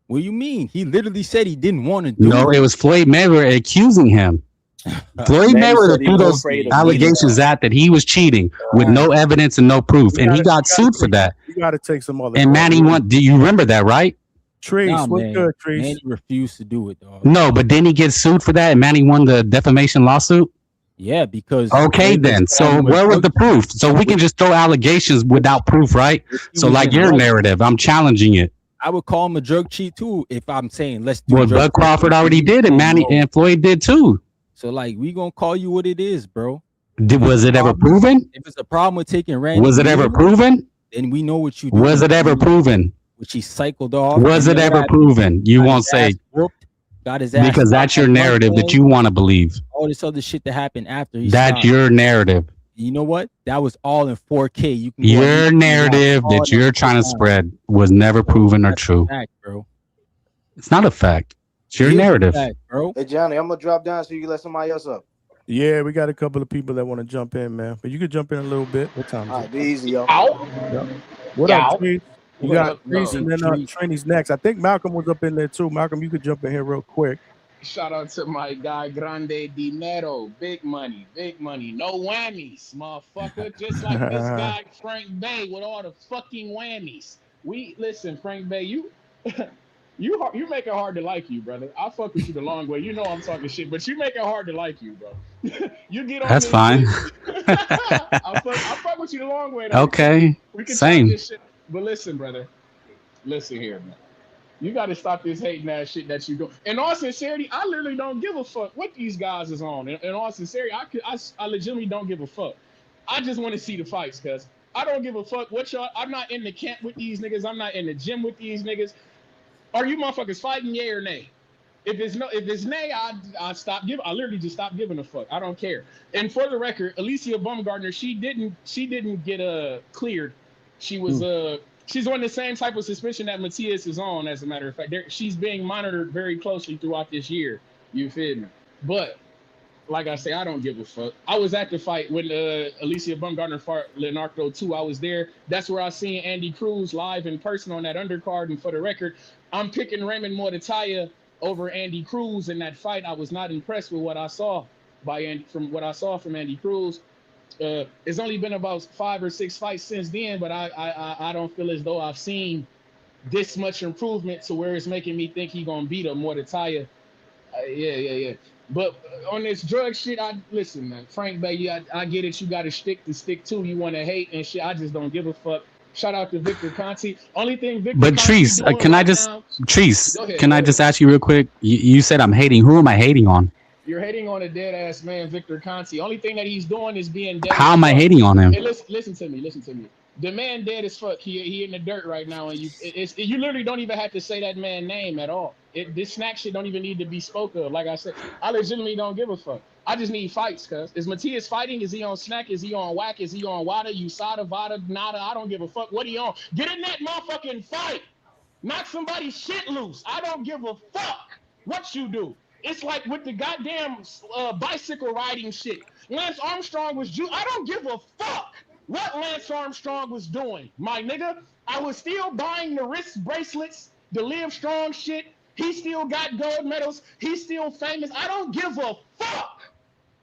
What do you mean? He literally said he didn't want to do it. No, it was Floyd Mayweather accusing him. Floyd Mayweather threw those allegations that he was cheating with no evidence and no proof, and he got sued for that. You got to take some other. And Manny won. Do you remember that, right? Trace, what's good, Trace? Manny refused to do it, dog. No, but didn't he get sued for that? And Manny won the defamation lawsuit? Yeah, because... Okay, then. So where was the proof? So we can just throw allegations without proof, right? So like your narrative, I'm challenging it. I would call him a drug cheat, too, if I'm saying let's do Well, Bud Crawford already did, and Manny and Floyd did, too. So, like, we gonna call you what it is, bro. Was it ever proven? If it's a problem with taking Randy... Was it ever proven? Then we know what you do. Was it ever proven? Which he cycled off. Was it ever proven? You won't say. got his ass Because dropped that's by your narrative that Monday. you want to believe. All this other shit Because that that's your narrative that you want to believe. All this other shit that happened after he That's stopped. your narrative. You know what? That was all in 4K. You can go on Your YouTube and watch narrative all that them you're trying to shit down. spread was never proven or That's a true. fact, bro. It's not a fact. It's your It is a narrative. fact, bro. Hey Johnny, I'm gonna drop down so you can let somebody else up. Yeah, we got a couple of people that want to jump in, man. But you could jump in a little bit. What time is All it? right, be easy, yo. Yep. What up, Trees? You What got up, Trees, no? and then Trini's next. I think Malcolm was up in there too. Malcolm, you could jump in here real quick. Shout out to my guy Grande Dinero. Big money, no whammies, motherfucker. Just like this guy Frank Bay with all the fucking whammies. We listen, Frank Bay, you you make it hard to like you, brother. I fuck with you the long way. You know I'm talking shit, but you make it hard to like you, bro. You get on That's this fine. I fuck with you the long way. Though. Okay. We can Same. talk this shit. But listen, brother. Listen here, man. You got to stop this hating ass shit that you do. In all sincerity, I literally don't give a fuck what these guys is on. In all sincerity, I legitimately don't give a fuck. I just want to see the fights, cuz I don't give a fuck what y'all. I'm not in the camp with these niggas. I'm not in the gym with these niggas. Are you motherfuckers fighting, yay or nay? If it's nay, I stop giving. I literally just stop giving a fuck. I don't care. And for the record, Alicia Baumgartner, she didn't get cleared. She was she's on the same type of suspicion that Matias is on. As a matter of fact, she's being monitored very closely throughout this year. You feel me? But like I say, I don't give a fuck. I was at the fight when Alicia Baumgartner fought Leonardo 2. I was there. That's where I seen Andy Cruz live in person on that undercard. And for the record, I'm picking Raymond Mortataya over Andy Cruz in that fight. I was not impressed with what I saw from Andy Cruz. It's only been about 5 or 6 fights since then, but I don't feel as though I've seen this much improvement to where it's making me think he gonna beat a Mortataya. Yeah. But on this drug shit, listen, man. Frank Bay, I get it. You got to stick to. You want to hate and shit. I just don't give a fuck. Shout out to Victor Conti. Only thing Victor But Conti Trees, doing can I right just now, Trees, Go ahead, can go I ahead. just ask you real quick? You said I'm hating. Who am I hating on? You're hating on a dead ass man, Victor Conti. Only thing that he's doing is being dead. How as am I fuck. hating on him? Hey, listen to me. The man dead as fuck. He in the dirt right now, and you literally don't even have to say that man's name at all. This snack shit don't even need to be spoke of. Like I said, I legitimately don't give a fuck. I just need fights, cuz. Is Matias fighting? Is he on snack? Is he on whack? Is he on Wada, USADA, Vada, Nada? I don't give a fuck what he on. Get in that motherfucking fight. Knock somebody's shit loose. I don't give a fuck what you do. It's like with the goddamn bicycle riding shit. Lance Armstrong was I don't give a fuck what Lance Armstrong was doing, my nigga. I was still buying the wrist bracelets, the Live Strong shit. He still got gold medals. He's still famous. I don't give a fuck.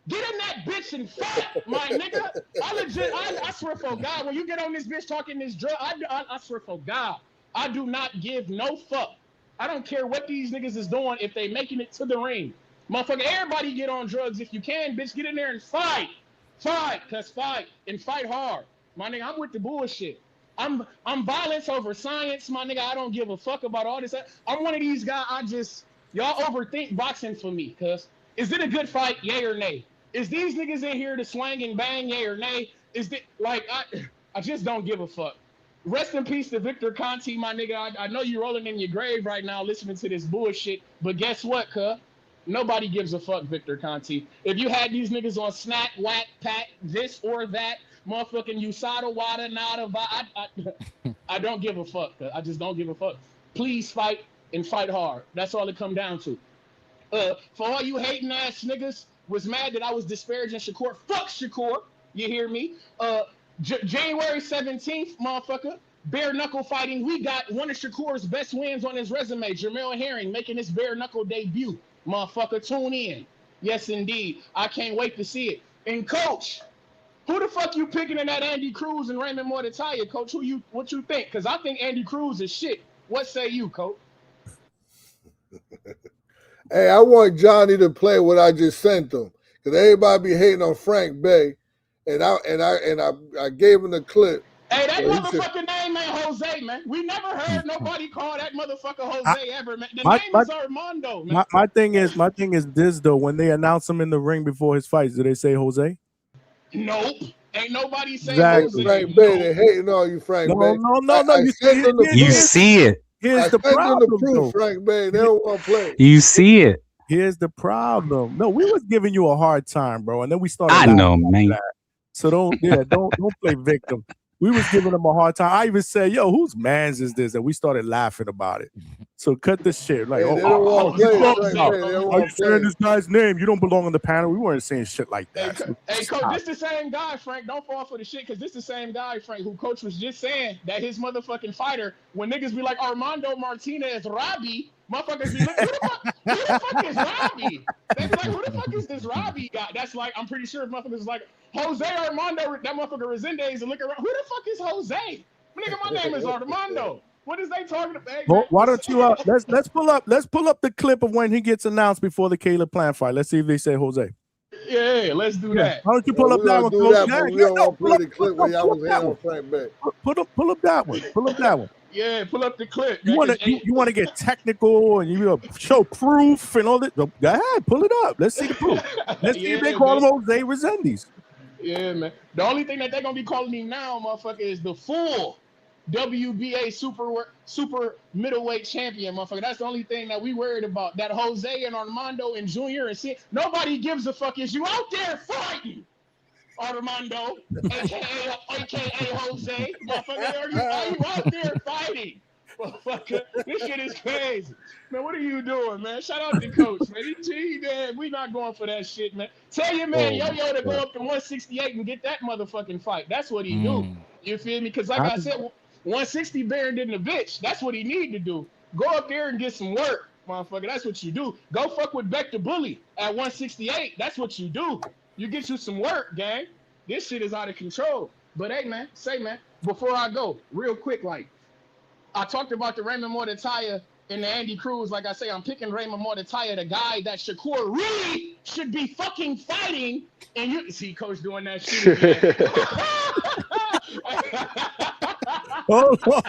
Get in that bitch and fight, my nigga. I swear for God, when you get on this bitch talking this drug, I swear for God, I do not give no fuck. I don't care what these niggas is doing if they making it to the ring. Motherfucker, everybody get on drugs if you can, bitch. Get in there and fight. Fight and fight hard. My nigga, I'm with the bullshit. I'm violence over science, my nigga. I don't give a fuck about all this. I'm one of these guys, y'all overthink boxing for me, cuz. Is it a good fight, yay or nay? Is these niggas in here to swang and bang, yay or nay? I just don't give a fuck. Rest in peace to Victor Conti, my nigga. I know you're rolling in your grave right now listening to this bullshit, but guess what, cuz? Nobody gives a fuck, Victor Conti. If you had these niggas on snack, whack, pack, this or that, motherfucking USADA, Wada, Nada, I don't give a fuck. Cuz. I just don't give a fuck. Please fight and fight hard. That's all it come down to. For all you hating ass niggas was mad that I was disparaging Shakur. Fuck Shakur. You hear me? January 17th, motherfucker. Bare knuckle fighting. We got one of Shakur's best wins on his resume. Jamel Herring making his bare knuckle debut. Motherfucker, tune in. Yes, indeed. I can't wait to see it. And coach, who the fuck you picking in that Andy Cruz and Raymond Mortataya, coach? What you think? Because I think Andy Cruz is shit. What say you, coach? Hey, I want Johnny to play what I just sent him. Because everybody be hating on Frank Bay. And I gave him the clip. Hey, that motherfucker name ain't Jose, man. We never heard nobody call that motherfucker Jose ever, man. The name is Armando, man. My thing is this though. When they announce him in the ring before his fights, do they say Jose? Nope. Ain't nobody say Exactly. Jose. Frank Bay, they hating on you, Frank Bay. No. You see it. Here's I the sent them the problem, proof, though. Frank Bay. They don't want to play. You see it. Here's the problem. No, we was giving you a hard time, bro, and then we started. I laughing know, after man. that. So don't play victim. We was giving them a hard time. I even said, "Yo, whose man's is this?" And we started laughing about it. So cut the shit. Like, Hey, they don't want to play. Frank Bay. They don't are want you to saying play. this guy's name? You don't belong on the panel. We weren't saying shit like that. Hey, Coach, this the same guy, Frank. Don't fall for the shit, because this the same guy, Frank, who Coach was just saying that his motherfucking fighter, when niggas be like Armando Martinez, Robbie, motherfuckers be looking, who the fuck is Robbie? They be like, who the fuck is this Robbie guy? That's like, I'm pretty sure motherfuckers is like, Jose Armando, that motherfucker Resendez, and look around, who the fuck is Jose? Nigga, my name is Armando. What is they talking about? Hey, Well, why don't you let's pull up the clip of when he gets announced before the Caleb Plant fight. Let's see if they say Jose. Yeah, let's do that. Why don't you pull up that one? We don't want to play the clip where y'all was hitting on Frank Bay. Pull up that one. Pull up that one. Yeah, pull up the clip. You want to get technical and you show proof and all that. Go ahead, pull it up. Let's see the proof. Let's see if they call him Jose Resendez. Yeah, man. The only thing that they're gonna be calling him now, motherfucker, is the full WBA super middleweight champion, motherfucker. That's the only thing that we worried about. That Jose and Armando and Junior and see, nobody gives a fuck. Is you out there fighting, Armando, aka Jose, motherfucker? Are you out there fighting, motherfucker? This shit is crazy, man. What are you doing, man? Shout out to Coach, man. Man, we not going for that shit, man. Tell your man Yo-Yo to go up to 168 and get that motherfucking fight. That's what he do. You feel me? Because like I said, 160 bigger than the bitch. That's what he need to do. Go up there and get some work, motherfucker. That's what you do. Go fuck with Beck the Bully at 168. That's what you do. You get you some work, gang. This shit is out of control. But hey, man, before I go, real quick, like, I talked about the Raymond Mortataya and the Andy Cruz. Like I say, I'm picking Raymond Mortataya, the guy that Shakur really should be fucking fighting. And you see Coach doing that shit again. Hold on.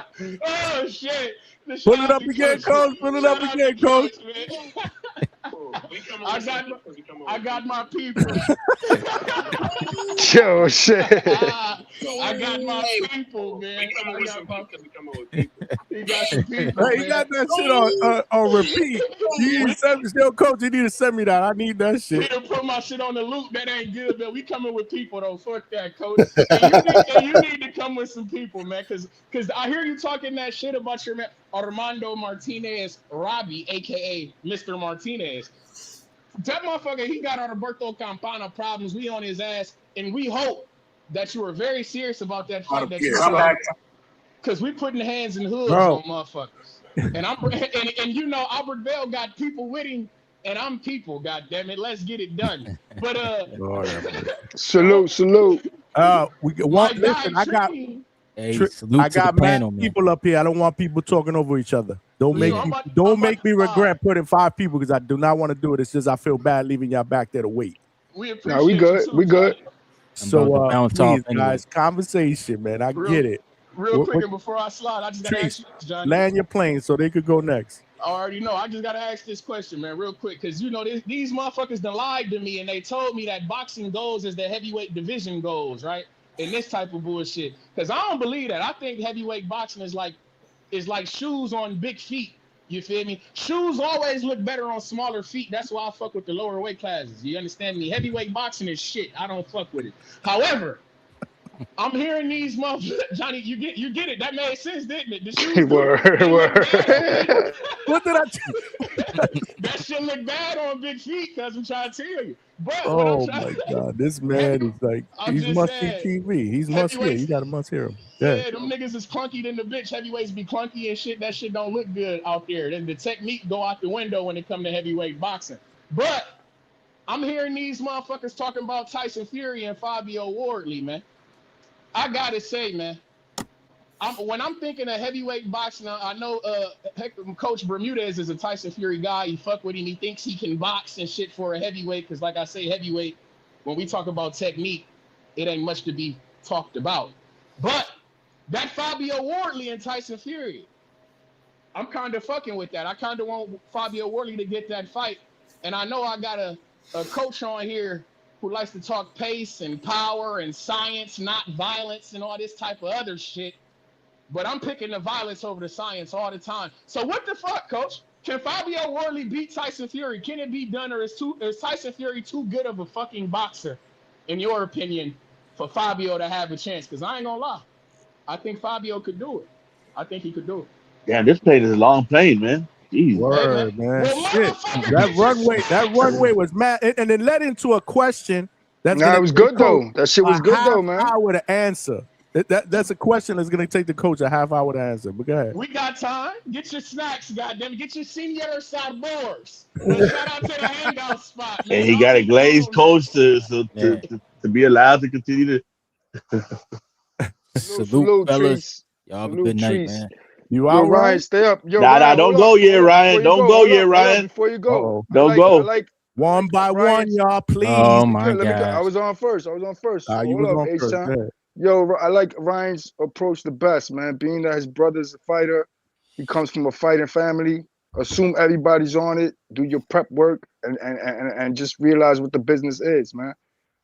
Oh shit! Pull it up again, Coach. Pull it up again, Coach. I got my people. Yo, shit. I got my people, man. He got some people. Hey, he got that shit on repeat. You need to send me, still, Coach. You need to send me that. I need that We shit. done put my shit on the loop. That ain't good, man. We coming with people though. Fuck that, Coach. And you need to come with some people, man. Cause I hear you talking that shit about your man Armando Martinez, Robbie, aka Mr. Martinez. That motherfucker, he got Roberto Campana problems. We on his ass, and we hope that you are very serious about that fight. Because we putting hands in hoods on motherfuckers. And you know Albert Bell got people with him, and I'm people. God damn it, let's get it done. But salute. Listen, I got. Hey, I got mad people up here. I don't want people talking over each other. Don't make me regret putting 5 people because I do not want to do it. It's just I feel bad leaving y'all back there to wait. We appreciate we good. We good. So please, guys, conversation, man. I get it. Real quick, and before I slide, I just gotta ask you, Johnny. Land your plane so they could go next. I already know. I just gotta ask this question, man, real quick, because you know these motherfuckers done lied to me, and they told me that boxing goals is the heavyweight division goals, right? And this type of bullshit. Because I don't believe that. I think heavyweight boxing is like shoes on big feet. You feel me? Shoes always look better on smaller feet. That's why I fuck with the lower weight classes. You understand me? Heavyweight boxing is shit. I don't fuck with it. However, I'm hearing these motherfuckers. Johnny, you get it. That made sense, didn't it? The shoes word. What did I tell you? That shit look bad on big feet, cuz I'm trying to tell you. But oh my God, this man is like, he's must see TV. He's must hear. You gotta must hear him. Yeah, them niggas is clunky than the bitch. Heavyweights be clunky and shit. That shit don't look good out there. Then the technique go out the window when it come to heavyweight boxing. But I'm hearing these motherfuckers talking about Tyson Fury and Fabio Wardley, man. I gotta say, man, when I'm thinking of heavyweight boxing, I know Coach Bermudez is a Tyson Fury guy. You fuck with him. He thinks he can box and shit for a heavyweight. Because like I say, heavyweight, when we talk about technique, it ain't much to be talked about. But that Fabio Wardley and Tyson Fury, I'm kind of fucking with that. I kind of want Fabio Wardley to get that fight. And I know I got a coach on here who likes to talk pace and power and science, not violence, and all this type of other shit. but I'm picking the violence over the science all the time. So what the fuck, coach? Can Fabio Worley beat Tyson Fury? Can it be done, or is Tyson Fury too good of a fucking boxer, in your opinion, for Fabio to have a chance? Because I ain't gonna lie, I think Fabio could do it. I think he could do it. Damn, this plane is a long plane, man. Jeez. Word, man. Well, Shit. motherfucker, That runway was mad. And it led into a question that's Nah, gonna it was take good though. Coach That shit was a good though, half man. hour to answer. That's a question that's gonna take the coach a half hour to answer. But go ahead. we got time. Get your snacks, goddamn. Get your senior sabors. Well, shout out to the Hangout spot, man. And he got a glazed coach to be allowed to continue to. Salute, fellas. Trees. Y'all have a good night, Trees. man. You Yo, out, Ryan, stay up. Yo, Nah, Ryan, don't hold go up, yet, hold up Ryan. before you Don't go hold yet, up, Ryan. Before you go, Uh-oh. Don't go. One by one, y'all, please. Let me my let me gosh. I was on first. So You hold was up, on first. H-Town. Go ahead. Yo, I like Ryan's approach the best, man. Being that his brother's a fighter, he comes from a fighting family. Assume everybody's on it. Do your prep work and just realize what the business is, man.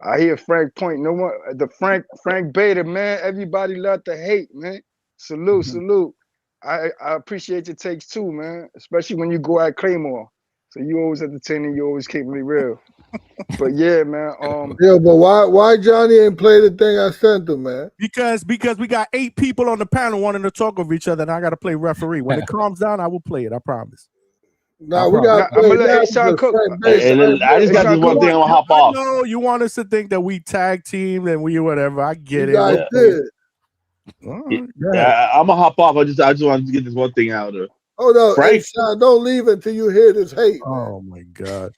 I hear Frank point. No one, the Frank Beta, man. Everybody love to hate, man. Salute. I appreciate your takes too, man. Especially when you go at Claymore. So you always entertaining. You always keep me real. But yeah, man. Yeah, but why Johnny ain't play the thing I sent him, man? Because we got 8 people on the panel wanting to talk over each other, and I got to play referee. When it calms down, I will play it. I promise. Nah, we got. I'm gonna let H-Town cook. I just got this one thing. I'm gonna hop off. No, you want us to think that we tag team and we whatever. I get You it. guys did. Yeah, I'm gonna hop off. I just wanted to get this one thing out of. Oh no, Frank. H-Town, don't leave until you hear this hate. Oh my God.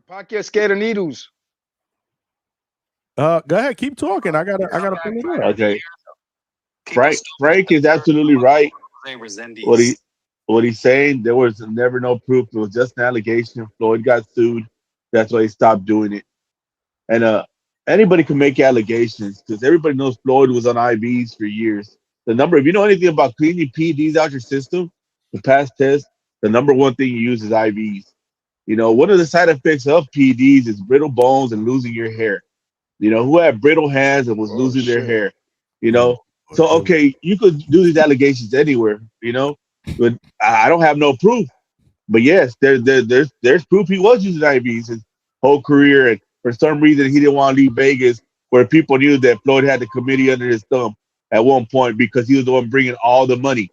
Podcast scared of needles. Go ahead, keep talking. I gotta put it up. Okay. Frank is absolutely right. What he's saying, there was never no proof. It was just an allegation. Floyd got sued. That's why he stopped doing it. And anybody can make allegations because everybody knows Floyd was on IVs for years. If you know anything about cleaning PEDs out your system, the past test, the number one thing you use is IVs. You know, one of the side effects of PEDs is brittle bones and losing your hair. You know, who had brittle hands and was losing their hair. You know, so okay, you could do these allegations anywhere. You know, but I don't have no proof. But yes, there's proof he was using IVs his whole career, and for some reason he didn't want to leave Vegas, where people knew that Floyd had the committee under his thumb at one point because he was the one bringing all the money.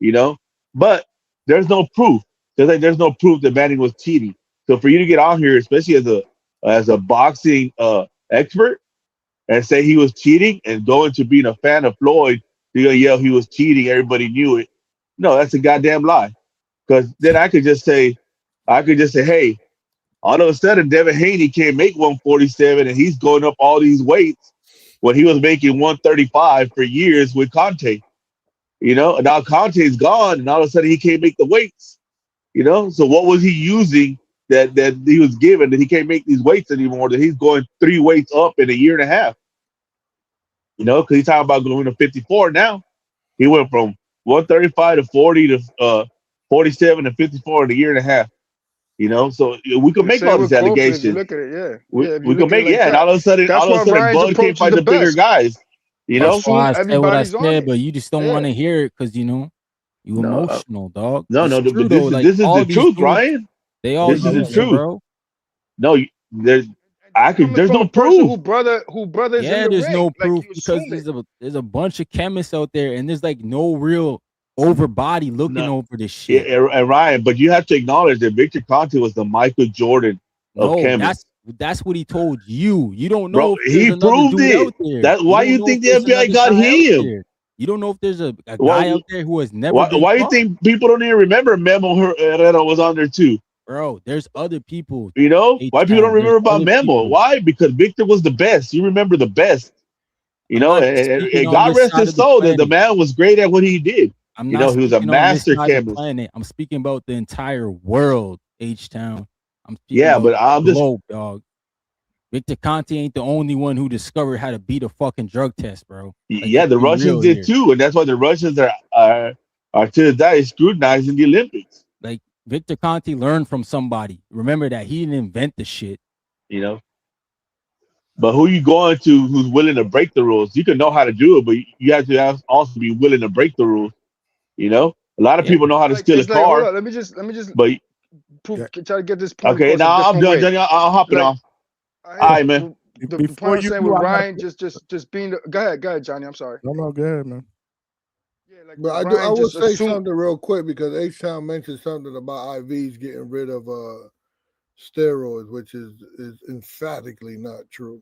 You know, but there's no proof. There's no proof that Manning was cheating. So for you to get on here, especially as a boxing expert, and say he was cheating and go into being a fan of Floyd, you're gonna yell he was cheating. Everybody knew it. No, that's a goddamn lie. Because then I could just say, hey, all of a sudden Devin Haney can't make 147 and he's going up all these weights when he was making 135 for years with Conte. You know, and now Conte's gone, and all of a sudden he can't make the weights. You know, so what was he using that he was given that he can't make these weights anymore? That he's going 3 weights up in a year and a half. You know, because he's talking about going to 54 now. He went from 135 to 40 to 47 to 54 in a year and a half. You know, so we could make all these allegations. Look at it, yeah. We could make, and all of a sudden, Bud can't fight the bigger guys. You know, that's why I said what I said, but you just don't want to hear it because you know you emotional, dog. No, this is the truth, Ryan. They all this is the truth, bro. No, there's no proof. Who brothers? Yeah, there's no proof because there's a bunch of chemists out there, and there's like no real overbody looking over this shit. Yeah, and Ryan, but you have to acknowledge that Victor Conte was the Michael Jordan of chemists. That's what he told you. You don't know. Bro, he proved it. That's why you think the FBI got him. You don't know if there's a guy out there who has never. Why you think people don't even remember Memo Herrera was on there too? Bro, there's other people. You know why people don't remember about Memo? Why? Because Victor was the best. You remember the best. You know, and God rest his soul. That the man was great at what he did. He was a master chemist. I'm speaking about the entire world, H-Town. I'm just dog. Victor Conte ain't the only one who discovered how to beat a fucking drug test, bro. Like, the Russians did too, and that's why the Russians are to this day scrutinizing the Olympics. Like Victor Conte learned from somebody. Remember that he didn't invent the shit. You know. But who you going to who's willing to break the rules? You can know how to do it, but you have to also be willing to break the rules. You know, a lot of people know how to steal a It's like, hold car, on, let me just but try to get this point okay, across a now I'm different done, way. Johnny. I'm hopping Like, off. All right, man. The Before point I'm you saying do, with I gotta Ryan just being the, go ahead, Johnny. I'm sorry. No, go ahead, man. Yeah, like But I Ryan will just say assumed. something real quick because H-Town mentioned something about IVs getting rid of steroids, which is emphatically not true.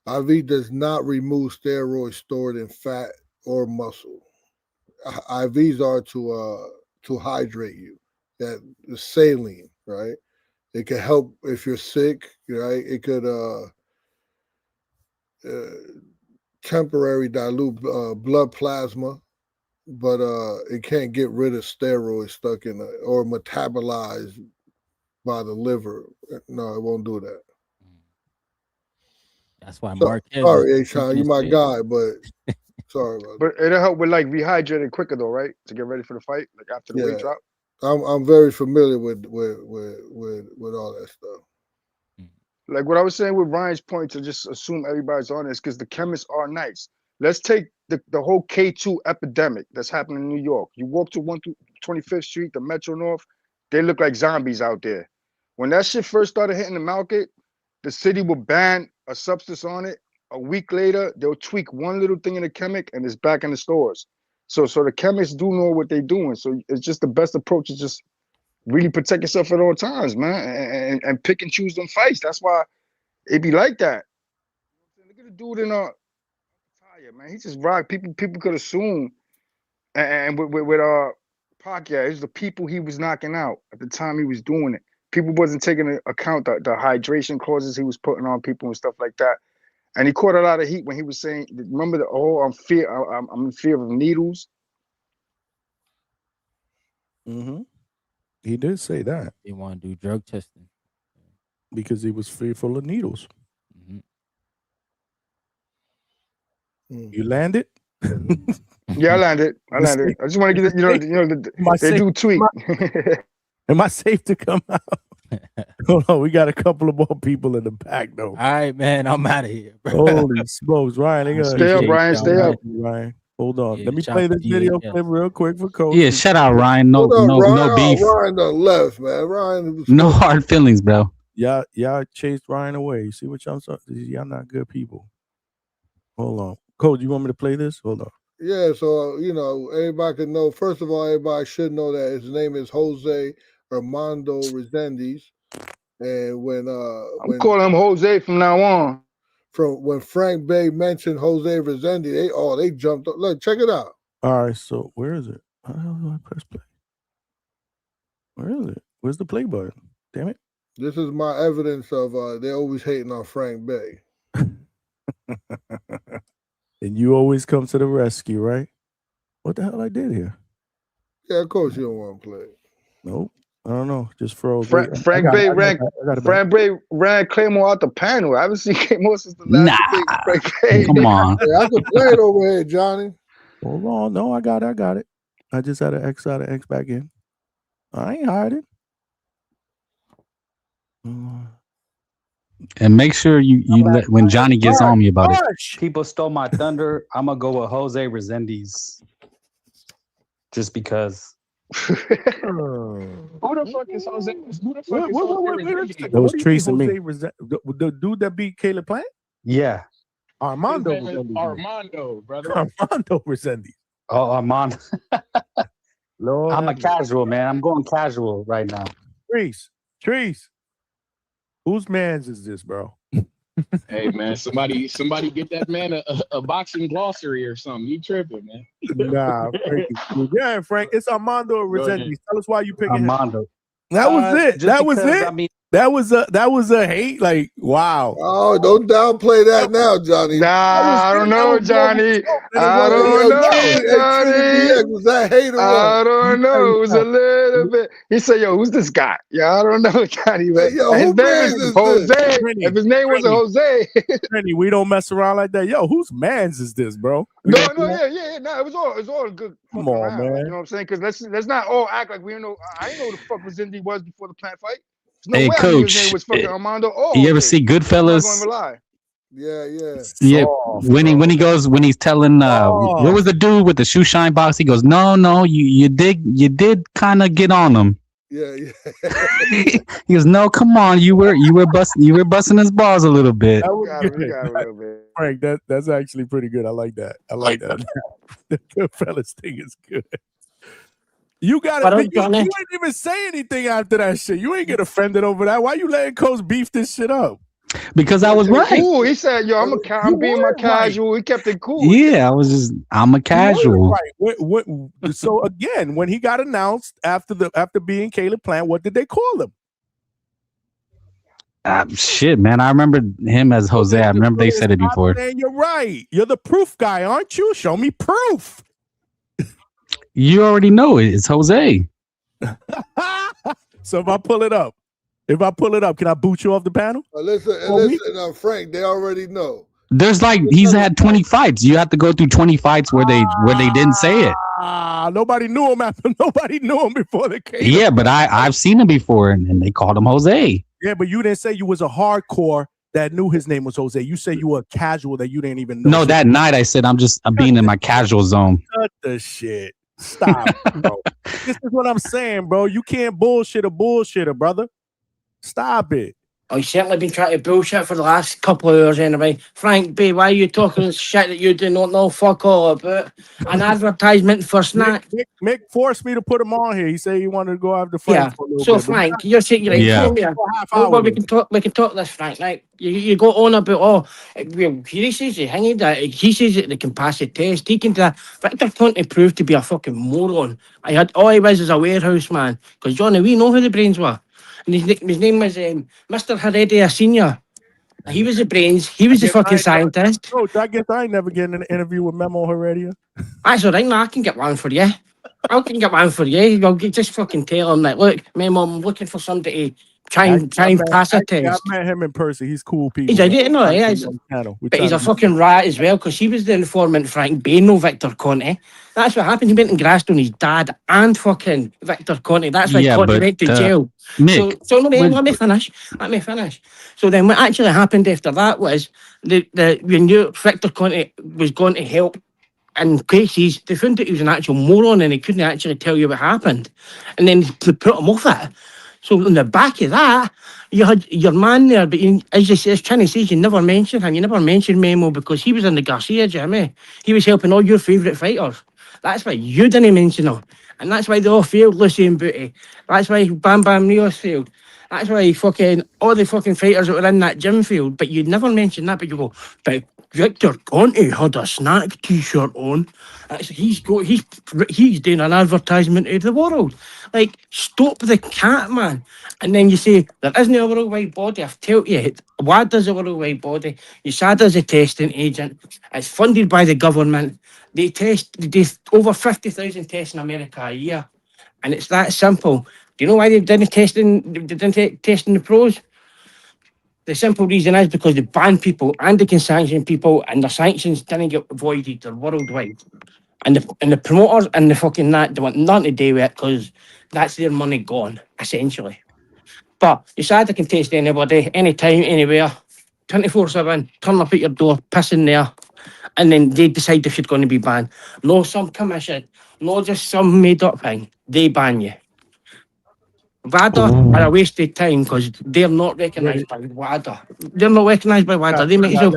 IV does not remove steroids stored in fat or muscle. IVs are to hydrate you. That the saline, right? It can help if you're sick, right? It could temporary dilute blood plasma, but it can't get rid of steroids stuck in or metabolized by the liver. No, it won't do that. That's why So, Marquez. sorry, H-Town, you my guy, but sorry about But it'll help with like rehydrating quicker though, right? To get ready for the fight, like after the weight drop. I'm very familiar with all that stuff. Like what I was saying with Ryan's point to just assume everybody's on this because the chemists are nice. Let's take the whole K2 epidemic that's happening in New York. You walk to 125th Street, the Metro North, they look like zombies out there. When that shit first started hitting the market, the city will ban a substance on it. A week later, they'll tweak one little thing in the chemic and it's back in the stores. So the chemists do know what they're doing. So it's just the best approach is just really protect yourself at all times, man, and pick and choose them fights. That's why it be like that. Look at the dude in man. He just rocked. People could assume, and with Pacquiao, it's the people he was knocking out at the time he was doing it. People wasn't taking into account the hydration causes he was putting on people and stuff like that. And he caught a lot of heat when he was saying, "Remember the I'm in fear of needles." Mm-hmm. He did say that. They want to do drug testing because he was fearful of needles. You landed? Yeah, I landed. I just want to get it. They do tweet. Am I safe to come out? Hold on, we got a couple of more people in the back though. All right, man, I'm out of here. Holy smokes, Ryan! Stay up, Ryan. Stay up, Ryan. Hold on, Yeah, let me shout play out this to video DHS. clip real quick for Coach. Yeah, shout out Ryan. No beef. Ryan done left, man. Ryan was No hard feelings, bro. Y'all chased Ryan away. You see what y'all y'all not good people. Hold on, Coach. You want me to play this? Hold on. Yeah, so everybody can know. First of all, everybody should know that his name is Jose Armando Resendiz, and when calling him Jose from now on. From when Frank Bay mentioned Jose Resendiz, they jumped up. Look, check it out. All right, so where is it? How the hell do I press play? Where is it? Where's the play button? Damn it! This is my evidence of they always hating on Frank Bay. And you always come to the rescue, right? What the hell I did here? Yeah, of course you don't want to play. Nope. I don't know. Just froze. Frank Bay ran Claymore out the panel. I haven't seen Claymore since the last debate with Frank Bay. Come on. Yeah, I can play it over here, Johnny. Hold on. No, I got it. I just had to X out of X back in. I ain't hiding. And make sure you let when Johnny gets on me about it. People stole my thunder. I'm gonna go with Jose Resendiz, just because. Who the fuck is Jose? Who the fuck is Jose? That was Trace and me. The dude that beat Caleb Plant? Yeah. Armando. His name is Armando, brother. Armando Resendiz. Oh, Armando. Lord, I'm a casual, man. I'm going casual right now. Trees. Whose man's is this, bro? Hey man, somebody get that man a boxing glossary or something. You tripping, man? Nah, Frank is cool. Yeah, Frank. It's Armando Resendiz. Tell us why you picking Armando. him. That was it. Just Was because, it. I mean, that was a hate. Like, wow. Oh, don't downplay that now, Johnny. Nah, I don't know, Johnny. I don't know, Johnny. Was that hate or what? I don't know. It was a little bit. He said, "Yo, who's this guy?" Yeah, I don't know, Johnny. But Yo, his who name mans is is Jose. this? If his name wasn't Jose, Trenny, we don't mess around like that. Yo, whose man's is this, bro? no, yeah. No, it was all good. Come on, around, man. You know what I'm saying? Because let's not all act like we don't know. I didn't know who the fuck Resendiz was before the plant fight. There's no Hey, way I knew his Coach, name was fucking Armando. You ever see I'm not Goodfellas? going to lie. Yeah, when he goes when he's telling what was the dude with the shoe shine box? He goes, no, you did kind of get on him. Yeah. He goes, no, come on, you were busting his balls a little bit. That was good. Frank, that's actually pretty good. I like that. The Goodfellas thing is good. You got it. You ain't even say anything after that shit. You ain't get offended over that. Why you letting Coach beef this shit up? Because I was right. Cool. He said, "Yo, I'm being my casual." Right. He kept it cool. Yeah, I'm a casual. Right. So again, when he got announced after being Caleb Plant, what did they call him? Shit, man. I remember him as Jose. I remember they said it before. Man, you're right. You're the proof guy, aren't you? Show me proof. You already know it. It's Jose. So if I pull it up, can I boot you off the panel? Listen, Frank, they already know. There's he's had 20 fights. You have to go through 20 fights where they didn't say it. Nobody knew him before they came. Yeah, but I've seen him before, and they called him Jose. Yeah, but you didn't say you was a hardcore that knew his name was Jose. You say you were a casual that you didn't even know. No, that night I said I'm being in my casual zone. Cut the shit. Stop, bro. This is what I'm saying, bro. You can't bullshit a bullshitter, brother. Stop it. Oh, he's certainly been trying to bullshit for the last couple of hours anyway. Frank B, why are you talking shit that you do not know fuck all about? An advertisement for snack. Mick forced me to put him on here. He said he wanted to go after Frank. Yeah. For a little So bit. Frank, you're saying you're Well, we can talk this, Frank, right? You go on about he says he says that they can pass the test. He can do that. Victor Conte proved to be a fucking moron. All he was is a warehouse man. Because Johnny, we know who the brains were. And his name was Mr. Heredia Senior. He was the brains. He was the fucking scientist. Coach, I guess I ain't never getting an interview with Memo Heredia. That's all right. No, I can get one for you. I can get one for you. I'll just fucking tell him that. Look, Memo, I'm looking for somebody to try and pass a test. I met him in person. He's cool people. He's a no, he is. But he's a fucking rat as well, because he was the informant Frank Bain, no Victor Conte. That's what happened. He went and grassed on his dad and fucking Victor Conte. That's why Conte went to jail. Mick, let me finish. So then what actually happened after that was we knew Victor Conte was going to help in cases. They found that he was an actual moron and he couldn't actually tell you what happened. And then to put him off it. So on the back of that, you had your man there, but as Chinny says, you never mentioned him. You never mentioned Memo because he was in the Garcia gym. He was helping all your favourite fighters. That's why you didn't mention him. And that's why they all failed, Lucy and Booty. That's why Bam Bam Rios failed. That's why all the fucking fighters that were in that gym failed. But you never mentioned that, but you go, but Victor Conte had a snack t-shirt on. He's doing an advertisement to the world. Like, stop the cat, man. And then you say, there isn't a worldwide body. I've told you, WADA's a worldwide body. USADA's a testing agent. It's funded by the government. They over 50,000 tests in America a year. And it's that simple. Do you know why they didn't test in the pros? The simple reason is because they ban people and they can sanction people, and the sanctions didn't get avoided. They're worldwide. And the promoters and the fucking that, they want nothing to do with it because that's their money gone, essentially. But USADA can test anybody, anytime, anywhere, 24/7, turn up at your door, piss in there, and then they decide if you're going to be banned. No some commission, no just some made-up thing. They ban you. WADA are a wasted time because they're not recognised by WADA. They're not recognised by WADA. They make You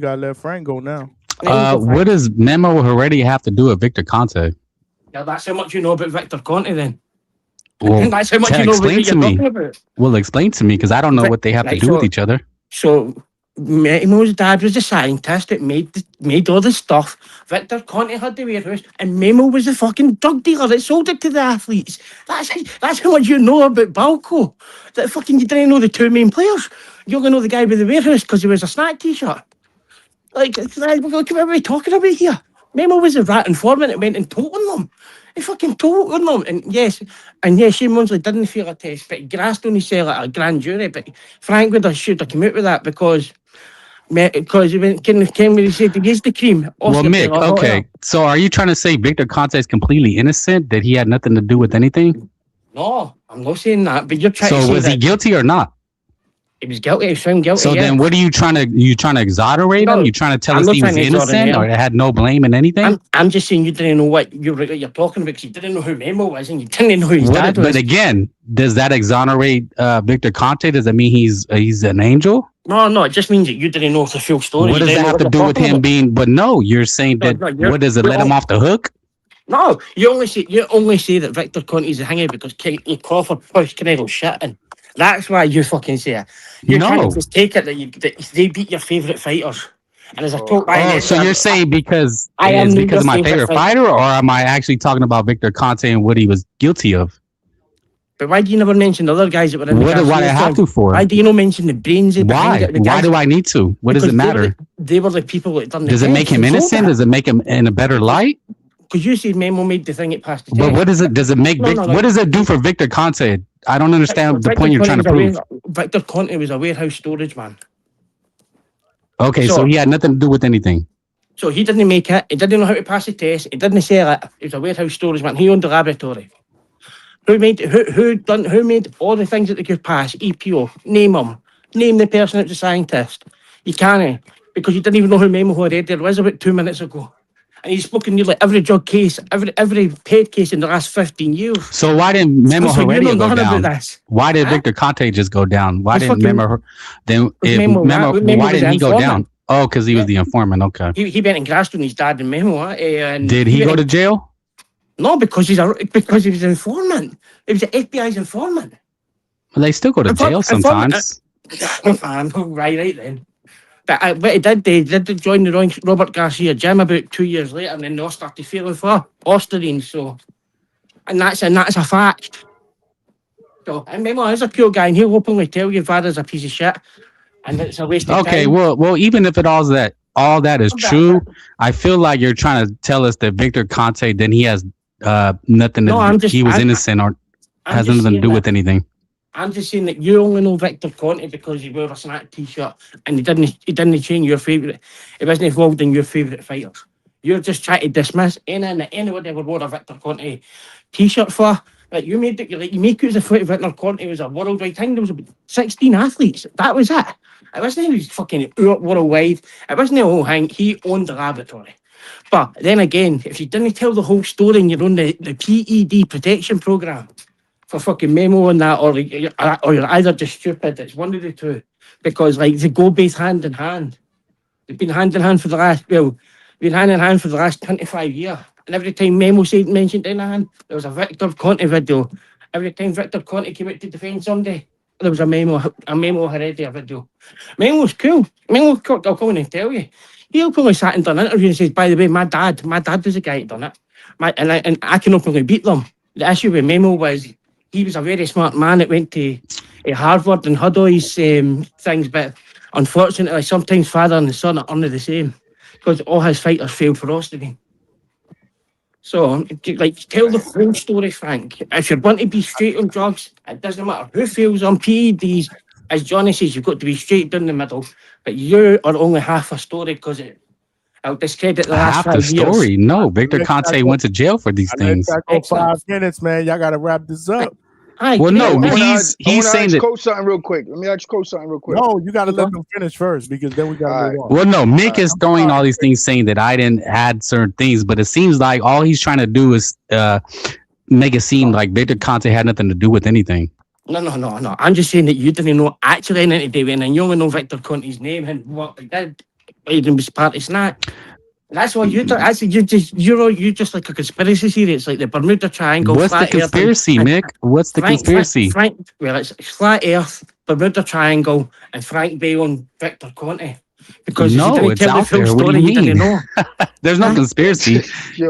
gotta let Frank go now. What does Memo Heredia have to do with Victor Conte? Yeah, that's how much you know about Victor Conte then. Well, That's how much you know about what you're talking about. Well, explain to me, because I don't know what they have to do with each other. So, Memo's dad was the scientist that made all the stuff. Victor Conte had the warehouse, and Memo was the fucking drug dealer that sold it to the athletes. That's how much you know about Balco. That fucking you didn't know the two main players. You only know the guy with the warehouse because he was a snack t-shirt. Like, what are we talking about here? Memo was a rat informant that went and told on them. He fucking told on them. And yes, Shane Mosley didn't fail a test, but he grassed on his cell at a grand jury. But Frank should have come out with that because he came when he said he gets the cream. Well, Mick, okay. So are you trying to say Victor Conte is completely innocent, that he had nothing to do with anything? No, I'm not saying that, but you're trying to say So was he guilty or not? He was guilty. He was found guilty. So then, what are you trying to exonerate him? You trying to tell I'm us not he was trying to innocent exonerate or him. had no blame in anything? I'm just saying you didn't know what you're talking about because you didn't know who Memo was and you didn't know who his dad was. But again, does that exonerate Victor Conte? Does that mean he's an angel? No, it just means that you didn't know the full story. What does that have to do with him being? But no, you're saying that. What does it let him off the hook? No, you only say that Victor Conte's a hanger because Crawford pushed Canelo shit in. That's why you fucking say it. You're trying to just take it that they beat your favourite fighters. And as I told so you're saying because of my favorite fighter, or am I actually talking about Victor Conte and what he was guilty of? But why do you never mention the other guys that were in the Why do I have to for? Why do you not mention the brains? Why? Why do I need to? What does it matter? They were the people that done the Does it make him innocent? Does it make him in a better light? Because you said Memo made the thing it passed the test. But what is it? Does it make? What does it do for Victor Conte? I don't understand the point you're trying to prove. Victor Conte was a warehouse storage man. Okay, so he had nothing to do with anything. So he didn't make it. He didn't know how to pass the test. He didn't sell it. He was a warehouse storage man. He owned the laboratory. Who made all the things that they could pass? EPO. Name them. Name the person that's a scientist. You can't because you didn't even know who Memo already there was about 2 minutes ago. And he's spoken nearly every drug case, every paid case in the last 15 years. So why didn't Memo Heredia go down? Why did Victor Conte just go down? Why didn't Memo? Then why didn't he go down? Oh, because he was the informant. Okay. He went and grassed on his dad and Memo. Did he go to jail? No, because he was an informant. He was the FBI's informant. Well, they still go to jail sometimes. Right then. But he did join the Robert Garcia gym about 2 years later, and then they all started feeling for Austerine. So, and that's a fact. So, and Memo is a pure guy, and he'll openly tell you father's a piece of shit, and it's a waste of time. Okay, well, even if all that is true, I feel like you're trying to tell us that Victor Conte then he has nothing to do. He was innocent or has nothing to do with anything. I'm just saying that you only know Victor Conte because he wore a snack t-shirt and he didn't change your favourite. He wasn't involved in your favourite fighters. You're just trying to dismiss anybody ever wore a Victor Conte t-shirt for. Like you make it as if Victor Conte was a worldwide thing. There was about 16 athletes. That was it. It wasn't he was fucking worldwide. It wasn't the whole thing. He owned the laboratory. But then again, if you didn't tell the whole story and you're on the PED protection programme for fucking Memo and that, or you're either just stupid. It's one of the two, because like they go both hand in hand. They've been hand in hand for the last 25 years. And every time Memo mentioned anything, there was a Victor Conte video. Every time Victor Conte came out to defend somebody, there was a Memo Heredia video. Memo's cool. I'll come in and tell you. He openly sat and done an interview and says, by the way, my dad was the guy that done it. And I can openly beat them. The issue with Memo was he was a very smart man that went to Harvard and had all his things, but unfortunately, sometimes father and the son are under the same because all his fighters failed for Austerine. So, like, tell the whole story, Frank. If you're going to be straight on drugs, it doesn't matter who fails on PEDs. As Johnny says, you've got to be straight down the middle. But you are only half a story because I'll discredit the last 5 years. Half the story? No, Victor Conte went to jail for these things. Go 5 minutes, man. Y'all got to wrap this up. Well, no, he's saying that. Coach something real quick. Let me ask Coach something real quick. No, you got to let them finish first because then we got to move on. Well, no, Mick is throwing all these things saying that I didn't add certain things, but it seems like all he's trying to do is make it seem like Victor Conte had nothing to do with anything. No. I'm just saying that you didn't know actually anything to do with it, and you only know Victor Conte's name and what he did. He was part of Snack. That's why you're just like a conspiracy theory. It's like the Bermuda Triangle. What's the conspiracy, Mick? What's the conspiracy? Well, it's flat Earth, Bermuda Triangle, and Frank Bay on Victor Conte. Because no, it's out there. What do you mean? There's no conspiracy.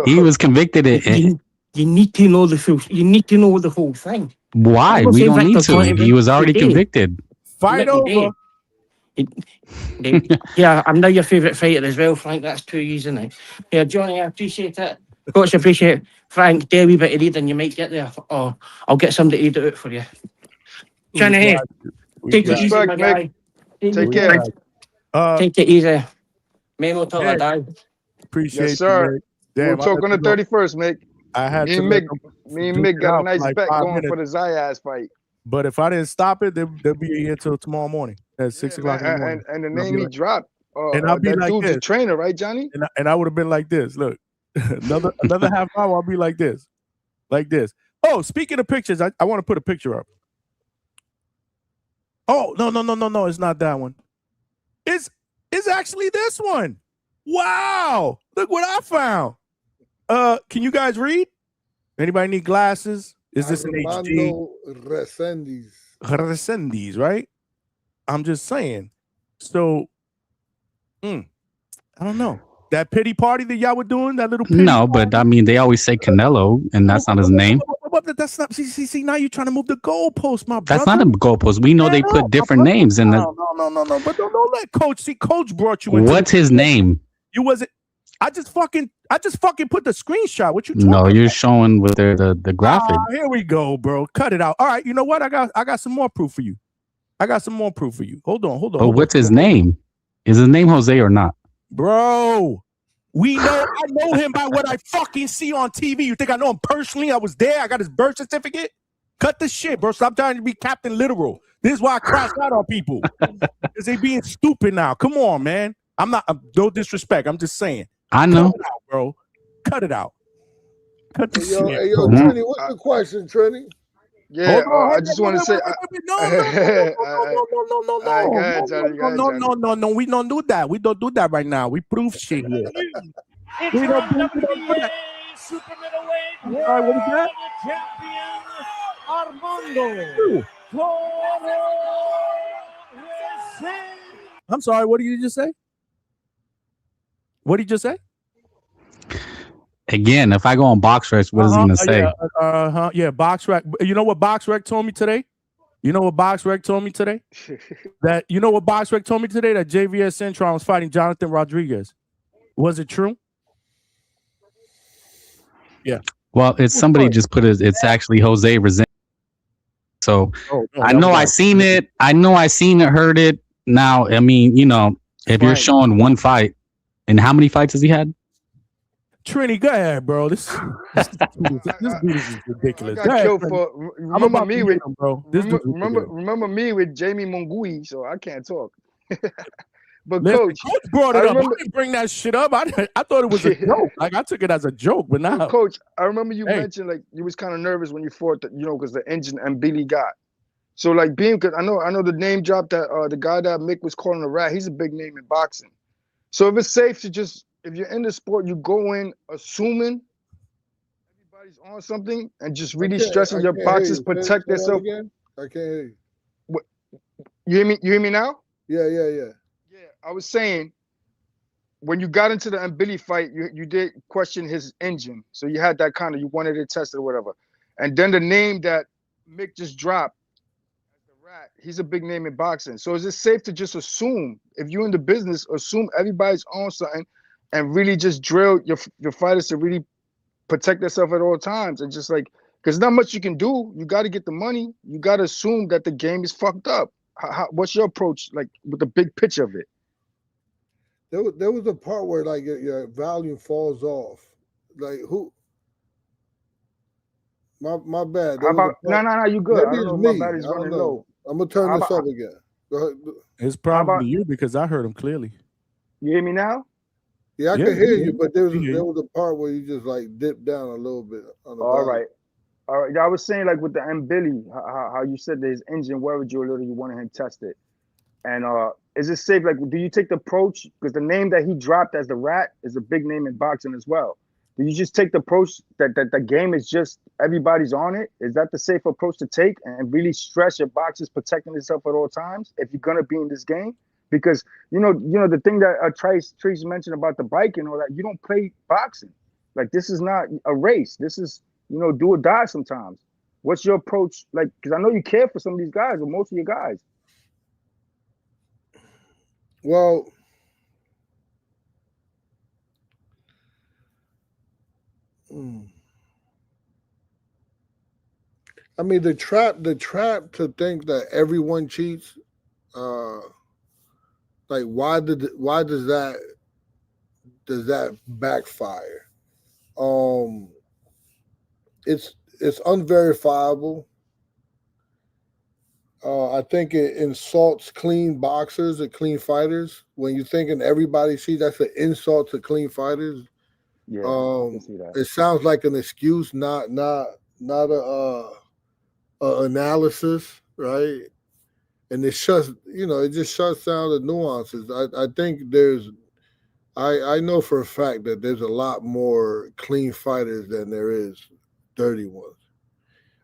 He was convicted. You need to know the full. You need to know the whole thing. Why? We don't need to. He was already convicted. Fight over. Yeah, I'm now your favourite fighter as well, Frank. That's 2 years, isn't it? Yeah, Johnny, I appreciate it. Coach, appreciate it. Frank, do a wee bit of reading, you might get there. Or I'll get somebody to read it out for you. Johnny, take it easy, my guy. Take care. Take it easy. Memo till I die. Appreciate yes, sir. Damn, we'll talk on the 31st, Mick. I had me and Mick got a nice bet going for the Zayas fight. But if I didn't stop it, they'll be here till tomorrow morning at 6 o'clock in the morning. And the And I'll name be he like- dropped, and I'll be that like dude's a this. trainer, right, Johnny? And I would have been like this. Look, another half hour, I'll be like this. Like this. Oh, speaking of pictures, I want to put a picture up. Oh, no, it's not that one. It's actually this one. Wow. Look what I found. Can you guys read? Anybody need glasses? Is this an HD? Armando Resendiz. Resendiz, right? I'm just saying. So, I don't know. That pity party that y'all were doing, that little pity No, but I mean, they always say Canelo, and that's not his name. That's not. See. Now you're trying to move the goalpost, my brother. That's not a goalpost. We know they put different names in the. No. But don't let Coach see. Coach brought you into. What's his name? You wasn't. I just fucking put the screenshot. What you talking No, about? you're showing with the graphic. Here we go, bro. Cut it out. All right. You know what? I got some more proof for you. Hold on. But what's his name? Is his name Jose or not? Bro, I know him by what I fucking see on TV. You think I know him personally? I was there. I got his birth certificate. Cut the shit, bro. Stop trying to be Captain Literal. This is why I crash out on people. Because they being stupid now. Come on, man. I'm no disrespect. I'm just saying. I know. Cut it out, bro. Cut it out. Cut the Hey, shit. yo, Trini, what's the question, Trini? Yeah, Hold on, I just want to say. No. We don't do that. We don't do that right now. We prove shit here. We don't do that. Super middleweight All right, what is that? champion Armando. I'm sorry. What did you just say? What did you just say? Again, if I go on BoxRec, what is he gonna say? Yeah, BoxRec. You know what BoxRec told me today? That BoxRec told me today that JVS Centron was fighting Jonathan Rodriguez. Was it true? Yeah. Well, it's somebody just put it. It's actually Jose Resendez. So I know I seen it. Heard it. Now, I mean, if you're showing one fight, and how many fights has he had? Trini, go ahead, bro. This dude is ridiculous. Remember me with Jamie Mungui, so I can't talk. But Listen, Coach brought it up. I didn't bring that shit up. I thought it was a joke. Like I took it as a joke, but now, Coach, I remember you mentioned like you was kind of nervous when you fought, because the engine and Billy got. So like because I know the name drop that the guy that Mick was calling a rat. He's a big name in boxing. So if it's safe to just, if you're in the sport, you go in assuming everybody's on something and just really stressing your boxers protect themselves. I can't hear you. What, you hear me now? Yeah. I was saying when you got into the Billy fight, you did question his engine. So you had that kind of, you wanted it tested or whatever. And then the name that Mick just dropped, the rat, he's a big name in boxing. So is it safe to just assume, if you're in the business, assume everybody's on something and really just drill your fighters to really protect themselves at all times? And just like, because not much you can do. You got to get the money. You got to assume that the game is fucked up. What's your approach, like, with the big picture of it? There was a part where like your volume falls off. Like who? My bad. How about no, you good. Maybe I don't know it's if me. my battery's I don't running know. low. I'm gonna turn this up again. Go ahead. It's probably you because I heard him clearly. You hear me now? Yeah, I can hear you, but there was a part where you just like dipped down a little bit on the All volume. right. I was saying like with the Billy, how you said that his engine worried you a little. You wanted him tested, and is it safe? Like, do you take the approach, because the name that he dropped as the rat is a big name in boxing as well? Do you just take the approach that the game is just everybody's on it? Is that the safe approach to take and really stress your boxers protecting themselves at all times if you're gonna be in this game? Because the thing that Trace mentioned about the bike and all that, you don't play boxing. Like, this is not a race. This is do or die sometimes. What's your approach? Like, because I know you care for some of these guys, or most of your guys. Well, I mean the trap to think that everyone cheats. Like why does that backfire? It's unverifiable. I think it insults clean boxers and clean fighters. When you're thinking everybody sees that's an insult to clean fighters. Yeah, I can see that. It sounds like an excuse, not a analysis, right? And it shuts, it just shuts down the nuances. I think I know for a fact that there's a lot more clean fighters than there is dirty ones.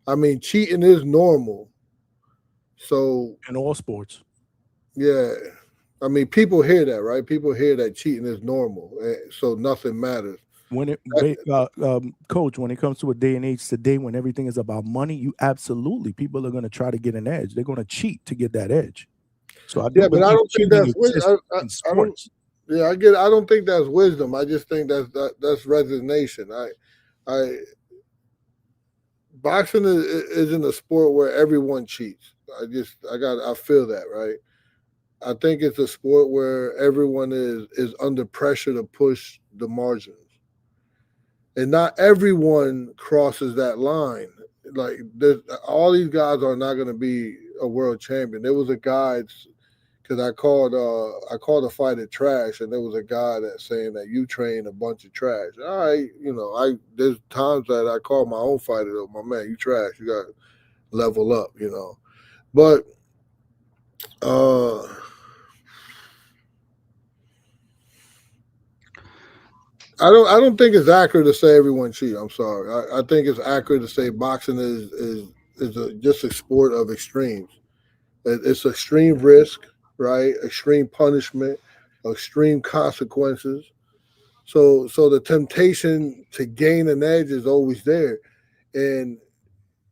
I mean, cheating is normal. So in all sports. Yeah. I mean, people hear that, right? People hear that cheating is normal, so nothing matters. When Coach, when it comes to a day and age today, when everything is about money, people are going to try to get an edge. They're going to cheat to get that edge. So I but I don't think that's wisdom. I don't think that's wisdom. I just think that's resignation. Boxing isn't a sport where everyone cheats. I feel that, right? I think it's a sport where everyone is under pressure to push the margins. And not everyone crosses that line. Like all these guys are not going to be a world champion. There was a guy, because I called a fighter trash, and there was a guy that saying that you train a bunch of trash. All right, there's times that I call my own fighter, though, my man, you trash. You got to level up, But I don't think it's accurate to say everyone cheats. I'm sorry. I think it's accurate to say boxing is just a sport of extremes. It's extreme risk, right? Extreme punishment, extreme consequences. So the temptation to gain an edge is always there. And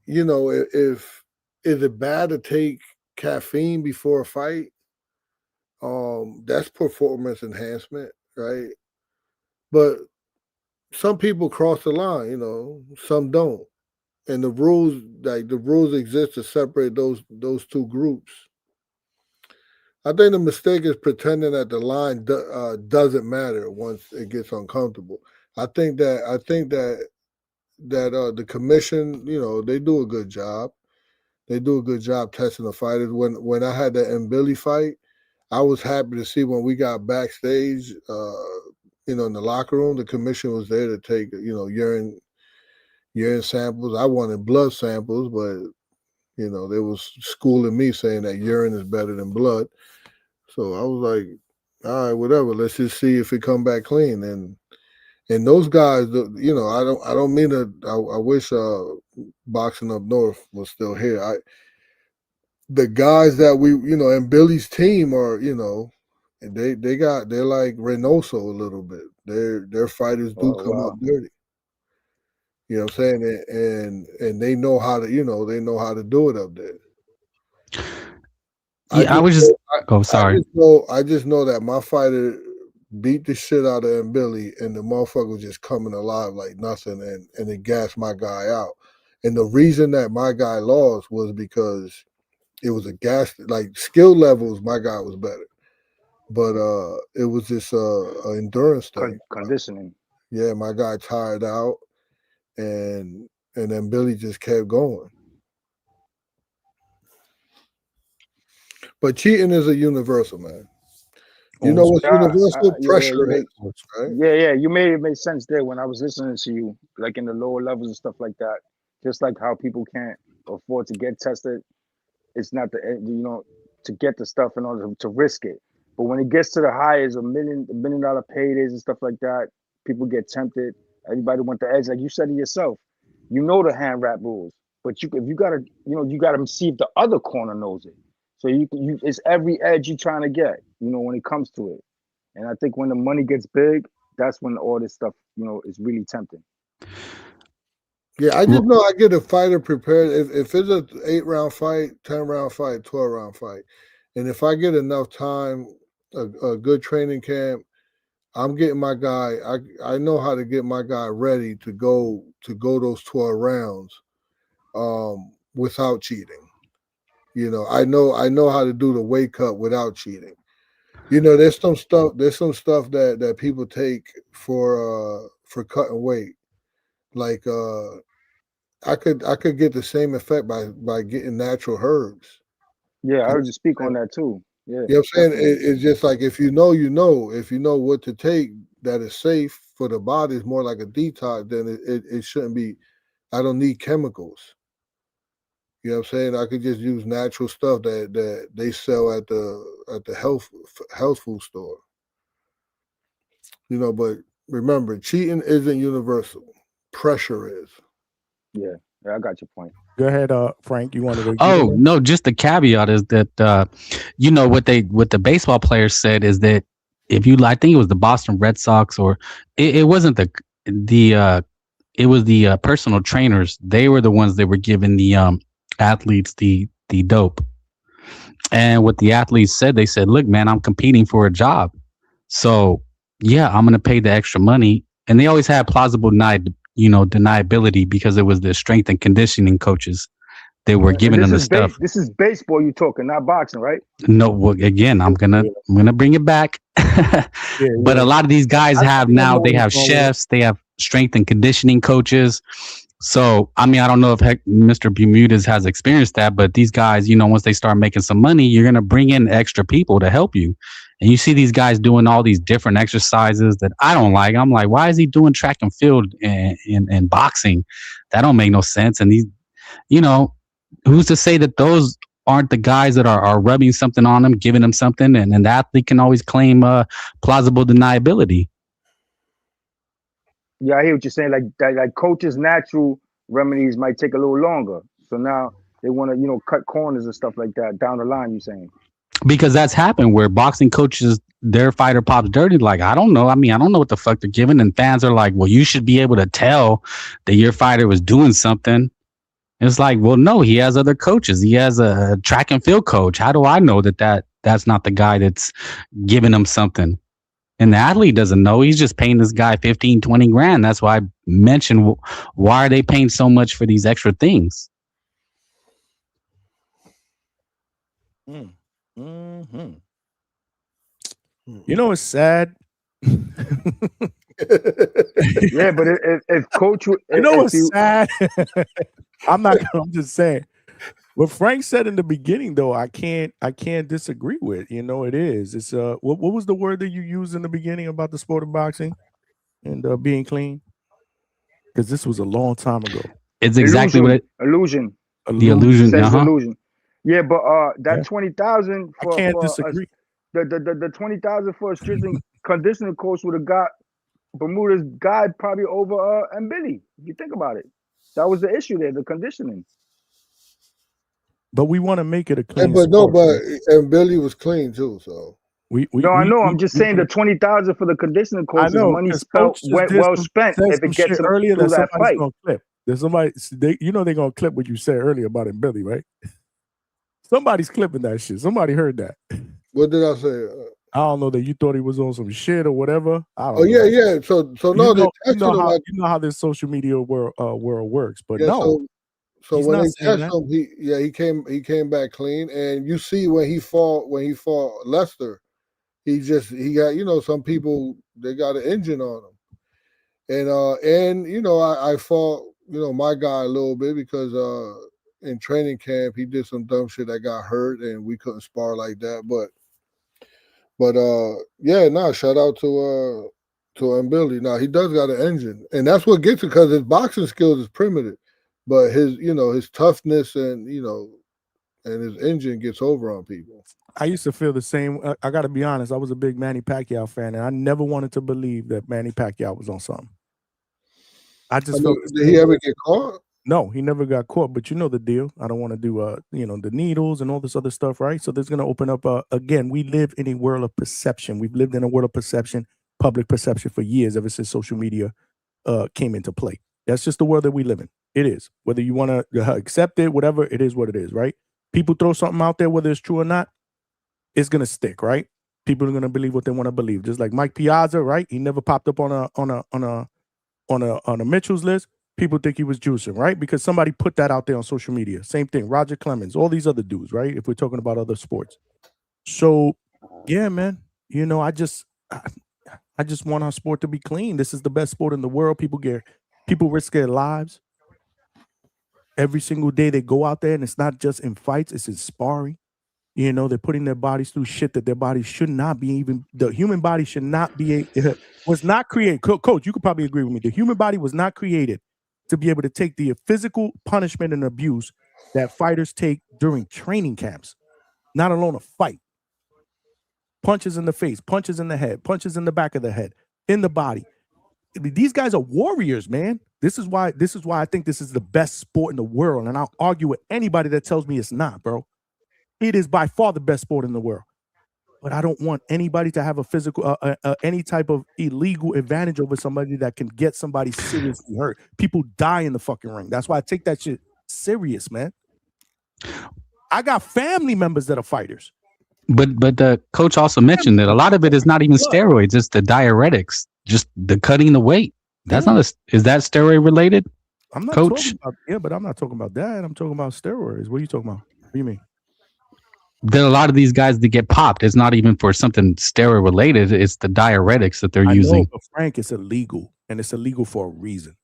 if is it bad to take caffeine before a fight? That's performance enhancement, right? But some people cross the line, some don't. And the rules exist to separate those two groups. I think the mistake is pretending that the line doesn't matter once it gets uncomfortable. I think that the commission, they do a good job. They do a good job testing the fighters. When I had that Billy fight, I was happy to see when we got backstage, in the locker room, the commission was there to take, urine samples. I wanted blood samples, but they was schooling me saying that urine is better than blood. So I was like, all right, whatever. Let's just see if it come back clean. And those guys, I don't mean to. I wish boxing up north was still here. The guys that and Billy's team are, they're like Reynoso a little bit. Their fighters do come up dirty. You know what I'm saying? And they know how to, do it up there. Yeah, I just know that my fighter beat the shit out of Billy, and the motherfucker was just coming alive like nothing, and it gassed my guy out. And the reason that my guy lost was because it was a gas, like skill levels, my guy was better. But it was just endurance thing. Conditioning. Yeah, my guy tired out, and then Billy just kept going. But cheating is a universal, man. You know what's universal? Pressure. Yeah. You made it make sense there when I was listening to you, like in the lower levels and stuff like that. Just like how people can't afford to get tested. It's not to get the stuff in order to risk it. But when it gets to the highest, $1 million paydays and stuff like that, people get tempted. Everybody want the edge, like you said it yourself. You know the hand wrap rules, but you gotta see if the other corner knows it. So it's every edge you're trying to get, when it comes to it. And I think when the money gets big, that's when all this stuff, is really tempting. Yeah, I just know I get a fighter prepared. If it's an 8-round fight, 10-round fight, 12-round fight, and if I get enough time, a good training camp, I'm getting my guy. I know how to get my guy ready to go those 12 rounds, without cheating. I know how to do the weight cut without cheating. There's some stuff that people take for cutting weight. Like I could get the same effect by getting natural herbs. Yeah, I heard you speak on that too. Yeah. You know what I'm saying? It's just like if you know, you know. If you know what to take that is safe for the body, is more like a detox, then it shouldn't be. I don't need chemicals. You know what I'm saying? I could just use natural stuff that they sell at the health food store. You know, but remember, cheating isn't universal. Pressure is. Yeah, I got your point. Go ahead, Frank. You wanted to. Oh no, just the caveat is that you know what the baseball players said is that if you, I think it was the Boston Red Sox, or it wasn't it was the personal trainers. They were the ones that were giving the athletes the dope. And what the athletes said, they said, "Look, man, I'm competing for a job, so yeah, I'm going to pay the extra money." And they always had plausible deniability because it was the strength and conditioning coaches. They were giving them the stuff. This is baseball you talking, not boxing, right? No, well, again, I'm gonna bring it back. But a lot of these guys they have chefs, they have strength and conditioning coaches. So, I mean, I don't know if Mr. Bermudez has experienced that, but these guys, once they start making some money, you're gonna bring in extra people to help you. And you see these guys doing all these different exercises that I don't like. I'm like, why is he doing track and field and boxing? That don't make no sense. And these, who's to say that those aren't the guys that are rubbing something on them, giving them something, and the athlete can always claim plausible deniability. Yeah, I hear what you're saying. Like coaches' natural remedies might take a little longer. So now they want to, cut corners and stuff like that down the line, you're saying. Because that's happened where boxing coaches, their fighter pops dirty. Like, I don't know. I mean, I don't know what the fuck they're giving. And fans are like, well, you should be able to tell that your fighter was doing something. It's like, well, no, he has other coaches. He has a track and field coach. How do I know that's not the guy that's giving him something? And the athlete doesn't know. He's just paying this guy 15, 20 grand. That's why I mentioned, why are they paying so much for these extra things? Mm-hmm. It's sad. Yeah, but if coach, it's sad. I'm just saying. What Frank said in the beginning, though, I can't disagree with. It is. It's what was the word that you used in the beginning about the sport of boxing and being clean? Because this was a long time ago. It's exactly illusion. The illusion. Illusion. Yeah, but that 20,000 for I can't disagree. The 20,000 for a strength and conditioning coach would have got Bermuda's guy probably over and Billy. If you think about it, that was the issue there, the conditioning. But we want to make it a clean. And Billy was clean too. So I know. I'm just saying the 20,000 for the conditioning coach is money well spent if it gets earlier through that fight. Gonna clip. There's somebody they're gonna clip what you said earlier about it, Billy, right? Somebody's clipping that shit. Somebody heard that. What did I say? I don't know that you thought he was on some shit or whatever. I don't know. Yeah. So no, you know how this social media world works, but yeah, no. So when they catch him, he came back clean, and you see when he fought Lester, he got some people, they got an engine on him, and I fought my guy a little bit because in training camp he did some dumb shit that got hurt and we couldn't spar like that, but shout out to Billy. Now he does got an engine, and that's what gets it because his boxing skills is primitive. But his toughness and his engine gets over on people. I used to feel the same. I got to be honest. I was a big Manny Pacquiao fan, and I never wanted to believe that Manny Pacquiao was on something. Did he ever get caught? No, he never got caught. But you know the deal. I don't want to do the needles and all this other stuff, right? So there's going to open up. Again, we live in a world of perception. We've lived in a world of perception, public perception for years, ever since social media came into play. That's just the world that we live in. It is. Whether you want to accept it, whatever, it is what it is, right? People throw something out there, whether it's true or not, it's going to stick, right? People are going to believe what they want to believe. Just like Mike Piazza, right? He never popped up on a Mitchell's list. People think he was juicing, right? Because somebody put that out there on social media. Same thing. Roger Clemens, all these other dudes, right? If we're talking about other sports. So, yeah, man, I just want our sport to be clean. This is the best sport in the world. People risk their lives. Every single day they go out there, and it's not just in fights, it's in sparring. You know, they're putting their bodies through shit that their bodies should not be even. The human body should not be was not created. Coach, you could probably agree with me. The human body was not created to be able to take the physical punishment and abuse that fighters take during training camps, not alone a fight. Punches in the face, punches in the head, punches in the back of the head, in the body. These guys are warriors, man. This is why I think this is the best sport in the world. And I'll argue with anybody that tells me it's not, bro. It is by far the best sport in the world. But I don't want anybody to have a physical, any type of illegal advantage over somebody that can get somebody seriously hurt. People die in the fucking ring. That's why I take that shit serious, man. I got family members that are fighters. But the coach also mentioned that a lot of it is not even steroids; it's the diuretics, just the cutting the weight. That's not is that steroid related? I'm not coach. talking about, but I'm not talking about that. I'm talking about steroids. What are you talking about? What do you mean? There are a lot of these guys that get popped. It's not even for something steroid related. It's the diuretics that they're using. Know, but Frank, it's illegal, and it's illegal for a reason.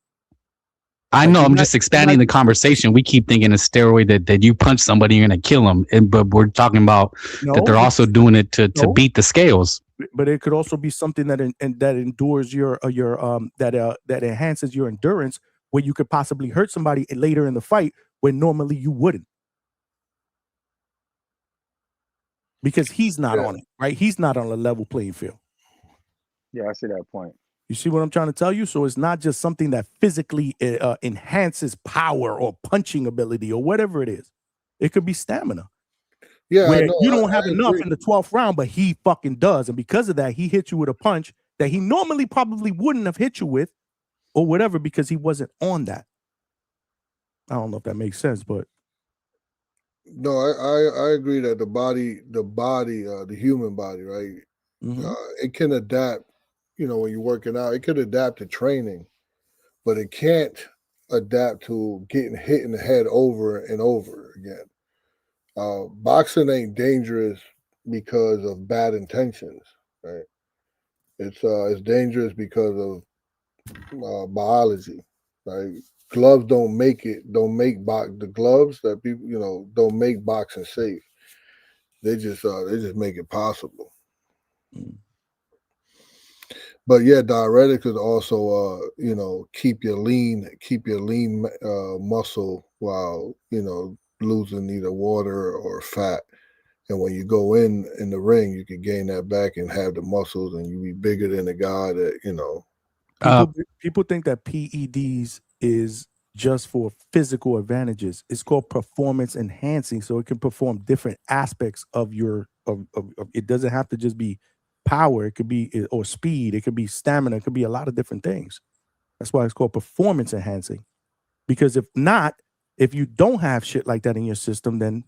I know. I'm just expanding the conversation. We keep thinking a steroid that you punch somebody, you're gonna kill them, but we're talking about that they're also doing it to beat the scales. But it could also be something that that endures your that enhances your endurance, where you could possibly hurt somebody later in the fight when normally you wouldn't, because he's not on it, right? He's not on a level playing field. Yeah, I see that point. You see what I'm trying to tell you? So it's not just something that physically enhances power or punching ability or whatever it is. It could be stamina. Yeah, where I know, you don't have I enough agree. in the 12th round, but he fucking does. And because of that, he hits you with a punch that he normally probably wouldn't have hit you with or whatever, because he wasn't on that. I don't know if that makes sense, but No, I agree that the human body, right? It can adapt. You know, when you're working out, it could adapt to training, but it can't adapt to getting hit in the head over and over again. Boxing ain't dangerous because of bad intentions, right? It's dangerous because of biology, right? Gloves don't make the gloves that people don't make boxing safe. They just make it possible. But yeah, diuretics is also keep your lean muscle while losing either water or fat. And when you go in the ring, you can gain that back and have the muscles, and you be bigger than the guy that people think that PEDs is just for physical advantages. It's called performance enhancing, so it can perform different aspects of your of it doesn't have to just be power. It could be or speed. It could be stamina. It could be a lot of different things. That's why it's called performance enhancing. Because if you don't have shit like that in your system, then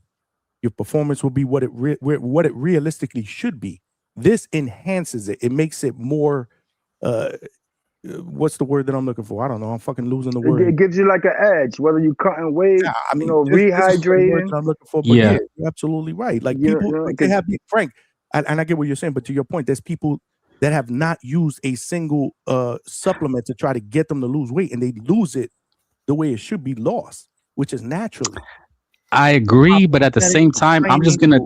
your performance will be what it realistically should be. This enhances it. It makes it more. What's the word that I'm looking for? I don't know. I'm fucking losing the word. It gives you like an edge, whether you cutting weight, Yeah, I mean, this is the word rehydrating. that I'm looking for. But yeah, you're absolutely right. Like people, they have Frank, and I get what you're saying. But to your point, there's people that have not used a single supplement to try to get them to lose weight, and they lose it the way it should be lost, which is naturally. I agree, but at the same time, I'm just gonna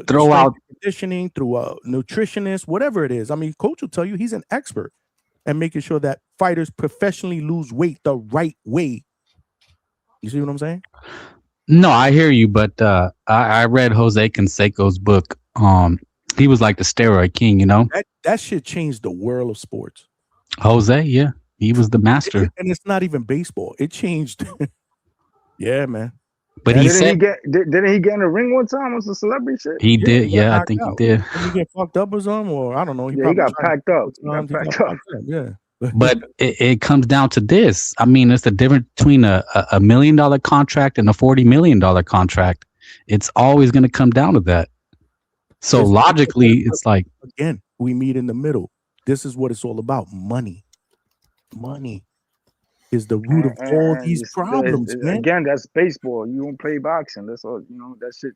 throw out conditioning through a nutritionist, whatever it is. I mean, coach will tell you he's an expert at making sure that fighters professionally lose weight the right way. You see what I'm saying? No, I hear you, but I read Jose Canseco's book. He was like the steroid king, you know. That shit changed the world of sports. Jose, yeah, he was the master. And it's not even baseball. It changed. Yeah, man. But didn't he get in the ring one time on some celebrity shit? He did, yeah, I think he did. Did he get fucked up or something? Or I don't know. He got packed up. Yeah. But it comes down to this. I mean, it's the difference between a $1 million contract and a $40 million contract. It's always going to come down to that. So logically, it's like, again, we meet in the middle. This is what it's all about. Money is the root of all these problems, man. Again, that's baseball. You don't play boxing. That's all. That shit.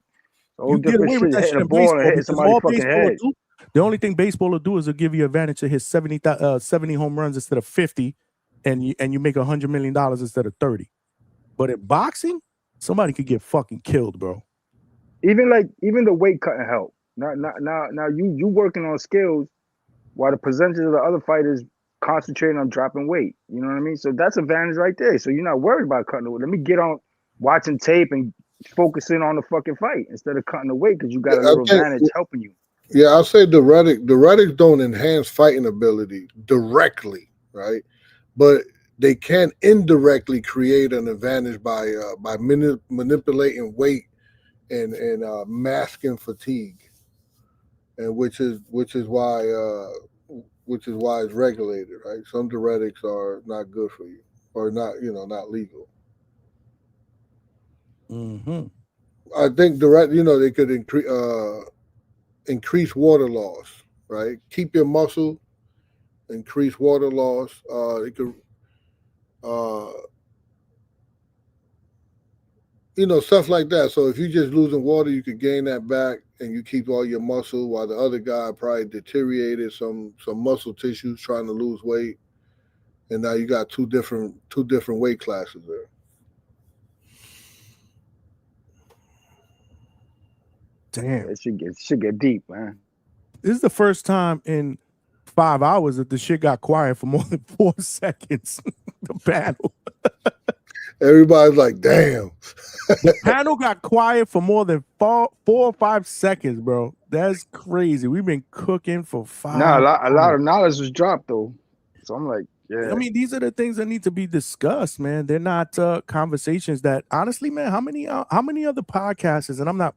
You get away with that shit in baseball because all baseball will do. The only thing baseball will do is it'll give you advantage to hit 70 home runs instead of 50, and you make $100 million instead of 30. But in boxing, somebody could get fucking killed, bro. even the weight cutting help. Now you working on skills while the percentage of the other fighters concentrating on dropping weight. You know what I mean? So that's advantage right there. So you're not worried about cutting the weight. Let me get on watching tape and focusing on the fucking fight instead of cutting the weight because you got a little advantage helping you. Yeah, I'll say diuretics don't enhance fighting ability directly, right? But they can indirectly create an advantage by manipulating weight and masking fatigue, and which is why it's regulated, right? Some diuretics are not good for you, or not legal. Mm-hmm. I think they could increase water loss, right? Keep your muscle, increase water loss. It could, stuff like that. So if you're just losing water, you could gain that back, and you keep all your muscle, while the other guy probably deteriorated some muscle tissues trying to lose weight, and now you got two different weight classes there. Damn, it should get deep, man. This is the first time in 5 hours that the shit got quiet for more than 4 seconds. The panel. Everybody's like, damn. The panel got quiet for more than 4 or 5 seconds, bro. That's crazy. We've been cooking for 5 a lot of knowledge was dropped though. So I'm like, yeah. I mean, these are the things that need to be discussed, man. They're not conversations that, honestly, man, how many other podcasts, and I'm not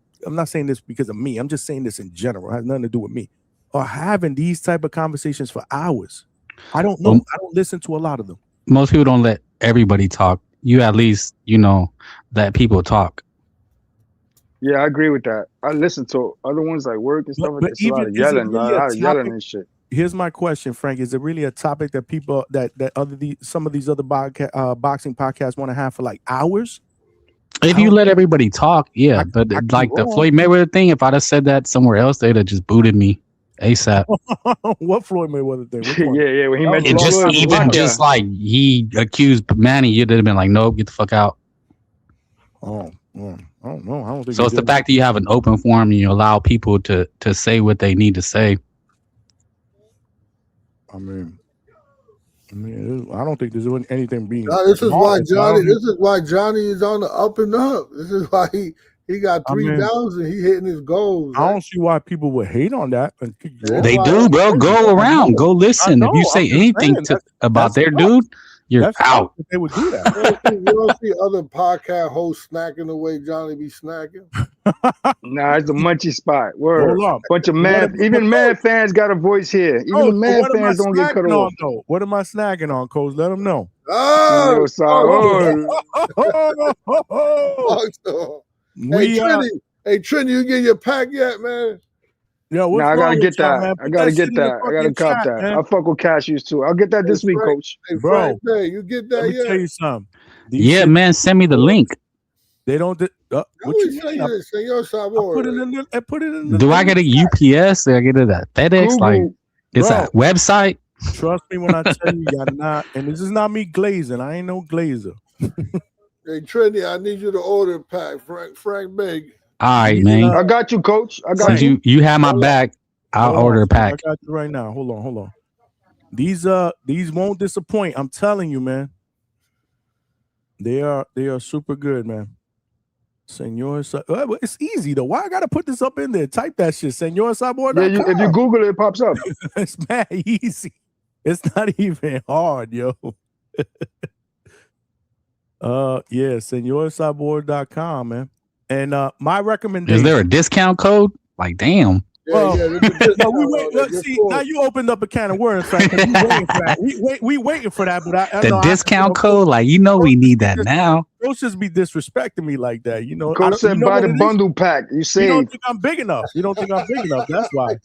saying this because of me, I'm just saying this in general, it has nothing to do with me, are having these type of conversations for hours. I don't know. I don't listen to a lot of them. Most people don't let everybody talk. You at least, let people talk. Yeah, I agree with that. I listen to other ones like work and stuff. It's a lot of yelling, and shit. Here's my question, Frank. Is it really a topic that people some of these other boxing podcasts want to have for like hours? If you let everybody talk, yeah. But like the Floyd Mayweather thing, if I'd have said that somewhere else, they'd have just booted me ASAP. What Floyd Mayweather thing? Yeah. When he mentioned just like he accused Manny, you'd have been like, nope, get the fuck out. Oh, I don't know. I don't think so. It's the fact that you have an open forum and you allow people to say what they need to say. I mean, I don't think there's anything being. This is why Johnny is on the up and up. This is why he got 3,000. He hitting his goals. I don't see why people would hate on that. They do, bro. Go around, go listen. If you say anything about their dude, you're out. They would do that. You don't see other podcast hosts snacking the way Johnny be snacking. Nah, it's the munchy spot. Word. Bunch of even man fans got a voice here. Even the man fans don't get cut off. What am I snacking on, Coach? Let them know. Hey, Trini, you get your pack yet, man? Yo, I gotta get that. I gotta get that. I gotta cop that. I fuck with cashews too. I'll get that this week, Coach. Hey, bro, you get that Let me yet? tell you something. Yeah, man, send me the link. They don't. What you mean? I put it in. Do I get a UPS? Do I get it at FedEx? Google. Like, it's a website. Trust me when I tell you, you're not. And this is not me glazing. I ain't no glazer. Hey, Trini, I need you to order a pack. Frank Big. All right, man. I got you, Coach. I got Since you. You have my back. I'll order a pack. I got you right now. Hold on. These won't disappoint. I'm telling you, man. They are super good, man. Senor, it's easy though. Why I gotta put this up in there? Type that shit, SenorSabor.com. Yeah, if you Google it, it pops up. It's mad easy. It's not even hard, yo. SenorSabor.com, man. And my recommendation. Is there a discount code? Like, damn. Now you opened up a can of worms, Frank. We waiting for that, but the discount code, like we need that now. Don't just be disrespecting me like that, Coach said buy the bundle pack. You say you don't think I'm big enough. That's why.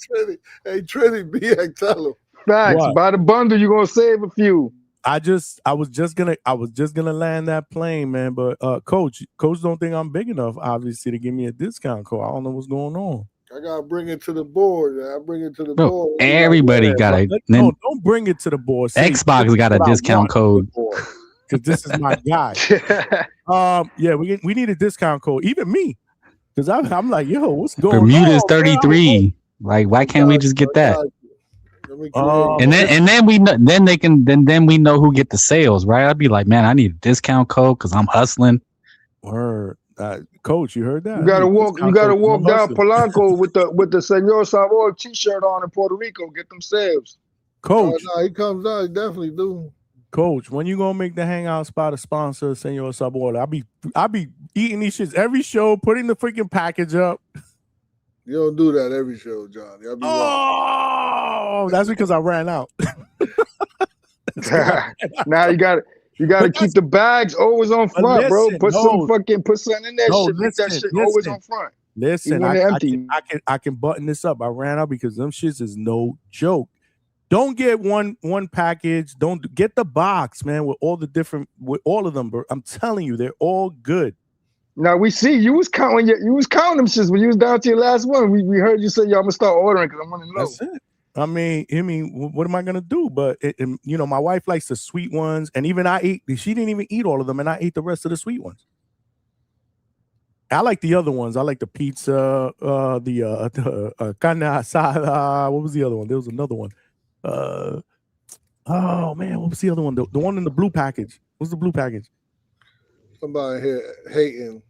Hey, Trini, BX, tell him. Facts. Buy the bundle. You're gonna save a few. I was just gonna land that plane, man. But coach don't think I'm big enough, obviously, to give me a discount code. I don't know what's going on. I gotta bring it to the board. I bring it to the board. Everybody got it. Don't bring it to the board. Xbox got a discount code. Because this is my guy. We need a discount code. Even me. Because I'm like, yo, what's going Bermuda's on? 33. Like, why can't we just get that? Oh, And then we know, then we know who get the sales, right? I'd be like, man, I need a discount code because I'm hustling. Word, Coach, you heard that? You gotta walk down Polanco with the Senor Sabor T-shirt on in Puerto Rico. Get them sales. Coach. No, he comes out. He definitely do. Coach, when you gonna make the Hangout spot a sponsor, Senor Sabor? I be eating these shits every show, putting the freaking package up. You don't do that every show, Johnny. I'll be Oh, that's because I ran out. Now you got to keep the bags always on front, bro. Put something in that shit. Make that shit always on front. Listen, Even when they're empty. I can button this up. I ran out because them shits is no joke. Don't get one package. Don't get the box, man, with all of them. Bro. I'm telling you, they're all good. Now we see you was counting them shits when you was down to your last one. We heard you say, "Yo, I'm gonna start ordering because I'm gonna know." That's it. I mean, what am I gonna do? But my wife likes the sweet ones, and even I ate. She didn't even eat all of them, and I ate the rest of the sweet ones. I like the other ones. I like the pizza, the carne asada. What was the other one? There was another one. Oh man, what was the other one? The one in the blue package. What's the blue package? Somebody here hating.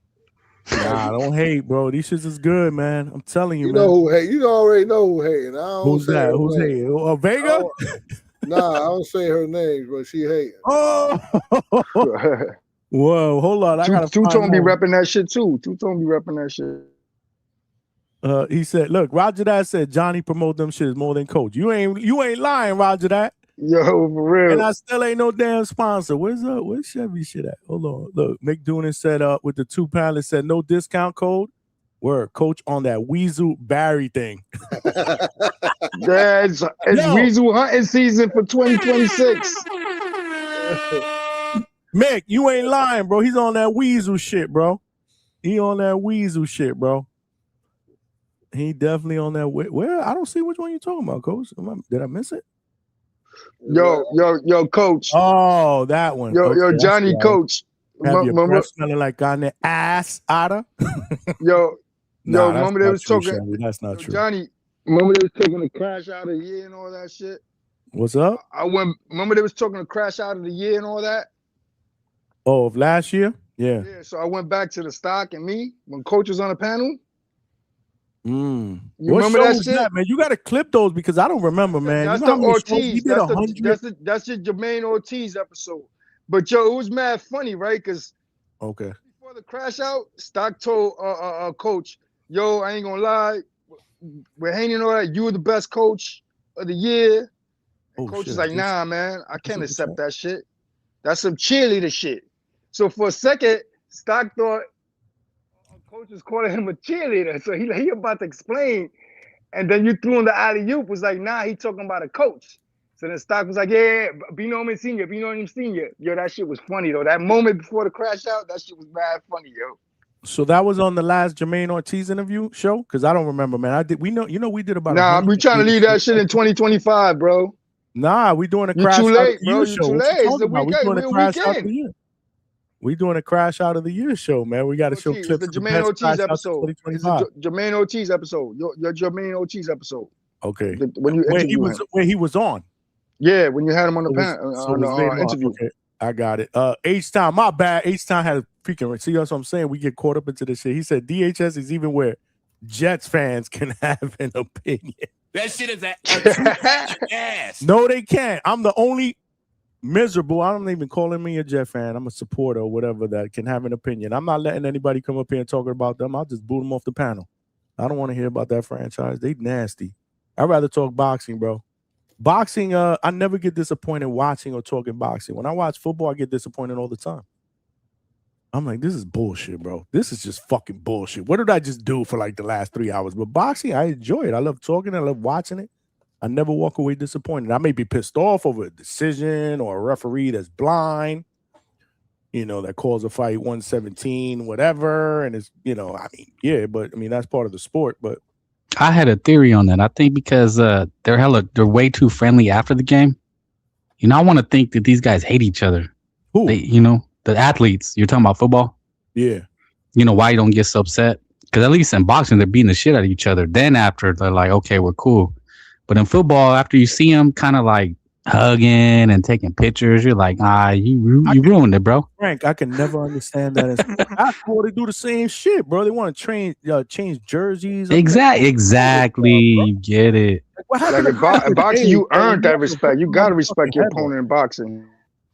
Nah, don't hate, bro. These shits is good, man. I'm telling you, You man. know who hate. You already know who hating. Who's that? Who's hating? Vega? Nah, I don't say her name, but she hating. Oh, whoa! Hold on, I gotta. Two-Tone be repping that shit too. Two-Tone be repping that shit. He said, "Look, Roger that said Johnny promote them shits more than Coach. You ain't lying, Roger that. Yo, for real. And I still ain't no damn sponsor. Where's Chevy shit at? Hold on. Look, Mick Doonan said with the 2 pallets said no discount code. Word, Coach on that Weasel Barry thing. Yeah, it's Weasel hunting season for 2026. Mick, you ain't lying, bro. He's on that Weasel shit, bro. He on that Weasel shit, bro. He definitely on that. Where? I don't see which one you're talking about, Coach. Did I miss it? Yo, Coach. Oh, that one. Yo, Johnny, Coach. Have your breath smelling like on the ass, Ada? Remember they was talking. Shelby. That's not true. Johnny, remember they was talking to crash out of the year and all that shit? What's up? Remember they was talking to crash out of the year and all that? Oh, of last year? Yeah. Yeah, so I went back to the stock and me when Coach was on the panel. You remember that shit? Man? You got to clip those because I don't remember, man. That's you know the Ortiz. That's the Jermaine Ortiz episode. But yo, it was mad funny, right? Because before the crash out, Stock told Coach, "Yo, I ain't gonna lie, we're hanging all that. You were the best coach of the year." And Coach is like, "Nah, man, I can't accept that shit. That's some cheerleader shit." So for a second, Stock thought Coach was calling him a cheerleader. So he about to explain. And then you threw in the alley-oop, was like, nah, he talking about a coach. So then Stock was like, yeah, Bino him senior. Yo, that shit was funny, though. That moment before the crash out, that shit was mad funny, yo. So that was on the last Jermaine Ortiz interview show? Because I don't remember, man. We did about Nah, we trying to leave that shit in 2025, bro. Nah, we doing a crash out of the year show. We doing a crash out of the year. We doing a crash out of the year show, man. We got to show clips. The Jermaine Ortiz episode. It's the Jermaine Ortiz episode. Your Jermaine Ortiz episode. Okay. When you where he was on. Yeah, when you had him on the interview. Okay. I got it. H-Town, my bad. H-Town had a freaking. See, that's what I'm saying. We get caught up into this shit. He said DHS is even where Jets fans can have an opinion. That shit is a ass. No, they can't. I'm the only miserable. I don't even call me a Jet fan. I'm a supporter or whatever that can have an opinion. I'm not letting anybody come up here and talk about them. I'll just boot them off the panel. I don't want to hear about that franchise. They nasty. I'd rather talk boxing, bro. Boxing, I never get disappointed watching or talking boxing. When I watch football, I get disappointed all the time. I'm like, this is bullshit, bro. This is just fucking bullshit. What did I just do for like the last 3 hours? But boxing, I enjoy it. I love talking. I love watching it. I never walk away disappointed. I may be pissed off over a decision or a referee that's blind, that calls a fight 117, whatever. And it's, but that's part of the sport. But I had a theory on that. I think because they're way too friendly after the game. I want to think that these guys hate each other. Who? The athletes. You're talking about football? Yeah. Why you don't get so upset? Because at least in boxing, they're beating the shit out of each other. Then after, they're like, okay, we're cool. But in football, after you see them kind of like hugging and taking pictures, you're like, you ruined it, bro. Frank, I can never understand that. In basketball, they do the same shit, bro. They want to change jerseys. Exactly. You get it. What Like happened in boxing, you earned that respect. You gotta respect your head, opponent in boxing.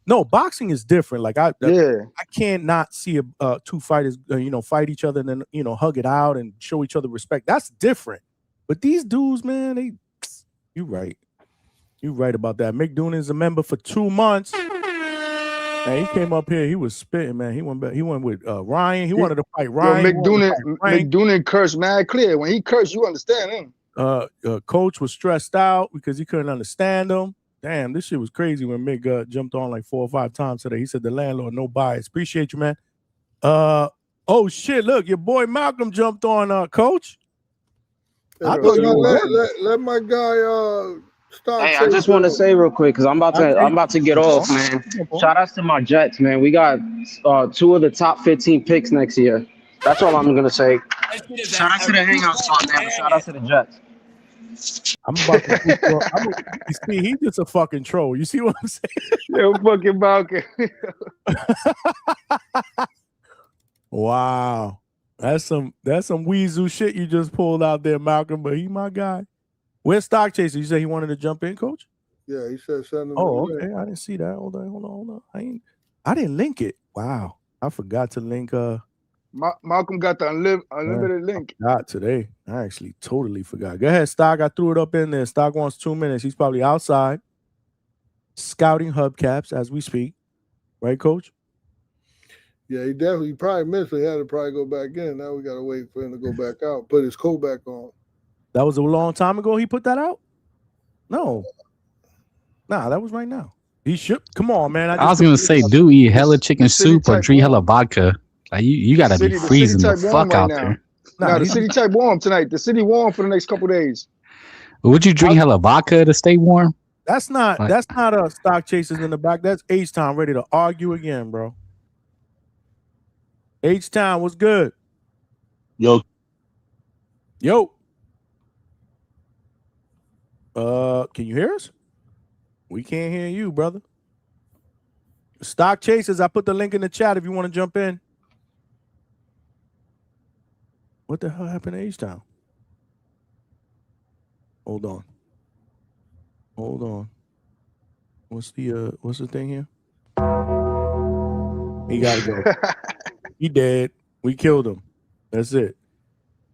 No, boxing is different. Like I can't not see two fighters, fight each other and then hug it out and show each other respect. That's different. But these dudes, man, you right. You right about that. Mick Doonan is a member for 2 months. Man, he came up here. He was spitting, man. He went with Ryan. He wanted to fight Ryan. Mick Doonan cursed mad clear. When he cursed, you understand him. Coach was stressed out because he couldn't understand him. Damn, this shit was crazy when Mick jumped on like 4 or 5 times today. He said the landlord, no bias. Appreciate you, man. Oh shit, look, your boy Malcolm jumped on Coach. I thought let my guy start. Hey, I just want to say real quick because I'm about to get off, man. Shout outs to my Jets, man. We got 2 of the top 15 picks next year. That's all I'm gonna say. Shout out to the Hangout spot, man. But shout out to the Jets. I'm about to see, he's just a fucking troll. You see what I'm saying? Yo, fucking Malcolm. Wow. That's some weasel shit you just pulled out there, Malcolm, but he my guy. Where's Stock Chaser? You said he wanted to jump in, Coach? Yeah, he said send him. Oh, okay. I didn't see that. Hold on. I didn't link it. Wow. I forgot to link Malcolm got the unlimited link. Not today. I actually totally forgot. Go ahead, Stock. I threw it up in there. Stock wants 2 minutes. He's probably outside scouting hubcaps as we speak. Right, Coach? Yeah, he probably missed it. He had to probably go back in. Now we got to wait for him to go back out. Put his coat back on. That was a long time ago he put that out? No. Nah, that was right now. He should. Come on, man. I was going to say, do eat hella chicken soup or drink hella vodka. Like you got to be freezing the fuck out there. Nah, the city type warm tonight. The city warm for the next couple days. Would you drink hella vodka to stay warm? That's not a Stock Chasers in the back. That's H-Town ready to argue again, bro. H-Town, what's good? Yo. Can you hear us? We can't hear you, brother. Stock Chasers, I put the link in the chat if you want to jump in. What the hell happened to H-Town? Hold on. What's the thing here? He gotta go. He dead. We killed him. That's it.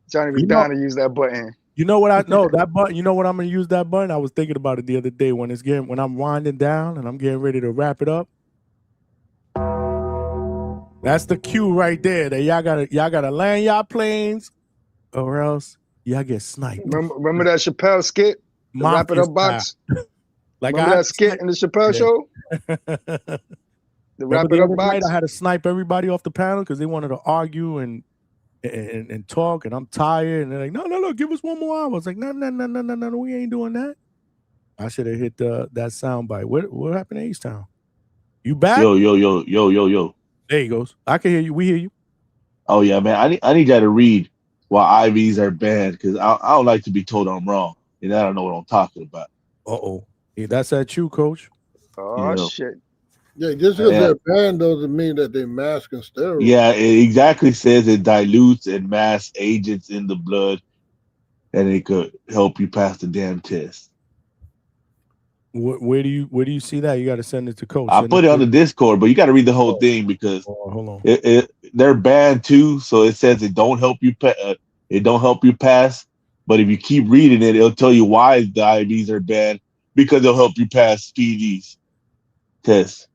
Johnny was down to use that button. You know what I know that button? You know what I'm gonna use that button? I was thinking about it the other day when I'm winding down and I'm getting ready to wrap it up. That's the cue right there. That y'all gotta land y'all planes, or else y'all get sniped. Remember that Chappelle skit? The wrap it up box. Remember that skit in the Chappelle show? The wrap it up box. I had to snipe everybody off the panel because they wanted to argue and talk, and I'm tired. And they're like, no, give us 1 more hour. I was like, no, we ain't doing that. I should have hit that sound bite. What happened to H-Town? You back? Yo. There he goes. I can hear you. We hear you. Oh yeah, man. I need y'all to read why IVs are banned because I don't like to be told I'm wrong, and I don't know what I'm talking about. Yeah, that's at you, Coach. Oh shit. Yeah, just because they're banned doesn't mean that they mask and steroids. Yeah, it exactly says it dilutes and masks agents in the blood, and it could help you pass the damn test. Where do you see that? You got to send it to Coach. I put it on the Discord, but you got to read the whole thing because hold on. They're banned too. So it says it don't help you. It don't help you pass. But if you keep reading it, it'll tell you why the IVs are banned because they'll help you pass PD's tests.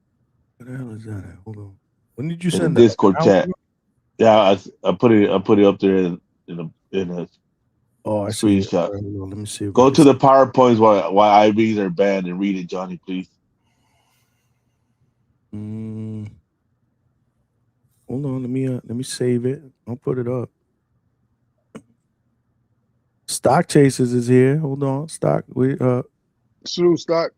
What the hell is that? Hold on. When did you In send the that? Discord chat? Yeah, I put it up there in a I see it. screenshot. Hold on, let me see. Go to the PowerPoints why IVs are banned and read it, Johnny, please. Hold on, let me save it. I'll put it up. Stock Chasers is here. Hold on, Stock. Salute, Stock.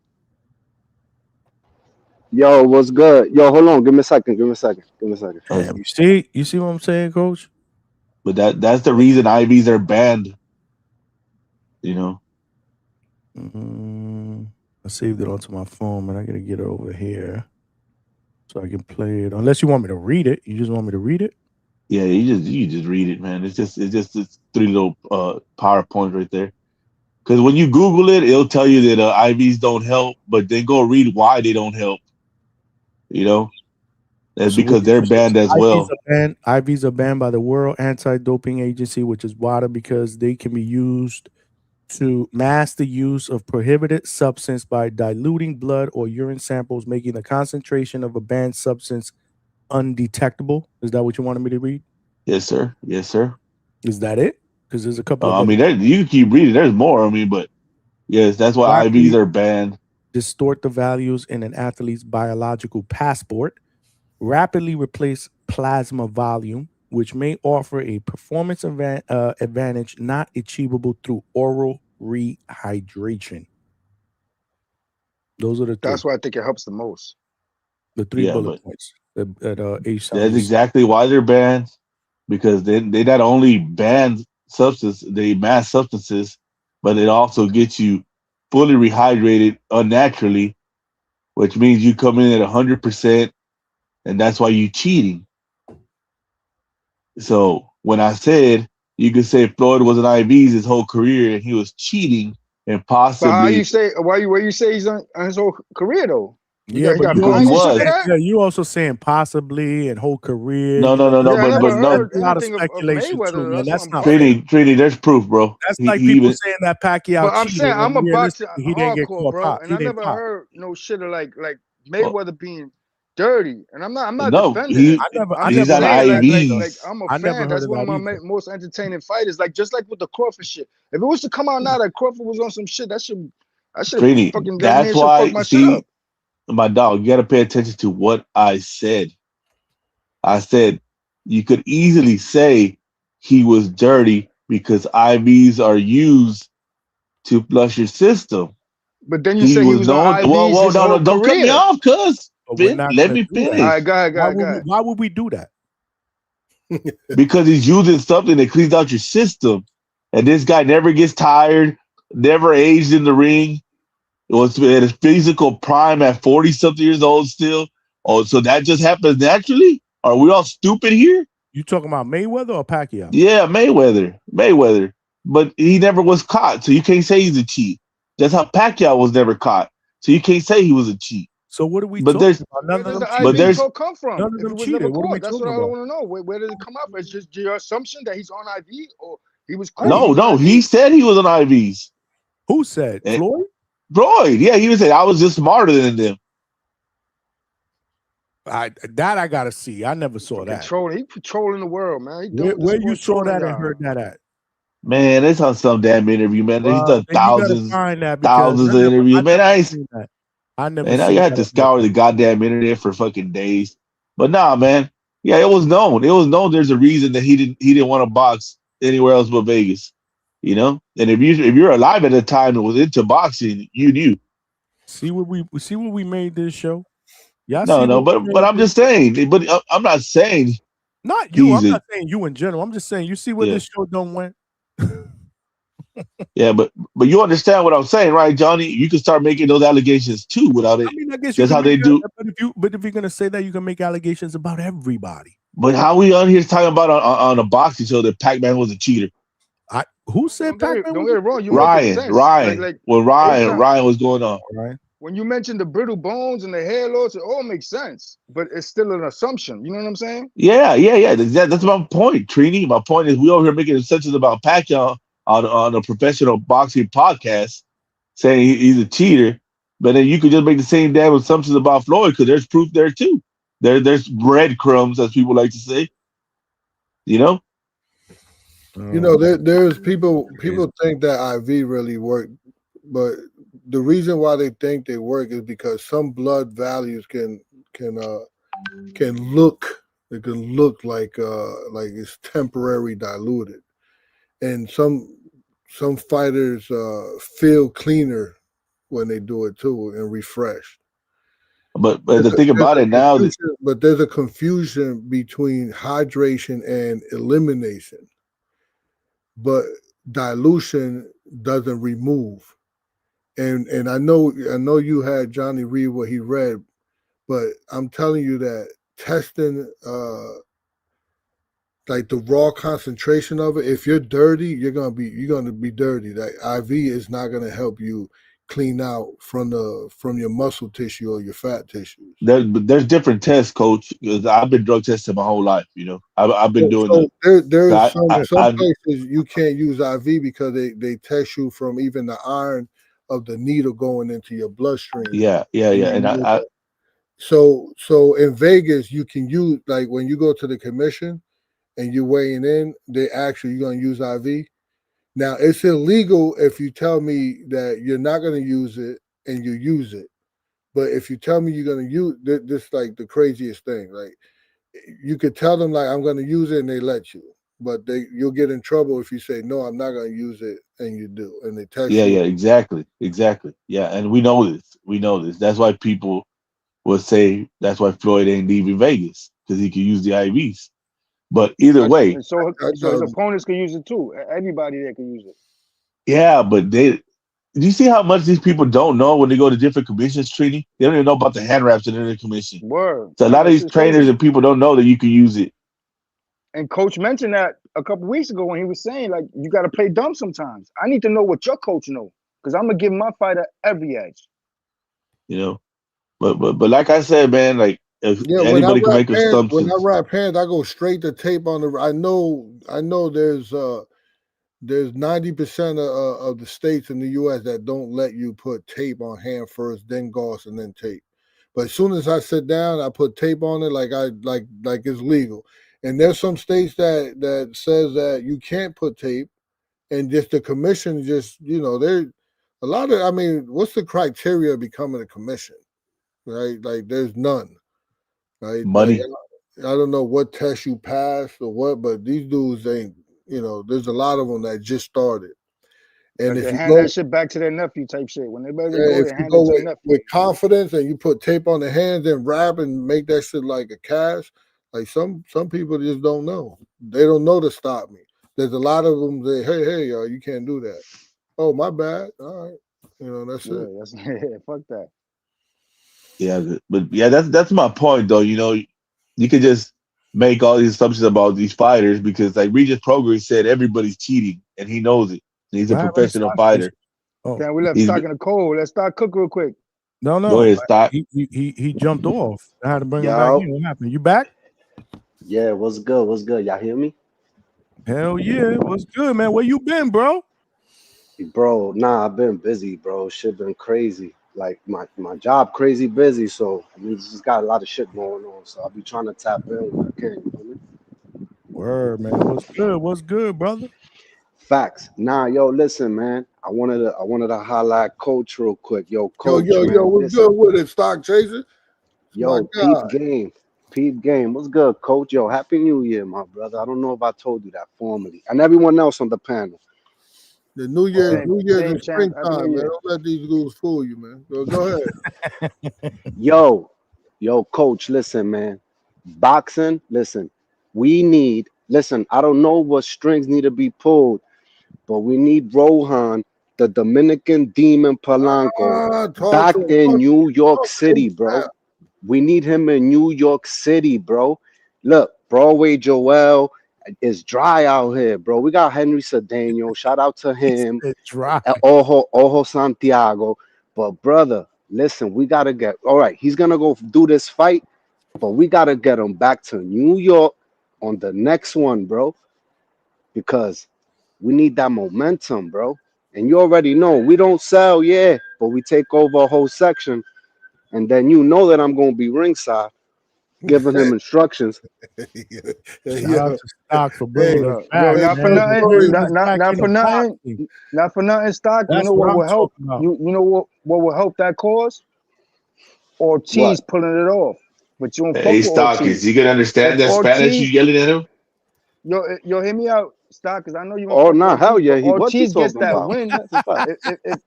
Yo, what's good? Yo, hold on. Give me a second. You see what I'm saying, Coach? But that's the reason IVs are banned. You know. I saved it onto my phone, but I gotta get it over here so I can play it. Unless you want me to read it. You just want me to read it? Yeah, you just read it, man. It's just it's 3 little PowerPoints right there. Because when you Google it, it'll tell you that IVs don't help, but then go read why they don't help. You know, that's So because they're banned as well. IVs are banned by the World Anti-Doping Agency, which is WADA, because they can be used to mask the use of prohibited substance by diluting blood or urine samples, making the concentration of a banned substance undetectable. Is that what you wanted me to read? Yes, sir. Yes, sir. Is that it? Because there's a couple of I mean, you can keep reading. There's more. I mean, but yes, that's why IVs are banned. Distort the values in an athlete's biological passport, rapidly replace plasma volume, which may offer a performance advantage not achievable through oral rehydration. Those are the 3. That's why I think it helps the most. The 3 bullet points at age 7. That's exactly why they're banned, because they not only ban they mask substances, but it also gets you fully rehydrated unnaturally, which means you come in at 100%, and that's why you cheating. So when I said you could say Floyd was an IVs his whole career and he was cheating and possibly. But how you say where you say he's on his whole career though? He Yeah, got but blind and shit for that? yeah, you also saying possibly and whole career. No, you know, no, Yeah, I never heard a lot of anything of speculation Mayweather. too, man. That's not Trini, there's proof, bro. That's like people saying that Pacquiao But I'm cheated. saying I'm a when boxer realistically, he didn't get hardcore, caught bro, pop. and He I didn't never pop. heard no shit of like Mayweather being dirty. And I'm not No, defending he- it. I'm he's just on saying like IVs. I'm a I never fan. heard That's of one of that my either. most entertaining fighters. Like just like with the Crawford shit. If it was to come out now that Crawford was on some shit, that should Trini, fucking damn that's near should why. fuck my shit See, up. my dog, you got to pay attention to what I said. I said you could easily say he was dirty because IVs are used to flush your system. But then you He say he was was on known. IVs Well, his no, whole don't cut me career. off, cuz. But we're not Let gonna me do that. finish. All right, go ahead. Why would we do that? Because he's using something that cleans out your system. And this guy never gets tired, never aged in the ring. It was at his physical prime at 40 something years old still. Oh, so that just happens naturally? Are we all stupid here? You talking about Mayweather or Pacquiao? Yeah, Mayweather. But he never was caught, so you can't say he's a cheat. That's how Pacquiao was never caught. So you can't say he was a cheat. So what are we But talking there's about? Where does the IV talk come from? none of If them it was cheated. never What are we caught, that's talking what I about? want to know. Where does it come up? It's just your assumption that he's on IV or he was caught. He was no, on he IV? said he was on IVs. Who said? Floyd? Floyd, yeah, he was saying I was just smarter than them. I gotta see. I never saw that. He patrolling the world, man. He Where you saw that and heard that at? Man, it's on some damn interview, man. He's done Then you gotta thousands find that because of interviews. Man, I seen that. I never Man, seen you had that. to scour the goddamn internet for fucking days. But nah, man. Yeah, it was known. It was known there's a reason that he didn't want to box anywhere else but Vegas. You know? And if you're alive at the time and was into boxing, you knew. See what we made this show? Y'all No, see no, what we but made I'm this just saying. But I'm not saying Not you. I'm he's not saying you in general. I'm just saying you see where Yeah. this show don't went. Yeah, but you understand what I'm saying, right, Johnny? You can start making those allegations too without it. I mean, I guess you That's can how they make do. but if you're gonna say that, you can make allegations about everybody. But how we on here talking about on a boxing show that Pac-Man was a cheater? Who said Pac-Man? Don't get it wrong. You making sense. Ryan. When Ryan was going on. Right. When you mentioned the brittle bones and the hair loss, it all makes sense. But it's still an assumption. You know what I'm saying? Yeah. That's my point, Trini. My point is we over here making assumptions about Pacquiao on a professional boxing podcast, saying he's a cheater. But then you could just make the same damn assumptions about Floyd because there's proof there too. There's breadcrumbs, as people like to say. You know. You know, there's people think that IV really work, but the reason why they think they work is because some blood values can look like it's temporary diluted, and some fighters feel cleaner when they do it too and refreshed. But the thing about it now, but there's a confusion between hydration and elimination. But dilution doesn't remove. And I know you had Johnny read what he read, but I'm telling you that testing like the raw concentration of it, if you're dirty, you're gonna be dirty. That IV is not gonna help you clean out from your muscle tissue or your fat tissues. there's different tests, Coach. Because I've been drug tested my whole life. I've been doing So there's some I've, places you can't use IV because they test you from even the iron of the needle going into your bloodstream. yeah. And So in Vegas you can use, like when you go to the commission and you're weighing in, you're gonna use IV. Now it's illegal if you tell me that you're not gonna use it and you use it. But if you tell me you're gonna use this, like the craziest thing, like you could tell them like I'm gonna use it and they let you, but you'll get in trouble if you say no, I'm not gonna use it and you do, and they test you. yeah, exactly. Yeah, and we know this. That's why people will say that's why Floyd ain't leaving Vegas, because he can use the IVs. But either way, So his opponents can use it too. Everybody there can use it. yeah, but do you see how much these people don't know when they go to different commissions training? They don't even know about the hand wraps in the commission. Word. So a lot of these trainers and people don't know that you can use it. And Coach mentioned that a couple weeks ago when he was saying, like, you got to play dumb sometimes. I need to know what your coach know, because I'm gonna give my fighter every edge. But like I said, man, like if anybody can make assumptions. When I wrap hands, I go straight to tape on the. I know there's 90% of the states in the U.S. that don't let you put tape on hand first, then gauze, and then tape. But as soon as I sit down, I put tape on it like it's legal. And there's some states that says that you can't put tape, and just the commission there's a lot of. I mean, what's the criteria of becoming a commission? Right, like there's none. Right, money. Like, I don't know what test you passed or what, but these dudes ain't. There's a lot of them that just started. And Like if they you hand go, that shit back to their nephew type shit. When they better go, if they you hand go it to their nephew. with confidence and you put tape on the hands and wrap and make that shit like a cast, like some people just don't know. They don't know to stop me. There's a lot of them say, hey, you can't do that. Oh, my bad. All right, that's it. Fuck that. Yeah, but yeah, that's my point though. You could just make all these assumptions about these fighters because, like Regis Progress said, everybody's cheating and he knows it. And he's a professional fighter. Damn, we left Stock in the cold. Let's start cook real quick. No. Go ahead, Stock. He jumped off. I had to bring him back in. What happened? You back? Yeah, what's good? What's good? Y'all hear me? Hell yeah. What's good, man? Where you been, bro? Bro, nah, I've been busy, bro. Shit been crazy. Like my job crazy busy, so I mean just got a lot of shit going on. So I'll be trying to tap in when I can, you know me? Word, man. What's good? What's good, brother? Facts. Nah, yo, listen, man. I wanted to highlight Coach real quick. Yo, Coach, man, what's good with it, Stock Chaser? Yo, peep game. What's good, Coach? Yo, Happy New Year, my brother. I don't know if I told you that formally. And everyone else on the panel. The New Year's and springtime, man. Don't let these dudes fool you, man. Go ahead. Yo, Coach, listen, man. Boxing, listen. I don't know what strings need to be pulled, but we need Rohan, the Dominican Demon Polanco, back in New York City, bro. We need him in New York City, bro. Look, Broadway Joel is dry out here, bro. We got Henry Cedeno. Shout out to him. Dry. Ojo Santiago. But brother, listen, we gotta get all right. He's gonna go do this fight, but we gotta get him back to New York on the next one, bro. Because we need that momentum, bro. And you already know we don't sell, but we take over a whole section. And then you know that I'm gonna be ringside, giving him instructions. Shout out to Stock for bringing us back. Not for nothing, Stock. That's you know what will help? You know what will help that cause? Ortiz pulling it off. But you don't fuck with Stock, Ortiz. is you can understand that Spanish you yelling at him? Yo, hear me out, Stock, because I know you. Oh no, hell yeah, Ortiz gets that about? win.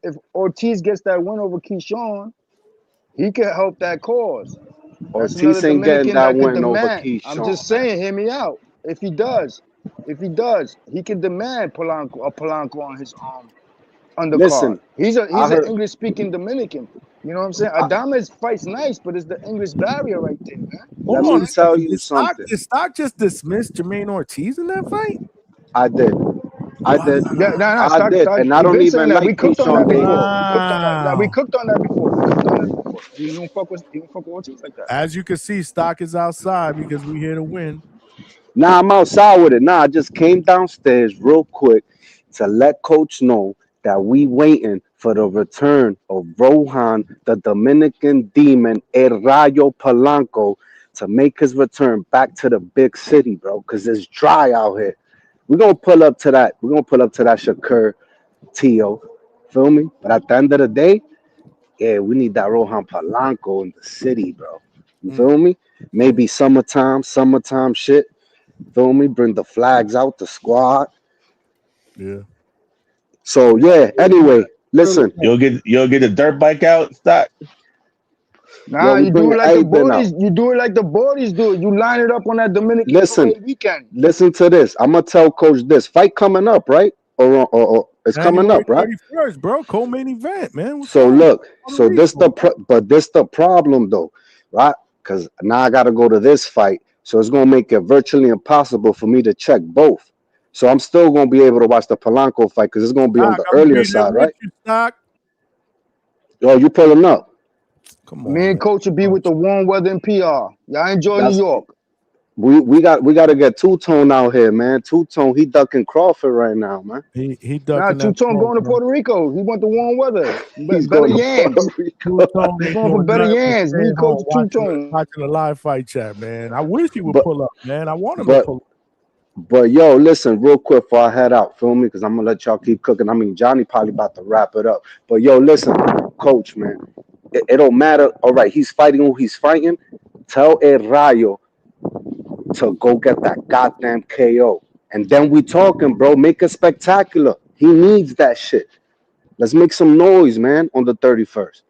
If Ortiz gets that win over Keyshawn, he can help that cause. That's another Ortiz ain't getting Dominican that that could win over demand. I'm Keyshawn, just man. saying, hear me out. If he does, he can demand Polanco on his undercard. Listen, He's I an heard. English speaking Dominican. You know what I'm saying? Adames fights nice, but it's the English barrier right there, man. Let Hold on me a tell second. you something. Did Stock just dismiss Jermaine Ortiz in that fight? I did. I did. Yeah, nah, I did. And I we don't been saying even that. We like cooked on that Keyshawn before. Davis. We cooked on that. Nah, we Wow. cooked on that before. We cooked on that before. He don't fuck with Ortiz like that. As you can see, Stock is outside because we here to win. Nah, I'm outside with it. Nah, I just came downstairs real quick to let Coach know that we waiting for the return of Rohan, the Dominican demon, El Rayo Polanco, to make his return back to the big city, bro, because it's dry out here. We're gonna pull up to that. We're gonna pull up to that Shakur Tio. Feel me? But at the end of the day, yeah, we need that Rohan Polanco in the city, bro. You feel me? Maybe summertime shit. Feel me? Bring the flags out, the squad. Yeah. So yeah. Anyway, listen. You'll get the dirt bike out, Stock. Nah, Yo, we you do bringing it like the everything out. boardies. You do it like the boardies do it. You line it up on that Dominican Listen, parade weekend. listen to this. I'm gonna tell Coach this fight coming up, right? Or it's coming January up, right? 31st, bro. Co-main event, man. What's So up? look, so this the problem though, right? Because now I gotta go to this fight, so it's gonna make it virtually impossible for me to check both. So I'm still gonna be able to watch the Polanco fight because it's gonna be on Stock, the I'm earlier be there side, with right? you, Stock. Yo, you pulling up? Come Me on, and man. Coach will be with the warm weather in PR. Y'all enjoy New That's York. we got to get Two-Tone out here, man. Two-Tone, he ducking Crawford right now, man. He Nah, ducking that Two-Tone smoke, going to man. Puerto Rico. He want the warm weather. He's Better going to yams. Puerto Rico. Two-Tone He's ain't going for doing better nothing but yams. Me staying and Coach home Two-Tone. watching the live fight chat, man. I wish he would But pull up, man. I want him to but pull up. but yo, listen, real quick before I head out, feel me? Because I'm gonna let y'all keep cooking. I mean, Johnny probably about to wrap it up. But yo, listen, Coach, man, it don't matter. All right, he's fighting who he's fighting. Tell El Rayo to go get that goddamn KO. And then we talking, bro. Make it spectacular. He needs that shit. Let's make some noise, man, on the 31st.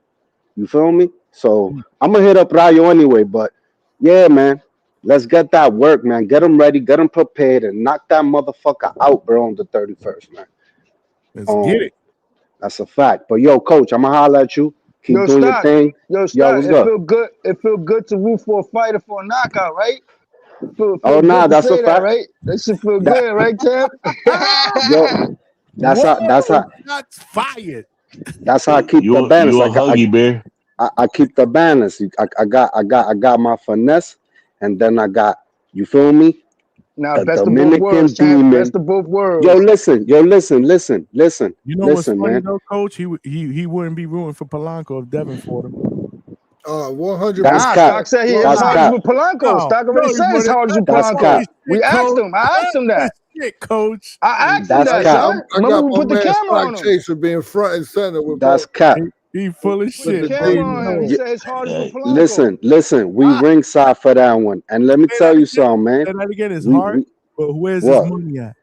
You feel me? So I'm gonna hit up Rayo anyway, but yeah, man. Let's get that work, man. Get him ready, get him prepared, and knock that motherfucker out, bro, on the 31st, man. Let's get it. That's a fact. But yo, Coach, I'm gonna holler at you. Keep Yo, doing your Stock. thing. Yo, Yo, Stock. what's It good? feel good. It feel good to root for a fighter for a knockout, right? Feel Oh, good nah, to that's a say that, fact. right? That should feel That good, right, champ? yo, that's Whoa, how shots fired. I keep the balance. You a huggy bear. I keep the balance. I got my finesse, and then I got, you feel me? Now, The best of both Dominican worlds, champ. demon. Best of both Yo, worlds. listen, You know what's funny man. though, Coach? He wouldn't be rooting for Polanco if Devin fought him. 100%. That's Nah, cap. Stock said That's his heart is cap. with Polanco. No, Stock already he said his wouldn't. heart is with That's Polanco. cap. We asked him. I asked him that. Shit, Coach. I asked him That's that, cap. son. I Remember got we my put the man camera Stock on him. Chase for being front and center with That's both. cap. He full of Put the shit. camera Bro. on him. He said his heart is with Polanco. Listen, we ringside for that one. And let me Say tell that you again. something, man. Say that again. His We heart, but where's his what? money at?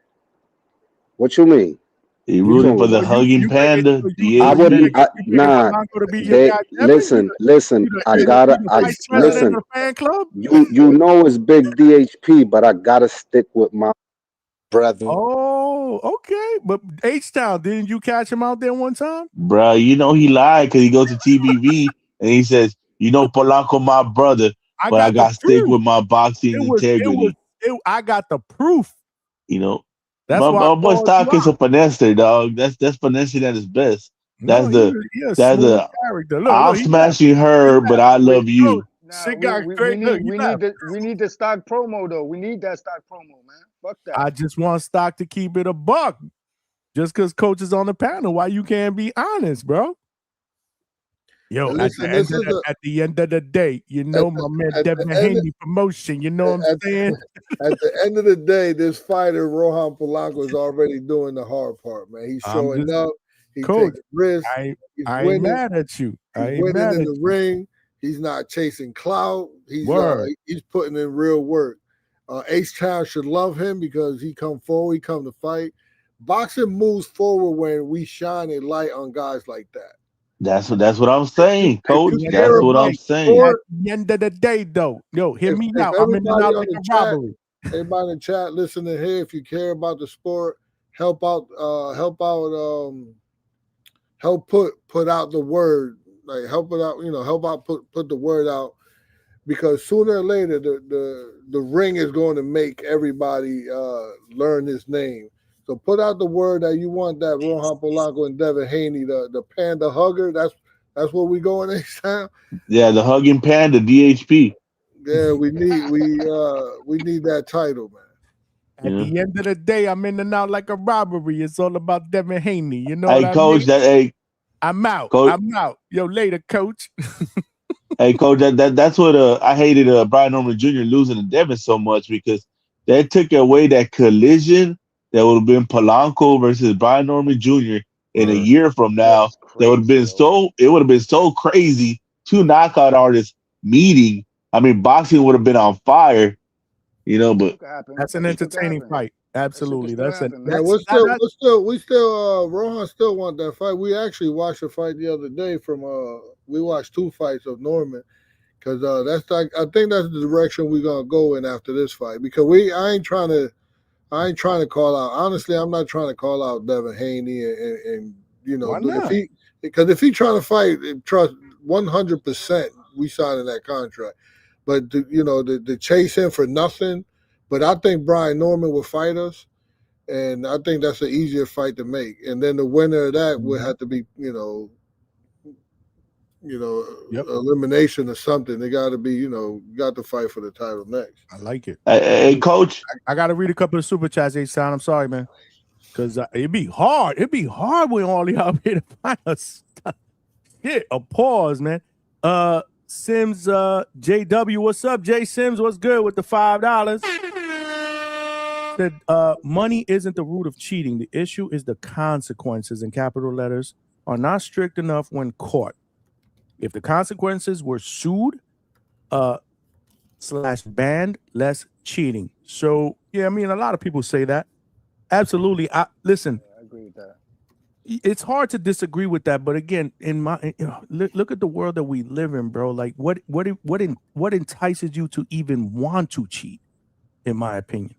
What you mean? He What you rooting for mean? the hugging panda, I wouldn't. DHP. You picking Nah. Polanco to be your They guy, Devin? listen. I You gotta. the I vice president listen. of the fan club? You know it's big DHP, but I gotta stick with my brethren. Oh, okay. But H-Town, didn't you catch him out there one time? Bruh, you know he lied because he goes to TBV and he says, you know, Polanco my brother, I but I got the got to stick proof. with my boxing It integrity. I got the proof. You know, That's why I my boy called you Stock is a out. finesser, dog. That's finessing at his best. No, he a That's smooth the character. I'm Look, he left. smashing her, but I Wait, love you. nah, Shit got straight. Look, he left. we need the stock promo though. We need that stock promo, man. Fuck that. I just want Stock to keep it a buck. Just because Coach is on the panel, why you can't be honest, bro? Yo, Listen, at the end of the day, you know my man Devin Haney promotion. You know what I'm saying? At the end of the day, this fighter Rohan Polanco is already doing the hard part, man. He's showing up. He's Coach, taking risks. I He's ain't winning. mad at you. I He's ain't winning mad in at the you. ring. He's not chasing clout. He's putting in real work. H-Town should love him because he come forward, he come to fight. Boxing moves forward when we shine a light on guys like that. That's what I'm saying, If Coach. you That's care what about I'm the saying. At sport, the end of the day, though, yo, hear me if out. I'm in and everybody out on like the a chat, robbery. everybody in the chat listening here, if you care about the sport, help out, help put out the word, like help it out, help out put the word out, because sooner or later the ring is going to make everybody learn his name. So put out the word that you want that Rohan Polanco and Devin Haney, the panda hugger. That's where we going next time. Yeah, the hugging panda, DHP. Yeah, we need that title, man. At the end of the day, I'm in and out like a robbery. It's all about Devin Haney. You know Hey, what I Coach, mean? I'm out. Coach, I'm out. Yo, later, Coach. hey, Coach, that's what I hated Brian Norman Jr. losing to Devin so much, because that took away that collision that would have been Polanco versus Brian Norman Jr. in a year from now. That would have been it would have been so crazy. Two knockout artists meeting. I mean, boxing would have been on fire, but That's an entertaining fight. Absolutely. That's it. Yeah, we still Rohan still want that fight. We actually watched a fight the other day we watched two fights of Norman, because I think that's the direction we're gonna go in after this fight, because I ain't trying to call out, honestly, I'm not trying to call out Devin Haney and Why not? if he trying to fight, trust 100% we signing that contract. But the chase him for nothing. But I think Brian Norman will fight us, and I think that's an easier fight to make. And then the winner of that would have to be, elimination or something. They got to be, got to fight for the title next. I like it. Hey, Coach. I got to read a couple of super chats, H-Town. I'm sorry, man. Because it'd be hard. It'd be hard when all y'all here to find us. Shit, a pause, man. Sims, JW, what's up? Jay Sims, what's good with the $5? Said, money isn't the root of cheating. The issue is the consequences, in capital letters, are not strict enough when caught. If the consequences were sued, /banned, less cheating. So, yeah, I mean, a lot of people say that. Absolutely. Listen. I agree with that. It's hard to disagree with that, but again, look at the world that we live in, bro. Like, what entices you to even want to cheat? In my opinion,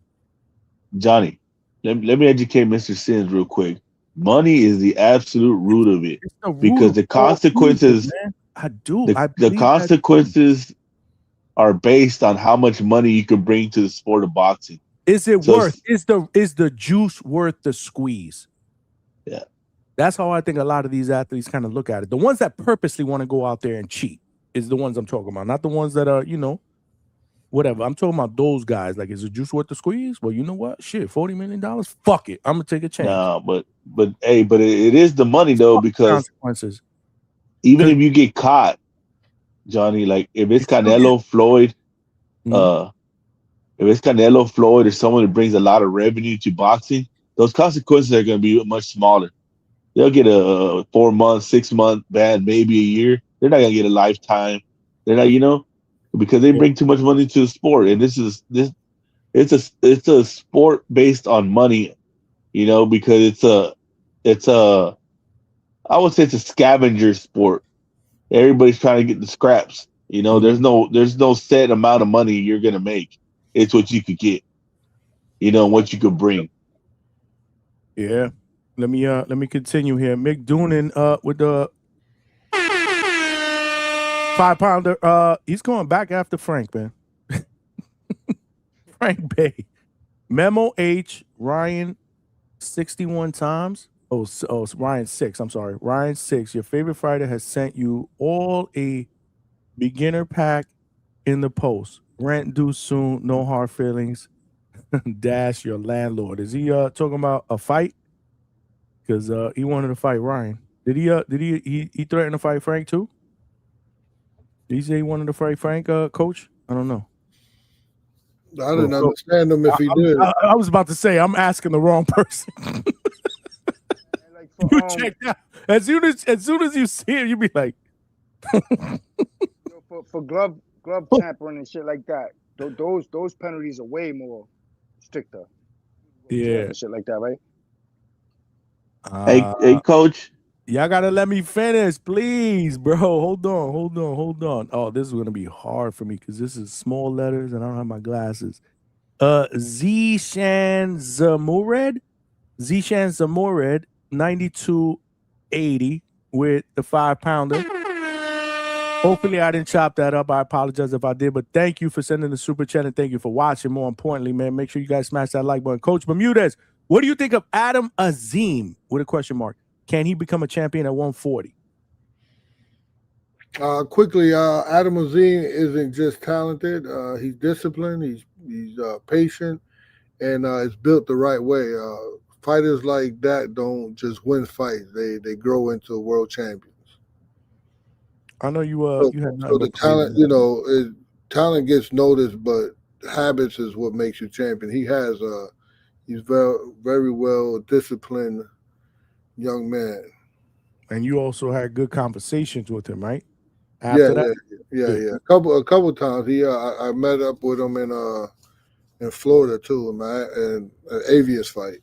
Johnny, let me educate Mr. Sims real quick. Money is the absolute root of it, because the consequences, the consequences are based on how much money you can bring to the sport of boxing. Is it worth? Is the juice worth the squeeze? Yeah. That's how I think a lot of these athletes kind of look at it. The ones that purposely want to go out there and cheat is the ones I'm talking about, not the ones that are, whatever. I'm talking about those guys. Like, is the juice worth the squeeze? Well, you know what? Shit, $40 million? Fuck it. I'm gonna take a chance. No, but it is the money though, because consequences. Even if you get caught, Johnny, like if it's Canelo Floyd, if it's Canelo Floyd or someone that brings a lot of revenue to boxing, those consequences are going to be much smaller. They'll get a 4 month, 6 month ban, maybe a year. They're not going to get a lifetime. They're not, because they bring too much money to the sport. And it's a sport based on money, because I would say it's a scavenger sport. Everybody's trying to get the scraps. There's no set amount of money you're going to make. It's what you could get, what you could bring. Yeah. Let me continue here. Mick Doonan with the 5-pounder. He's going back after Frank, man. Frank Bay. Memo H, Ryan 61 times. Oh, Ryan 6. I'm sorry. Ryan 6. Your favorite fighter has sent you all a beginner pack in the post. Rent due soon. No hard feelings. Dash your landlord. Is he talking about a fight? Because he wanted to fight Ryan. Did he threaten to fight Frank too? Did he say he wanted to fight Frank, Coach? I don't know. I didn't understand him if he did. I was about to say, I'm asking the wrong person. You check out. As soon as you see him, you be like, for glove tampering and shit like that. Those penalties are way more stricter. Yeah, shit like that, right? Hey, Coach. Y'all gotta let me finish, please, bro. Hold on. Oh, this is gonna be hard for me because this is small letters and I don't have my glasses. Zishan Zamured, 9280 with the 5-pounder. Hopefully, I didn't chop that up. I apologize if I did, but thank you for sending the super chat and thank you for watching. More importantly, man, make sure you guys smash that like button. Coach Bermudez, what do you think of Adam Azim with a question mark? Can he become a champion at 140? Quickly, Adam Azim isn't just talented. He's disciplined. He's patient, and it's built the right way. Fighters like that don't just win fights; they grow into world champions. I know you. You had So the talent, talent gets noticed, but habits is what makes you champion. He's very well disciplined young man. And you also had good conversations with him, right? Yeah. A couple times. I met up with him in Florida too, man, in an Avius fight.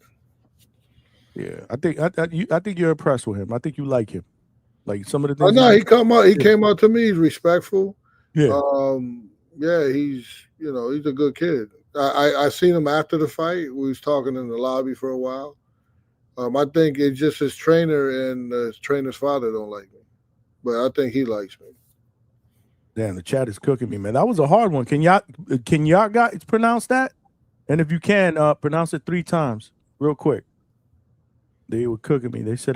Yeah, I think you're impressed with him. I think you like him. Like some of the things. Oh no, he came out to me. He's respectful. Yeah. He's he's a good kid. I seen him after the fight. We was talking in the lobby for a while. I think it's just his trainer and his trainer's father don't like me, but I think he likes me. Damn, the chat is cooking me, man. That was a hard one. Can y'all guys pronounce that? And if you can, pronounce it 3 times, real quick. They were cooking me. They said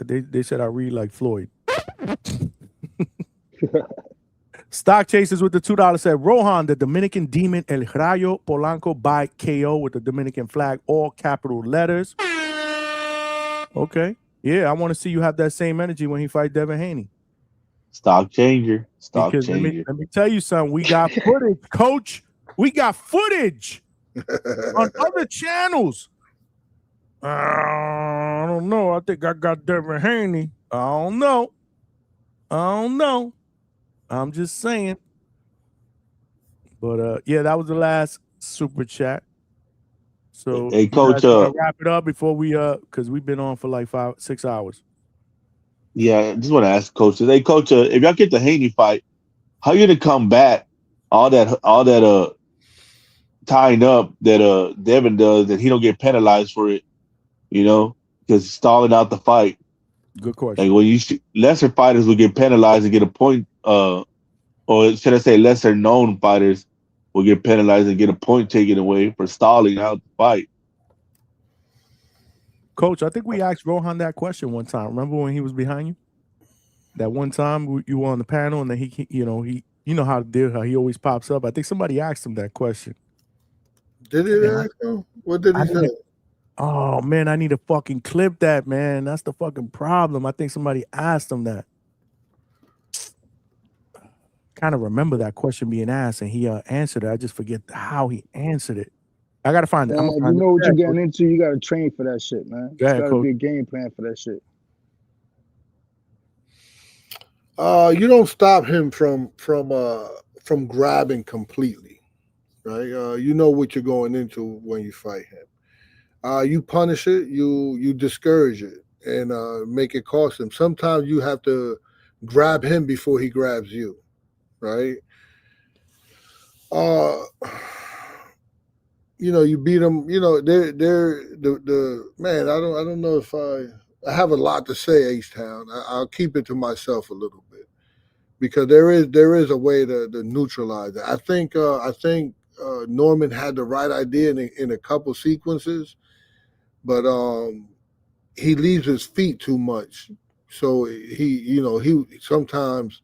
they said I read like Floyd. Stock Chasers with the $2 said Rohan, the Dominican Demon, El Rayo Polanco by KO with the Dominican flag, all capital letters. Okay. Yeah, I want to see you have that same energy when he fight Devin Haney. Stock changer. Let me tell you something. We got footage, Coach. We got footage on other channels. I don't know. I think I got Devin Haney. I don't know. I'm just saying. But yeah, that was the last super chat. So hey, Coach, wrap it up before we because we've been on for like 5-6 hours. Yeah, I just want to ask Coach. Hey, Coach, if y'all get the Haney fight, how you gonna combat all that tying up that Devin does, that he don't get penalized for it? Because he's stalling out the fight. Good question. Like when lesser fighters will get penalized and get a point, or should I say, lesser known fighters will get penalized and get a point taken away for stalling out the fight. Coach, I think we asked Rohan that question one time. Remember when he was behind you? That one time you were on the panel and then he you know how to deal, how he always pops up. I think somebody asked him that question. Did he ask him? What did he say? Oh man, I need to fucking clip that, man. That's the fucking problem. I think somebody asked him that. Kind of remember that question being asked and he answered it. I just forget how he answered it. I gotta find it. You know what you're getting into. You gotta train for that shit, man. Go ahead, gotta Coach. be a game plan for that shit. You don't stop him from grabbing completely, right? You know what you're going into when you fight him. You punish it, you discourage it, and make it cost him. Sometimes you have to grab him before he grabs you, right? You beat them. They're the man. I don't know if I have a lot to say, H-Town. I'll keep it to myself a little bit because there is a way to neutralize it. I think Norman had the right idea in a couple sequences, but he leaves his feet too much. So he sometimes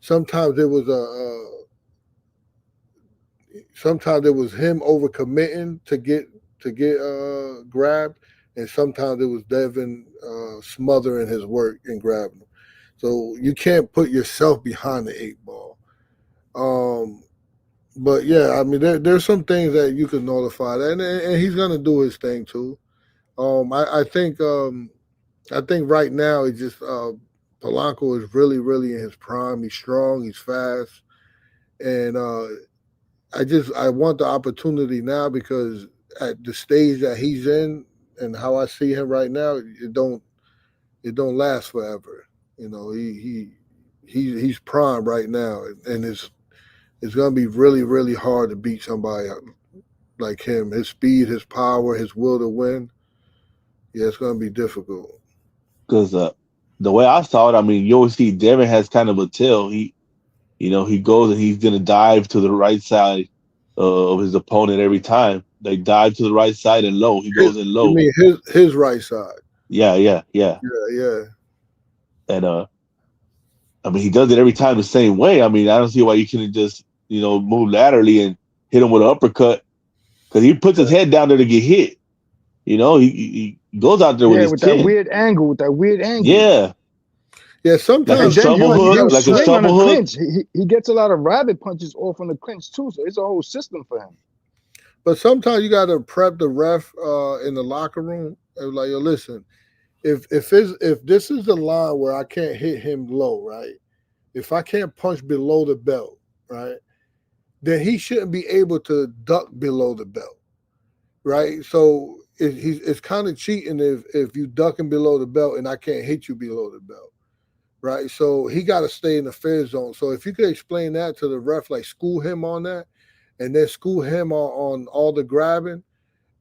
it was sometimes it was him overcommitting to get grabbed, and sometimes it was Devin smothering his work and grabbing him. So you can't put yourself behind the 8 ball. But yeah, I mean there's some things that you can notify that, and he's gonna do his thing too. I think right now it's just Polanco is really, really in his prime. He's strong, he's fast, and I want the opportunity now because at the stage that he's in and how I see him right now, it don't last forever. You know, he's prime right now, and it's gonna be really, really hard to beat somebody like him. His speed, his power, his will to win. Yeah, it's gonna be difficult. Because the way I saw it, I mean, you always see Devin has kind of a tail. He goes and he's gonna dive to the right side of his opponent every time. They dive to the right side and low. He goes in low. You mean his right side? Yeah. Yeah. And I mean, he does it every time the same way. I mean, I don't see why you couldn't just move laterally and hit him with an uppercut, because he puts his head down there to get hit. He goes out there with his chin. That weird angle. Yeah, sometimes like a shovel hook, like a shovel hook. He gets a lot of rabbit punches off on the clinch too, so it's a whole system for him. But sometimes you got to prep the ref in the locker room. And like, yo, listen, if this is the line where I can't hit him low, right? If I can't punch below the belt, right, then he shouldn't be able to duck below the belt, right? So it's kind of cheating if you ducking below the belt and I can't hit you below the belt, right? So he got to stay in the fair zone. So if you could explain that to the ref, like school him on that, and then school him on all the grabbing,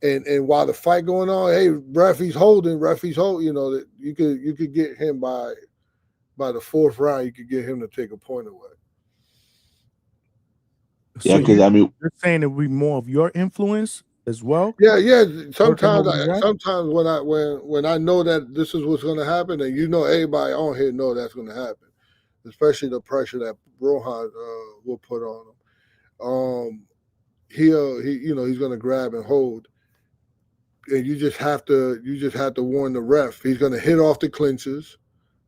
and while the fight going on, hey, ref, he's holding, that you could get him by the fourth round, you could get him to take a point away. Yeah, because I mean, you're saying it would be more of your influence as well. Yeah. Sometimes when I know that this is what's going to happen, and everybody on here know that's going to happen, especially the pressure that Rohan will put on him. He's going to grab and hold, and you just have to warn the ref. He's going to hit off the clinches,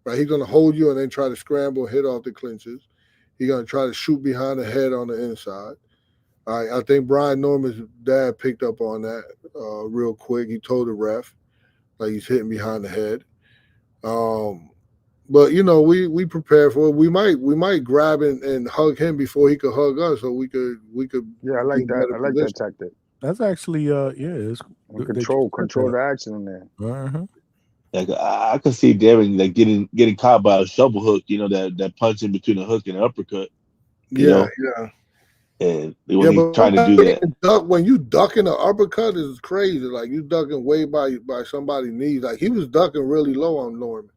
right? He's going to hold you and then try to scramble, hit off the clinches. He's going to try to shoot behind the head on the inside. I think Brian Norman's dad picked up on that real quick. He told the ref, like, he's hitting behind the head. But we prepare for it. We might grab and hug him before he could hug us, so we could. Yeah, I like that. I like that tactic. That's actually it's control the action in there. Uh-huh. Like I could see Devin like getting caught by a shovel hook, that punch in between a hook and an uppercut. Yeah. And when he's trying to do that, when you ducking an uppercut is crazy. Like you ducking way by somebody's knees. Like he was ducking really low on Norman.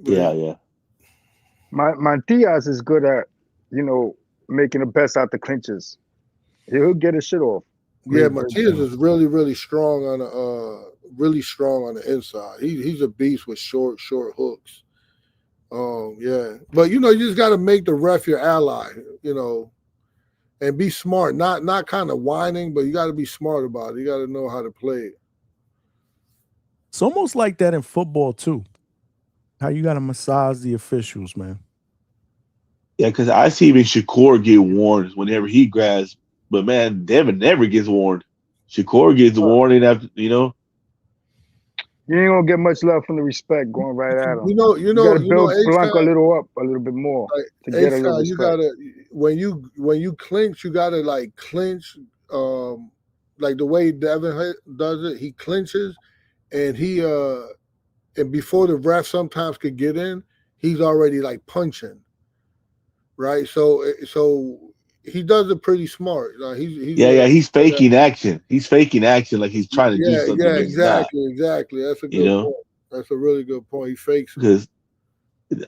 Yeah. Matias is good at, making the best out the clinches. He'll get his shit off. Yeah, Matias is really, really strong on the inside. He's a beast with short hooks. Yeah. But you just gotta make the ref your ally, and be smart. Not kind of whining, but you gotta be smart about it. You gotta know how to play it. It's almost like that in football too. How you gotta massage the officials, man. Yeah, because I see even Shakur get warned whenever he grabs, but man, Devin never gets warned. Shakur gets warning after, You ain't gonna get much love from the respect going right at him. You gotta build Blanco a little bit more to get a little respect. You gotta when you clinch, you gotta like clinch, like the way Devin does it. He clinches, and and before the ref sometimes could get in, he's already like punching, right? So he does it pretty smart. He's faking action. He's faking action like he's trying to do something. Yeah, exactly. That's a good point. That's a really good point. He fakes it. Because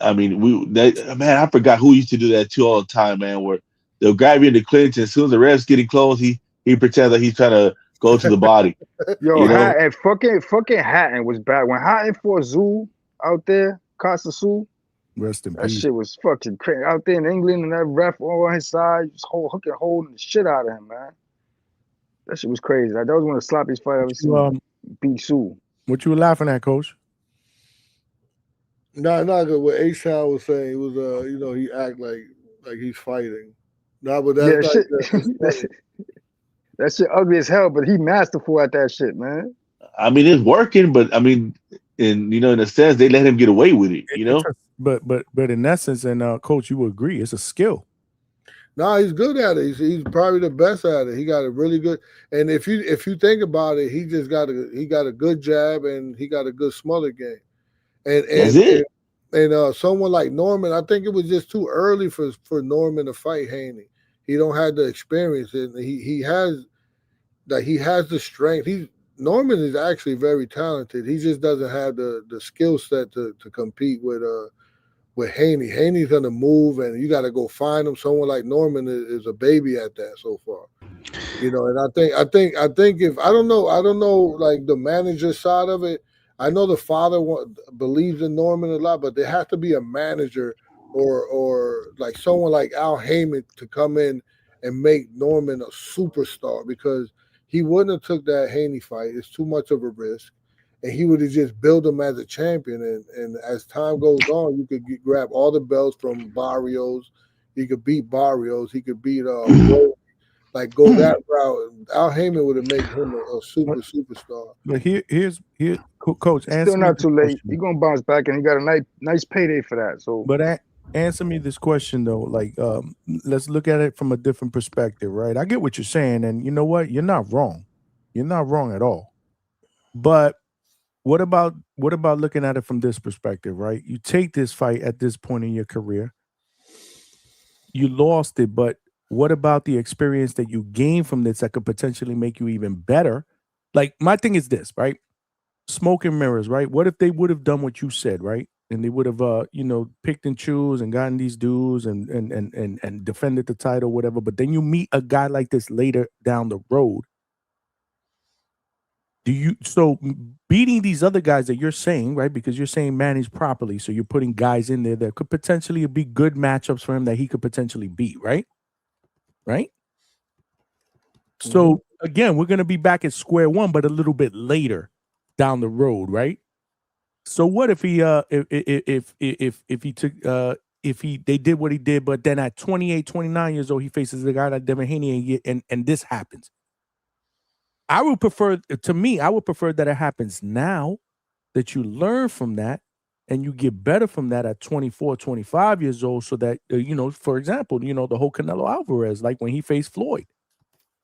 I mean, I forgot who used to do that too all the time, man. Where they'll grab you in the clinch, and as soon as the ref's getting close, he pretends like he's trying to go to the body. And fucking Hatton was bad when Hatton fought Zoo out there, Costa Zoo. Rest in that peace. Shit was fucking crazy out there in England, and that ref on his side, just holding the shit out of him, man. That shit was crazy. That was one of the sloppiest fights I've ever seen. Beat Sue. What you were laughing at, Coach? Not good. What A-Town was saying, it was he act like he's fighting. Nah, but that's that shit ugly as hell, but he masterful at that shit, man. I mean, it's working, but I mean, in a sense, they let him get away with it, But in essence, and Coach, you would agree, it's a skill. No, he's good at it. He's probably the best at it. He got a really good. And if you think about it, he got a good jab and he got a good smother game. And That's it. Someone like Norman, I think it was just too early for Norman to fight Haney. He don't have the experience, and he has the strength. Norman is actually very talented. He just doesn't have the skill set to compete with Haney. Haney's gonna move, and you got to go find him. Someone like Norman is a baby at that so far. And I think if I don't know like the manager side of it. I know the father believes in Norman a lot, but there has to be a manager or like someone like Al Heyman to come in and make Norman a superstar, because he wouldn't have took that Haney fight. It's too much of a risk. And he would have just built him as a champion. And as time goes on, you could grab all the belts from Barrios. He could beat Barrios. He could beat go that route. Al Heyman would have made him a superstar. But here's Coach. It's still not too late. He's gonna bounce back, and he got a nice payday for that. So, but answer me this question though. Like, let's look at it from a different perspective, right? I get what you're saying, and you know what? You're not wrong. You're not wrong at all. But what about looking at it from this perspective, right? You take this fight at this point in your career. You lost it, but what about the experience that you gain from this that could potentially make you even better? Like, my thing is this, right? Smoke and mirrors, right? What if they would have done what you said, right? And they would have, picked and choose and gotten these dudes and defended the title, whatever. But then you meet a guy like this later down the road. So beating these other guys that you're saying, right? Because you're saying manage properly, so you're putting guys in there that could potentially be good matchups for him that he could potentially beat, right? Right? So again, we're gonna be back at square one, but a little bit later down the road, right? So what if he they did what he did, but then at 28, 29 years old, he faces a guy like Devin Haney and this happens. I would prefer that it happens now, that you learn from that and you get better from that at 24, 25 years old, so that, for example, the whole Canelo Alvarez, like when he faced Floyd.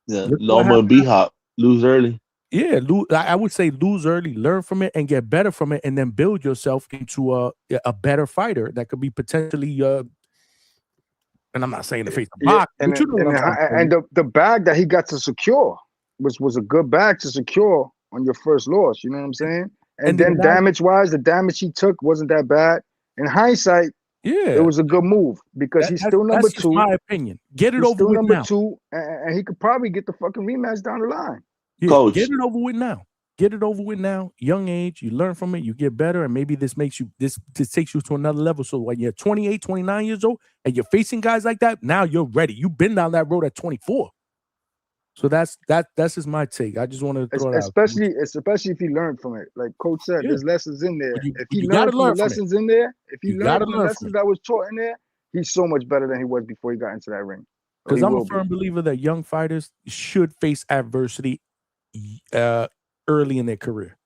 Yeah, Loma and B-Hop, lose early. Yeah, I would say lose early, learn from it, and get better from it, and then build yourself into a better fighter that could be potentially, and I'm not saying to face the box, and the bag that he got to secure was a good bag to secure on your first loss. You know what I'm saying? And then damage-wise, the damage he took wasn't that bad. In hindsight, it was a good move, because he's still number two. That's my opinion. Get it over with now. Number two, and he could probably get the fucking rematch down the line. Yeah, Coach, get it over with now. Get it over with now. Young age, you learn from it, you get better, and maybe this takes you to another level. So when you're 28, 29 years old, and you're facing guys like that, now you're ready. You've been down that road at 24. So that's just my take. I just want to throw it out. Especially if he learned from it. Like Coach said, there's lessons in there. If he learned from the lessons in there, if he learned from the lessons that was taught in there, he's so much better than he was before he got into that ring. Because I'm a firm believer that young fighters should face adversity early in their career,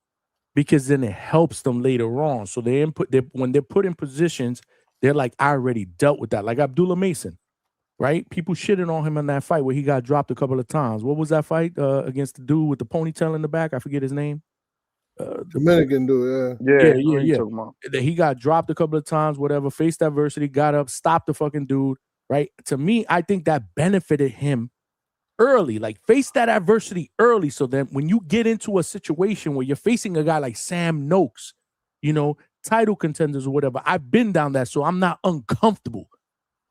because then it helps them later on. So when they're put in positions, they're like, I already dealt with that. Like Abdullah Mason. Right? People shitting on him in that fight where he got dropped a couple of times. What was that fight against the dude with the ponytail in the back? I forget his name. Dominican dude, yeah. He got dropped a couple of times, whatever, faced adversity, got up, stopped the fucking dude, right? To me, I think that benefited him early. Like, face that adversity early, so then when you get into a situation where you're facing a guy like Sam Noakes, title contenders or whatever, I've been down that, so I'm not uncomfortable.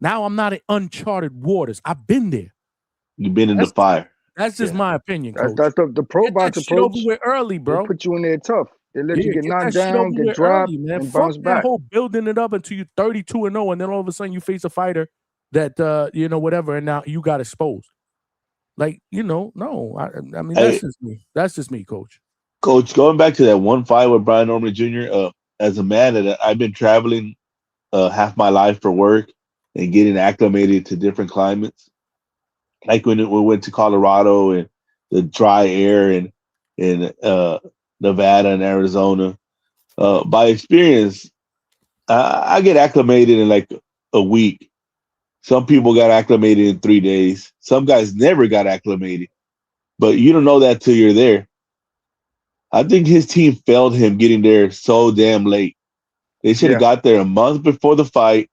Now I'm not in uncharted waters. I've been there. You've been in the fire. That's just my opinion, Coach. That's the pro box approach. Over with early, bro. They put you in there tough. They let you get knocked down, get dropped, and bounce back. That whole building it up until you're 32-0, and then all of a sudden you face a fighter that whatever, and now you got exposed. Like, no. I mean, that's just me. That's just me, Coach. Coach, going back to that one fight with Brian Norman Jr., as a man that I've been traveling half my life for work and getting acclimated to different climates, like when we went to Colorado and the dry air and Nevada and Arizona. By experience, I get acclimated in like a week. Some people got acclimated in 3 days. Some guys never got acclimated. But you don't know that till you're there. I think his team failed him getting there so damn late. They should have Yeah. got there a month before the fight.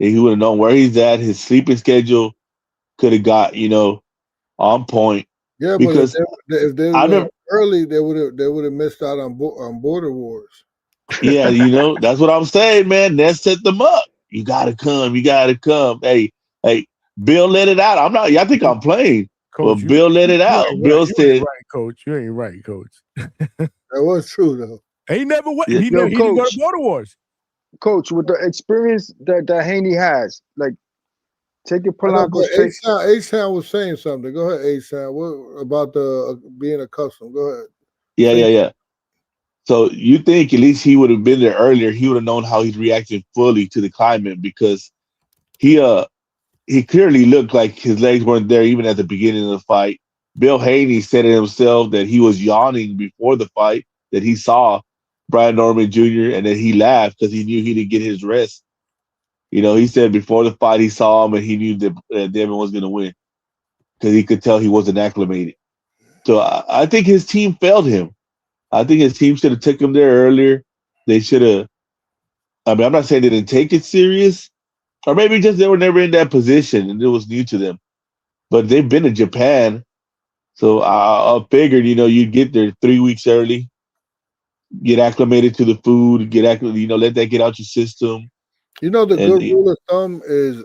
And he would have known where he's at. His sleeping schedule could have got, on point. Yeah, but Because if they I went never, early, they would have missed out on Border Wars. yeah, that's what I'm saying, man. That set them up. You gotta come. You gotta come. Hey, Bill let it out. I think I'm playing. Coach, But Bill let it you out. ain't Bill right. You ain't said, right, Coach. You ain't right, Coach. That was true though. He never went. Yeah. He didn't go to Border Wars. Coach, with the experience that Haney has, like taking I know, Polanco but straight. H-Town was saying something. Go ahead, H-Town. What about the being accustomed? Go ahead. yeah. So you think at least he would have been there earlier, he would have known how he's reacting fully to the climate because he clearly looked like his legs weren't there even at the beginning of the fight. Bill Haney said it himself that he was yawning before the fight, that he saw Brian Norman Jr. and then he laughed because he knew he didn't get his rest. He said before the fight he saw him and he knew that Devin was going to win because he could tell he wasn't acclimated. So I think his team failed him. I think his team should have took him there earlier. They should have. I mean, I'm not saying they didn't take it serious, or maybe just they were never in that position and it was new to them. But they've been to Japan, so I figured you'd get there 3 weeks early, get acclimated to the food, let that get out your system. The good rule of thumb is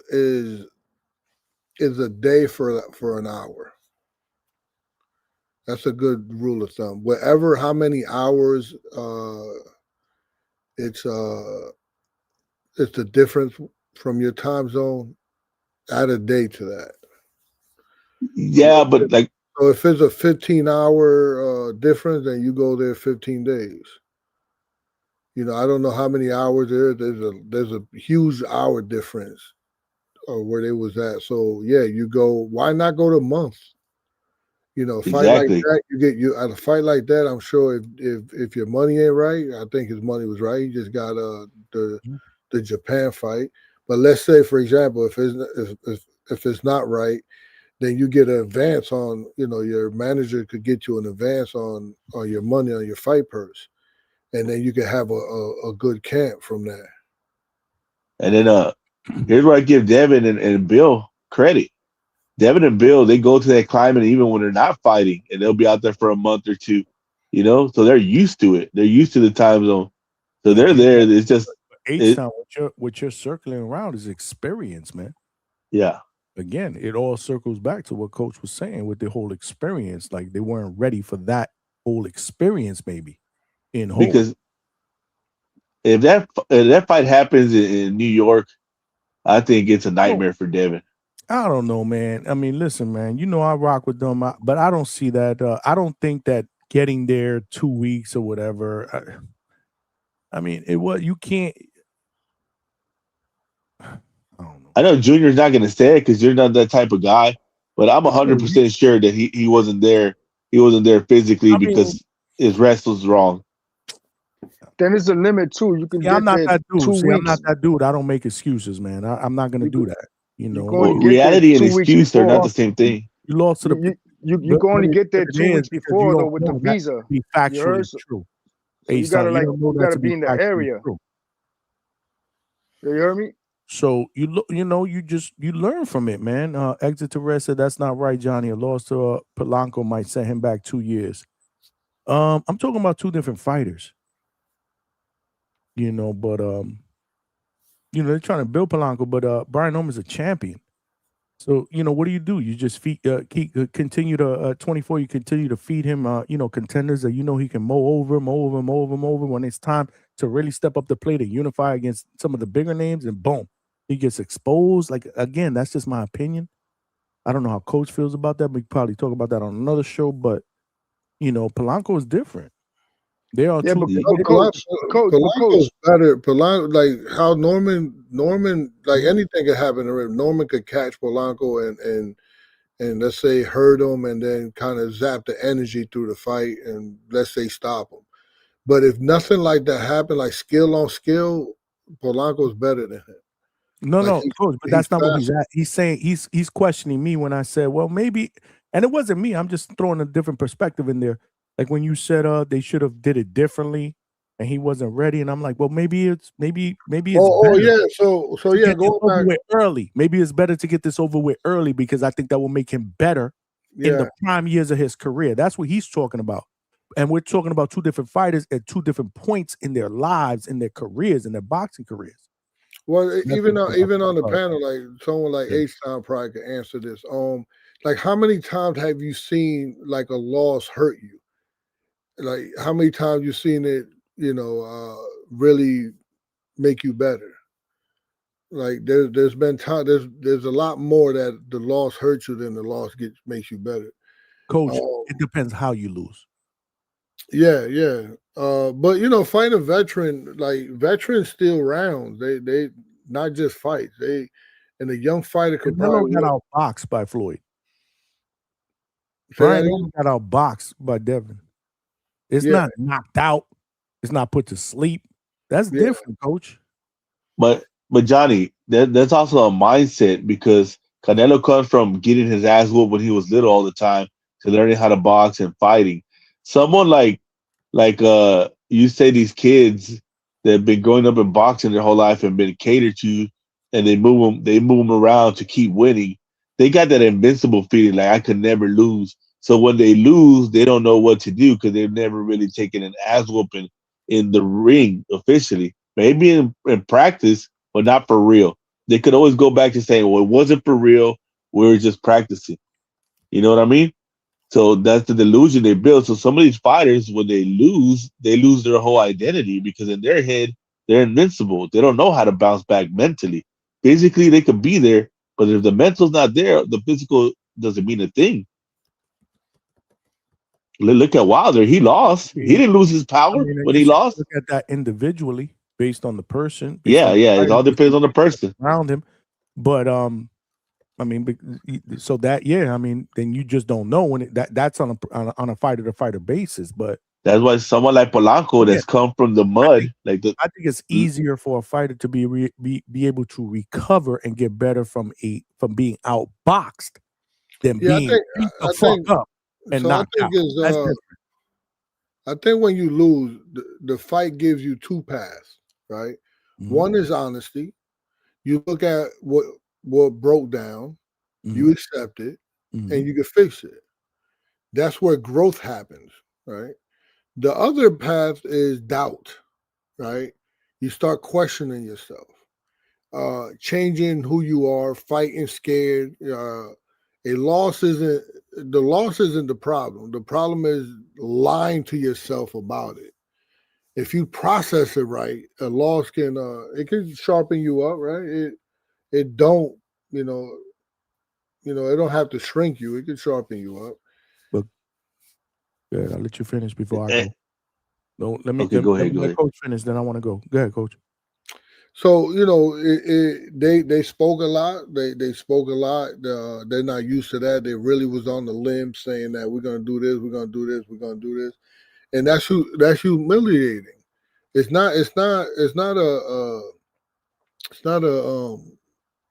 a day for an hour. That's a good rule of thumb. How many hours, it's the difference from your time zone. Add a day to that. Yeah, but so if it's a 15-hour difference, then you go there 15 days. I don't know how many hours there's a huge hour difference where they was at. So yeah, you go. Why not go to a month? Fight like that, you at a fight like that. I'm sure if your money ain't right, I think his money was right. He just got the Japan fight. But let's say, for example, if it's not right, then you get an advance on. Your manager could get you an advance on your money on your fight purse, and then you can have a good camp from there. And then here's where I give Devin and Bill credit. Devin and Bill, they go to that climate even when they're not fighting, and they'll be out there for a month or two, so they're used to it. They're used to the time zone. So they're there. It's just H-Town, what you're circling around is experience, man. Yeah. Again, it all circles back to what Coach was saying with the whole experience. Like they weren't ready for that whole experience, maybe. Because if that fight happens in New York, I think it's a nightmare for Devin. I don't know, man. I mean, listen, man, I rock with them, but I don't see that. I don't think that getting there 2 weeks or whatever. I mean, you can't. I know Junior's not going to say it because you're not that type of guy, but I'm 100% sure that he wasn't there. He wasn't there physically because his rest was wrong. Then there's a limit too. You can get I'm not there that dude. 2 See, weeks. I'm not that dude. I don't make excuses, man. I'm not going to do that. Reality and excuse are not the same thing. You lost to the. You can only get there 2 weeks before though with the visa. Be factually true. So you gotta be in the area. True. You hear me? So you learn from it, man. Exit to rest said that's not right, Johnny. A loss to Polanco might set him back 2 years. I'm talking about two different fighters. But they're trying to build Polanco, but Brian Norman's a champion. So what do? You just continue to 24. You continue to feed him, contenders that he can mow over when it's time to really step up the plate and unify against some of the bigger names, and boom, he gets exposed. Like again, that's just my opinion. I don't know how Coach feels about that. We probably talk about that on another show, but Polanco is different. They are two. Polanco's better. Polanco, like how Norman, like anything could happen to him. Norman could catch Polanco and let's say hurt him and then kind of zap the energy through the fight and let's say stop him. But if nothing like that happened, like skill on skill, Polanco's better than him. No, Like, no, coach, but that's not what he's faster. at. He's saying he's questioning me when I said, well, maybe, and it wasn't me. I'm just throwing a different perspective in there. Like when you said they should have did it differently and he wasn't ready. And I'm like, well, maybe it's better Yeah. So to yeah, get this going over back. with early. Maybe it's better to get this over with early because I think that will make him better in the Yeah. prime years of his career. That's what he's talking about. And we're talking about two different fighters at two different points in their lives, in their careers, in their boxing careers. Well, That's even what on the I'm panel, like someone like Yeah. H-Town probably could answer this. Like how many times have you seen like a loss hurt you? Like how many times you seen it, really make you better? Like there's been time there's a lot more that the loss hurts you than the loss makes you better. Coach, it depends how you lose. Yeah. But fight a veteran, like veterans steal rounds. They not just fights. And a young fighter could Canelo probably got outboxed by Floyd. Say that Brian again? Orton got outboxed by Devin. It's Yeah. not knocked out. It's not put to sleep. That's different, coach. But Johnny, that's also a mindset because Canelo comes from getting his ass whooped when he was little all the time to learning how to box and fighting. Someone like you say these kids that have been growing up in boxing their whole life and been catered to, and they move them around to keep winning. They got that invincible feeling like I could never lose. So when they lose, they don't know what to do because they've never really taken an ass whooping in the ring officially. Maybe in practice, but not for real. They could always go back to saying, well, it wasn't for real. We were just practicing. You know what I mean? So that's the delusion they build. So some of these fighters, when they lose their whole identity because in their head, they're invincible. They don't know how to bounce back mentally. Physically, they could be there, but if the mental's not there, the physical doesn't mean a thing. Look at Wilder. He lost. He didn't lose his power when he lost. Look at that individually based on the person. Yeah. It all depends on the person around him. But so that then you just don't know when that's on a fighter to fighter basis. But that's why someone like Polanco that's come from the mud, I think it's easier for a fighter to be able to recover and get better from being outboxed than being beat the fuck up and knocked out. That's different. I think when you lose, the fight gives you two paths, right? Mm-hmm. One is honesty. You look at what broke down, you accept it, and you can fix it. That's where growth happens, right? The other path is doubt, right? You start questioning yourself, changing who you are, fighting scared. The loss isn't the problem. The problem is lying to yourself about it. If you process it right, a loss can sharpen you up, right? It don't, it don't have to shrink you. It can sharpen you up. But good, I'll let you finish before I go. No, let me go ahead. let Coach finish, then I want to go. Go ahead, Coach. So they spoke a lot. They spoke a lot. They're not used to that. They really was on the limb saying that we're gonna do this, we're gonna do this, we're gonna do this, and that's humiliating. It's not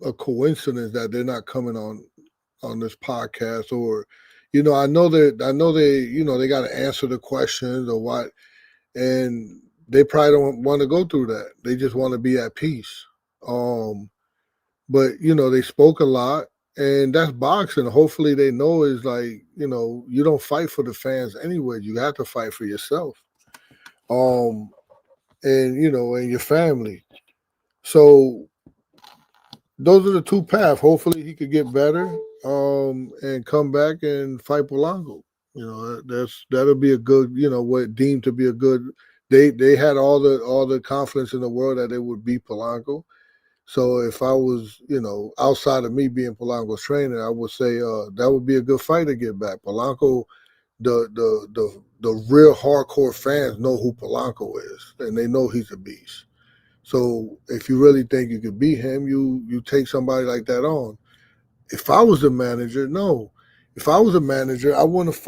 a coincidence that they're not coming on this podcast, or I know they they got to answer the questions or what, and they probably don't want to go through that. They just want to be at peace. But they spoke a lot, and that's boxing. Hopefully they know is like, you don't fight for the fans anyway. You have to fight for yourself. And and your family. So those are the two paths. Hopefully he could get better and come back and fight Polanco. That'll be a good, what deemed to be a good. They had all the confidence in the world that they would beat Polanco. So if I was, outside of me being Polanco's trainer, I would say that would be a good fight to get back. Polanco, the real hardcore fans know who Polanco is, and they know he's a beast. So if you really think you could beat him, you take somebody like that on. If I was a manager, no. If I was a manager, I wouldn't have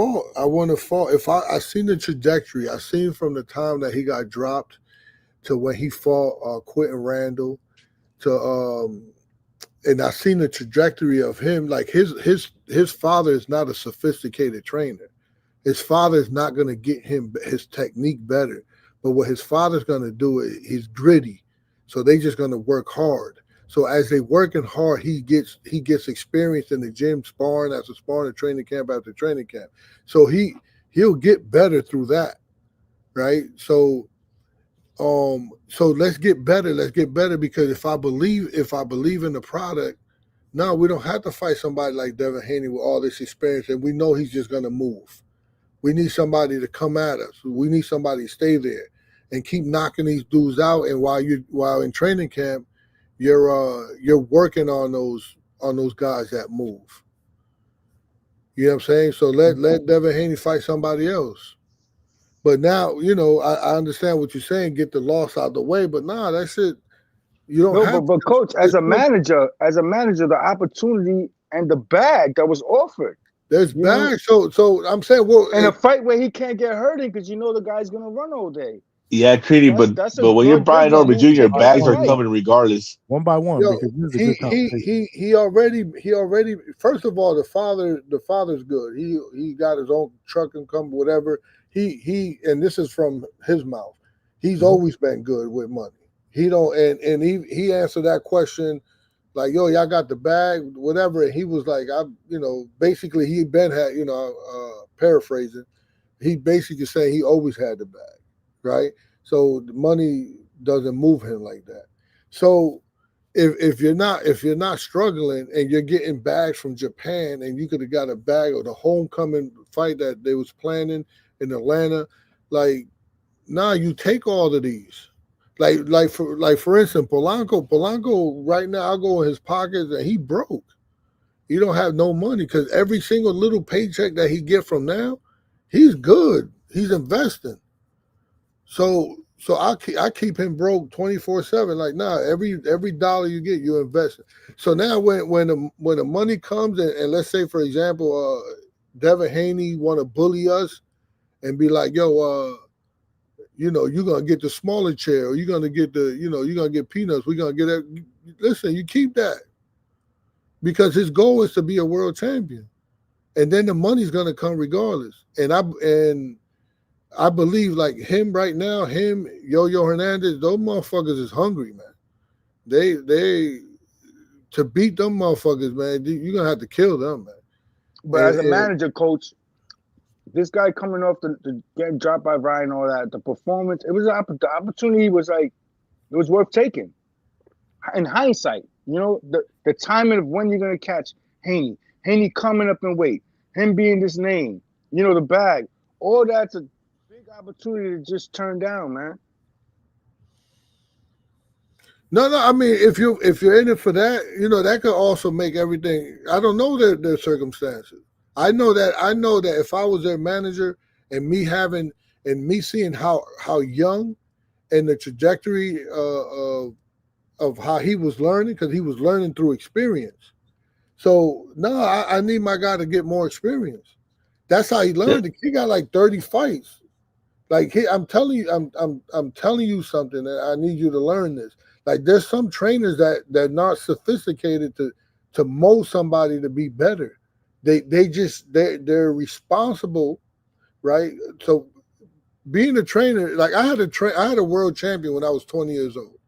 fought. If I seen the trajectory, I seen from the time that he got dropped to when he fought Quentin Randall to and I've seen the trajectory of him. Like his father is not a sophisticated trainer. His father is not going to get him his technique better. But what his father's going to do is he's gritty. So they just going to work hard. So as they working hard, he gets experience in the gym, sparring after sparring, training camp after training camp. So he'll get better through that, right? So let's get better. Let's get better, because if I believe in the product, no, we don't have to fight somebody like Devin Haney with all this experience, and we know he's just going to move. We need somebody to come at us. We need somebody to stay there and keep knocking these dudes out. And while in training camp, you're working on those guys that move. You know what I'm saying? So let Devin Haney fight somebody else. But now, I understand what you're saying. Get the loss out of the way. But nah, that's it. You don't have. But coach, as a manager, the opportunity and the bag that was offered. There's bags. So I'm saying, well, in a fight where he can't get hurt in, because the guy's gonna run all day. Yeah, Creedy, but when you're Brian Orber Jr., bags are coming regardless. One by one, because this is a good conversation. He already. First of all, the father's good. He got his own truck and come whatever. He and this is from his mouth. He's always been good with money. He don't and he answered that question like, yo, y'all got the bag, whatever. And he was like, basically he been had, paraphrasing. He basically saying he always had the bag, right? So the money doesn't move him like that. So if you're not struggling and you're getting bags from Japan, and you could have got a bag of the homecoming fight that they was planning in Atlanta, like, nah, you take all of these. Like for instance, Polanco right now, I go in his pockets and he broke. He don't have no money, because every single little paycheck that he get from now, he's good. He's investing. So I keep him broke 24/7. Like, nah, every dollar you get, you invest. So now when the money comes, and let's say, for example, Devin Haney want to bully us and be like, yo, you're gonna get the smaller chair, or you're gonna get you're gonna get peanuts. We're gonna get that. Listen, you keep that, because his goal is to be a world champion, and then the money's gonna come regardless. And I believe, like, him right now, Yo-Yo Hernandez, those motherfuckers is hungry, man. They to beat them motherfuckers, man, you're gonna have to kill them, man. But as a manager, coach, this guy coming off the getting dropped by Ryan and all that, the performance, the opportunity was like, it was worth taking. In hindsight, the timing of when you're gonna catch Haney coming up in weight, him being this name, the bag, all that's a big opportunity to just turn down, man. No, I mean, if you're in it for that, that could also make everything. I don't know their circumstances. I know that if I was their manager, and me seeing how young and the trajectory of how he was learning, because he was learning through experience. So no, I need my guy to get more experience. That's how he learned. He got like 30 fights. Like, I'm telling you something, that I need you to learn this. Like, there's some trainers that not sophisticated to mold somebody to be better. They're responsible, right? So being a trainer, like, I had a world champion when I was 20 years old,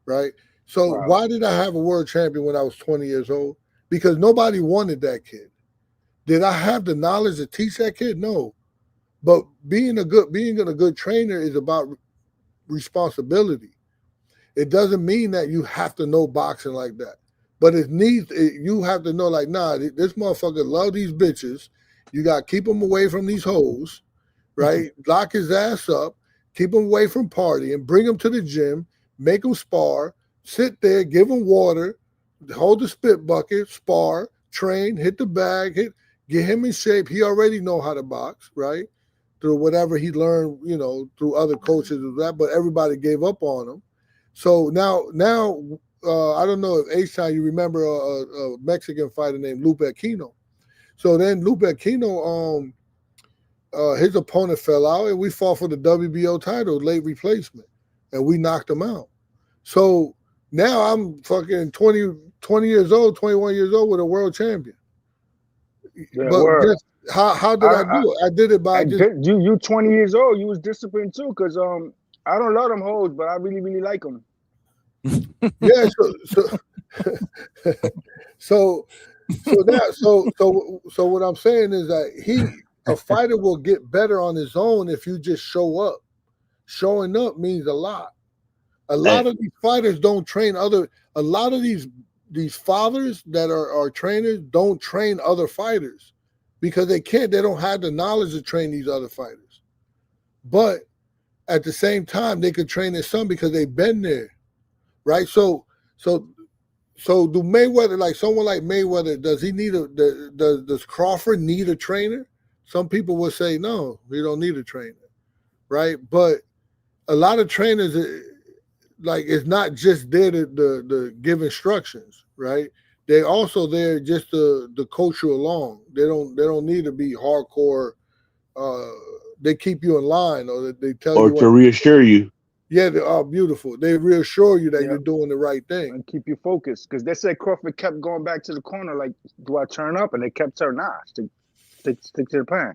right? So why did I have a world champion when I was 20 years old? Because nobody wanted that kid. Did I have the knowledge to teach that kid? No. But being a good trainer is about responsibility. It doesn't mean that you have to know boxing like that. But you have to know, like, nah, this motherfucker love these bitches. You got to keep him away from these hoes, right? Lock his ass up, keep him away from partying, bring him to the gym, make him spar, sit there, give him water, hold the spit bucket, spar, train, hit the bag, get him in shape. He already know how to box, right? Through whatever he learned, through other coaches and that, but everybody gave up on him. So now, I don't know if H-Time, you remember a Mexican fighter named Lupe Aquino. So then Lupe Aquino, his opponent fell out, and we fought for the WBO title, late replacement, and we knocked him out. So now I'm fucking 20 20 years old, 21 years old with a world champion. Yeah, But word. guess how did I do it? I did it by just you 20 years old. You was disciplined too, cause I don't love them hoes, but I really really like them. Yeah. So what I'm saying is that a fighter will get better on his own if you just show up. Showing up means a lot. A lot of these fighters don't train other. A lot of these fathers that are trainers don't train other fighters because they can't. They don't have the knowledge to train these other fighters. But at the same time, they could train their son because they've been there, right? So do Mayweather, like someone like Mayweather, does he need does Crawford need a trainer? Some people would say no, he don't need a trainer, right? But a lot of trainers, like, it's not just there to give instructions, right? They also there just to coach you along. They don't need to be hardcore. They keep you in line, or they tell or you to reassure you. Yeah, they are beautiful. They reassure you that you're doing the right thing and keep you focused. Because they said Crawford kept going back to the corner, like, do I turn up? And they kept turning, nah, stick to the plan.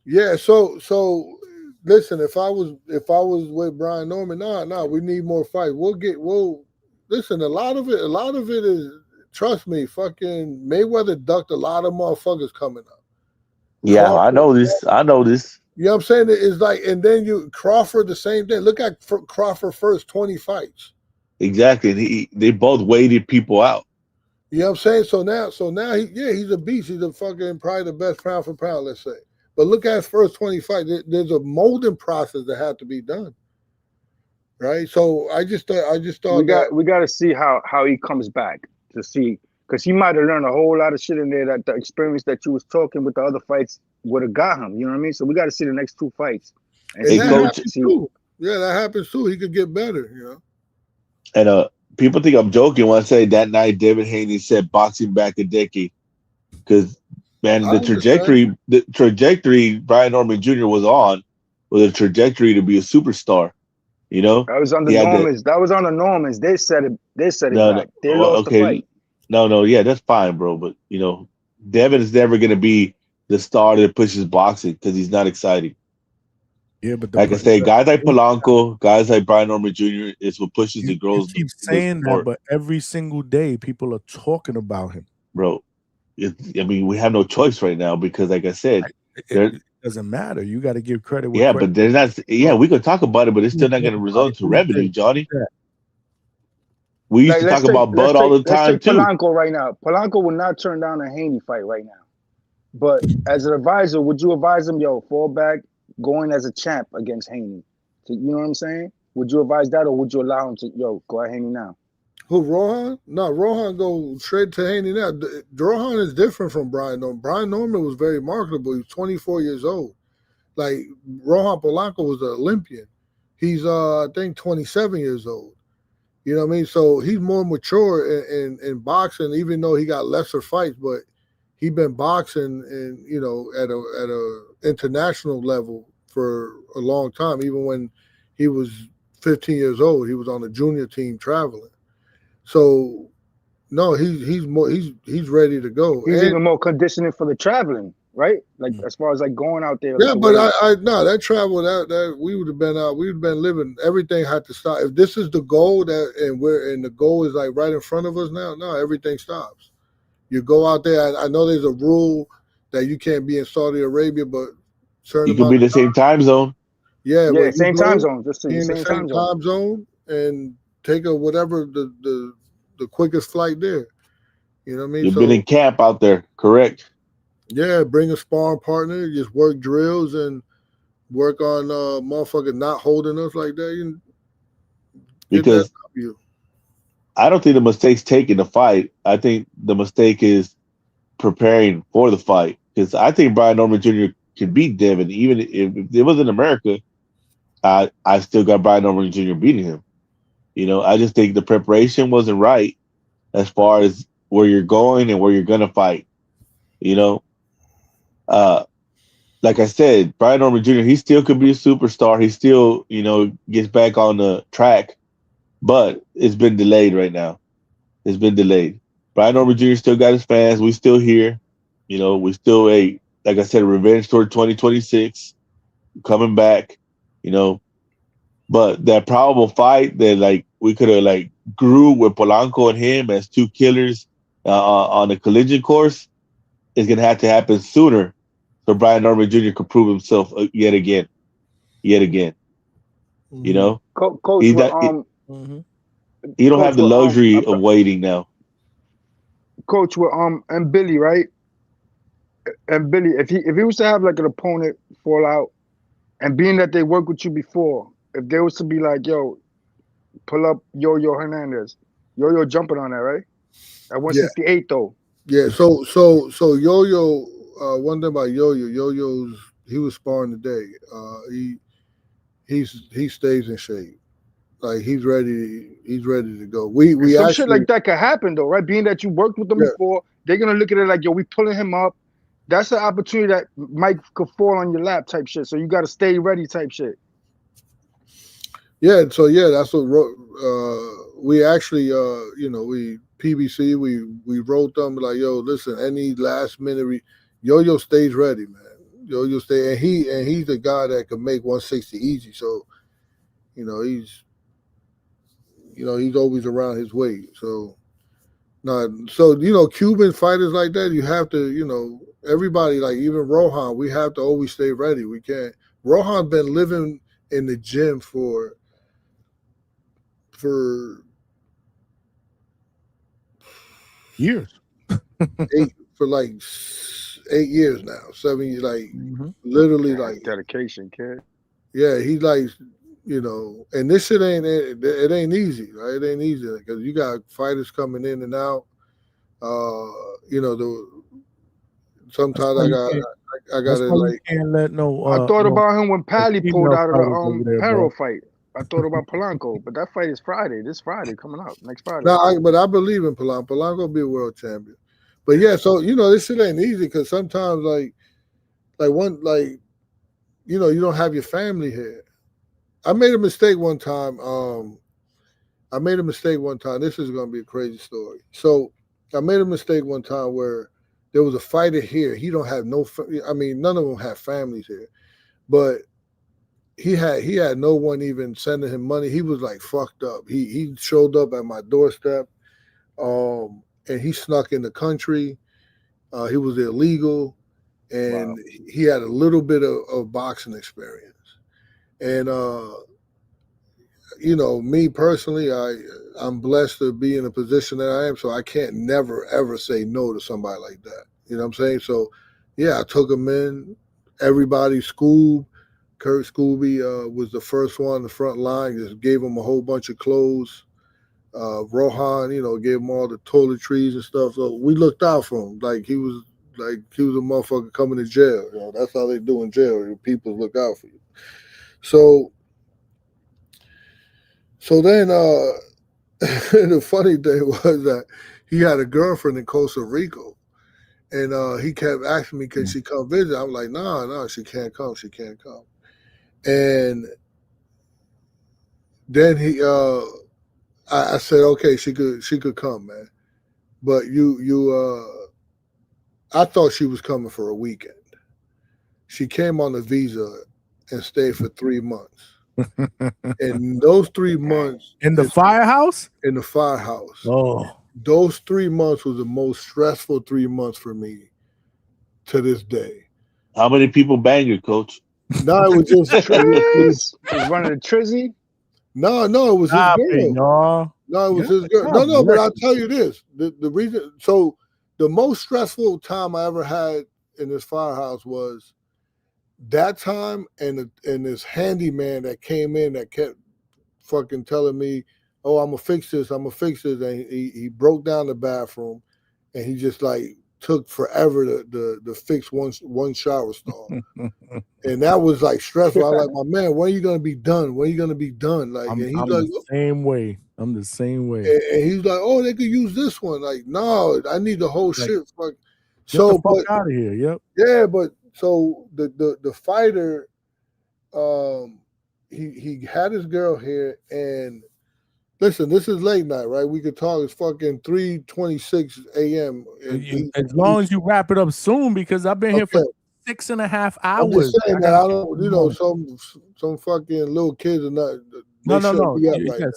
Yeah. So listen, if I was with Brian Norman, we need more fights. We'll listen. A lot of it is, trust me, fucking Mayweather ducked a lot of motherfuckers coming up. Yeah, Crawford, I know this. You know what I'm saying? It's like, and then Crawford, the same thing. Look at Crawford first 20 fights. Exactly. They both waited people out. You know what I'm saying? So now he's a beast. He's probably the best pound for pound, let's say. But look at his first 20 fights. There's a molding process that had to be done. Right? So I just thought we got to see how he comes back, to see, because he might have learned a whole lot of shit in there that the experience that you was talking with the other fights would have got him. You know what I mean? So we got to see the next two fights. And that happens too. Yeah, that happens too. He could get better, you know. And people think I'm joking when I say that night David Haney said boxing back a decade. Because, man, the trajectory Brian Norman Jr. was on was a trajectory to be a superstar. You know? That was on the Normans. That was on the Normans. They said it back. They lost the fight. No, yeah, that's fine, bro. But, you know, Devin is never going to be the star that pushes boxing because he's not exciting. Yeah, but like I say, guys like Polanco, guys like Brian Norman Jr. is what pushes the girls. You keep saying that, but every single day people are talking about him, bro. I mean, we have no choice right now because, like I said, it doesn't matter. You got to give credit. Yeah, but there's not. Yeah, we could talk about it, but it's still not going to result to revenue, Johnny. We used to talk about Bud all the time let's take Polanco right now. Polanco will not turn down a Haney fight right now. But as an advisor, would you advise him, fall back, going as a champ against Haney? You know what I'm saying? Would you advise that, or would you allow him to, go at Haney now? Who, Rohan? No, Rohan go straight to Haney now. Rohan is different from Brian Norman. Brian Norman was very marketable. He was 24 years old. Like, Rohan Polanco was an Olympian. He's, I think, 27 years old. You know what I mean? So he's more mature in boxing, even though he got lesser fights, but he been boxing and, at a international level for a long time. Even when he was 15 years old, he was on a junior team traveling. So no, he's ready to go. He's even more conditioning for the traveling, right? Like as far as like going out there. Yeah, but that travel that we would have been out. We would have been living. Everything had to stop. If this is the goal and the goal is like right in front of us now, no, everything stops. You go out there. I know there's a rule that you can't be in Saudi Arabia, but you can be in the same time zone. Yeah, same time zone. Just be in the same time zone and take whatever the quickest flight there. You know what I mean? You've been in camp out there, correct? Yeah, bring a sparring partner, just work drills and work on motherfuckers not holding us like that. Because I don't think the mistake's taking the fight. I think the mistake is preparing for the fight. Because I think Brian Norman Jr. can beat Devin. Even if it was in America, I still got Brian Norman Jr. beating him. I just think the preparation wasn't right as far as where you're going and where you're going to fight. Like I said, Brian Norman Jr., he still could be a superstar. He still, gets back on the track, but it's been delayed right now. It's been delayed. Brian Norman Jr. still got his fans. We still here. You know, we still like I said, revenge toward 2026 coming back. You know, but that probable fight that like we could have like grew with Polanco and him as two killers on the collision course is gonna have to happen sooner, so Brian Norman Jr. could prove himself yet again. You know, Coach, he well, he don't Coach, have the well, luxury of waiting now. Coach, well, and Billy, right? And Billy, if he was to have like an opponent fall out, and being that they worked with you before, if there was to be like, yo, pull up Yo-Yo Hernandez, Yo-Yo jumping on that, right? At 168 though. Yeah. So Yo-Yo. One thing about Yo-Yo's, he was sparring today. He stays in shape. Like he's ready to go. We Some actually shit like that could happen though, right? Being that you worked with them Yeah. before, they're gonna look at it like, yo, we pulling him up. That's an opportunity that might could fall on your lap type shit. So you got to stay ready type shit. Yeah, so that's what we actually we PBC we wrote them like, yo, listen, any last minute Yo-Yo stays ready, man. Yo-Yo stay, and he's the guy that can make 160 easy. So he's always around his weight. So Cuban fighters like that, you have to, everybody, like even Rohan, we have to always stay ready. We can't. Rohan's been living in the gym for years. for like 8 years now, 7 years, like literally like dedication, kid. Yeah, he like, and this shit it ain't easy, right? It ain't easy because you got fighters coming in and out. Sometimes I got to like. Can't let no. I thought about him when Pally pulled out of the Perro bro. fight. I thought about Polanco, but that fight is Friday. This Friday coming up, next Friday. No, but I believe in Polanco. Polanco will be a world champion. But yeah, so this shit ain't easy because sometimes you don't have your family here. I made a mistake one time. This is gonna be a crazy story. So I made a mistake one time where there was a fighter here. He don't have none of them have families here, but he had no one even sending him money. He was like fucked up. He showed up at my doorstep, and he snuck in the country. He was illegal, and he had a little bit of boxing experience. And me personally, I'm blessed to be in a position that I am, so I can't never ever say no to somebody like that. You know what I'm saying? So yeah, I took him in. Everybody, Kurt Scooby was the first one on the front line, just gave him a whole bunch of clothes. Rohan, gave him all the toiletries and stuff. So we looked out for him like he was a motherfucker coming to jail. That's how they do in jail. People look out for you. So then the funny thing was that he had a girlfriend in Costa Rica. And he kept asking me, can she come visit? I'm like, no, she can't come. She can't come. And then I said, okay, she could come, man. But I thought she was coming for a weekend. She came on a visa and stayed for 3 months. And those 3 months in the firehouse? In the firehouse. Oh. Those 3 months was the most stressful 3 months for me to this day. How many people banged you, Coach? No, it was just was running a trizzy. No, it was his girl. No, it was his girl. No, but I'll tell you this: the reason. So the most stressful time I ever had in this firehouse was that time, and this handyman that came in that kept fucking telling me, "Oh, I'm gonna fix this. I'm gonna fix this," and he broke down the bathroom, and he just like took forever to fix one shower stall. And that was like stressful. I was like, my man, when are you gonna be done? When are you gonna be done? Like, I'm and he's like, the same way. I'm the same way. And he's like, oh, they could use this one. Like, no, I need the whole shit. Fuck. Get the fuck out of here. Yep. Yeah, but so the fighter, he had his girl here, and Listen, this is late night, right? We could talk. It's fucking 3:26 a.m. As long as you wrap it up soon, because I've been here for 6.5 hours. I'm just saying that I don't, you know, some fucking little kids are not. No. Say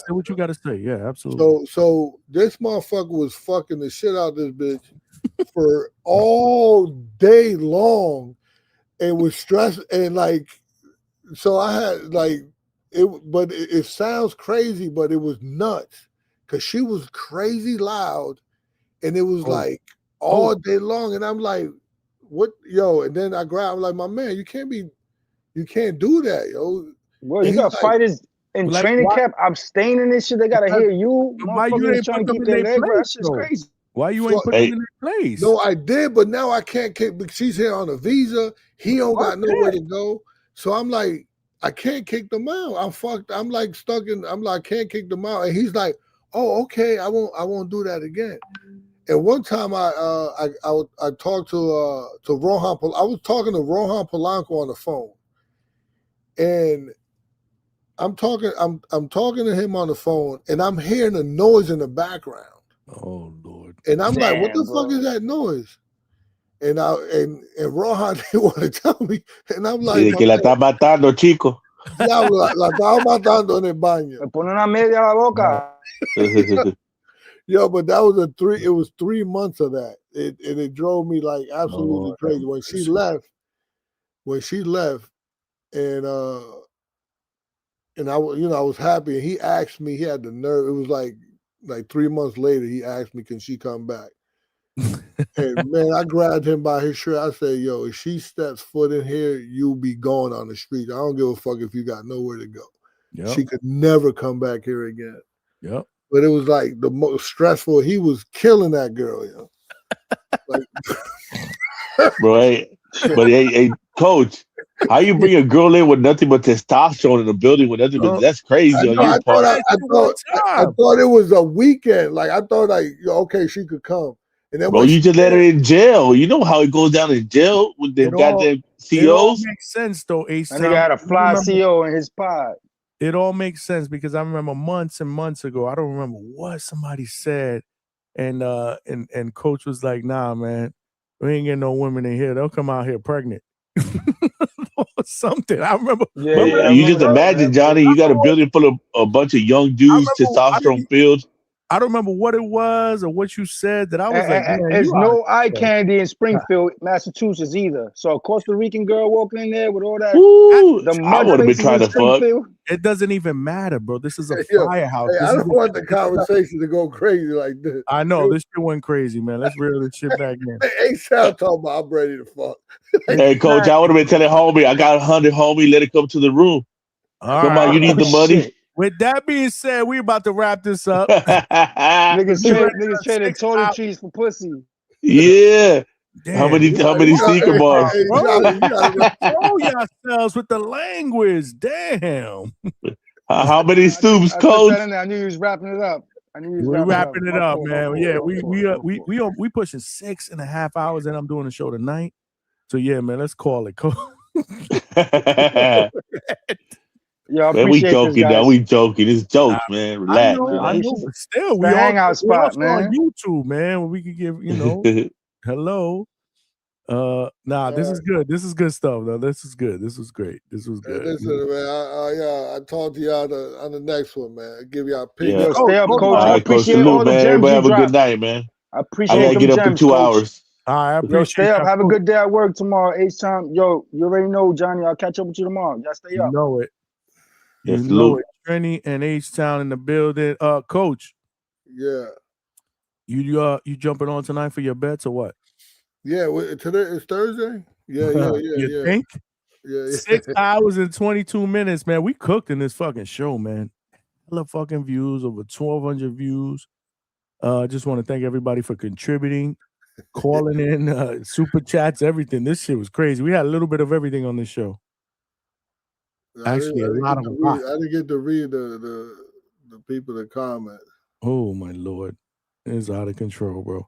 what you got to say. Yeah, absolutely. So this motherfucker was fucking the shit out of this bitch for all day long, and was stressed and like. So I had like it, but it sounds crazy, but it was nuts because she was crazy loud, and it was like all day long, and I'm like, what, yo? And then I grabbed, I'm like, my man, you can't do that, yo. Well, you got fighters in training camp abstaining this shit. They gotta hear you. Why you ain't trying put to them keep in their their leg. place? That's just crazy. Why you ain't put them in their place? No, I did, but now I can't kick because she's here on a visa. He don't got nowhere to go. So I'm like, I can't kick them out. I'm fucked. I'm like stuck in. I'm like, I can't kick them out. And he's like, oh, okay, I won't do that again. And one time I talked to Rohan. I was talking to Rohan Polanco on the phone, and I'm talking to him on the phone, and I'm hearing a noise in the background. Oh Lord! And I'm like, what the fuck is that noise? And Rohan didn't want to tell me. And I'm like, que la está matando, chico. Diablo, la estaba matando en el baño. Me pone una media a la boca. Yo, but that was it was 3 months of that. It drove me like absolutely crazy. When she left, and I was happy, and he asked me, he had the nerve. It was like 3 months later, he asked me, can she come back? And man, I grabbed him by his shirt. I said, yo, if she steps foot in here, you'll be gone on the street. I don't give a fuck if you got nowhere to go. Yep. She could never come back here again. Yep. But it was like the most stressful. He was killing that girl, yo. Like, bro, hey, coach, how you bring a girl in with nothing but testosterone in the building with nothing but that's crazy on your part. I thought it was a weekend. Like I thought, like, okay, she could come. And then bro, you just let her in jail. You know how it goes down in jail with the goddamn COs. It all makes sense though, Ace. And they had a fly CO in his pod. It all makes sense because I remember months and months ago. I don't remember what somebody said, and coach was like, "Nah, man, we ain't getting no women in here. They'll come out here pregnant." Or something. I remember. You just imagine, Johnny. You got a building full of a bunch of young dudes, testosterone filled. I don't remember what it was or what you said that I was like, man, there's no eye candy in Springfield, Massachusetts either. So a Costa Rican girl walking in there with all that. Ooh, I would have been trying to fuck. It doesn't even matter, bro. This is a firehouse. Hey, I don't want the conversation to go crazy like this. I know this shit went crazy, man. Let's reel this shit back in. Hey, sound talking about I'm ready to fuck. Hey, coach, I would have been telling homie, I got 100, homie. Let it come to the room. Come on, you need the money. With that being said, we about to wrap this up. Niggas trading toiletries for pussy. Yeah. Damn, how many sneaker bars? Control yourselves with the language. Damn. How many stoops, I coach? I knew you was wrapping it up. We're wrapping it up, man. Yeah, we pushing 6.5 hours, and I'm doing the show tonight. So yeah, man, let's call it. Yeah, man, we joking now. We joking. It's jokes, man. Relax. I know, but still, we hangout spot, man. On YouTube, man. Where we could give, hello. This is good. This is good stuff, though. This is good. This was great. This was good. Listen, man. I talk to y'all on the next one, man. I give y'all a pick. Yeah. Stay up, coach. I appreciate salute, all the man. gems Everybody you have a dropped. good night, man. I appreciate I gotta get up in 2 hours. I appreciate. Stay up. Have a good day at work tomorrow. H-time. Yo, you already know, Johnny. I'll catch up with you tomorrow. Y'all stay up. You know it. You Yes, know it. Trini and H-Town in the building. Coach. Yeah. You jumping on tonight for your bets or what? Yeah. Today is Thursday. Yeah. You think? Yeah. 6 hours and 22 minutes, man. We cooked in this fucking show, man. Hella fucking views, over 1,200 views. Just want to thank everybody for contributing, calling in, super chats, everything. This shit was crazy. We had a little bit of everything on this show. Actually, a lot of them. I didn't get to read the people that comment. Oh my Lord, it's out of control, bro.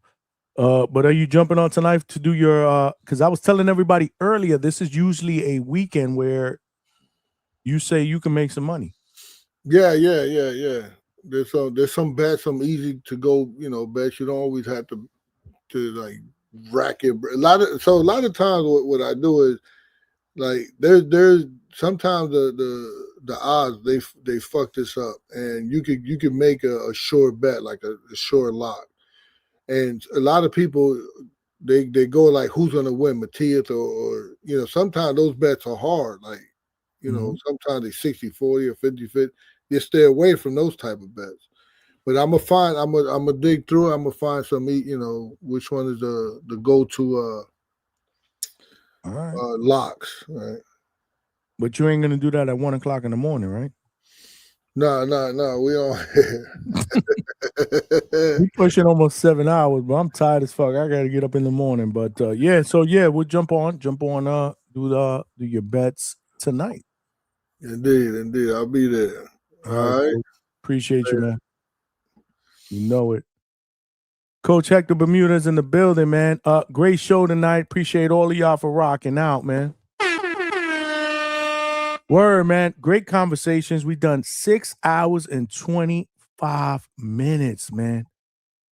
But are you jumping on tonight to do your? Because I was telling everybody earlier, this is usually a weekend where you say you can make some money. Yeah. There's some bets, some easy to go, bets. You don't always have to like rack it. A lot of times what I do is like there's sometimes the odds they fuck this up, and you could make a sure bet, like a sure lock. And a lot of people they go like who's gonna win, Matias or sometimes those bets are hard. Like sometimes they 60-40 or 50-50. You stay away from those type of bets. But I'm gonna dig through it. I'm gonna find some which one is the go-to locks, right? But you ain't gonna do that at 1 o'clock in the morning, right? No. We on We pushing almost 7 hours, but I'm tired as fuck. I gotta get up in the morning. But we'll jump on, do your bets tonight. Indeed. I'll be there. All right. Coach. Appreciate you, man. You know it. Coach Hector Bermuda's in the building, man. Great show tonight. Appreciate all of y'all for rocking out, man. Word, man. Great conversations. We done 6 hours and 25 minutes, man.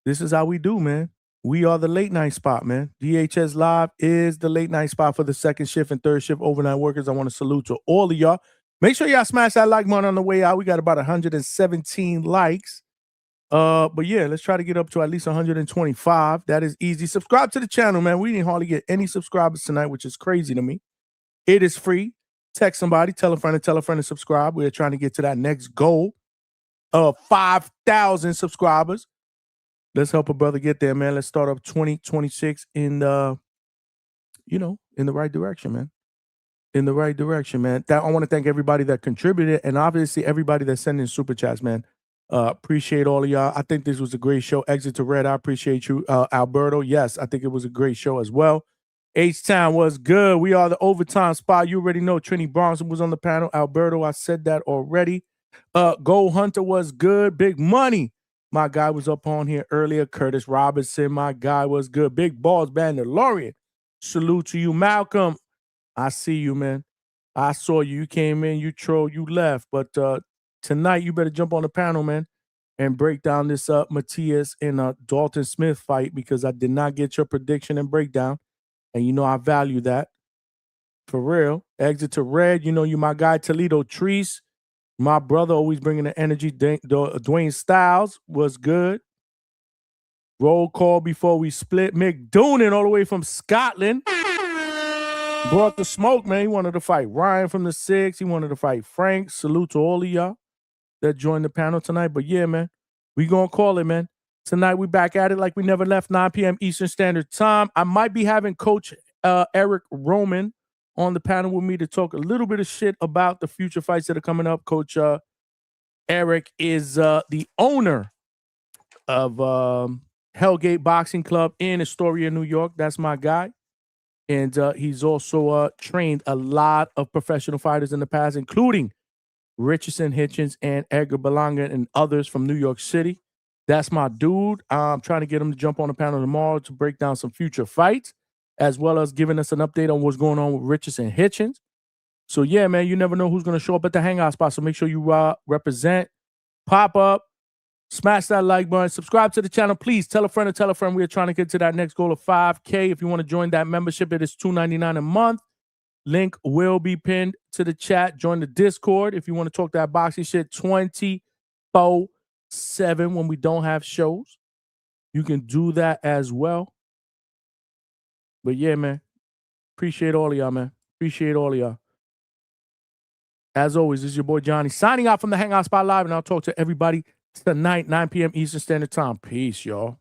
This is how we do, man. We are the late night spot, man. DHS Live is the late night spot for the second shift and third shift overnight workers. I want to salute to all of y'all. Make sure y'all smash that like button on the way out. We got about 117 likes. But yeah, let's try to get up to at least 125. That is easy. Subscribe to the channel, man. We didn't hardly get any subscribers tonight, which is crazy to me. It is free. Text somebody, tell a friend to subscribe. We're trying to get to that next goal of 5,000 subscribers. Let's help a brother get there, man. Let's start up 2026 in the right direction, man. In the right direction, man. I want to thank everybody that contributed and obviously everybody that sent in super chats, man. Appreciate all of y'all. I think this was a great show. Exit to Red, I appreciate you. Alberto, yes, I think it was a great show as well. H-Town was good. We are the overtime spot. You already know Trini Bronson was on the panel. Alberto, I said that already. Gold Hunter was good. Big Money, my guy, was up on here earlier. Curtis Robinson, my guy, was good. Big Balls, Bandalorian. Salute to you. Malcolm, I see you, man. I saw you. You came in, you trolled, you left. But tonight, you better jump on the panel, man, and break down this Matias and Dalton Smith fight, because I did not get your prediction and breakdown. And I value that. For real. Exit to Red. You my guy, Toledo Treese. My brother, always bringing the energy. Dwayne Styles was good. Roll call before we split. Mick Doonan, all the way from Scotland. Brought the smoke, man. He wanted to fight Ryan from the 6. He wanted to fight Frank. Salute to all of y'all that joined the panel tonight. But yeah, man, we gonna call it, man. Tonight we back at it like we never left, 9 p.m. Eastern Standard Time. I might be having Coach Eric Roman on the panel with me to talk a little bit of shit about the future fights that are coming up. Coach Eric is the owner of Hellgate Boxing Club in Astoria, New York. That's my guy. And he's also trained a lot of professional fighters in the past, including Richardson Hitchens and Edgar Berlanga and others from New York City. That's my dude. I'm trying to get him to jump on the panel tomorrow to break down some future fights, as well as giving us an update on what's going on with Richardson Hitchens. So yeah, man, you never know who's going to show up at the Hangout spot. So make sure you represent, pop up, smash that like button, subscribe to the channel. Please tell a friend to tell a friend. We are trying to get to that next goal of 5K. If you want to join that membership, it is $2.99 a month. Link will be pinned to the chat. Join the Discord if you want to talk that boxing shit 24/7 when we don't have shows. You can do that as well. But yeah, man, appreciate all of y'all, man. Appreciate all of y'all. As always, this is your boy Johnny signing out from the Hangout Spot Live, and I'll talk to everybody tonight, 9 p.m. Eastern Standard Time. Peace, y'all.